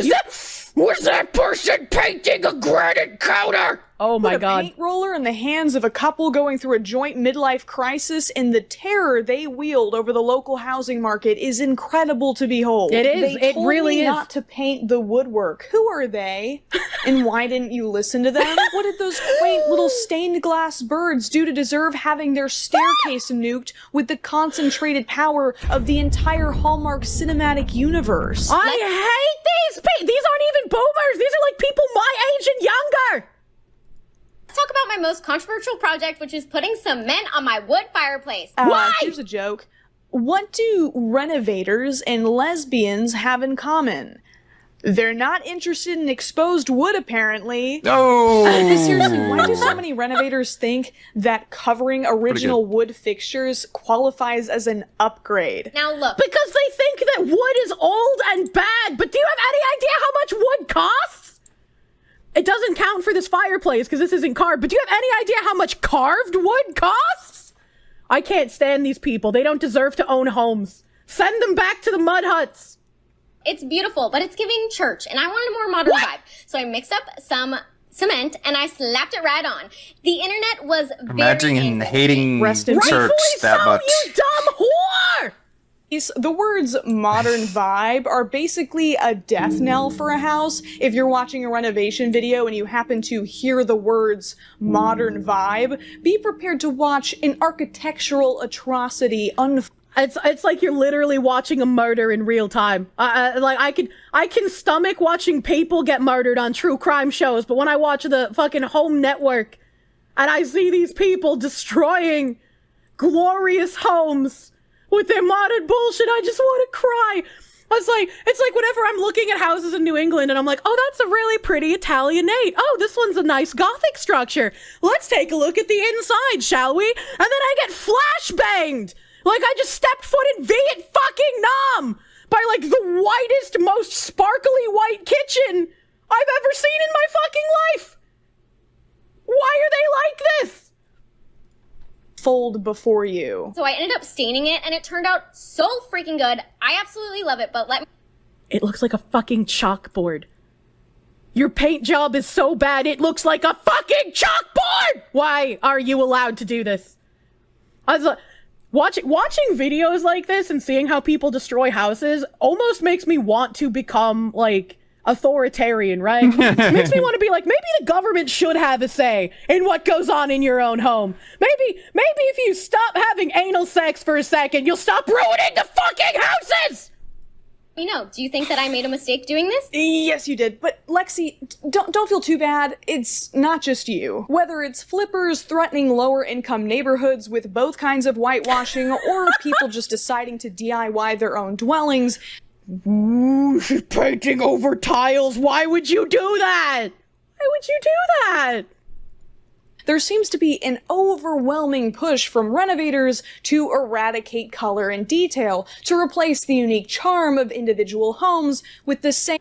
Was that person painting a granite counter? Oh my god. A paint roller in the hands of a couple going through a joint midlife crisis, and the terror they wield over the local housing market is incredible to behold. It is. They told really me is. not to paint the woodwork. Who are they? And why didn't you listen to them? What did those quaint little stained glass birds do to deserve having their staircase nuked with the concentrated power of the entire Hallmark cinematic universe? I hate these These aren't even boomers. These are like people my age and younger. Let's talk about my most controversial project, which is putting cement on my wood fireplace. Why? Here's a joke. What do renovators and lesbians have in common? They're not interested in exposed wood, apparently. No! Seriously, why do so many renovators think that covering original wood fixtures qualifies as an upgrade? Now look. Because they think that wood is old and bad, but do you have any idea how much wood costs? It doesn't count for this fireplace because this isn't carved, but do you have any idea how much carved wood costs? I can't stand these people. They don't deserve to own homes. Send them back to the mud huts. It's beautiful, but it's giving church, and I want a more modern vibe. So I mixed up some cement, and I slapped it right on. The internet was very Imagine hating church that much. You dumb whore! The words modern vibe are basically a death knell for a house. If you're watching a renovation video and you happen to hear the words modern vibe, be prepared to watch an architectural atrocity It's like you're literally watching a murder in real time. I can stomach watching people get murdered on true crime shows, but when I watch the fucking Home Network and I see these people destroying glorious homes with their modern bullshit, I just want to cry. It's like whenever I'm looking at houses in New England and I'm like, oh, that's a really pretty Italianate. Oh, this one's a nice Gothic structure. Let's take a look at the inside, shall we? And then I get flashbanged. Like I just stepped foot in Vietnam by like the whitest, most sparkly white kitchen I've ever seen in my fucking life. Why are they like this? Fold before you. So I ended up staining it, and it turned out so freaking good. I absolutely love it, but let me... It looks like a fucking chalkboard. Your paint job is so bad, it looks like a fucking chalkboard! Why are you allowed to do this? I was like... Watching videos like this and seeing how people destroy houses almost makes me want to become, like, authoritarian, right? It makes me want to be like, maybe the government should have a say in what goes on in your own home. Maybe if you stop having anal sex for a second, you'll stop ruining the fucking houses! You know, do you think that I made a mistake doing this? Yes, you did. But Lexi, don't feel too bad. It's not just you. Whether it's flippers threatening lower income neighborhoods with both kinds of whitewashing, or people just deciding to DIY their own dwellings. Ooh, she's painting over tiles. Why would you do that? Why would you do that? There seems to be an overwhelming push from renovators to eradicate color and detail, to replace the unique charm of individual homes with the same...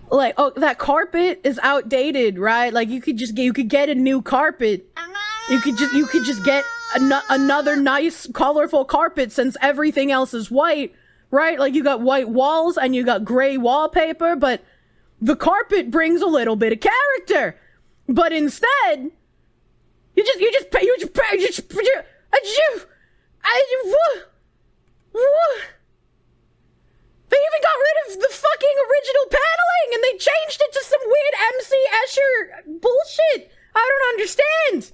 Like, oh, that carpet is outdated, right? Like, you could get a new carpet. You could just get another nice, colorful carpet since everything else is white. Right? Like, you got white walls and you got gray wallpaper, but the carpet brings a little bit of character. But instead, you just they even got rid of the fucking original paneling and they changed it to some weird MC Escher bullshit. I don't understand.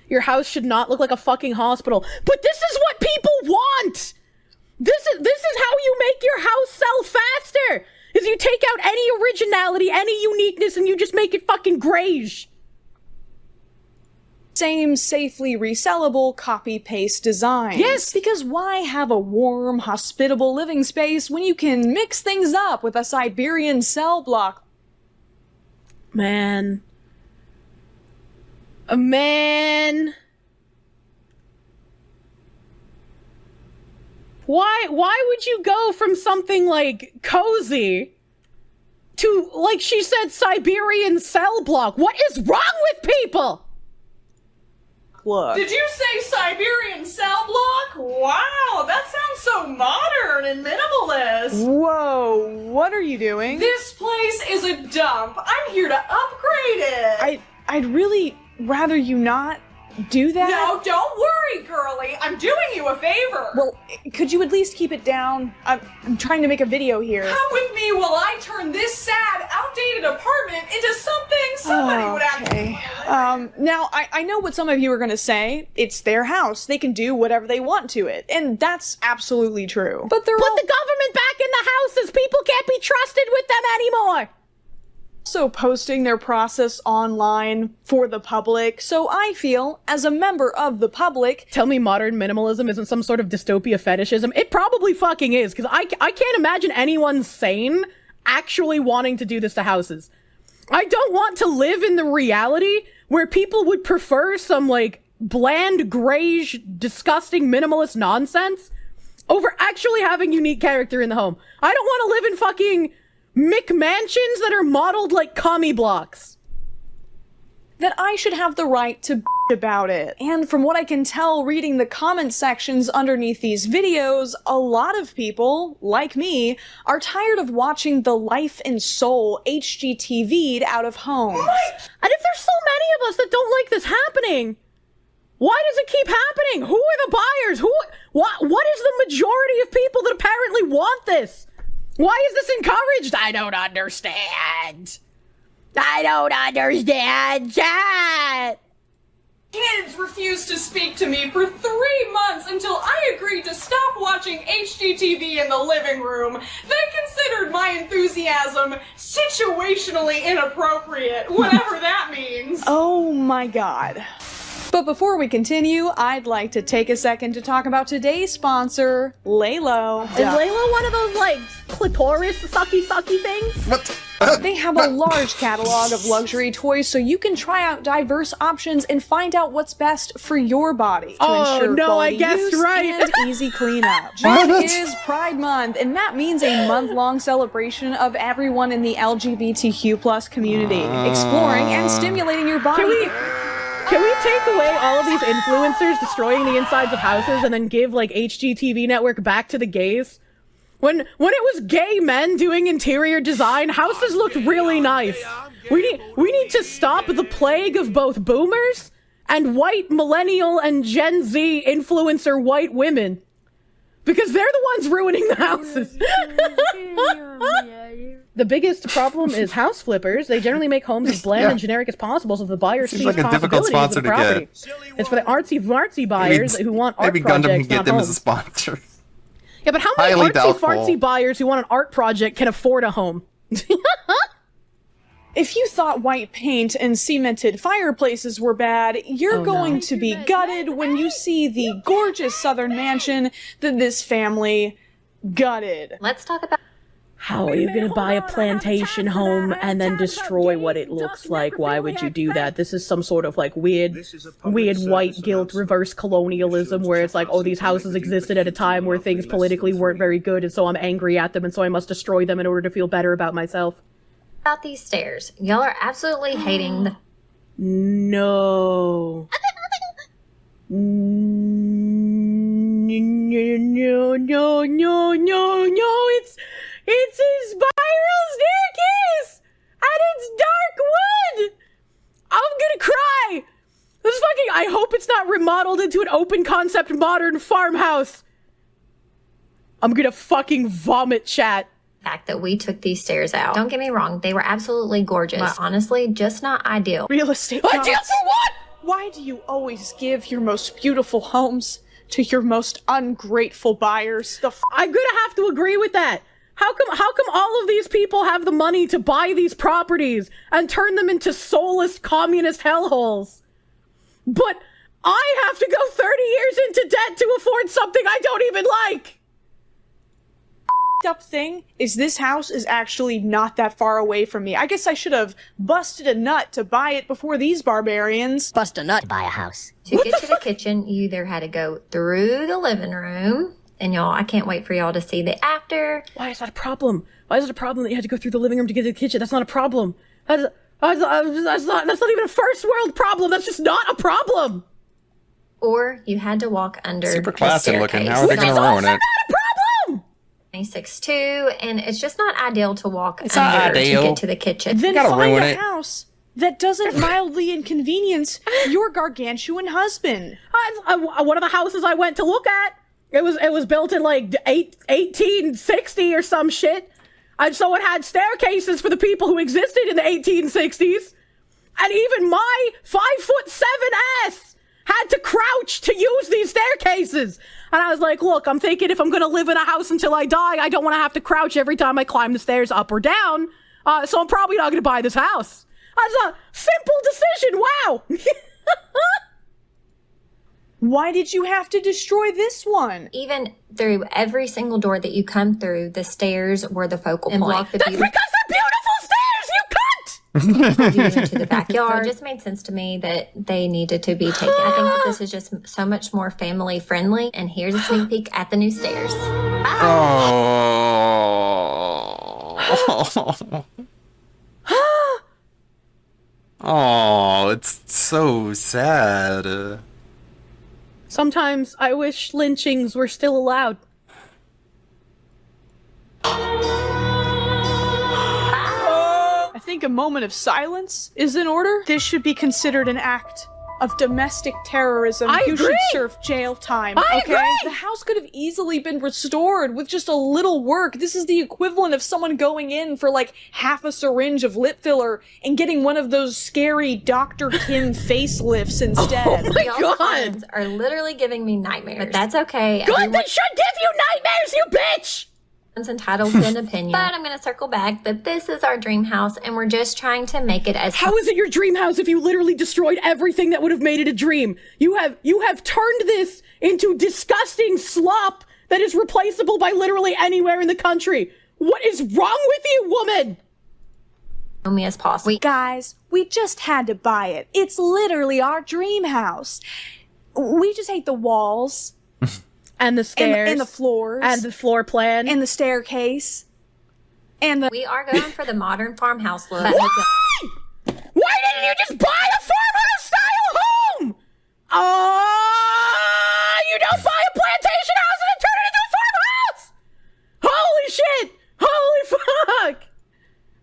Your house should not look like a fucking hospital. But this is what people want. This is how you make your house sell faster. Is you take out any originality, any uniqueness, and you just make it fucking grayish. Same safely resellable copy-paste design. Yes! Because why have a warm, hospitable living space when you can mix things up with a Siberian cell block? Man. Why would you go from something like cozy to, like she said, Siberian cell block? What is wrong with people? Look. Did you say Siberian cell block? Wow, that sounds so modern and minimalist. Whoa, what are you doing? This place is a dump. I'm here to upgrade it. I'd really rather you not do that. No, don't worry, girlie. I'm doing you a favor. Well, could you at least keep it down? I'm trying to make a video here. Come with me while I turn this sad, outdated apartment into something somebody would actually... Now, I know what some of you are going to say. It's their house. They can do whatever they want to it. And that's absolutely true. But they're Put the government back in the houses. People can't be trusted with them anymore. also posting their process online for the public, so I feel, as a member of the public... Tell me modern minimalism isn't some sort of dystopia fetishism. It probably fucking is, because I can't imagine anyone sane actually wanting to do this to houses. I don't want to live in the reality where people would prefer some, like, bland, grayish, disgusting, minimalist nonsense over actually having unique character in the home. I don't want to live in fucking McMansions that are modeled like commie blocks. That I should have the right to about it. And from what I can tell reading the comment sections underneath these videos, a lot of people, like me, are tired of watching the life and soul HGTV'd out of homes. And if there's so many of us that don't like this happening, why does it keep happening? Who are the buyers? What is the majority of people that apparently want this? Why is this encouraged? I don't understand. I don't understand, chat. Kids refused to speak to me for 3 months until I agreed to stop watching HGTV in the living room. They considered my enthusiasm situationally inappropriate, whatever that means. Oh my god. But before we continue, I'd like to take a second to talk about today's sponsor, Lelo. Is Lelo one of those, like, clitoris sucky things? What? They have a large catalog of luxury toys so you can try out diverse options and find out what's best for your body to ensure quality use and easy cleanup. June is Pride Month, and that means a month-long celebration of everyone in the LGBTQ+ community, exploring and stimulating your body. Can we take away all of these influencers destroying the insides of houses and then give, like, HGTV network back to the gays? When it was gay men doing interior design, houses looked really nice. We need to stop the plague of both boomers and white millennial and Gen Z influencer white women. Because they're the ones ruining the houses. The biggest problem is house flippers. They generally make homes as bland and generic as possible so the buyer sees like a difficult possibilities of the sponsor to property. It's for the artsy-fartsy buyers who want art maybe projects, Gundam can get not them homes. as a sponsor. Yeah, but how many Highly doubtful. artsy-fartsy buyers who want an art project can afford a home? If you thought white paint and cemented fireplaces were bad, you're going to be gutted when you see the gorgeous southern mansion that this family gutted. Let's talk about... How are you going to buy a plantation home and then destroy what it looks like? Why would you do that? This is some sort of, like, weird white guilt reverse colonialism where it's like, oh, these houses existed at a time where things politically weren't very good, and so I'm angry at them, and so I must destroy them in order to feel better about myself. About these stairs. Y'all are absolutely hating the... No. No, it's inspiring I hope it's not remodeled into an open concept modern farmhouse. I'm gonna fucking vomit, chat. Fact that we took these stairs out. Don't get me wrong, they were absolutely gorgeous. But honestly, just not ideal. Real estate Ideal gods. for what? Why do you always give your most beautiful homes to your most ungrateful buyers? I'm gonna have to agree with that. How come all of these people have the money to buy these properties and turn them into soulless communist hellholes? But I have to go 30 years into debt to afford something I don't even like. Up thing is this house is actually not that far away from me. I guess I should have busted a nut to buy it before these barbarians. Bust a nut to buy a house. To get to the kitchen, you either had to go through the living room, and y'all, I can't wait for y'all to see the after. Why is that a problem? Why is it a problem that you had to go through the living room to get to the kitchen? That's not a problem. That's not even a first world problem. That's just not a problem. Or you had to walk under Super the classy staircase. looking. How are they going to ruin it? 26.2, and it's just not ideal to walk It's not under to ideal. get to the kitchen. Then gotta find ruin a it. house that doesn't mildly inconvenience your gargantuan husband. One of the houses I went to look at, it was built in like 1860 or some shit. And so it had staircases for the people who existed in the 1860s. And even my 5'7" ass had to crouch to use these staircases. And I was like, look, I'm thinking if I'm going to live in a house until I die, I don't want to have to crouch every time I climb the stairs up or down. So I'm probably not going to buy this house. That's a simple decision. Wow. Why did you have to destroy this one? Even through every single door that you come through, the stairs were the focal point. Block the That's because they're beautiful stairs, you cunt! view into the backyard. So it just made sense to me that they needed to be taken. I think that this is just so much more family friendly. And here's a sneak peek at the new stairs. Oh. Oh, it's so sad. Sometimes I wish lynchings were still allowed. I think a moment of silence is in order. This should be considered an act of domestic terrorism. I You agree. should serve jail time. I Okay? agree. The house could have easily been restored with just a little work. This is the equivalent of someone going in for like half a syringe of lip filler and getting one of those scary Dr. Kim facelifts instead. Oh my Y'all's God. comments are literally giving me nightmares. But that's okay. Good, they should give you nightmares, you bitch! Everyone's entitled to an opinion. But I'm going to circle back that this is our dream house, and we're just trying to make it as... How is it your dream house if you literally destroyed everything that would have made it a dream? You have turned this into disgusting slop that is replaceable by literally anywhere in the country. What is wrong with you, woman? me as possible. Guys, we just had to buy it. It's literally our dream house. We just hate the walls. And the stairs. And the floors. And the floor plan. And the staircase. And the... We are going for the modern farmhouse look. Why? Why didn't you just buy a farmhouse style home? You don't buy a plantation house and then turn it into a farmhouse? Holy shit! Holy fuck!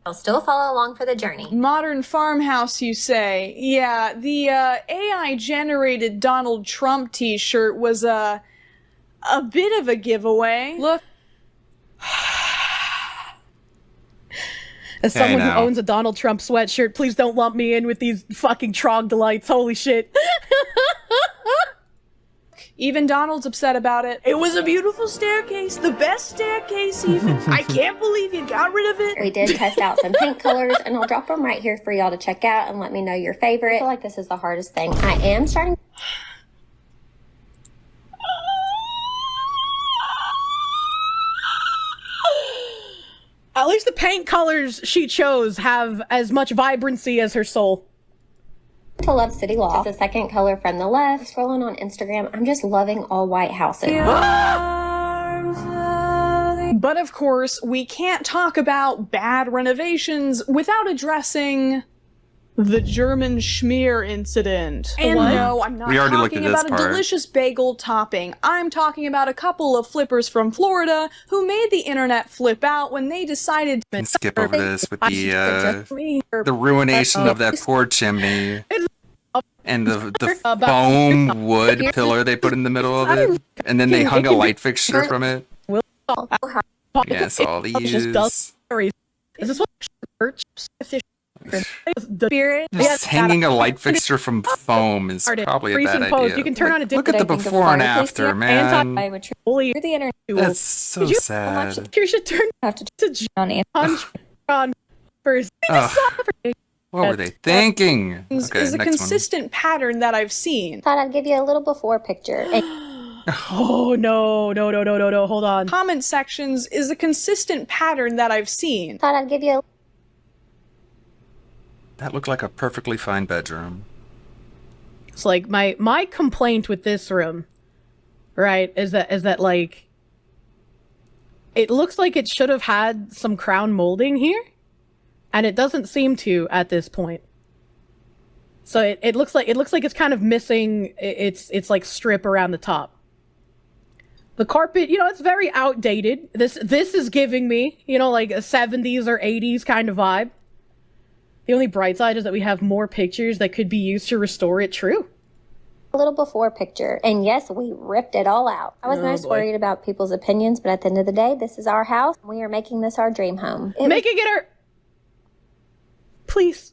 I'll still follow along for the journey. Modern farmhouse, you say? Yeah, the AI-generated Donald Trump t-shirt was a bit of a giveaway. Look. As someone who owns a Donald Trump sweatshirt, please don't lump me in with these fucking troglodytes. Holy shit. Even Donald's upset about it. It was a beautiful staircase, the best staircase even. I can't believe you got rid of it. We did test out some paint colors, and I'll drop them right here for y'all to check out and let me know your favorite. I feel like this is the hardest thing. I am starting... At least the paint colors she chose have as much vibrancy as her soul. to love City Loft. It's the second color from the left. Scrolling on Instagram, I'm just loving all white houses. But of course, we can't talk about bad renovations without addressing the German schmear incident. And no, I'm not talking about a delicious bagel topping. I'm talking about a couple of flippers from Florida who made the internet flip out when they decided to skip over this with the ruination of that poor chimney. And the foam wood pillar they put in the middle of it. And then they hung a light fixture from it. Yes, all these. Is this what church spirit? Just hanging a light fixture from foam is probably a bad idea. You can turn on a Look at the before and after, man. That's so sad. You should turn to John first. What were they thinking? Okay, is a next consistent pattern that I've seen. Thought I'd give you a little before picture. Oh, no, hold on. Comment sections is a consistent pattern that I've seen. Thought I'd give you a... That looked like a perfectly fine bedroom. It's like my complaint with this room, right, is that like it looks like it should have had some crown molding here, and it doesn't seem to at this point. So it looks like it's kind of missing it's like strip around the top. The carpet, it's very outdated. This is giving me, like a 70s or 80s kind of vibe. The only bright side is that we have more pictures that could be used to restore it. True. A little before picture. And yes, we ripped it all out. I was most worried about people's opinions, but at the end of the day, this is our house. We are making this our dream home. Making it our... Please,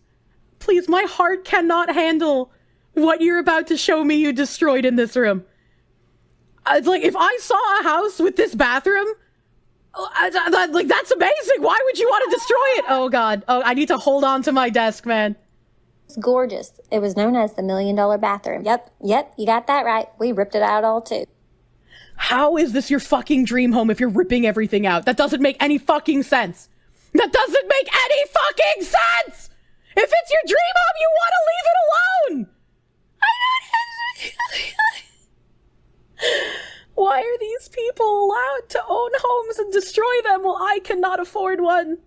my heart cannot handle what you're about to show me you destroyed in this room. It's like, if I saw a house with this bathroom, that's amazing. Why would you want to destroy it? Oh, God. Oh, I need to hold on to my desk, man. It's gorgeous. It was known as the $1 Million bathroom. Yep, you got that right. We ripped it out all, too. How is this your fucking dream home if you're ripping everything out? That doesn't make any fucking sense. That doesn't make any fucking sense! If it's your dream home, you want to leave it alone! Why are these people allowed to own homes and destroy them while I cannot afford one?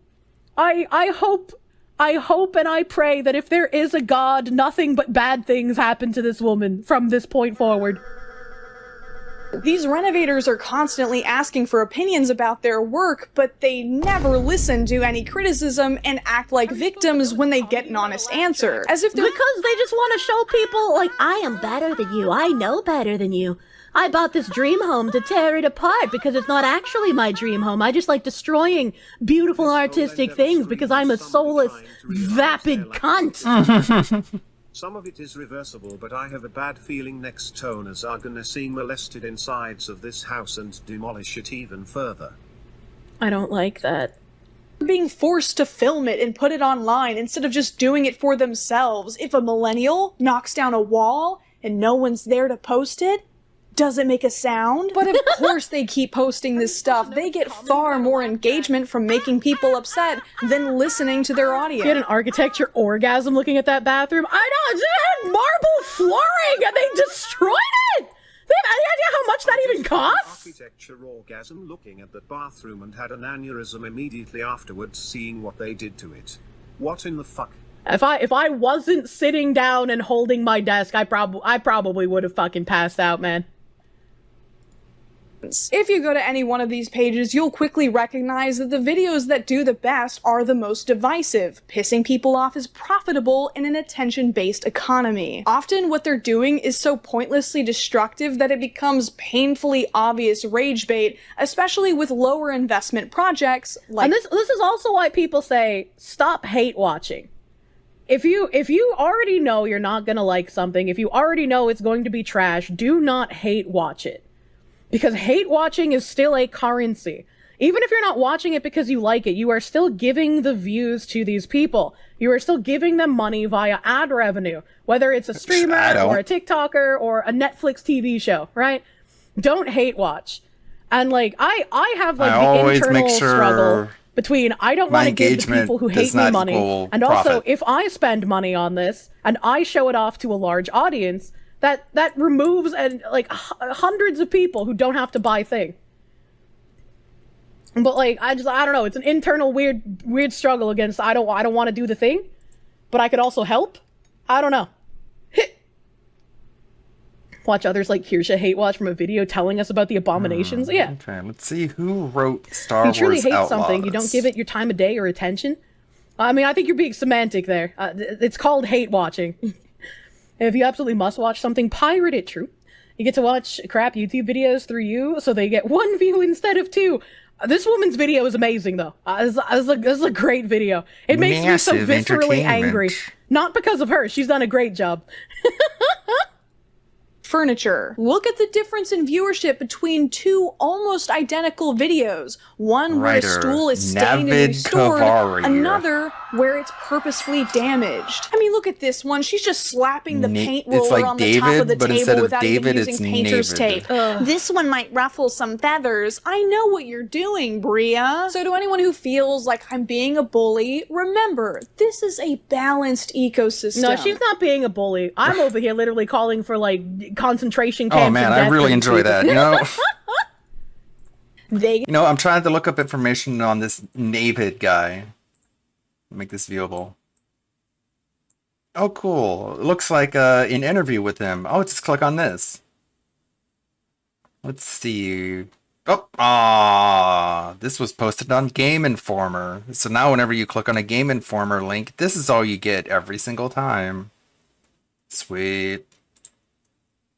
I hope and I pray that if there is a God, nothing but bad things happen to this woman from this point forward. These renovators are constantly asking for opinions about their work, but they never listen to any criticism and act like victims when they get an honest answer. As if they're— Because they just want to show people, like, I am better than you, I know better than you. I bought this dream home to tear it apart because it's not actually my dream home. I just like destroying beautiful artistic things because I'm a soulless, vapid cunt. Some of it is reversible, but I have a bad feeling next owners are gonna see molested insides of this house and demolish it even further. I don't like that. Being forced to film it and put it online instead of just doing it for themselves. If a millennial knocks down a wall and no one's there to post it, does it make a sound? But of course they keep posting this stuff. They get far more engagement from making people upset than listening to their audience. You had an architecture orgasm looking at that bathroom. I know, it had marble flooring and they destroyed it! They have any idea how much that even costs? Architecture orgasm looking at that bathroom and had an aneurysm immediately afterwards seeing what they did to it. What in the fuck? If I wasn't sitting down and holding my desk, I probably would have fucking passed out, man. If you go to any one of these pages, you'll quickly recognize that the videos that do the best are the most divisive. Pissing people off is profitable in an attention-based economy. Often what they're doing is so pointlessly destructive that it becomes painfully obvious rage bait, especially with lower investment projects like— And this is also why people say, stop hate watching. If you already know you're not gonna like something, if you already know it's going to be trash, do not hate watch it. Because hate watching is still a currency. Even if you're not watching it because you like it, you are still giving the views to these people. You are still giving them money via ad revenue, whether it's a streamer or a TikToker or a Netflix TV show, right? Don't hate watch. And like, I have like the internal struggle between I don't want to give the people who hate me money, and also if I spend money on this and I show it off to a large audience, that removes like hundreds of people who don't have to buy thing. But like I don't know, it's an internal weird struggle against I don't want to do the thing, but I could also help. I don't know. Watch others like Kirsha hate watch from a video telling us about the abominations. Yeah. Okay, let's see who wrote Star Wars Outlaws. You truly hate Outlaws. something, you don't give it your time of day or attention. I mean, I think you're being semantic there. It's called hate watching. If you absolutely must watch something, pirate it, True. You get to watch crap YouTube videos through you, so they get 1 view instead of 2. This woman's video is amazing, though. This is a great video. It makes me so viscerally angry. Not because of her. She's done a great job. Furniture. Look at the difference in viewership between 2 almost identical videos. One where a stool is stained and restored, another where it's purposefully damaged. I mean, look at this one. She's just slapping the paint roller on the top of the table without even using painter's tape. This one might ruffle some feathers. I know what you're doing, Bria. So to anyone who feels like I'm being a bully, remember, this is a balanced ecosystem. No, she's not being a bully. I'm over here literally calling for, like, concentration camps. Oh man, I really enjoy that. You know, you know, I'm trying to look up information on this Navid guy. Make this viewable. Oh, cool. It looks like an interview with him. Oh, just click on this. Let's see. Oh, this was posted on Game Informer. So now whenever you click on a Game Informer link, this is all you get every single time. Sweet.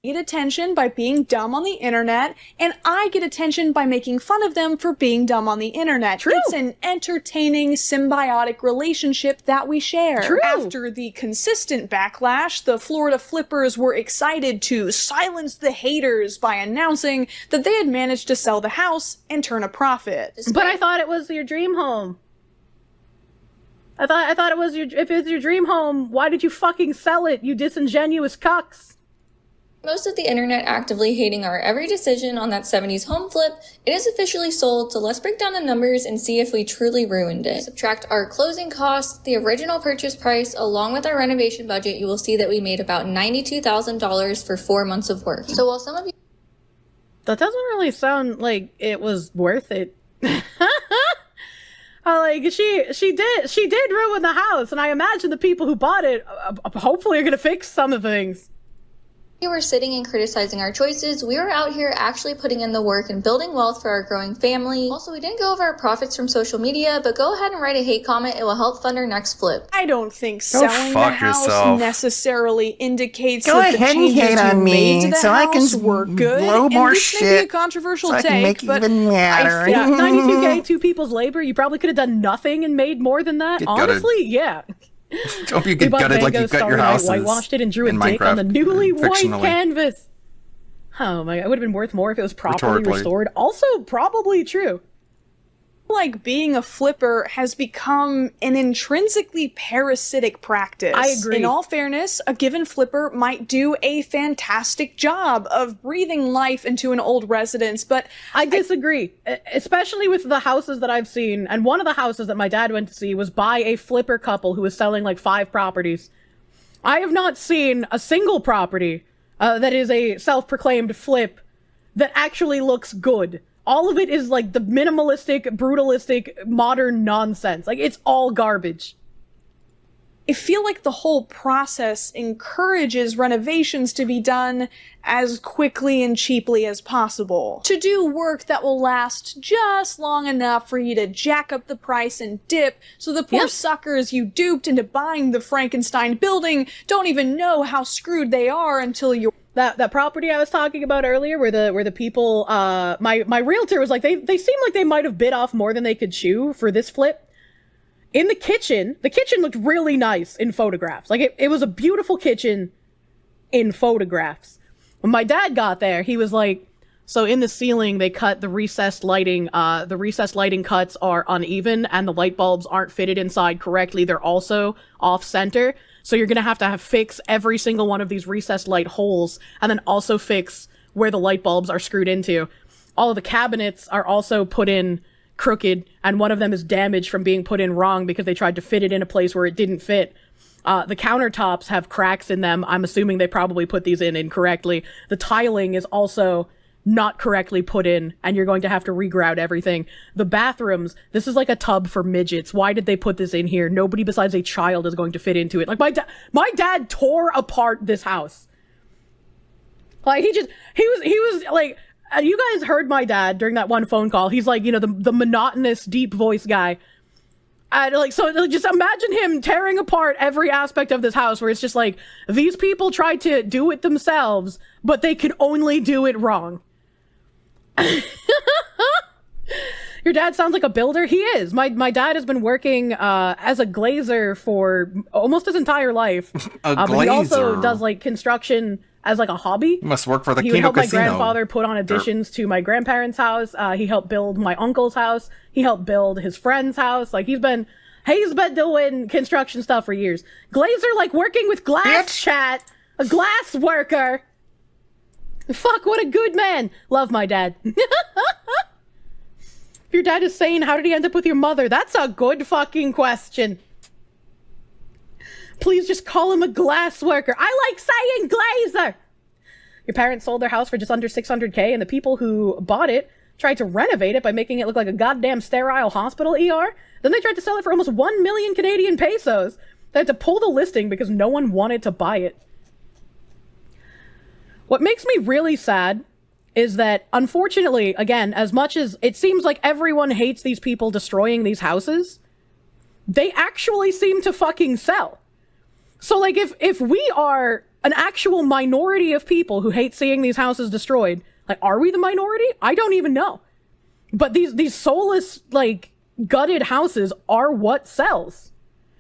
Get attention by being dumb on the internet, and I get attention by making fun of them for being dumb on the internet. True. It's an entertaining, symbiotic relationship that we share. True. After the consistent backlash, the Florida Flippers were excited to silence the haters by announcing that they had managed to sell the house and turn a profit. But I thought it was your dream home. I thought it was if it's your dream home, why did you fucking sell it, you disingenuous cucks? Most of the internet actively hating our every decision on that 70s home flip, it is officially sold, so let's break down the numbers and see if we truly ruined it. Subtract our closing costs, the original purchase price, along with our renovation budget, you will see that we made about $92,000 for 4 months of work. So while some of you... That doesn't really sound like it was worth it. Like, she did ruin the house, and I imagine the people who bought it hopefully are gonna fix some of the things. You were sitting and criticizing our choices. We were out here actually putting in the work and building wealth for our growing family. Also, we didn't go over our profits from social media, but go ahead and write a hate comment. It will help fund our next flip. I don't think selling the house necessarily indicates go that the ahead and changes hate on you me made to the so I house can were good. blow more and this shit. may be a controversial so I can take, make but even madder. Yeah, 92K, 2 people's labor. You probably could have done nothing and made more than that. Get Honestly, yeah. Hope you get gutted like you got your house. Whitewashed it and drew a dick on the newly white canvas. Oh my god, it would have been worth more if it was properly restored. Also, probably true. Like being a flipper has become an intrinsically parasitic practice. I agree. In all fairness, a given flipper might do a fantastic job of breathing life into an old residence, but I disagree. Especially with the houses that I've seen, and one of the houses that my dad went to see was by a flipper couple who was selling like 5 properties. I have not seen a single property that is a self-proclaimed flip that actually looks good. All of it is like the minimalistic, brutalistic, modern nonsense. Like, it's all garbage. I feel like the whole process encourages renovations to be done as quickly and cheaply as possible. To do work that will last just long enough for you to jack up the price and dip, so the poor suckers you duped into buying the Frankenstein building don't even know how screwed they are until you're... That property I was talking about earlier, where the people, my realtor was like, they seem like they might have bit off more than they could chew for this flip. In the kitchen looked really nice in photographs. Like, it was a beautiful kitchen in photographs. When my dad got there, he was like, so in the ceiling, they cut the recessed lighting. The recessed lighting cuts are uneven, and the light bulbs aren't fitted inside correctly. They're also off-center. So you're going to have fix every single one of these recessed light holes, and then also fix where the light bulbs are screwed into. All of the cabinets are also put in crooked, and one of them is damaged from being put in wrong because they tried to fit it in a place where it didn't fit. The countertops have cracks in them. I'm assuming they probably put these in incorrectly. The tiling is also not correctly put in, and you're going to have to regrout everything. The bathrooms, this is like a tub for midgets. Why did they put this in here? Nobody besides a child is going to fit into it. Like, my dad tore apart this house. Like, he was like, you guys heard my dad during that one phone call. He's like, you know, the monotonous, deep voice guy. And just imagine him tearing apart every aspect of this house where it's just like, these people tried to do it themselves, but they could only do it wrong. Your dad sounds like a builder. He is. My dad has been working as a glazer for almost his entire life. But he also does like construction as like a hobby. He must work for the He Kino helped my Casino. grandfather put on additions to my grandparents' house. He helped build my uncle's house. He helped build his friend's house. Like he's been doing construction stuff for years. Glazer, like working with glass, chat. A glass worker. Fuck, what a good man. Love my dad. If your dad is saying, how did he end up with your mother? That's a good fucking question. Please just call him a glass worker. I like saying glazer. Your parents sold their house for just under $600K, and the people who bought it tried to renovate it by making it look like a goddamn sterile hospital ER. Then they tried to sell it for almost 1 million Canadian pesos. They had to pull the listing because no one wanted to buy it. What makes me really sad is that, unfortunately, again, as much as it seems like everyone hates these people destroying these houses, they actually seem to fucking sell. So, like, if we are an actual minority of people who hate seeing these houses destroyed, like, are we the minority? I don't even know. But these soulless, like, gutted houses are what sells.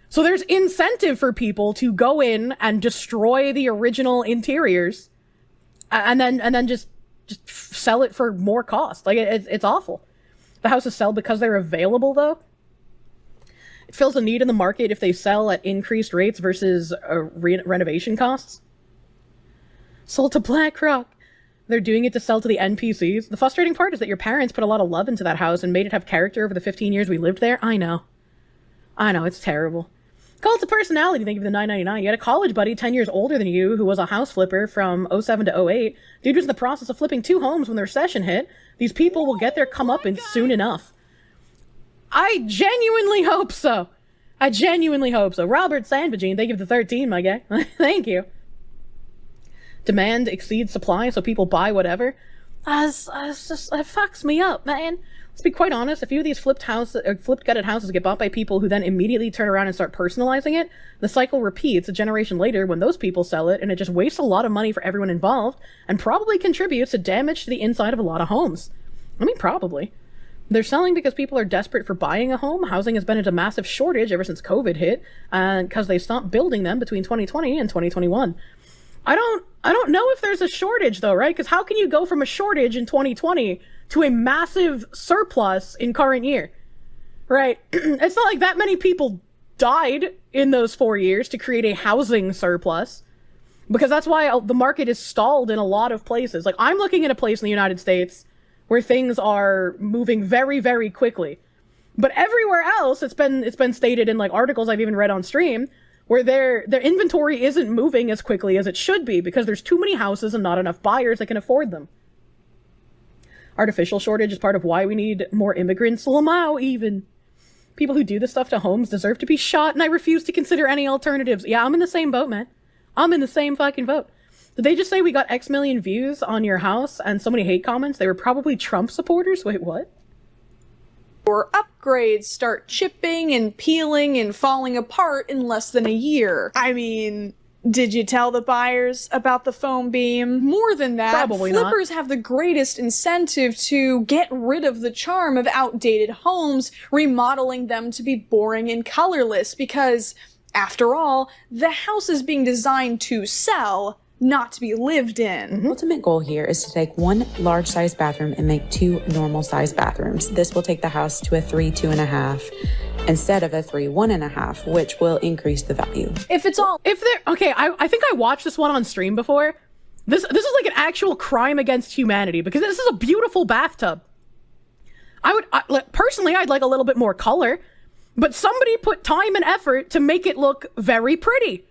So there's incentive for people to go in and destroy the original interiors and then just sell it for more cost. Like, it's awful. The houses sell because they're available, though. It fills a need in the market if they sell at increased rates versus renovation costs. Sold to BlackRock. They're doing it to sell to the NPCs. The frustrating part is that your parents put a lot of love into that house and made it have character over the 15 years we lived there. I know, it's terrible. Cult of personality, thank you for the $9.99. You had a college buddy 10 years older than you who was a house flipper from 07 to 08. Dude was in the process of flipping 2 homes when the recession hit. These people will get their comeuppance soon enough. I genuinely hope so. Robert Sandvagine, thank you for the 13, my guy. Thank you. Demand exceeds supply, so people buy whatever. It fucks me up, man. Let's be quite honest, a few of these flipped gutted houses get bought by people who then immediately turn around and start personalizing it. The cycle repeats a generation later when those people sell it, and it just wastes a lot of money for everyone involved, and probably contributes to damage to the inside of a lot of homes. I mean, probably. They're selling because people are desperate for buying a home. Housing has been at a massive shortage ever since COVID hit, because they stopped building them between 2020 and 2021. I don't know if there's a shortage though, right? Because how can you go from a shortage in 2020 to a massive surplus in current year, right? It's not like that many people died in those 4 years to create a housing surplus, because that's why the market is stalled in a lot of places. Like, I'm looking at a place in the United States where things are moving very, very quickly, but everywhere else, it's been stated in like articles I've even read on stream, where their inventory isn't moving as quickly as it should be because there's too many houses and not enough buyers that can afford them. Artificial shortage is part of why we need more immigrants. Lamau, even. People who do this stuff to homes deserve to be shot, and I refuse to consider any alternatives. Yeah, I'm in the same boat, man. I'm in the same fucking boat. Did they just say we got X million views on your house and so many hate comments? They were probably Trump supporters? Wait, what? Or upgrades start chipping and peeling and falling apart in less than a year. I mean, did you tell the buyers about the foam beam? More than that, Probably not. flippers have the greatest incentive to get rid of the charm of outdated homes, remodeling them to be boring and colorless, because, after all, the house is being designed to sell, not to be lived in. The ultimate goal here is to take one large-sized bathroom and make 2 normal-sized bathrooms. This will take the house to a 3 2.5 instead of a 3 1.5, which will increase the value. I think I watched this one on stream before. This is like an actual crime against humanity, because this is a beautiful bathtub. Personally, I'd like a little bit more color, but somebody put time and effort to make it look very pretty.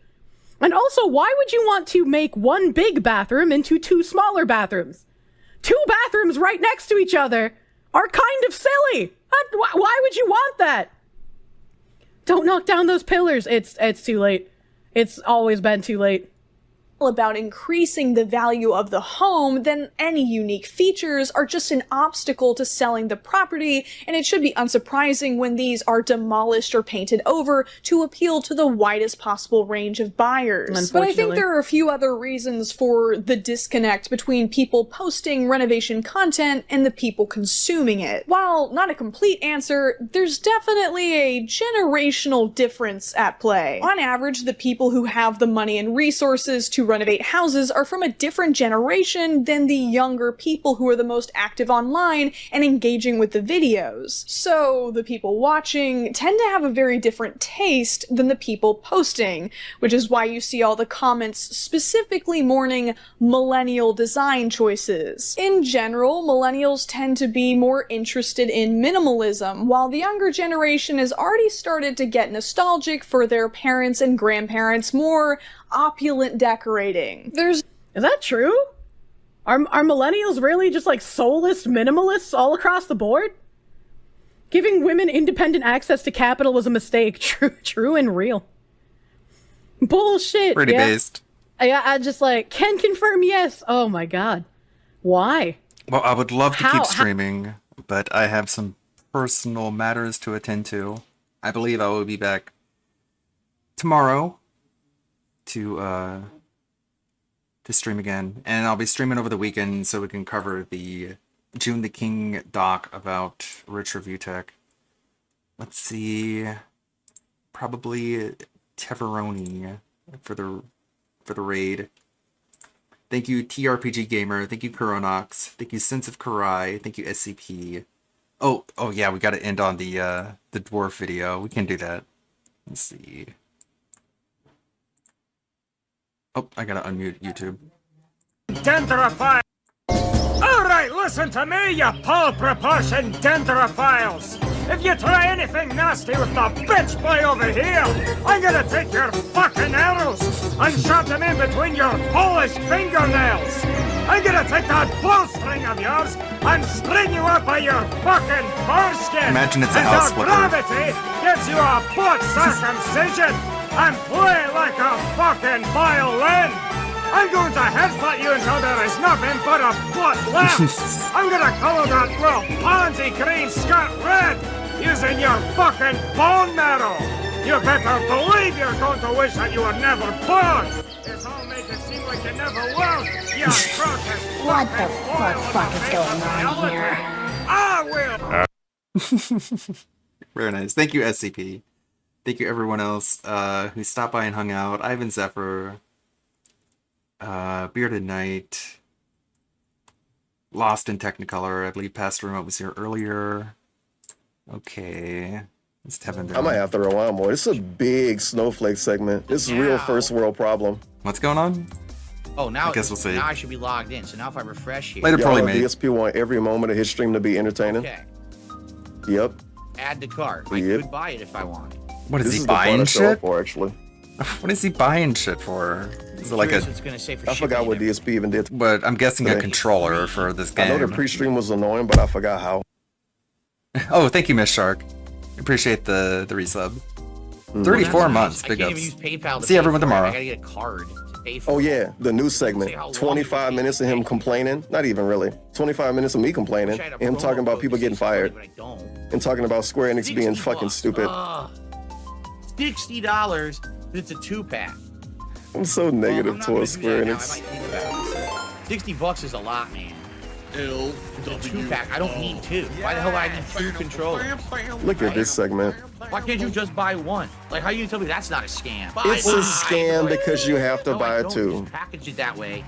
And also, why would you want to make one big bathroom into 2 smaller bathrooms? 2 bathrooms right next to each other are kind of silly. Why would you want that? Don't knock down those pillars. It's too late. It's always been too late. about increasing the value of the home, then any unique features are just an obstacle to selling the property, and it should be unsurprising when these are demolished or painted over to appeal to the widest possible range of buyers. But I think there are a few other reasons for the disconnect between people posting renovation content and the people consuming it. While not a complete answer, there's definitely a generational difference at play. On average, the people who have the money and resources to renovate houses are from a different generation than the younger people who are the most active online and engaging with the videos. So the people watching tend to have a very different taste than the people posting, which is why you see all the comments specifically mourning millennial design choices. In general, millennials tend to be more interested in minimalism, while the younger generation has already started to get nostalgic for their parents' and grandparents' more opulent decorating. Is that true? Are millennials really just like soulless minimalists all across the board? Giving women independent access to capital was a mistake. True and real. Bullshit. Pretty based. I just like, can confirm yes. Oh my god. Why? Well, I would love to keep streaming, but I have some personal matters to attend to. I believe I will be back tomorrow to stream again, and I'll be streaming over the weekend so we can cover the June the King doc about Rich Review Tech. Let's see, probably Teveroni for the raid. Thank you TRPG Gamer, thank you Kuronox, thank you Sense of Karai, thank you SCP. Oh yeah, we got to end on the dwarf video. We can do that. Let's see. Oh, I gotta unmute YouTube. Dendrophile! Alright, listen to me, you pole-proportion dendrophiles! If you try anything nasty with the bitch boy over here, I'm gonna take your fucking arrows and shove them in between your polished fingernails! I'm gonna take that bowstring of yours and string you up by your fucking foreskin! Imagine it's a house flipper. Gravity gives you a butt circumcision and play like a fucking violin! I'm going to headbutt you until there is nothing but a butt left! I'm gonna color that little pansy green skirt red using your fucking bone marrow! You better believe you're going to wish that you were never born! It's all make it seem like you never will! You What the fuck is going on here? I will! Very nice. Thank you, SCP. Thank you, everyone else who stopped by and hung out. Ivan Zephyr, Bearded Knight, Lost in Technicolor. I believe Pastor Remote was here earlier. Okay. Let's have him. I might have to rewind more. This is a big snowflake segment. This is a real first world problem. What's going on? Oh, now I guess we'll see. Now I should be logged in. So now if I refresh here. Later, probably made. DSP want every moment of his stream to be entertaining. Okay. Yep. Add to cart. I could buy it if I want. What is This he is the part I buying show shit up for, actually. What is he buying shit for? Is it like a? It's gonna say for I forgot what DSP even did. But I'm guessing a today. controller for this game. I know the pre-stream was annoying, but I forgot how. Oh, thank you, Miss Shark. Appreciate the resub. 34 months. I Big can't ups. even use PayPal. See everyone for it. tomorrow. I gotta get a card to pay for. Oh yeah, the new segment. 25 minutes of him complaining. Not even really. 25 minutes of me complaining. And him talking about people getting fired. And talking about Square Enix being fucking stupid. $60. It's a 2-pack. I'm so negative towards Square Enix. $60 is a lot, man. It's a 2-pack. I don't need 2. Why the hell do I need 2 controllers? Look at this segment. Why can't you just buy one? Like, how you tell me that's not a scam? It's a scam because you have to buy 2. Package it that way.